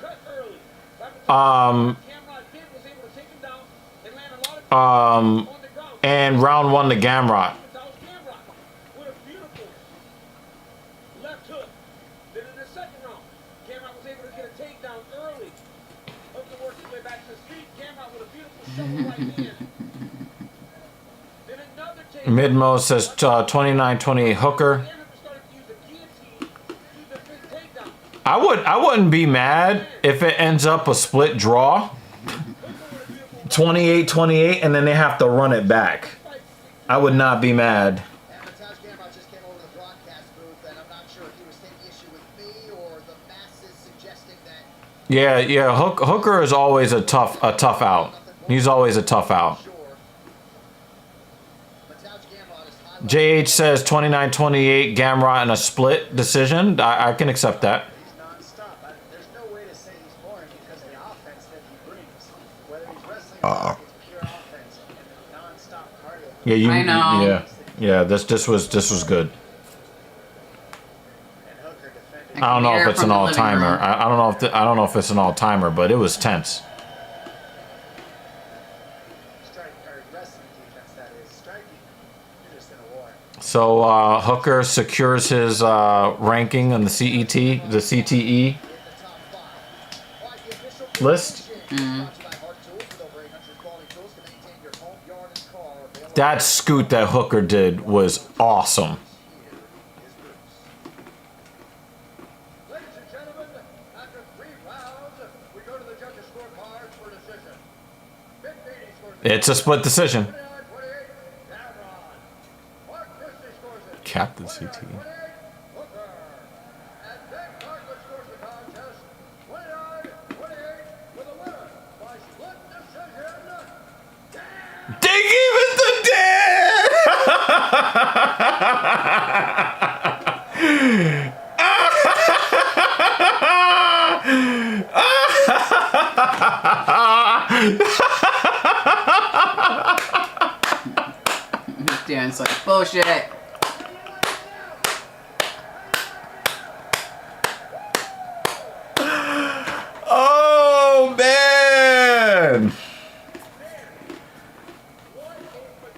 And round 1 to Gamrot. Midmo says 29-28 Hooker. I wouldn't be mad if it ends up a split draw. 28-28, and then they have to run it back. I would not be mad. Yeah. Hooker is always a tough out. He's always a tough out. JH says 29-28 Gamrot in a split decision. I can accept that. There's no way to say he's boring because of the offense that he brings. Whether he's wrestling or it's pure offense and non-stop cardio. Yeah, I know. Yeah. This was good. I don't know if it's an all-timer. I don't know if it's an all-timer, but it was tense. So Hooker secures his ranking on the CTE list. That scoot that Hooker did was awesome. Ladies and gentlemen, after 3 rounds, we go to the judges' scorecards for decision. Big Beatty scores it. It's a split decision. 29-28, Mark Plessis scores it. Captain CTE. 29-28, Hooker. And Ben Cartlett scores the contest. 29-28 for the winner by split decision. They gave it to Dan! Dan's like, bullshit. Oh, man!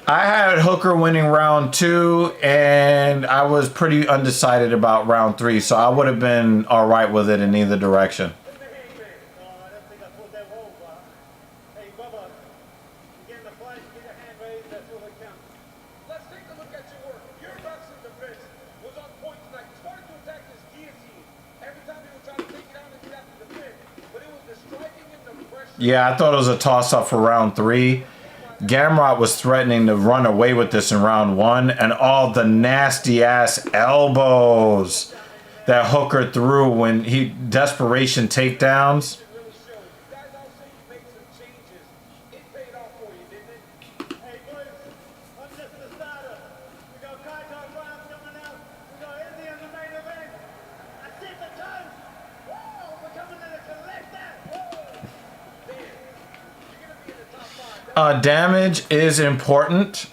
I had Hooker winning round 2, and I was pretty undecided about round 3, so I would have been all right with it in either direction. I don't think I pulled that roll, hey, Bubba, you get in the fight, get your hand raised, that's all that counts. Let's take a look at your work. Your wrestling defense was on point tonight. You started to attack this guillotine. Every time you were trying to take it down and get out to defend, but it was the striking and the pressure. Yeah, I thought it was a toss-up for round 3. Gamrot was threatening to run away with this in round 1, and all the nasty-ass elbows that Hooker threw when he desperation takedowns. Really showed. You guys all say you made some changes. It paid off for you, didn't it? Hey, boys, I'm just the starter. We got Kaito Brown coming out. We got Izzy in the main event. I see the time. Whoa, we're coming in to collect that. Whoa. You're going to be in the top 5. Damage is important,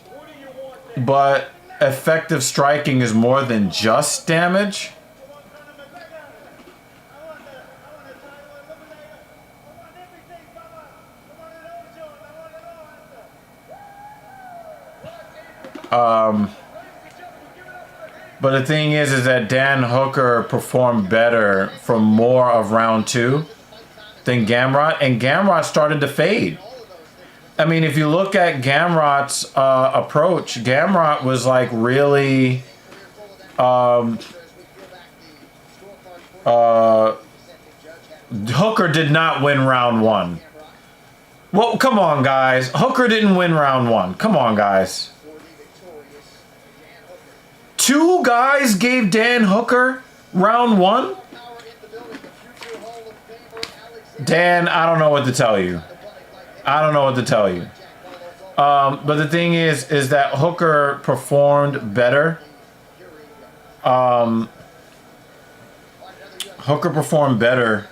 but effective striking is more than just damage. But the thing is that Dan Hooker performed better for more of round 2 than Gamrot, and Gamrot started to fade. I mean, if you look at Gamrot's approach, Gamrot was like really Hooker did not win round 1. Well, come on, guys. Hooker didn't win round 1. Come on, guys. 2 guys gave Dan Hooker round 1? Dan, I don't know what to tell you. I don't know what to tell you. But the thing is that Hooker performed better. Hooker performed better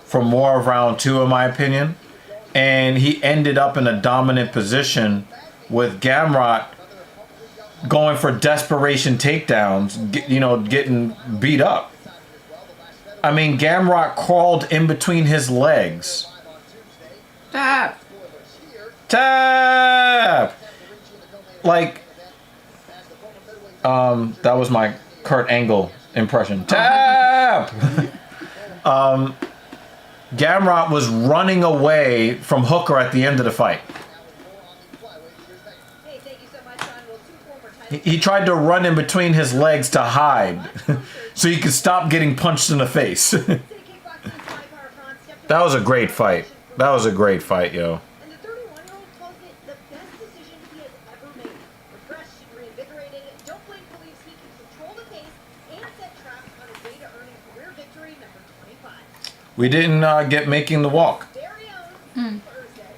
for more of round 2, in my opinion. And he ended up in a dominant position with Gamrot going for desperation takedowns, getting beat up. I mean, Gamrot crawled in between his legs. Tap! Tap! Like, that was my Kurt Angle impression. Tap! Gamrot was running away from Hooker at the end of the fight. He tried to run in between his legs to hide so he could stop getting punched in the face. That was a great fight. That was a great fight, yo. And the 31-year-old calls it the best decision he has ever made. Refreshed and reinvigorated, Don't Blame believes he can control the pace and set traps on his way to earning career victory number 25. We didn't get making the walk. Very own Thursday.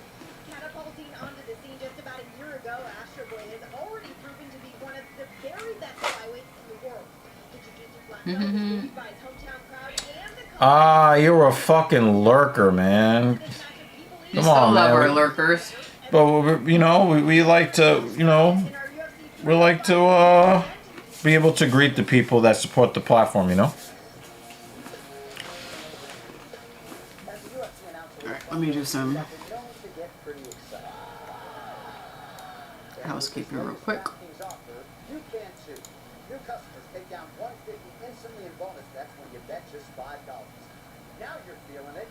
Catapulting onto the scene just about a year ago, Astro Boy has already proven to be one of the very best flyweights in the world. The jiu-jitsu black belt was used by his hometown crowd and the Ah, you're a fucking lurker, man. Come Still on, love our man. lurkers. But we like to, we like to be able to greet the people that support the platform, Alright, let me do some housekeeping real quick. You can too. New customers take down $150 instantly in bonus bets when you bet just $5. Now you're feeling it.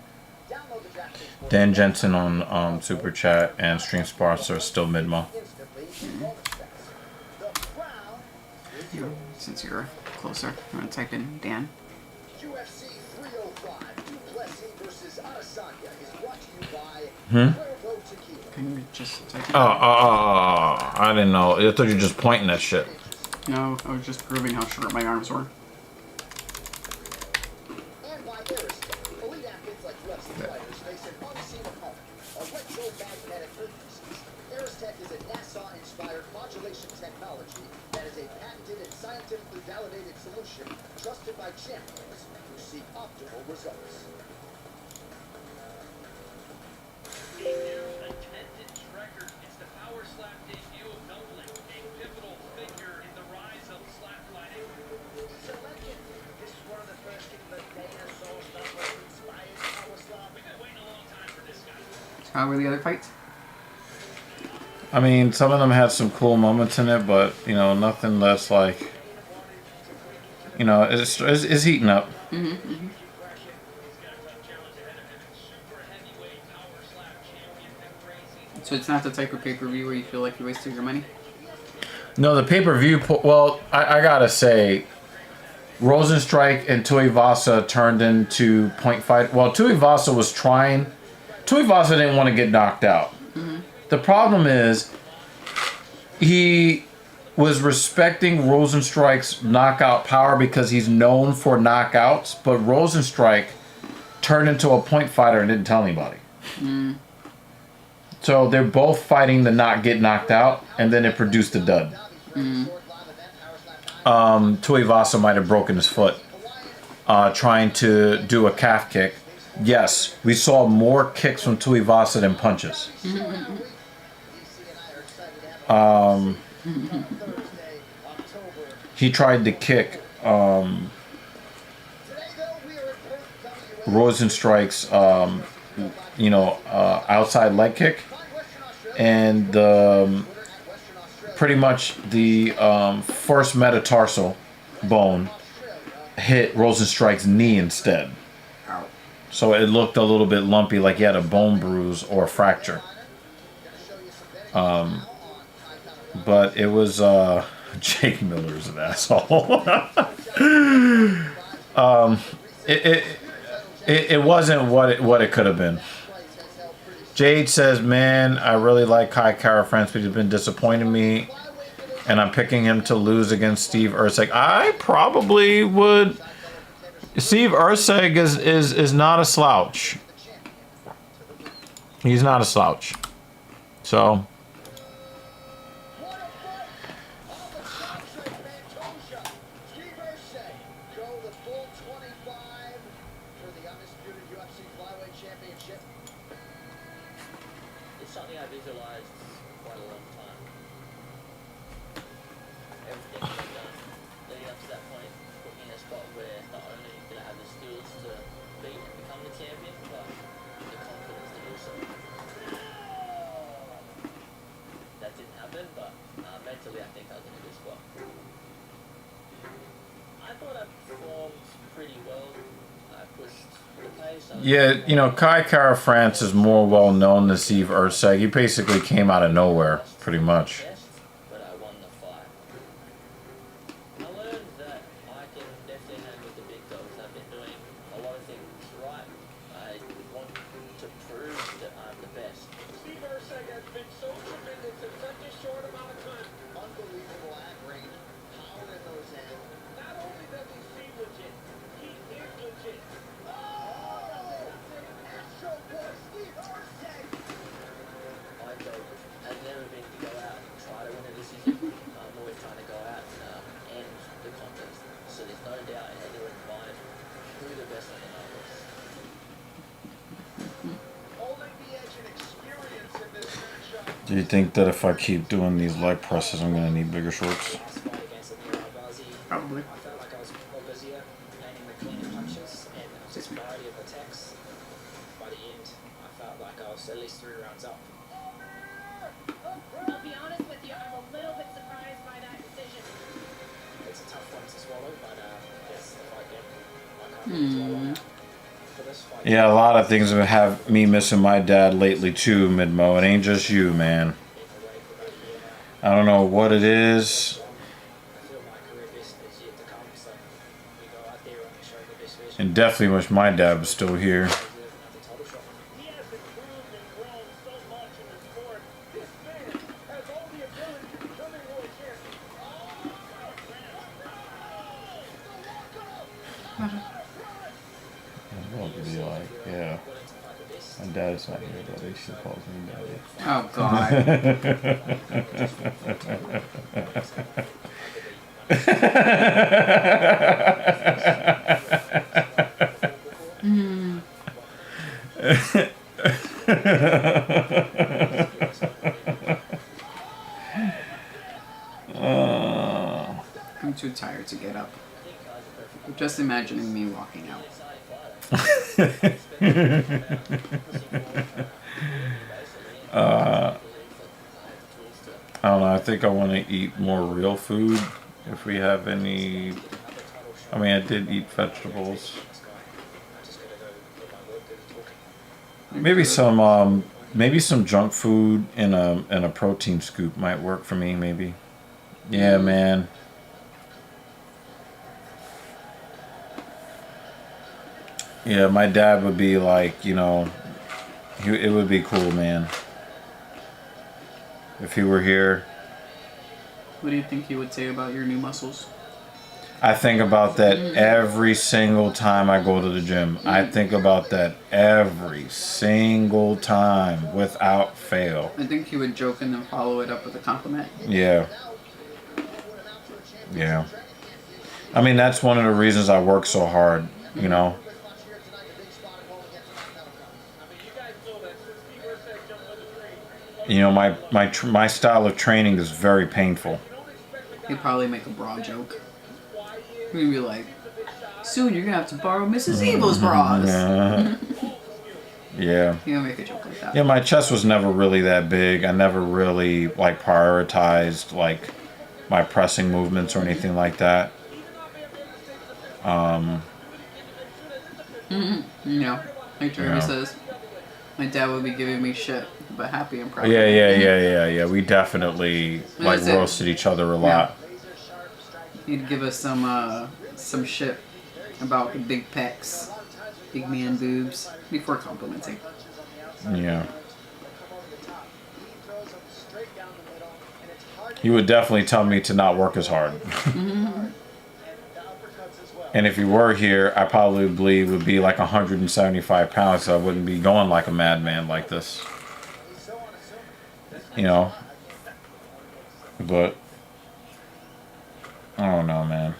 Download the DraftKings Dan Jensen on Super Chat and Stream Sparks are still mid-mo. instantly in bonus bets. The crown is yours. Since you're closer, I'm gonna type in Dan. UFC 305, Plessis versus Adesanya is brought to you by Hmm? Cuervo Tequila. Can you just type in? I didn't know. I thought you were just pointing that shit. No, I was just proving how short my arms were. And by Aerostech, elite athletes like UFC fighters face an unseen opponent, a electromagnetic frequencies. Aerostech is a NASA-inspired modulation technology that is a patented and scientifically validated solution trusted by champions who seek optimal results. A new attendance record. It's the Power Slap debut of Middleweight, a pivotal figure in the rise of slap fighting. So legend, this is one of the first things that dinosaurs that was inspired Power Slap. We've been waiting a long time for this guy. How were the other fights? I mean, some of them had some cool moments in it, but nothing that's like, it's heating up. He's got a tough challenge ahead of him. Super heavyweight Power Slap champion, the crazy. So it's not the type of pay-per-view where you feel like you wasted your money? No, the pay-per-view. Well, I gotta say, Rosenstrike and Tuivasa turned into point fight. Well, Tuivasa was trying. Tuivasa didn't want to get knocked out. The problem is, he was respecting Rosenstrike's knockout power because he's known for knockouts, but Rosenstrike turned into a point fighter and didn't tell anybody. So they're both fighting to not get knocked out, and then it produced a dud. Tuivasa might have broken his foot trying to do a calf kick. Yes, we saw more kicks from Tuivasa than punches. He tried to kick Rosenstrike's outside leg kick, and pretty much the first metatarsal bone hit Rosenstrike's knee instead. So it looked a little bit lumpy, like he had a bone bruise or a fracture. But it was Jake Miller's an asshole. It wasn't what it could have been. Jade says, man, I really like Kai Kara France, but he's been disappointing me. And I'm picking him to lose against Steve Erceg. I probably would. Steve Erceg is not a slouch. He's not a slouch. So. It's something I visualized quite a long time. Everything I've done leading up to that point put me in a spot where not only did I have the skills to beat and become the champion, but the confidence to do so. That didn't happen, but mentally I think I was in a good spot. I thought I performed pretty well. I pushed the pace. Yeah, you know, Kai Kara France is more well known than Steve Erceg. He basically came out of nowhere, pretty much. But I won the fight. I learned that I can definitely hang with the big dogs. I've been doing a lot of things right. I want to prove that I'm the best. Steve Erceg has been so tremendous in such a short amount of time. Unbelievable at range. Power in those hands. Not only does he seem legit, he is legit. Astro Boy Steve Erceg. My goal has never been to go out and try to win a decision. I'm always trying to go out and end the contest. So there's no doubt in anyone's mind who the best on the night was. Holding the edge and experience in this matchup. Do you think that if I keep doing these leg presses, I'm going to need bigger shorts? Probably. I felt like I was more busier landing the cleaner punches and just variety of attacks. By the end, I felt like I was at least 3 rounds up. I'll be honest with you, I'm a little bit surprised by that decision. It's a tough one to swallow, but yes, the fight game. I can't swallow that. For this fight, Yeah, a lot of things have me missing my dad lately too, Midmo. It ain't just you, man. I don't know what it is. I feel my career best is yet to come, so we go out there and show the best version. And definitely wish my dad was still here. Deserve another title shot. He has improved and grown so much in the sport. This man has all the ability to become a world champion. Well, to be like, yeah. My dad's not here, but he still calls me daddy. Oh, God. I'm too tired to get up. I'm just imagining me walking out. I don't know. I think I want to eat more real food. If we have any, I mean, I did eat vegetables. Maybe some junk food in a protein scoop might work for me. Maybe. Yeah, man. Yeah, my dad would be like, you know, it would be cool, man. If he were here. What do you think he would say about your new muscles? I think about that every single time I go to the gym. I think about that every single time without fail. I think he would joke and then follow it up with a compliment. Yeah. Yeah. I mean, that's one of the reasons I work so hard, you know. You know, my style of training is very painful. He'd probably make a bra joke. He'd be like, soon you're gonna have to borrow Mrs. Evil's bras. Yeah. He'll make a joke like that. Yeah, my chest was never really that big. I never really like prioritized like my pressing movements or anything like that. You know, like Jeremy Yeah. says, my dad would be giving me shit, but happy and proud. Yeah. We definitely like That's it. roasted each other a lot. He'd give us some shit about the big pecs, big man boobs before complimenting. Yeah. He would definitely tell me to not work as hard. And if he were here, I probably would be like 175 pounds, so I wouldn't be going like a madman like this. You know? But I don't know, man.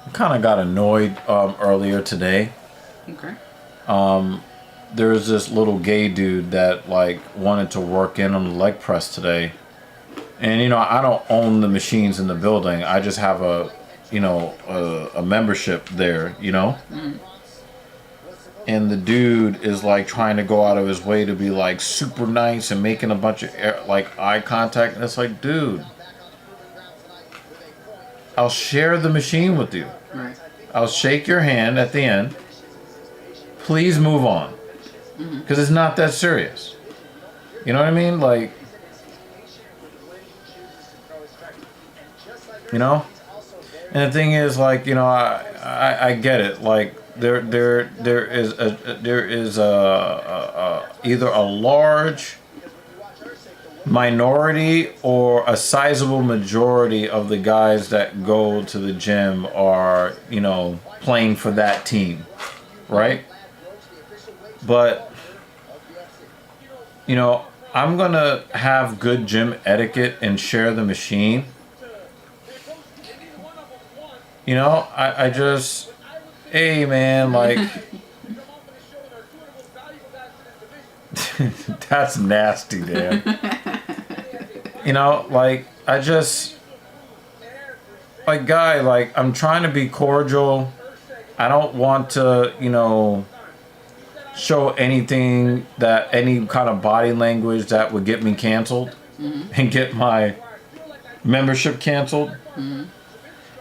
I kind of got annoyed earlier today. Okay. There's this little gay dude that like wanted to work in on the leg press today. And you know, I don't own the machines in the building. I just have a membership there, you know? And the dude is like trying to go out of his way to be like super nice and making a bunch of like eye contact, and it's like, dude, I'll share the machine with you. Right. I'll shake your hand at the end. Please move on. Because it's not that serious. You know what I mean? Like, you know? And the thing is, like, you know, I get it. Like, there is either a large minority or a sizable majority of the guys that go to the gym are, you know, playing for that team, right? But, you know, I'm gonna have good gym etiquette and share the machine. You know, I just, hey man, like, that's nasty, Dan. You know, like, I just, like, guy, like, I'm trying to be cordial. I don't want to, you know, show anything that, any kind of body language that would get me canceled and get my membership canceled.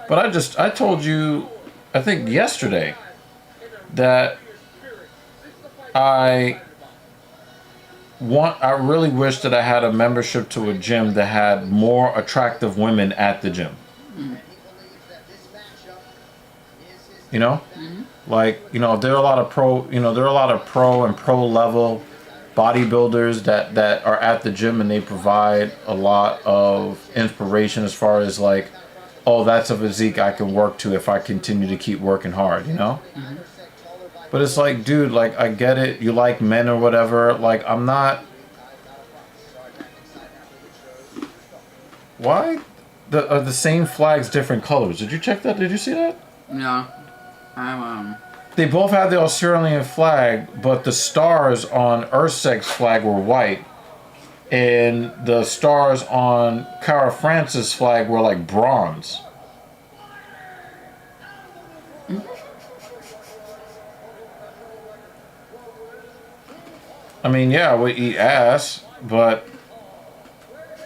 But I told you, I think yesterday, that I really wish that I had a membership to a gym that had more attractive women at the gym. You know? Like, you know, there are a lot of pro and pro level bodybuilders that are at the gym, and they provide a lot of inspiration as far as like, oh, that's a physique I can work to if I continue to keep working hard, you know? But it's like, dude, like, I get it. You like men or whatever. Like, I'm not. Why are the same flags different colors? Did you check that? Did you see that? No. They both have the Australian flag, but the stars on Urseg's flag were white. And the stars on Cara France's flag were like bronze. I mean, yeah, we eat ass, but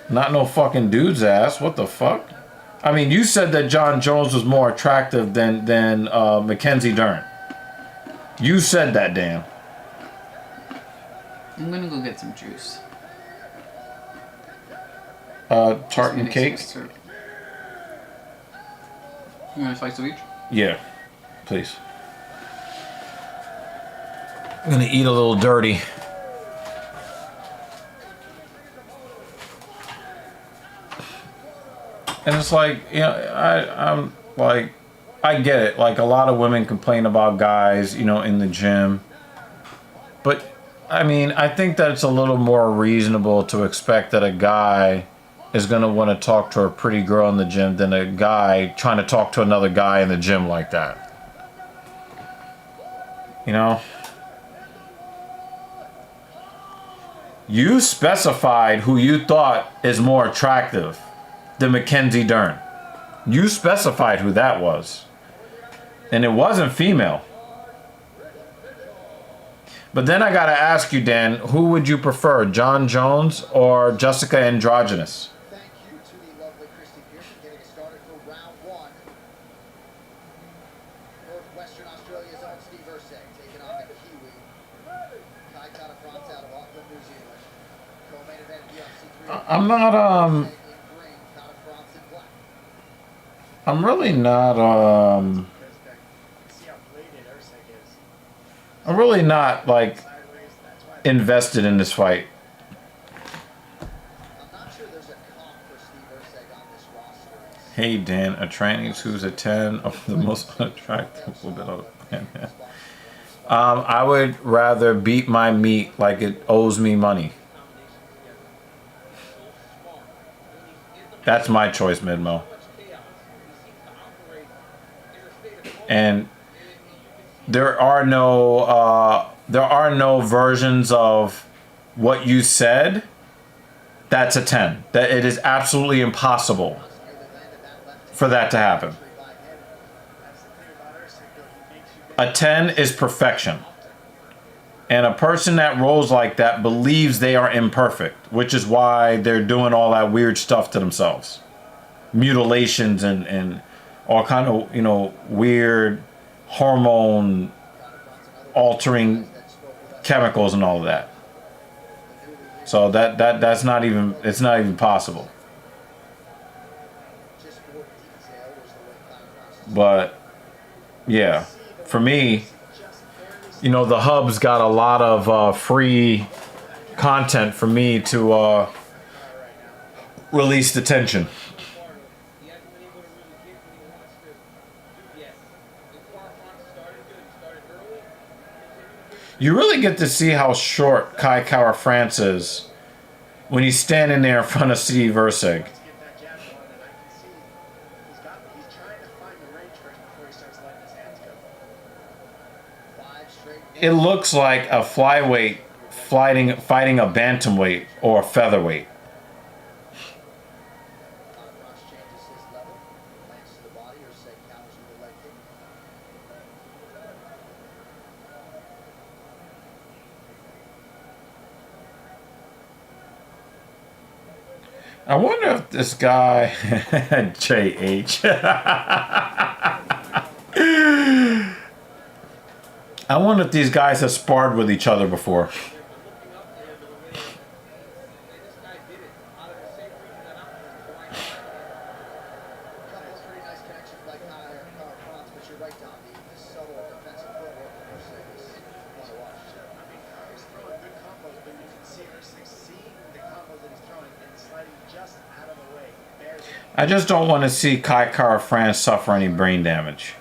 not no fucking dude's ass. What the fuck? I mean, you said that John Jones was more attractive than Mackenzie Dern. You said that, Dan. I'm gonna go get some juice. Tart and cake? You want a slice of each? Yeah, please. I'm gonna eat a little dirty. And it's like, you know, I'm like, I get it. Like, a lot of women complain about guys, you know, in the gym. But, I mean, I think that it's a little more reasonable to expect that a guy is going to want to talk to a pretty girl in the gym than a guy trying to talk to another guy in the gym like that. You know? You specified who you thought is more attractive than Mackenzie Dern. You specified who that was. And it wasn't female. But then I gotta ask you, Dan, who would you prefer, John Jones or Jessica Androgynous? Thank you to the lovely Christy Pearson getting us started for round one. For Western Australia's own Steve Urseg taking on the Kiwi I'm not I'm really not I'm really not like invested in this fight. Hey Dan, a tranny who's a 10 of the most unattractive women on the planet. I would rather beat my meat like it owes me money. That's my choice, Midmo. And there are no versions of what you said. That's a 10. That it is absolutely impossible for that to happen. A 10 is perfection. And a person that rolls like that believes they are imperfect, which is why they're doing all that weird stuff to themselves. Mutilations and all kind of, you know, weird hormone altering chemicals and all of that. So that's not even, it's not even possible. But yeah, for me, you know, the hub's got a lot of free content for me to release the tension. You really get to see how short Kai Kara France is when he's standing there in front of Steve Erceg. It looks like a flyweight fighting a bantamweight or a featherweight. I wonder if this guy JH I wonder if these guys have sparred with each other before. I just don't want to see Kai Kara France suffer any brain damage.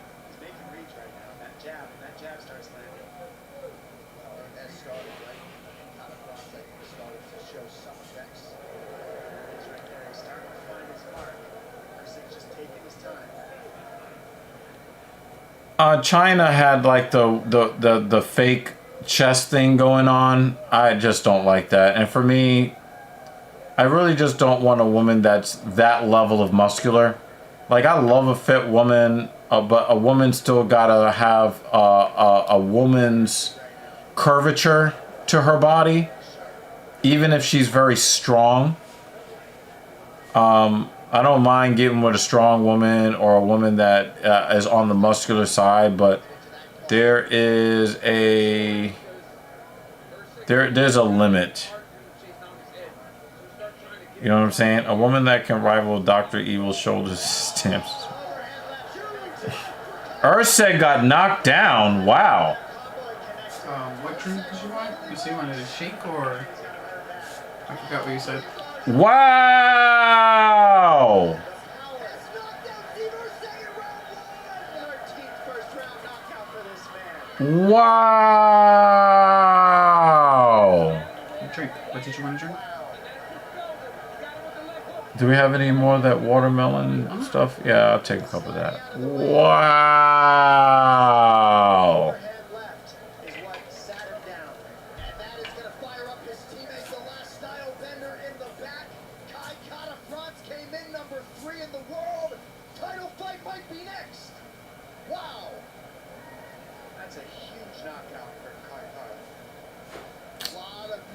China had like the fake chest thing going on. I just don't like that. And for me, I really just don't want a woman that's that level of muscular. Like, I love a fit woman, but a woman still gotta have a woman's curvature to her body, even if she's very strong. I don't mind getting with a strong woman or a woman that is on the muscular side, but there's a limit. You know what I'm saying? A woman that can rival Dr. Evil's shoulder stamps. Erceg got knocked down. Wow. What drink did you want? You say you wanted a shake or... I forgot what you said. Wow! Wow! Drink. What did you want to drink? Do we have any more of that watermelon stuff? Yeah, I'll take a cup of that. Wow!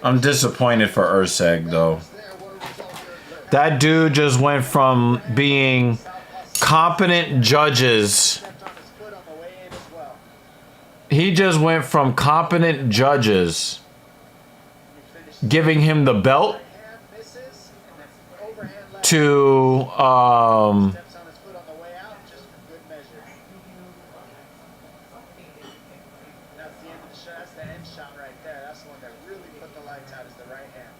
I'm disappointed for Erceg, though. That dude just went from being competent judges. He just went from competent judges giving him the belt to Steps on his foot on the way out, just for good measure. That's the end of the shot. That's the end shot right there. That's the one that really put the lights out, is the right hand.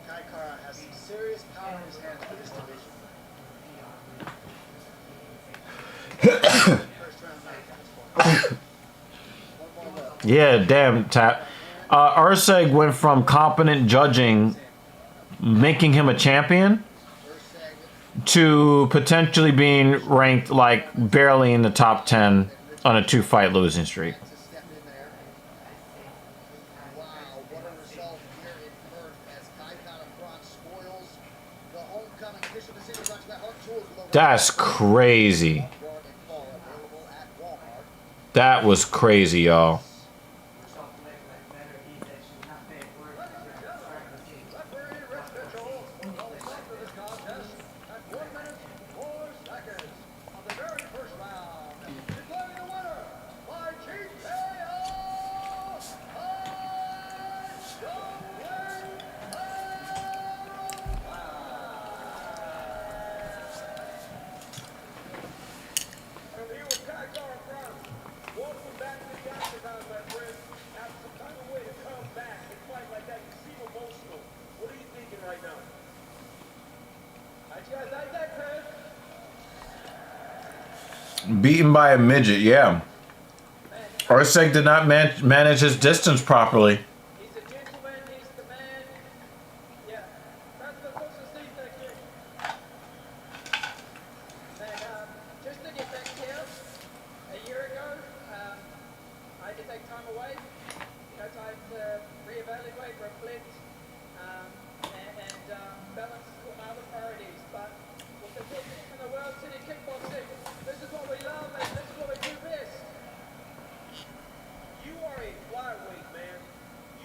Kai Kara has some serious power in his hands for this division. First round knockout. One more look. Yeah, damn, Tap. Urseg went from competent judging, making him a champion, to potentially being ranked like barely in the top 10 on a 2-fight losing streak. To step in there. Wow, what a result here in Perth as Kai Kara France spoils the homecoming. Official decision brought to you by Heart Tools with over That's crazy. Raw and Fall available at Walmart. That was crazy, y'all. Referee Rich Mitchell will call the stop to this contest at 1 minute 4 seconds of the very first round. Declaring the winner by TKO. And here with Kai Kara France. Welcome back to the octagon, my friend. Have some kind of way to come back and fight like that. You seem emotional. What are you thinking right now? How'd you guys like that, Chris? Beaten by a midget, yeah. Urseg did not manage his distance properly. He's a gentleman. He's the man. Yeah. That's the closest thing that I can. And just to get back here, a year ago, I had to take time away. Time to reevaluate, reflect, and balance all my other priorities. But with the best team in the world, City Kickboxing, this is what we love and this is what we do best. You are a flyweight, man.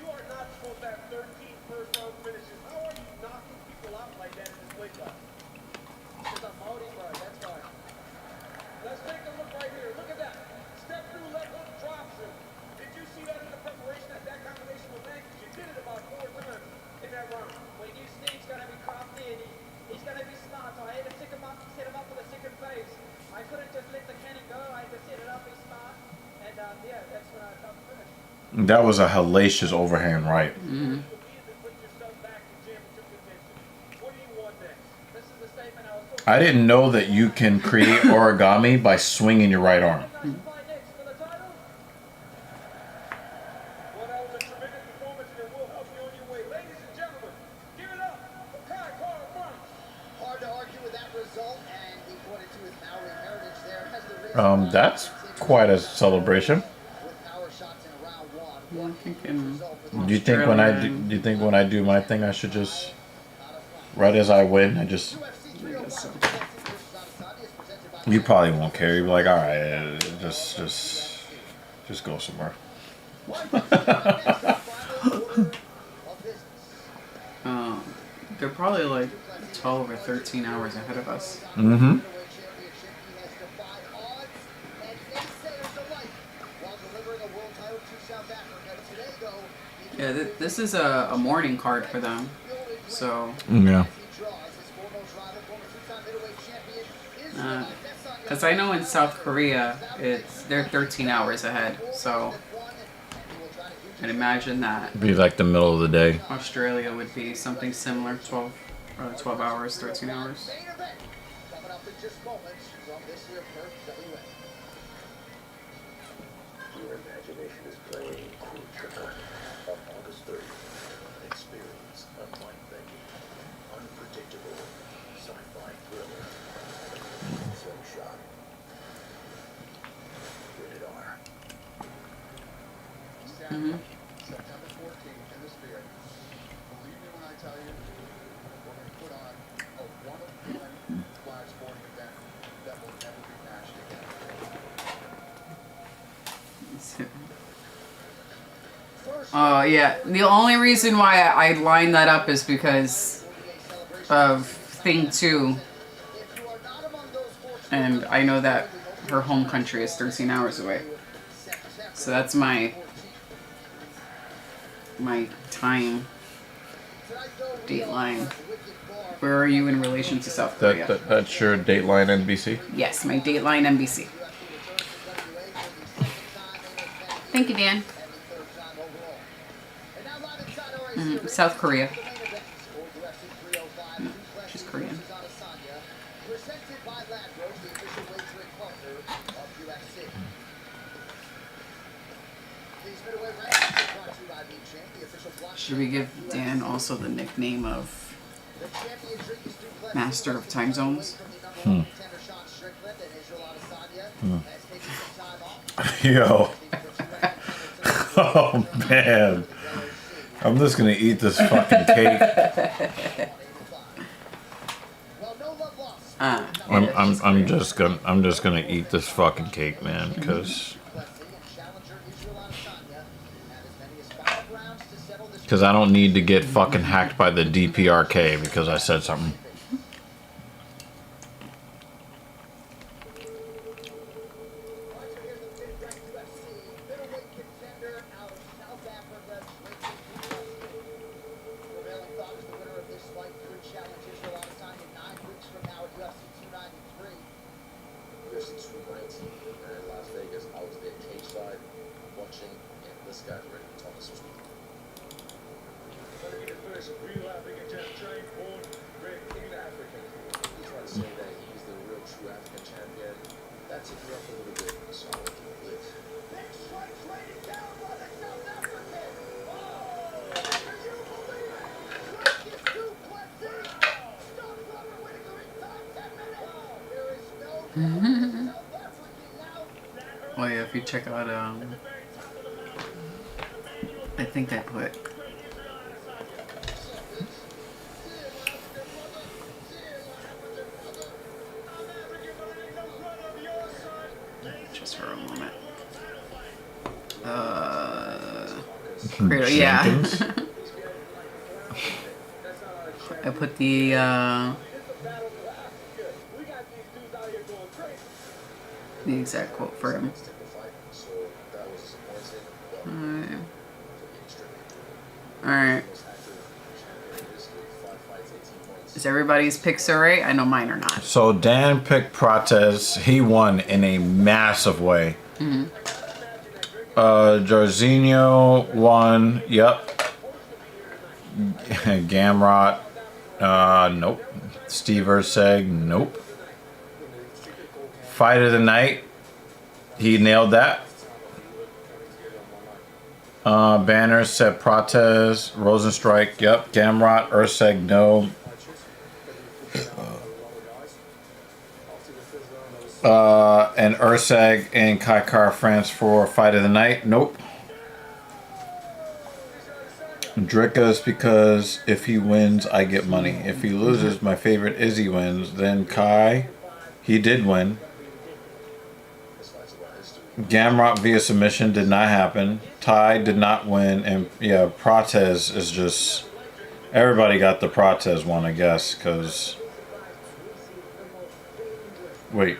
You are not supposed to have 13 first-round finishes. How are you knocking people out like that in this weight class? Because I'm Maori, bro. That's why. Let's take a look right here. Look at that. Step through, left hook, drops him. Did you see that in the preparation that combination will make? You did it about 4 times in that round. When you see he's gonna be crafty and he's gonna be smart, so I had to set him up for the second phase. I couldn't just let the cannon go, I had to set it up, be smart, and yeah, that's when I got the finish. That was a hellacious overhand right. You immediately put yourself back in championship contention. What do you want next? This is the statement I was talking I didn't know that you can create origami by swinging your right arm. about. Fight next for the title. Well, that was a tremendous performance, and it will help you on your way. Ladies and gentlemen, give it up for Kai Kara France. Hard to argue with that result, and he pointed to his Maori heritage there as the reason why That's quite a celebration. with power shots in round one. Yeah, I'm thinking Do you think when I do my thing, I should just, right as I win, I just, you probably won't care. You'll be like, all right, just go somewhere. they're probably like 12 or 13 hours ahead of us. Mm-hmm. Yeah, this is a morning card for them. So, Yeah. because I know in South Korea, they're 13 hours ahead. So, I'd imagine that Be like the middle of the day. Australia would be something similar, 12 hours, 13 hours. Coming up in just moments from this year Perth WA. Your imagination is playing Coroner on August 30th. Experience a mind-bending, unpredictable sci-fi thriller. Slingshot. Rated R. September 14th in the Spirit. Believe me when I tell you, we're going to put on a one-of-one live sporting event that will never be matched again. Oh, yeah. The only reason why I lined that up is because of Thing 2. And I know that her home country is 13 hours away. So that's my time Dateline. Where are you in relation to South Korea? That's your Dateline NBC? Yes, my Dateline NBC. Thank you, Dan. South Korea. She's Korean. Should we give Dan also the nickname of Master of Time Zones? Yo. Oh man. I'm just gonna eat this fucking cake. I'm just gonna eat this fucking cake, man, because I don't need to get fucking hacked by the DPRK because I said something. UFC 219 in Las Vegas. I was there cage-side watching, and this guy's ready to talk some speed. He tried to say that he's the real true African champion. That took me up a little bit, so I went to the blitz. Oh yeah, if you check out, I think I put just for a moment. Yeah. I put the exact quote for him. Alright. Is everybody's picks alright? I know mine are not. So Dan picked Prates. He won in a massive way. Jorginho won. Yep. Gamrot. Nope. Steve Erceg. Nope. Fight of the night. He nailed that. Banner said Prates. Rosenstrike. Yep. Gamrot. Erceg. No. And Erceg and Kai France for Fight of the Night. Nope. Dricka's because if he wins, I get money. If he loses, my favorite Izzy wins. Then Kai, he did win. Gamrot via submission did not happen. Ty did not win. And yeah, Prates is just... Everybody got the Prates one, I guess, because... Wait.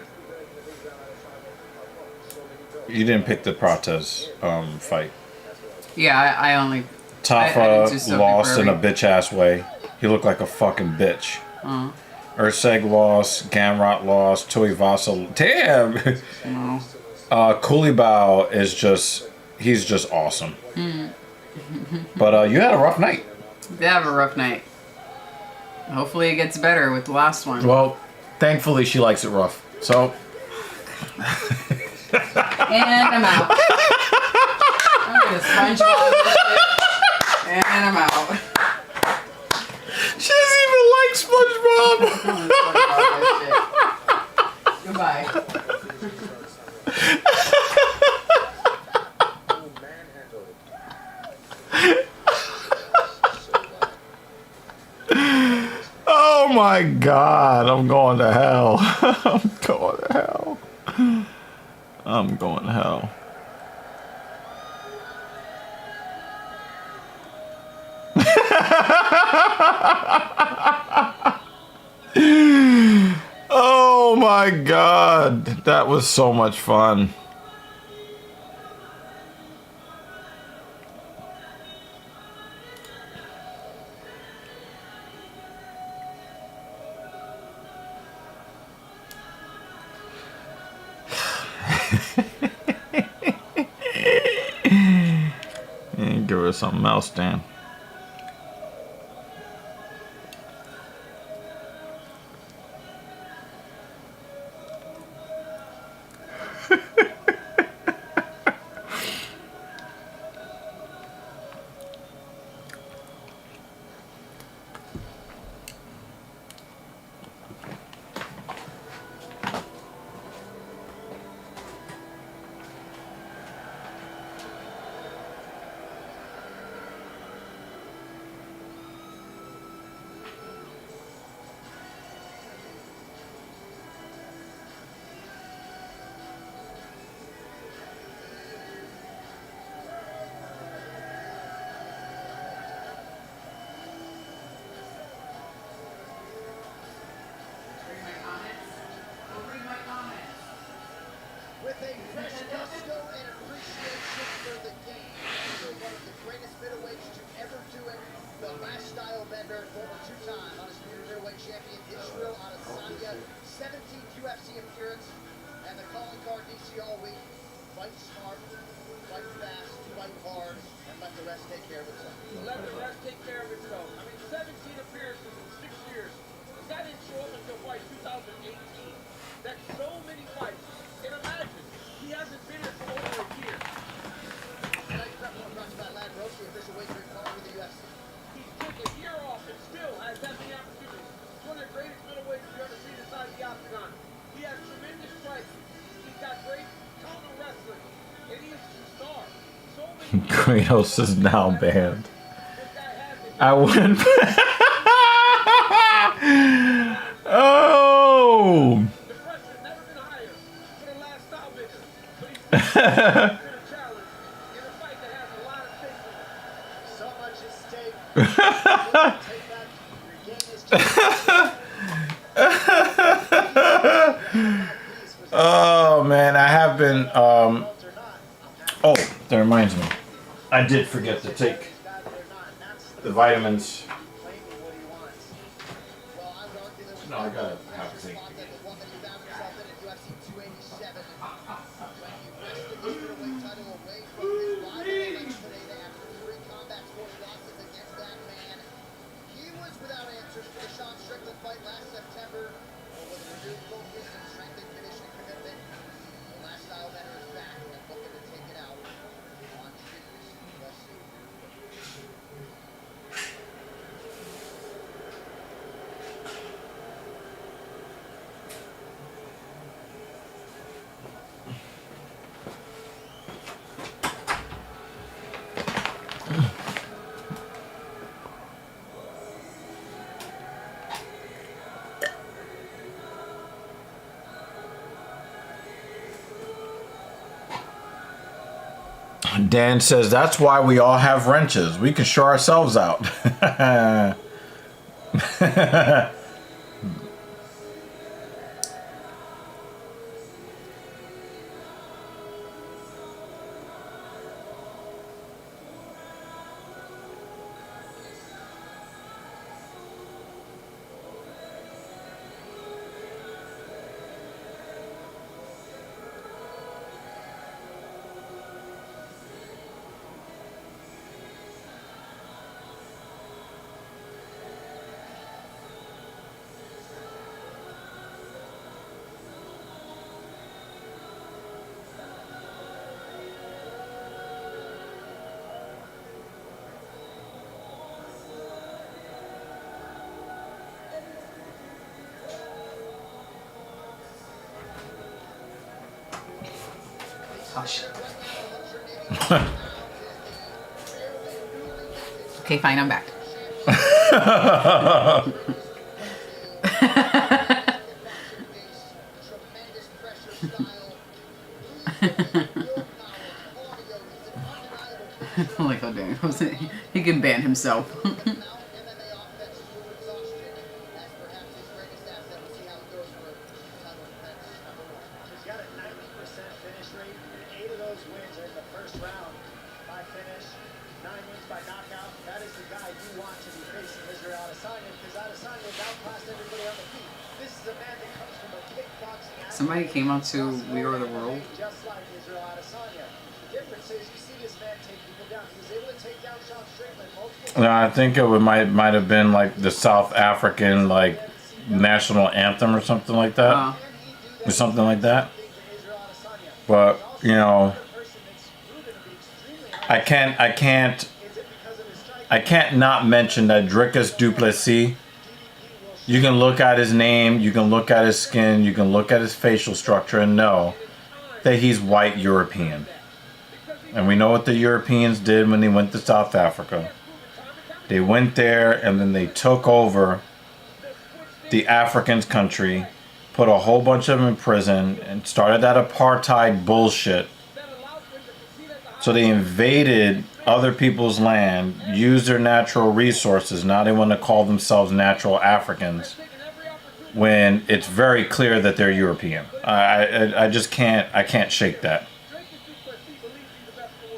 You didn't pick the Prates fight. Yeah, I only... Tafa lost in a bitch-ass way. He looked like a fucking bitch. Erceg lost. Gamrot lost. Tuivasa... Damn! No. Kulibao is just... He's just awesome. But you had a rough night. Did have a rough night. Hopefully it gets better with the last one. Well, thankfully she likes it rough. So... And I'm out. I'm gonna SpongeBob this shit. And I'm out. She doesn't even like SpongeBob. Goodbye. Oh my God, I'm going to hell. I'm going to hell. I'm going to hell. Oh my God, that was so much fun. of something else, Dan. With a fresh gusto and appreciation for the game, still one of the greatest middleweights to ever do it, the last style bender, former two-time undisputed middleweight champion Israel Adesanya, 17th UFC appearance, and the calling card DC all week: fight smart, fight fast, fight hard, and let the rest take care of itself. Let the rest take care of itself. I mean, 17 appearances in 6 years. This guy didn't show up until fight 2018. That's so many fights. And imagine, he hasn't been here for over a year. Tonight's prep one brought to you by Lad Roach, the official weight training partner of the UFC. He's taken a year off and still has that many opportunities. He's one of the greatest middleweights you've ever seen inside the octagon. He has tremendous striking. He's got great counter wrestling. And he is a star. So many Kratos is now banned. this guy has it. I wouldn't. Oh. The pressure's never been higher for the last style maker. But he's been a challenge in a fight that has a lot of stakes in it. So much at stake. Take back, regain his Oh man, I have been. Oh, that reminds me. I did forget to take the vitamins. No, I gotta have to take. He was without answers for the Sean Strickland fight last September, but with a renewed focus and strength and conditioning commitment, the last style bender is back and looking to take it out on Plessis. Dan says that's why we all have wrenches. We can show ourselves out. Hush. Okay, fine, I'm back. Like how Dan he can ban himself. He's got a 90% finish rate, and 8 of those wins are in the first round by finish. 9 wins by knockout. That is the guy you want to be facing, Israel Adesanya, because Adesanya has outclassed everybody on the feet. This is a man that comes from a kickboxing athlete. Somebody came out to We Are the World. Just like Israel Adesanya. The difference is you see this man take people down. He was able to take down Sean Strickland multiple No, I think it might have been like the South African like national anthem or something like that, or something like that. But you know, I can't not mention that Dricus du Plessis. You can look at his name, you can look at his skin, you can look at his facial structure and know that he's white European. And we know what the Europeans did when they went to South Africa. They went there and then they took over the Africans' country, put a whole bunch of them in prison, and started that apartheid bullshit. So they invaded other people's land, used their natural resources. Now they want to call themselves natural Africans, when it's very clear that they're European. I just can't shake that.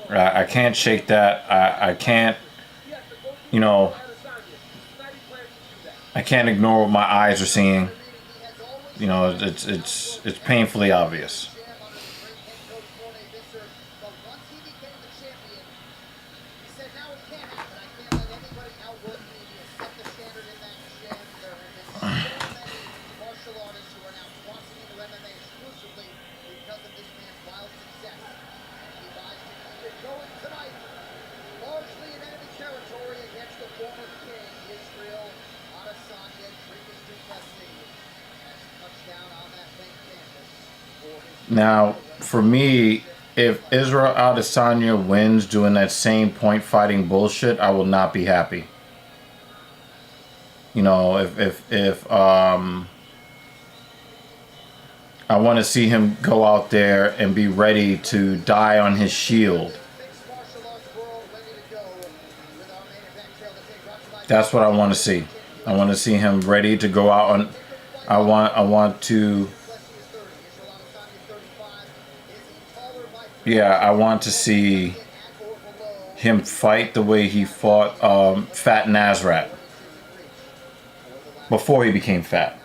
I can't shake that. I can't, you know, I can't ignore what my eyes are seeing. You know, it's painfully obvious. Now, for me, if Israel Adesanya wins doing that same point fighting bullshit, I will not be happy. You know, if I want to see him go out there and be ready to die on his shield. That's what I want to see. I want to see him ready to go out on. I want to. Yeah, I want to see him fight the way he fought Fat Nasrat before he became fat.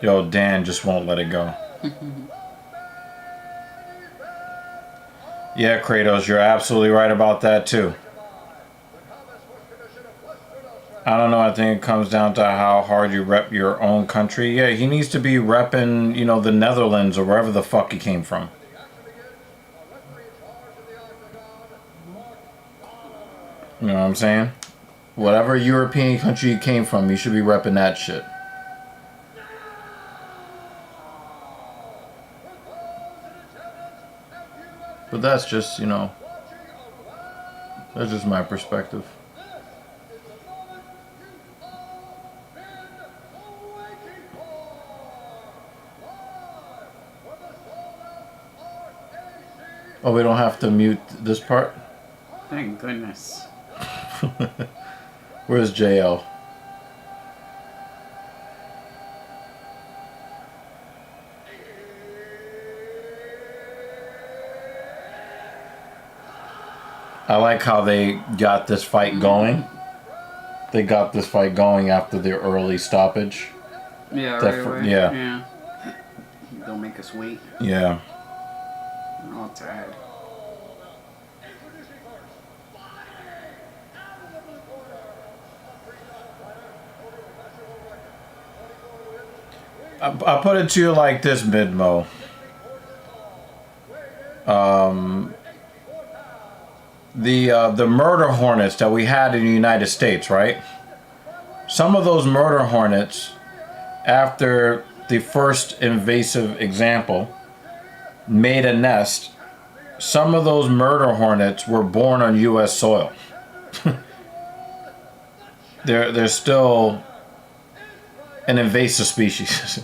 Yo, Dan just won't let it go. Yeah, Kratos, you're absolutely right about that too. I don't know, I think it comes down to how hard you rep your own country. Yeah, he needs to be repping, you know, the Netherlands or wherever the fuck he came from. You know what I'm saying? Whatever European country you came from, you should be repping that shit. But that's just, you know, that's just my perspective. Oh, we don't have to mute this part? Thank goodness. Where's JL? I like how they got this fight going. They got this fight going after their early stoppage. Yeah, right away. Yeah. Don't make us wait. Yeah. I'm all tired. I'll put it to you like this, Midmo. The murder hornets that we had in the United States, right? Some of those murder hornets, after the first invasive example, made a nest. Some of those murder hornets were born on U.S. soil. They're still an invasive species.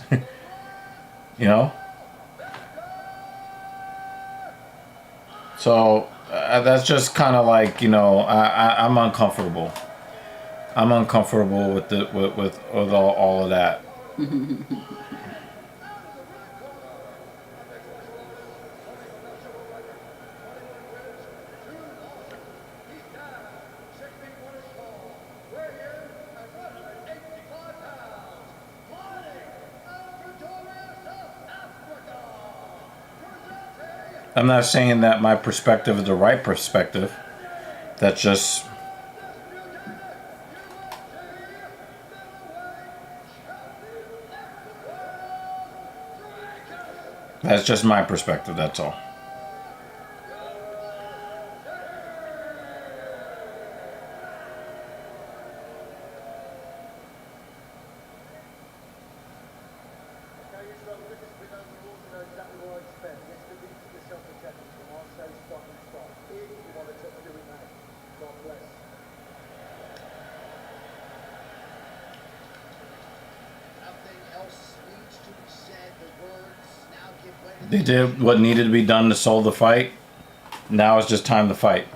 You know? So that's just kind of like, you know, I'm uncomfortable. I'm uncomfortable with with all of that. I'm not saying that my perspective is the right perspective. That's just... That's just my perspective, that's all. They did what needed to be done to solve the fight. Now it's just time to fight.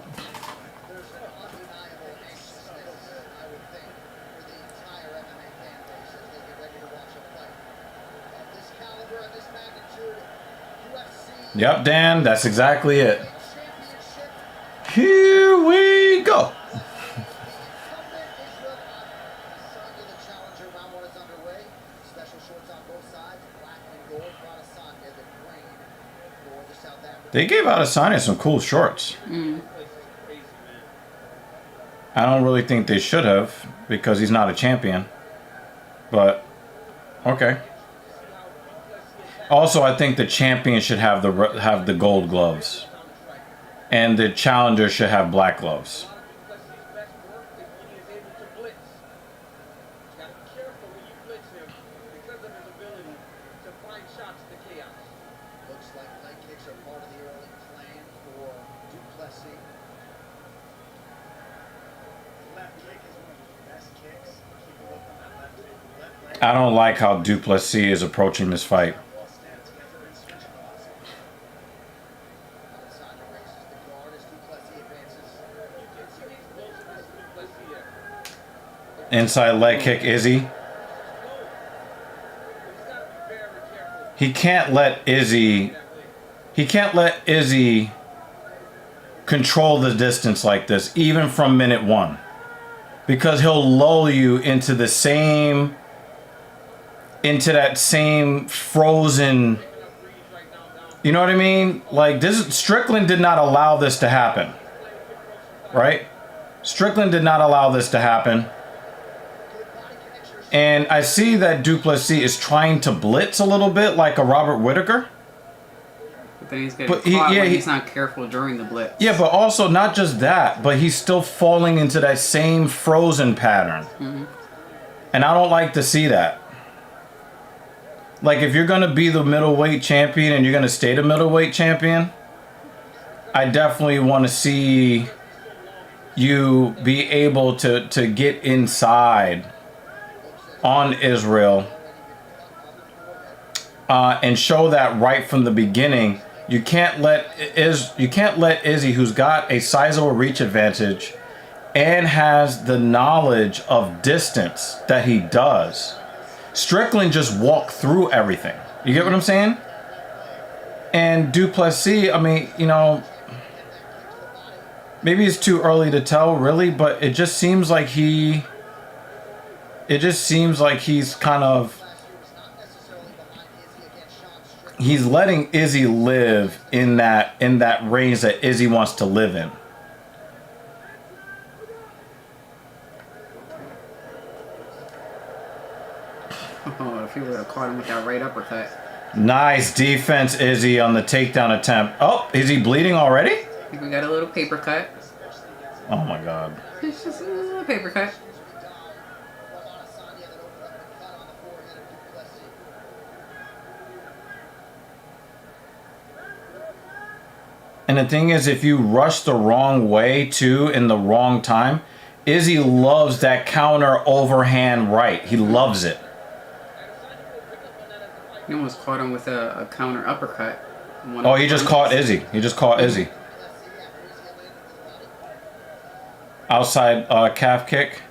There's an undeniable anxiousness, I would think, for the entire MMA fan base as they get ready to watch a fight. Of this caliber and this magnitude, UFC Yep, Dan, that's exactly it. Championship. Here we go. Incumbent Israel Adesanya, the challenger. Round one is underway. Special shorts on both sides, black and gold for Adesanya, the green for the South African. They gave Adesanya some cool shorts. I don't really think they should have because he's not a champion. But okay. Also, I think the champion should have the gold gloves, and the challenger should have black gloves. Plessis' best work is when he is able to blitz. You gotta be careful when you blitz him because of his ability to find shots to chaos. Looks like leg kicks are part of the early plan for Plessis. Left kick is one of the best kicks. Keep a look on that left leg. I don't like how Duplessis is approaching this fight. While stand together and switch velocity. Adesanya raises the guard as Plessis advances. You can see the explosiveness of Plessis here. Inside leg kick, Izzy. But he's gotta be very careful. He can't let Izzy. He can't let Izzy control the distance like this, even from minute one, because he'll lull you into the same, into that same frozen. You know what I mean? Like this, Strickland did not allow this to happen, right? Strickland did not allow this to happen. And I see that Duplessis is trying to blitz a little bit like a Robert Whittaker. But then he's getting But caught when he- he's not careful during the blitz. Yeah, but also not just that, but he's still falling into that same frozen pattern. And I don't like to see that. Like, if you're going to be the middleweight champion and you're going to stay the middleweight champion, I definitely want to see you be able to get inside on Israel and show that right from the beginning. You can't let Izzy, who's got a sizable reach advantage and has the knowledge of distance that he does. Strickland just walked through everything. You get what I'm saying? And Duplessis, I mean, you know, maybe it's too early to tell, really, but it just seems like he's kind of, he's letting Izzy live in that range that Izzy wants to live in. Oh, if he would have caught him with that right uppercut. Nice defense, Izzy, on the takedown attempt. Oh, is he bleeding already? I think we got a little paper cut. Oh my God. It's just a little paper cut. And the thing is, if you rush the wrong way too in the wrong time, Izzy loves that counter overhand right. He loves it. He almost caught him with a counter uppercut. Oh, he just caught Izzy. He just caught Izzy. Outside calf kick.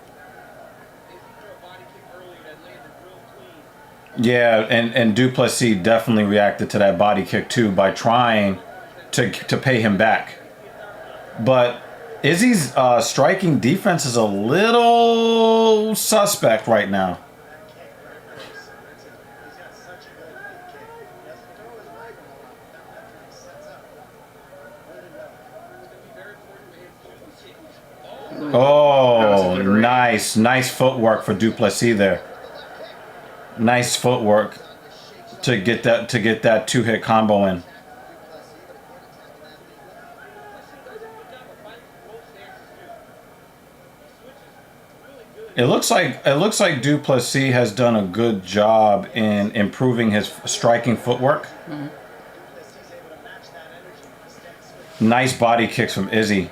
Yeah, and Duplessis definitely reacted to that body kick too by trying to pay him back. But Izzy's striking defense is a little suspect right now. Oh, good right. nice footwork for Duplessis there. Nice footwork to get that 2-hit combo in. It looks like Duplessis has done a good job in improving his striking footwork. Nice body kicks from Izzy.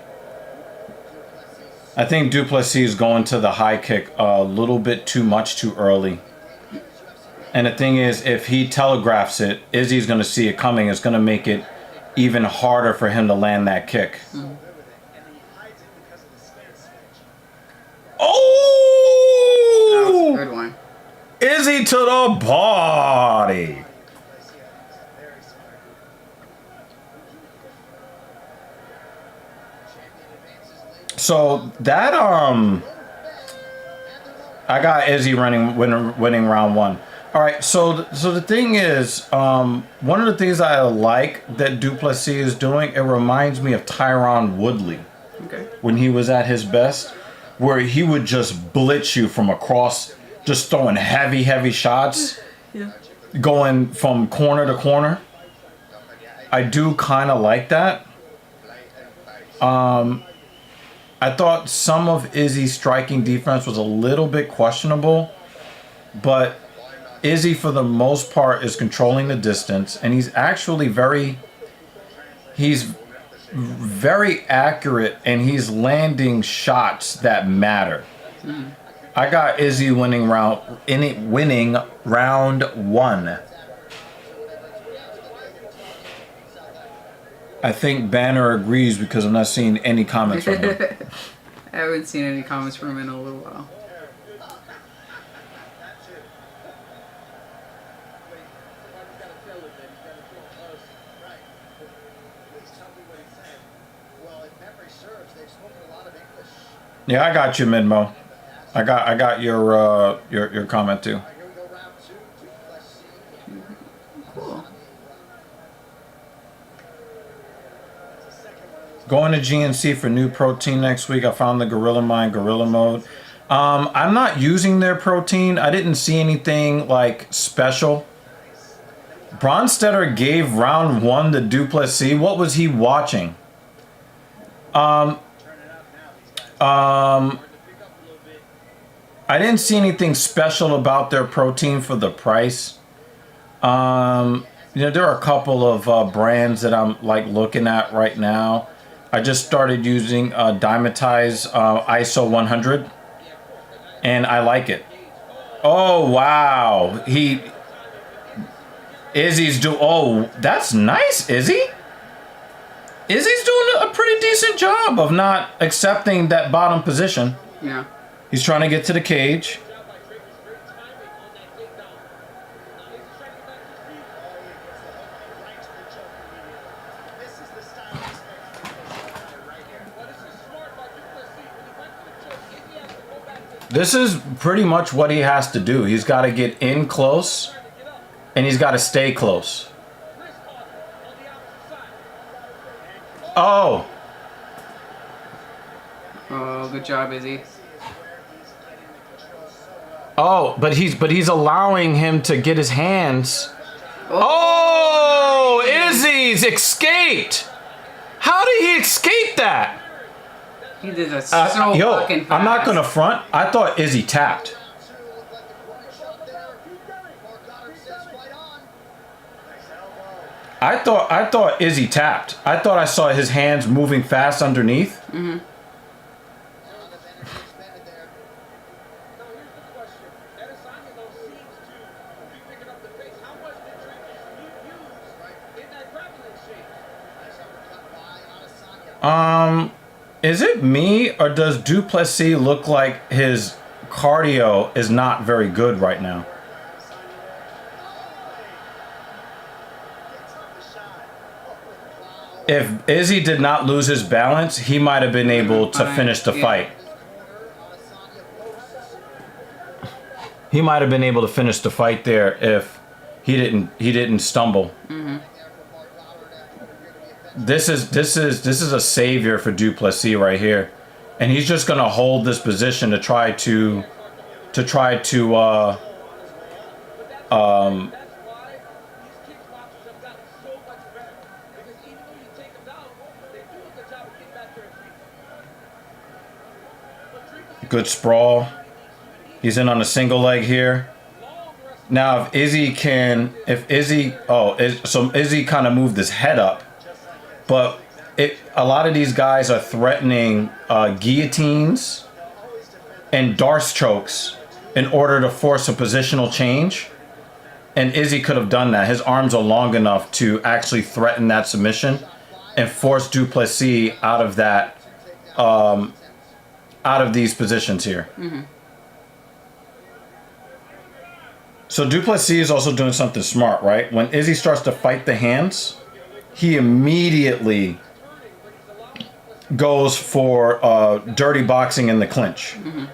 I think Duplessis is going to the high kick a little bit too much too early. And the thing is, if he telegraphs it, Izzy's going to see it coming. It's going to make it even harder for him to land that kick. Oh! That was a good one. Izzy to the body. So that I got Izzy winning round 1. All right, so the thing is, one of the things I like that Duplessis is doing, it reminds me of Tyron Woodley. Okay. When he was at his best, where he would just blitz you from across, just throwing heavy shots, Yeah. going from corner to corner. I do kind of like that. I thought some of Izzy's striking defense was a little bit questionable, but Izzy, for the most part, is controlling the distance, and he's actually very accurate, and he's landing shots that matter. I got Izzy winning round 1. I think Banner agrees because I'm not seeing any comments from him. I haven't seen any comments from him in a little while. Yeah, I got you, Midmo. I got your comment too. Cool. Going to GNC for new protein next week. I found the Gorilla Mind Gorilla Mode. I'm not using their protein. I didn't see anything like special. Bronstetter gave round 1 to Duplessis. What was he watching? I didn't see anything special about their protein for the price. There are a couple of brands that I'm like looking at right now. I just started using Dymatize ISO 100, and I like it. Oh wow, Izzy's oh, that's nice, Izzy. Izzy's doing a pretty decent job of not accepting that bottom position. Yeah. He's trying to get to the cage. This is pretty much what he has to do. He's got to get in close, and he's got to stay close. Oh. Oh, good job, Izzy. Oh, but he's allowing him to get his hands. Oh, Izzy's escaped. How did he escape that? He did that so fucking fast. I'm not gonna front. I thought Izzy tapped. I thought Izzy tapped. I thought I saw his hands moving fast underneath. Mm-hmm. Is it me, or does Duplessis look like his cardio is not very good right now? If Izzy did not lose his balance, he might have been able to finish the fight. He might have been able to finish the fight there if he didn't stumble. Mm-hmm. This is a savior for Duplessis right here. and he's just gonna hold this position to try to That's why these kickboxers have gotten so much better. Because even though you take them down, they do a good job of getting back there and treating. Good sprawl. He's in on a single leg here. Now, if Izzy Izzy kind of moved his head up, but a lot of these guys are threatening guillotines and Darce chokes in order to force a positional change. And Izzy could have done that. His arms are long enough to actually threaten that submission and force Du Plessis out of that, out of these positions here. Mm-hmm. So Du Plessis is also doing something smart, right? When Izzy starts to fight the hands, he immediately goes for dirty boxing in the clinch. Mm-hmm.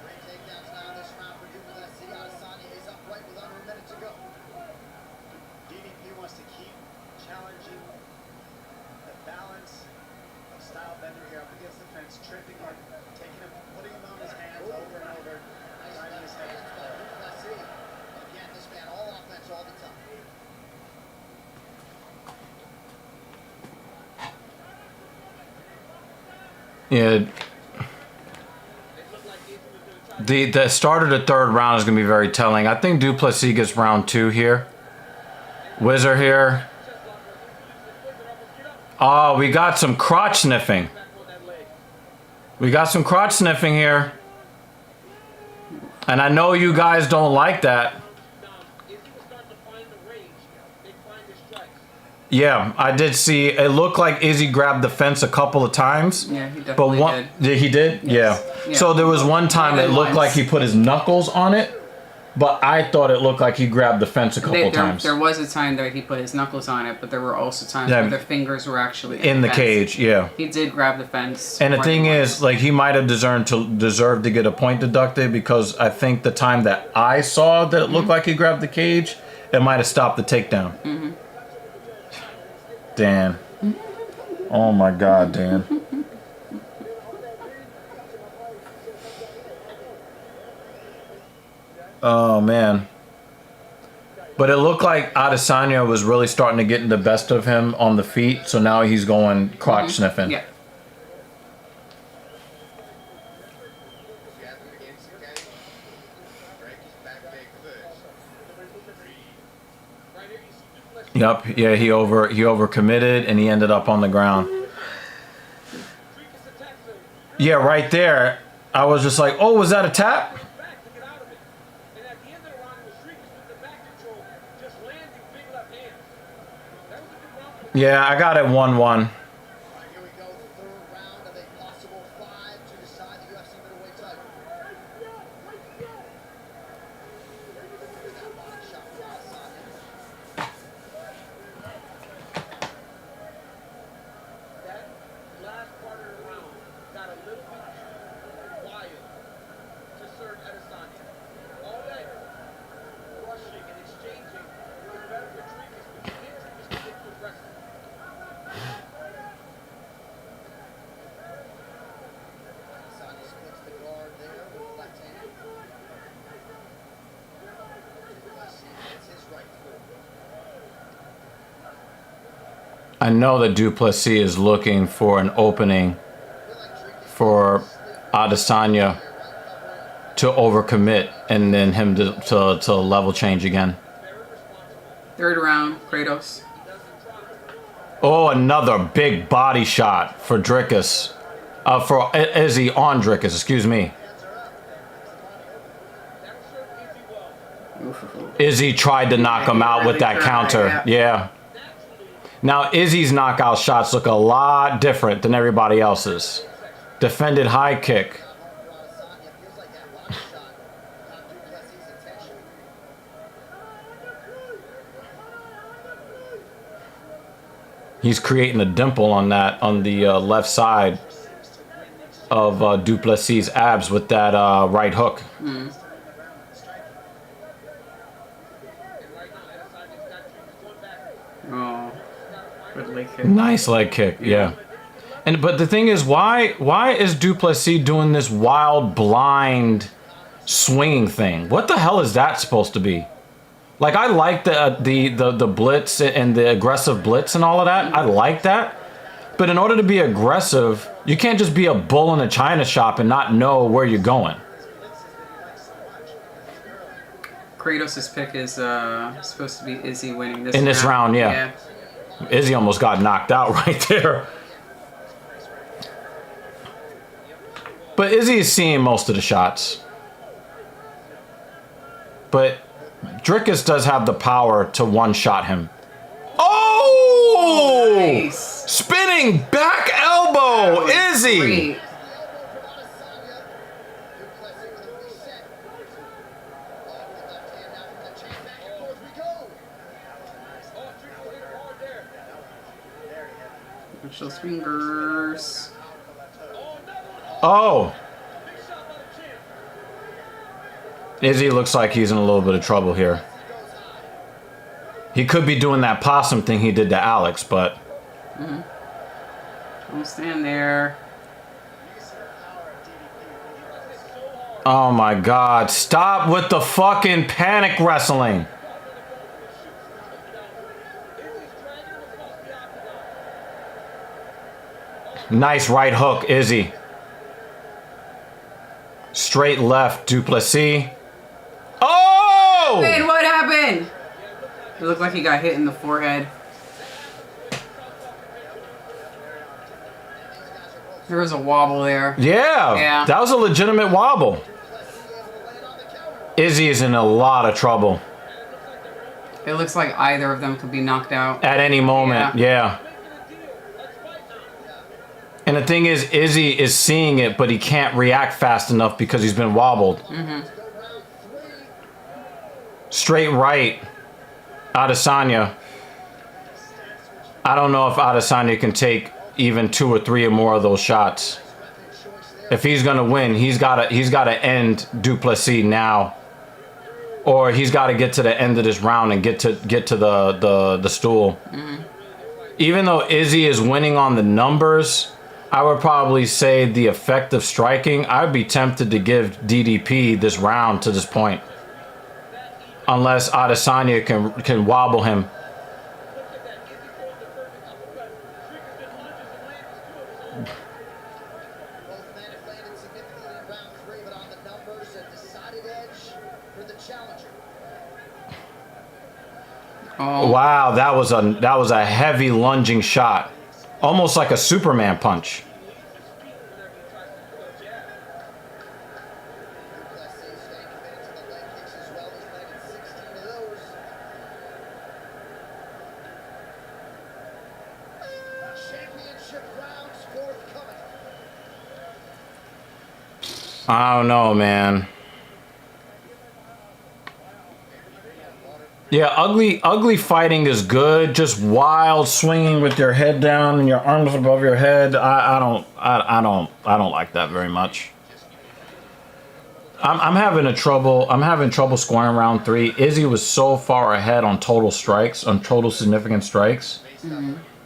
Great takedowns now in this round for Du Plessis. Adesanya is upright with under a minute to go. DDP wants to keep challenging the balance of Style Bender here up against the fence, tripping him, taking him, putting him on his hands over and over, Nice driving his head. hands by Du Plessis. Again, this man all offense all the time. Yeah. The start of the third round is going to be very telling. I think Du Plessis gets round 2 here. Whizzer here. Oh, we got some crotch sniffing. We got some crotch sniffing here. And I know you guys don't like that. Yeah, I did see. It looked like Izzy grabbed the fence a couple of times. Yeah, he definitely did. He did? Yes. Yeah. So there was one time it looked once. like he put his knuckles on it, but I thought it looked like he grabbed the fence a couple of times. There was a time that he put his knuckles on it, but there were also times where the fingers were actually in the fence. cage. Yeah. He did grab the fence. And the more thing than is, once. like, he might have deserved to get a point deducted, because I think the time that I saw that it looked like he grabbed the cage, it might have stopped the takedown. Mm-hmm. Dan. Oh my God, Dan. Oh man. But it looked like Adesanya was really starting to get the best of him on the feet, so now he's going crotch sniffing. Yeah. Yep. Yeah, he overcommitted and he ended up on the ground. Yeah, right there. I was just like, oh, was that a tap? Yeah, I got it 1-1. Here we go, third round of a possible 5 to decide the UFC middleweight title. There's that body shot from Adesanya. That last part of the round got a little bit wild to serve Adesanya. All that rushing and exchanging was better for Trikas, but you did Trikas to get to his wrestling. Adesanya splits the guard there with left hand. Plessis hits his right through. I know that Du Plessis is looking for an opening for Adesanya to overcommit and then him to level change again. Third round, Kratos. Oh, another big body shot for Drickus. For Izzy on Drickus, excuse me. Izzy tried to knock him out with that counter. Yeah. Now, Izzy's knockout shots look a lot different than everybody else's. Defended high kick. Feels like that body shot caught Du Plessis' attention. He's creating a dimple on the left side of Du Plessis' abs with that right hook. Oh, good leg kick. Nice leg kick, yeah. But the thing is, why is Du Plessis doing this wild, blind, swinging thing? What the hell is that supposed to be? Like, I like the blitz and the aggressive blitz and all of that. I like that. But in order to be aggressive, you can't just be a bull in a china shop and not know where you're going. Kratos' pick is supposed to be Izzy winning this In this round, yeah. Izzy almost got knocked out right there. But Izzy is seeing most of the shots. But Drickus does have the power to one-shot him. Oh! Nice. Spinning back elbow, Izzy! Great. Push those fingers. Oh! Izzy looks like he's in a little bit of trouble here. He could be doing that possum thing he did to Alex, but... Don't stand there. Oh my God, stop with the fucking panic wrestling. Nice right hook, Izzy. Straight left, Du Plessis. Oh! Wait, what happened? It looked like he got hit in the forehead. There was a wobble there. Yeah, that was a legitimate wobble. Izzy is in a lot of trouble. It looks like either of them could be knocked out. At any moment, yeah. And the thing is, Izzy is seeing it, but he can't react fast enough because he's been wobbled. Straight right, Adesanya. I don't know if Adesanya can take even 2 or 3 or more of those shots. If he's gonna win, he's gotta end Du Plessis now, or he's got to get to the end of this round and get to the stool. Even though Izzy is winning on the numbers, I would probably say the effective striking, I'd be tempted to give DDP this round to this point. Unless Adesanya can wobble him. Oh. Wow, that was a heavy lunging shot. Almost like a Superman punch. I don't know, man. Yeah, ugly fighting is good. Just wild swinging with your head down and your arms above your head. I don't like that very much. I'm having trouble scoring round 3. Izzy was so far ahead on total strikes, on total significant strikes.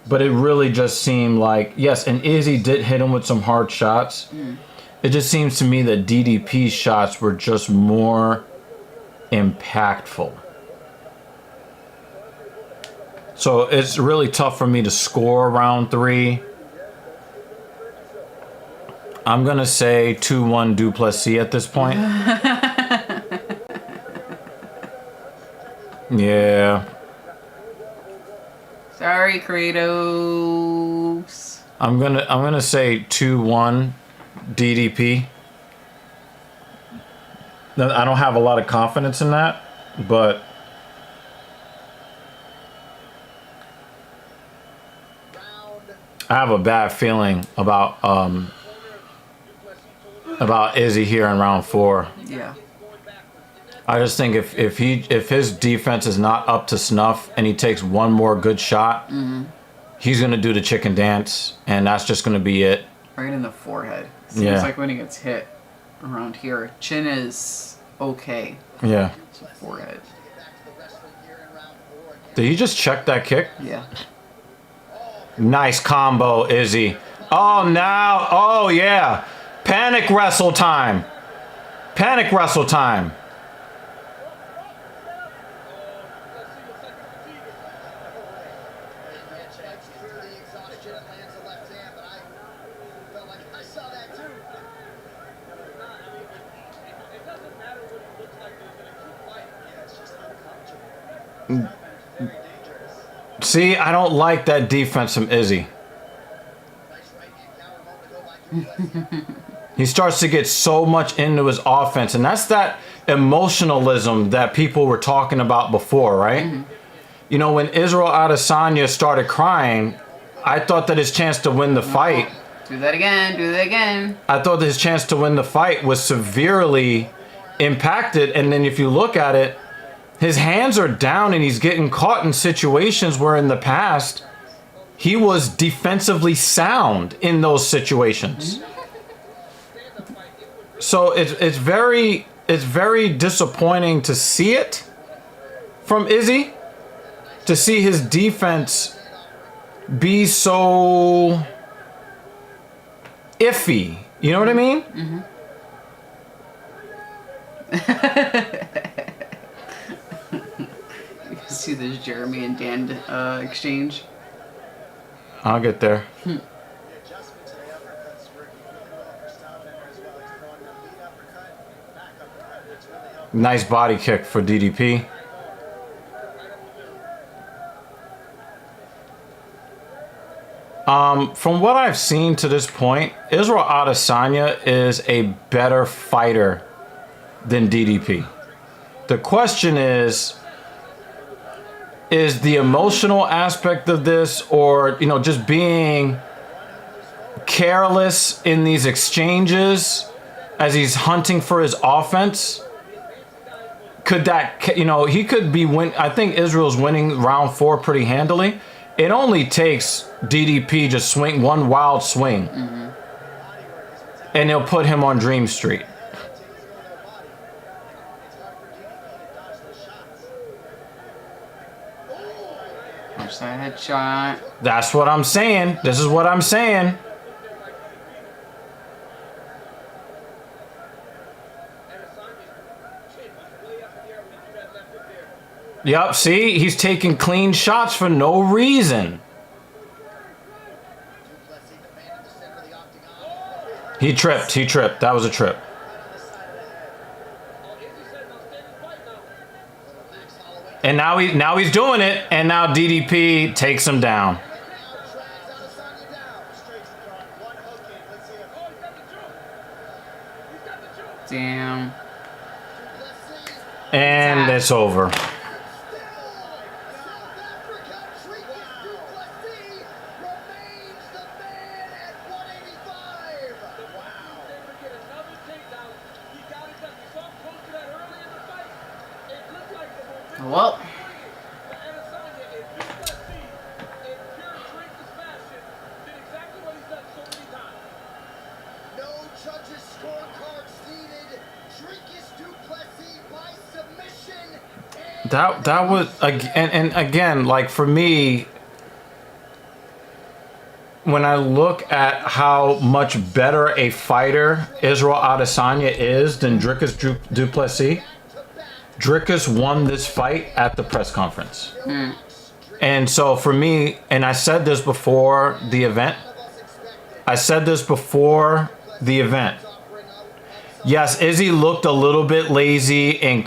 But it really just seemed like, yes, and Izzy did hit him with some hard shots. It just seems to me that DDP's shots were just more impactful. So it's really tough for me to score round 3. I'm going to say 2-1 Du Plessis at this point. Yeah. Sorry, Kratos. I'm gonna say 2-1 DDP. I don't have a lot of confidence in that, but I have a bad feeling about Izzy here in round 4. Yeah. I just think if his defense is not up to snuff and he takes one more good shot, he's gonna do the chicken dance, and that's just gonna be it. Right in the forehead. Seems Yeah. like when he gets hit around here. Chin is okay. Yeah. So forehead. Did he just check that kick? Yeah. Nice combo, Izzy. Oh, now. Oh, yeah. Panic wrestle time. Panic wrestle time. See, I don't like that defense from Izzy. He starts to get so much into his offense, and that's that emotionalism that people were talking about before, right? You know, when Israel Adesanya started crying, I thought that his chance to win the fight... Do that again. Do that again. I thought that his chance to win the fight was severely impacted, and then if you look at it, his hands are down and he's getting caught in situations where in the past he was defensively sound in those situations. So it's very disappointing to see it from Izzy, to see his defense be so iffy. You know what I mean? See this Jeremy and Dan exchange? I'll get there. Nice body kick for DDP. From what I've seen to this point, Israel Adesanya is a better fighter than DDP. The question is the emotional aspect of this, or, you know, just being careless in these exchanges as he's hunting for his offense? Could that, you know, he could be I think Israel's winning round 4 pretty handily. It only takes DDP just swing one wild swing, and he'll put him on Dream Street. Watch that headshot. That's what I'm saying. This is what I'm saying. Yep, see? He's taking clean shots for no reason. He tripped. That was a trip. And now he's doing it, and now DDP takes him down. Damn. And it's over. Well. No judges' scorecards needed. Dricus du Plessis by submission. That was, and again, like, for me, when I look at how much better a fighter Israel Adesanya is than Dricus du Plessis, Dricus won this fight at the press conference. And so for me, and I said this before the event, yes, Izzy looked a little bit lazy and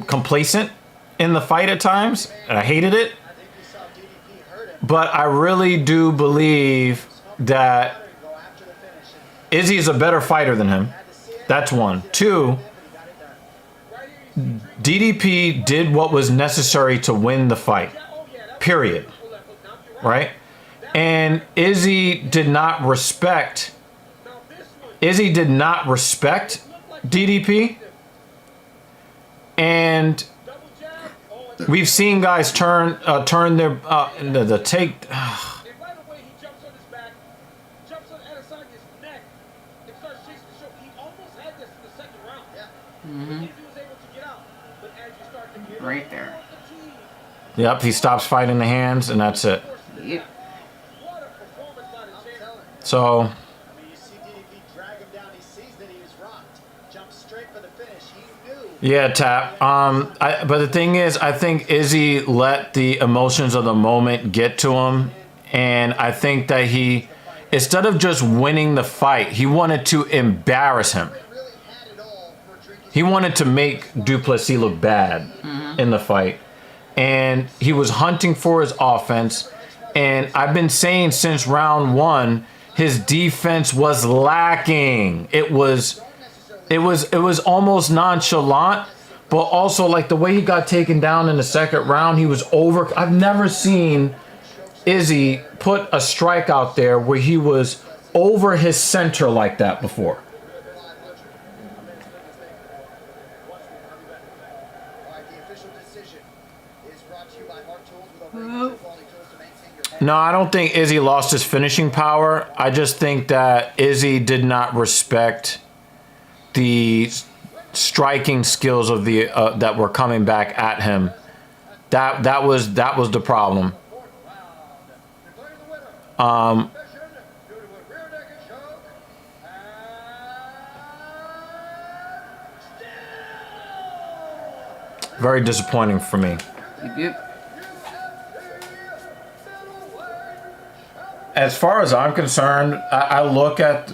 complacent in the fight at times, and I hated it. But I really do believe that Izzy is a better fighter than him. That's one. Two, DDP did what was necessary to win the fight. Period. Right? And Izzy did not respect DDP. And We've seen guys turn their the take. And right away, he jumps on his back, jumps on Adesanya's neck, and starts chasing the show. He almost had this in the second round. Yeah. He was able to get out. But as you start to get Right there. Yep, he stops fighting the hands, and that's it. Yep. What a performance by the champion. So I mean, you see DDP drag him down. He sees that he was rocked. Jumps straight for the finish. He knew. yeah, Tap. But the thing is, I think Izzy let the emotions of the moment get to him, and I think that he, instead of just winning the fight, he wanted to embarrass him. Really had it all for drinking. He wanted to make Duplessis look bad in the fight. And he was hunting for his offense. And I've been saying since round one, his defense was lacking. It was almost nonchalant, but also like the way he got taken down in the second round, he was over. I've never seen Izzy put a strike out there where he was over his center like that before. All right, the official decision is brought to you by Mark Tools with over 80 quality tools to maintain your No, I don't think Izzy lost his finishing power. I just think that Izzy did not respect the striking skills of the that were coming back at him. That was the problem. declaring the winner. Submission due to a rear naked choke. Very disappointing for me. Yep. As far as I'm concerned, I look at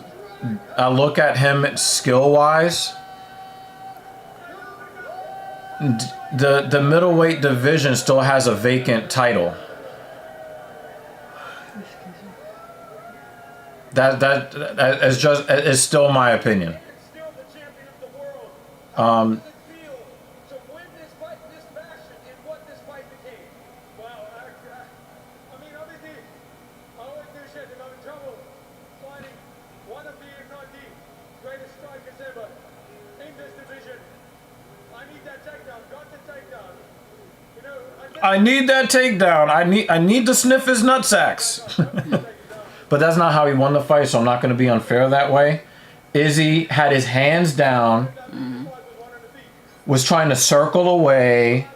him skill wise. The middleweight division still has a vacant title. That is still my opinion. Still the champion of the world. How does it feel to win this fight in this fashion and what this fight became? Well, I mean, obviously, I always do shit and I'm in trouble fighting one of the, if not the greatest strikers ever in this division. I need that takedown. Got the takedown. You know, I need that takedown. I need to sniff his nutsacks. But that's not how he won the fight, so I'm not going to be unfair that way. Izzy had his hands down, was trying to circle away,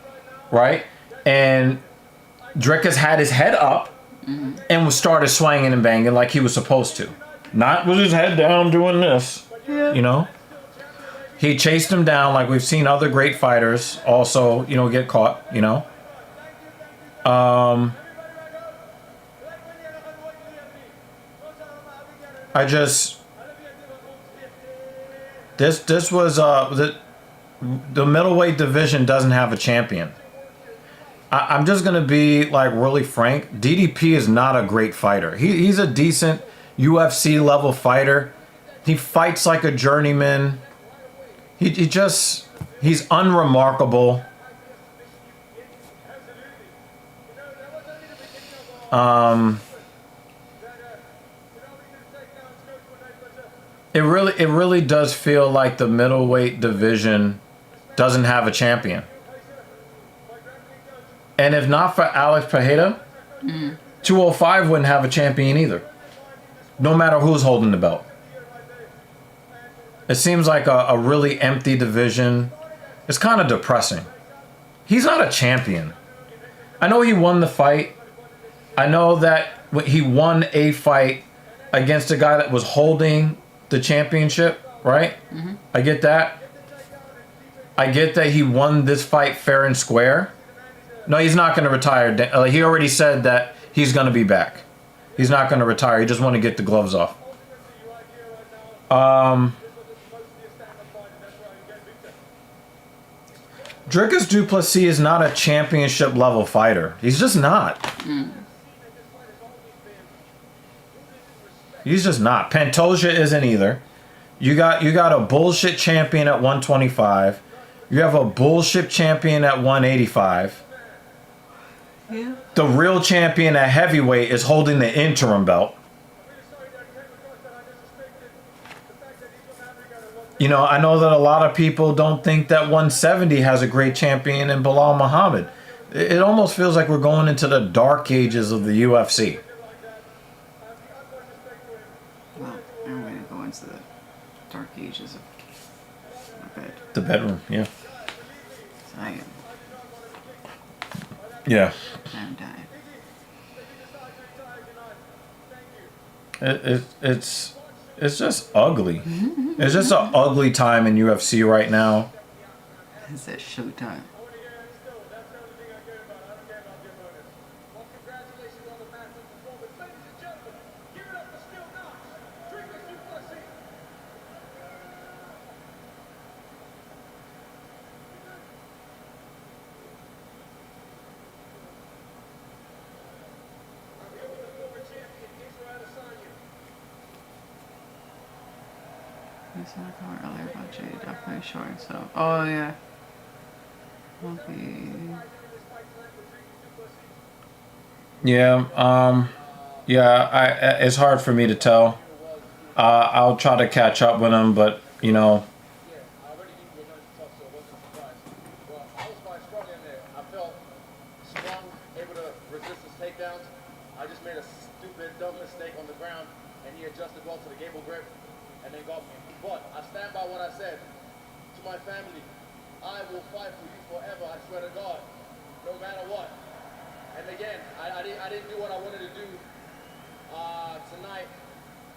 right? And Drickus had his head up and was started swinging and banging like he was supposed to. Not with his head down doing this, you know? He chased him down like we've seen other great fighters also, you know, get caught, you know? I just this was the middleweight division doesn't have a champion. I'm just gonna be like really frank. DDP is not a great fighter. He's a decent UFC level fighter. He fights like a journeyman. He's unremarkable. It really does feel like the middleweight division doesn't have a champion. And if not for Alex Pereira, 205 wouldn't have a champion either. No matter who's holding the belt. It seems like a really empty division. It's kind of depressing. He's not a champion. I know he won the fight. I know that he won a fight against a guy that was holding the championship, right? I get that. I get that he won this fight fair and square. No, he's not going to retire. He already said that he's going to be back. He's not going to retire. He just want to get the gloves off. Drickus du Plessis is not a championship level fighter. He's just not. He's just not. Pantoja isn't either. You got a bullshit champion at 125. You have a bullshit champion at 185. Yeah. The real champion at heavyweight is holding the interim belt. You know, I know that a lot of people don't think that 170 has a great champion in Bilal Muhammad. It almost feels like we're going into the dark ages of the UFC. Well, I'm going to go into the dark ages of my bed. The bedroom, yeah. I am. Yeah. I'm dying. It's just ugly. It's just an ugly time in UFC right now. It's that showtime. I saw a comment earlier about Jay definitely showing so. Oh yeah. Okay. Yeah, it's hard for me to tell. I'll try to catch up with him, but you know. Yeah, I already knew you were going to talk, so I wasn't surprised. Well, I was quite strong in there. I felt strong, able to resist his takedowns. I just made a stupid, dumb mistake on the ground, and he adjusted well to the gable grip, and then got me. But I stand by what I said to my family. I will fight for you forever, I swear to God, no matter what. And again, I didn't do what I wanted to do tonight,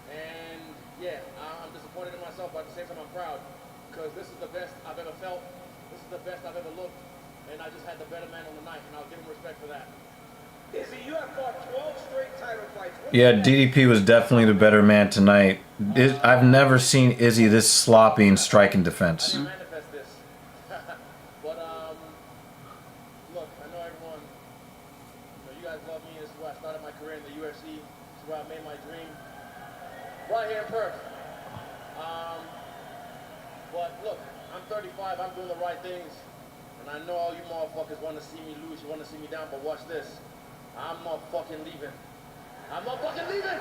and yeah, I'm disappointed in myself, but at the same time I'm proud, because this is the best I've ever felt, this is the best I've ever looked, and I just had the better man on the night, and I'll give him respect for that. Izzy, you have fought 12 straight title fights. Yeah, DDP was definitely the better man tonight. I've never seen Izzy this sloppy in strike and defense. I didn't manifest this. But, look, I know everyone, you guys love me. This is where I started my career in the UFC. This is where I made my dream. Right here in Perth. But look, I'm 35, I'm doing the right things. And I know all you motherfuckers want to see me lose, you want to see me down, but watch this. I'm not fucking leaving. I'm not fucking leaving!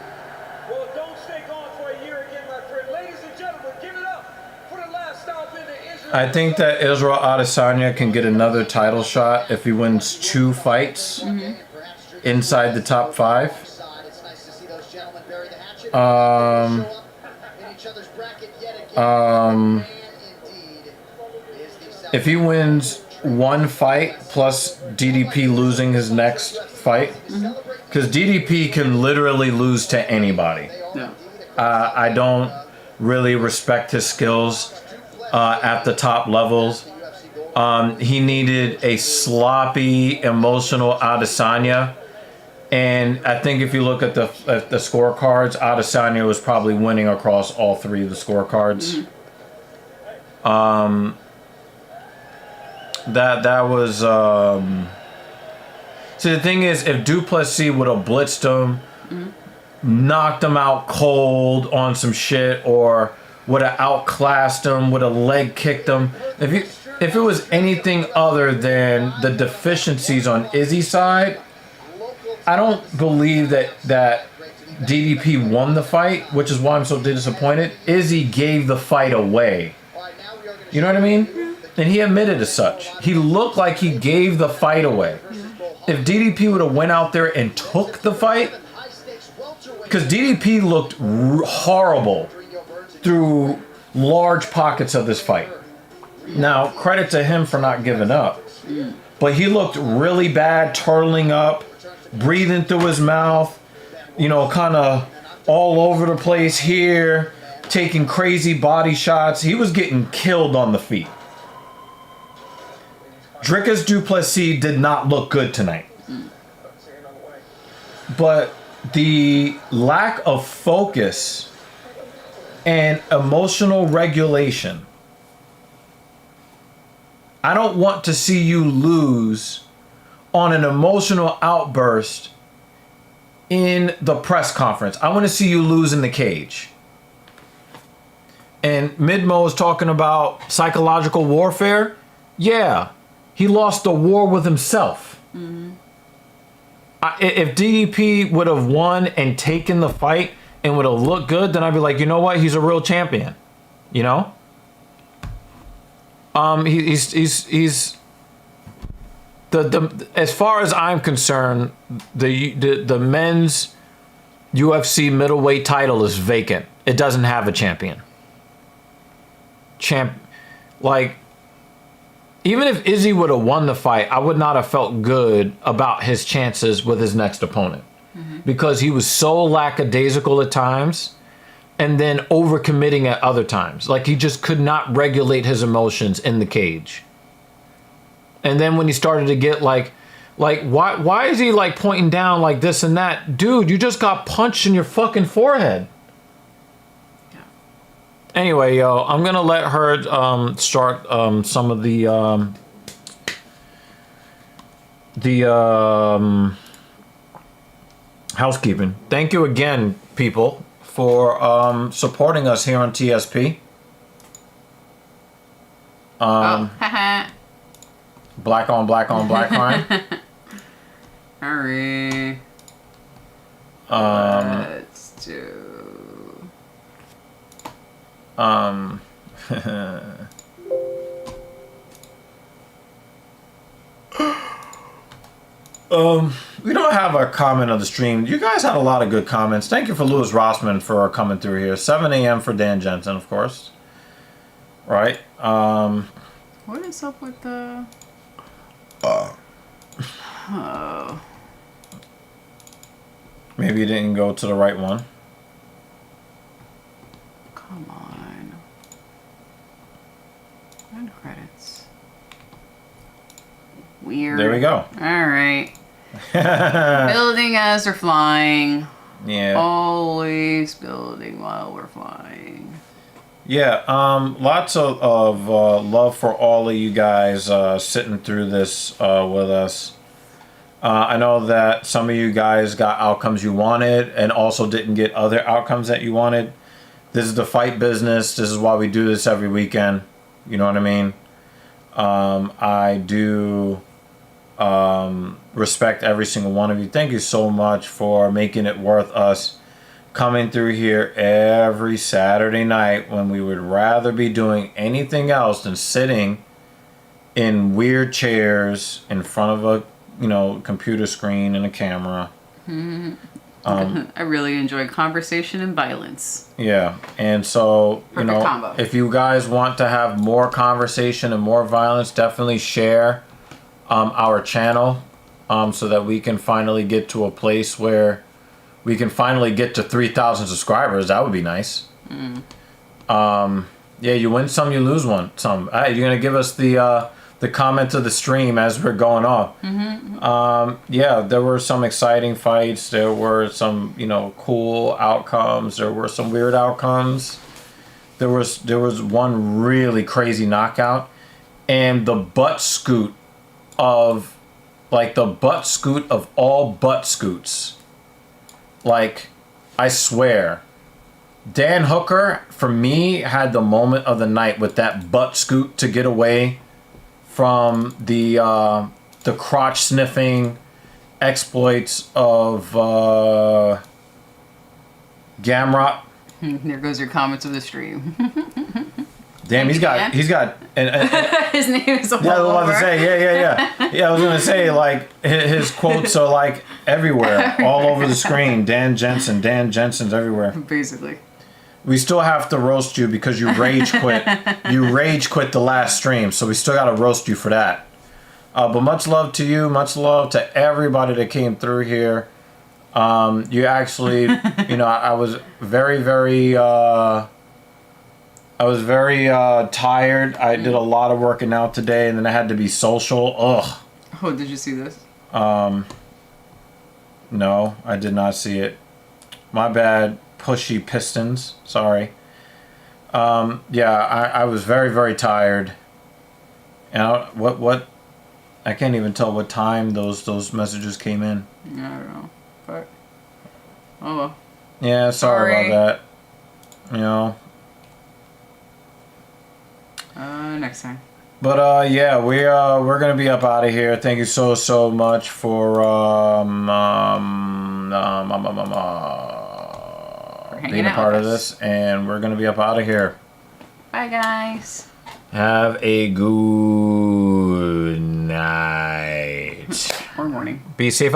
Well, don't stay gone for a year again, my friend. Ladies and gentlemen, give it up for the last stop in the Israel. I think that Israel Adesanya can get another title shot if he wins 2 fights inside the top 5. If he wins 1 fight plus DDP losing his next fight, because DDP can literally lose to anybody. Yeah. I don't really respect his skills at the top levels. He needed a sloppy, emotional Adesanya. And I think if you look at the scorecards, Adesanya was probably winning across all 3 of the scorecards. That was see, the thing is, if Duplessis would have blitzed him, knocked him out cold on some shit, or would have outclassed him, would have leg kicked him, if it was anything other than the deficiencies on Izzy's side, I don't believe that DDP won the fight, which is why I'm so disappointed. Izzy gave the fight away. You know what I mean? And he admitted as such. He looked like he gave the fight away. If DDP would have went out there and took the fight, because DDP looked horrible through large pockets of this fight. Now, credit to him for not giving up. But he looked really bad, turtling up, breathing through his mouth, kind of all over the place here, taking crazy body shots. He was getting killed on the feet. Dricus du Plessis did not look good tonight. But the lack of focus and emotional regulation, I don't want to see you lose on an emotional outburst in the press conference. I want to see you lose in the cage. And Midmo is talking about psychological warfare. Yeah, he lost the war with himself. If DDP would have won and taken the fight and would have looked good, then I'd be like, you know what? He's a real champion. He's the as far as I'm concerned, the men's UFC middleweight title is vacant. It doesn't have a champion. Like, even if Izzy would have won the fight, I would not have felt good about his chances with his next opponent. Because he was so lackadaisical at times and then overcommitting at other times. Like, he just could not regulate his emotions in the cage. And then when he started to get like why is he like pointing down like this and that? Dude, you just got punched in your fucking forehead. Yeah. Anyway, yo, I'm gonna let her start some of the housekeeping. Thank you again, people, for supporting us here on TSP. Black on black on black crime. Hurry. Let's do. We don't have a comment of the stream. You guys had a lot of good comments. Thank you for Louis Rossman for coming through here. 7 a.m. for Dan Jensen, of course. Right. What is up with the? Oh. Maybe you didn't go to the right one. Come on. End credits. Weird. There we go. All right. Building as we're flying. Yeah. Always building while we're flying. Yeah. Lots of love for all of you guys sitting through this with us. I know that some of you guys got outcomes you wanted and also didn't get other outcomes that you wanted. This is the fight business. This is why we do this every weekend. You know what I mean? I do respect every single one of you. Thank you so much for making it worth us coming through here every Saturday night when we would rather be doing anything else than sitting in weird chairs in front of a computer screen and a camera. I really enjoy conversation and violence. Yeah, and so Perfect combo. If you guys want to have more conversation and more violence, definitely share our channel so that we can finally get to a place where we can finally get to 3,000 subscribers. That would be nice. Yeah, you win some, you lose some. You're gonna give us the comment of the stream as we're going off. Yeah, there were some exciting fights. There were some, cool outcomes. There were some weird outcomes. There was one really crazy knockout, and the butt scoot of all butt scoots. Like, I swear, Dan Hooker for me had the moment of the night with that butt scoot to get away from the crotch sniffing exploits of Gamrot. There goes your comments of the stream. Damn, he's got his name is all yeah, I was about over. to say, yeah. I was gonna say, like, his quotes are like everywhere, all over the screen. Dan Jensen's everywhere. Basically. We still have to roast you because you rage quit. You rage quit the last stream, so we still gotta roast you for that. But much love to you, much love to everybody that came through here. You actually, I was very, very tired. I did a lot of working out today, and then I had to be social. Ugh. Oh, did you see this? No, I did not see it. My bad. Pushy Pistons. Sorry. Yeah, I was very, very tired. And what? I can't even tell what time those messages came in. I don't know. But oh well. Yeah, sorry about that. Next time. But yeah, we're gonna be up out of here. Thank you so much for being a part of this, and we're gonna be up out of here. Bye, guys. Have a good night. or morning. Be safe out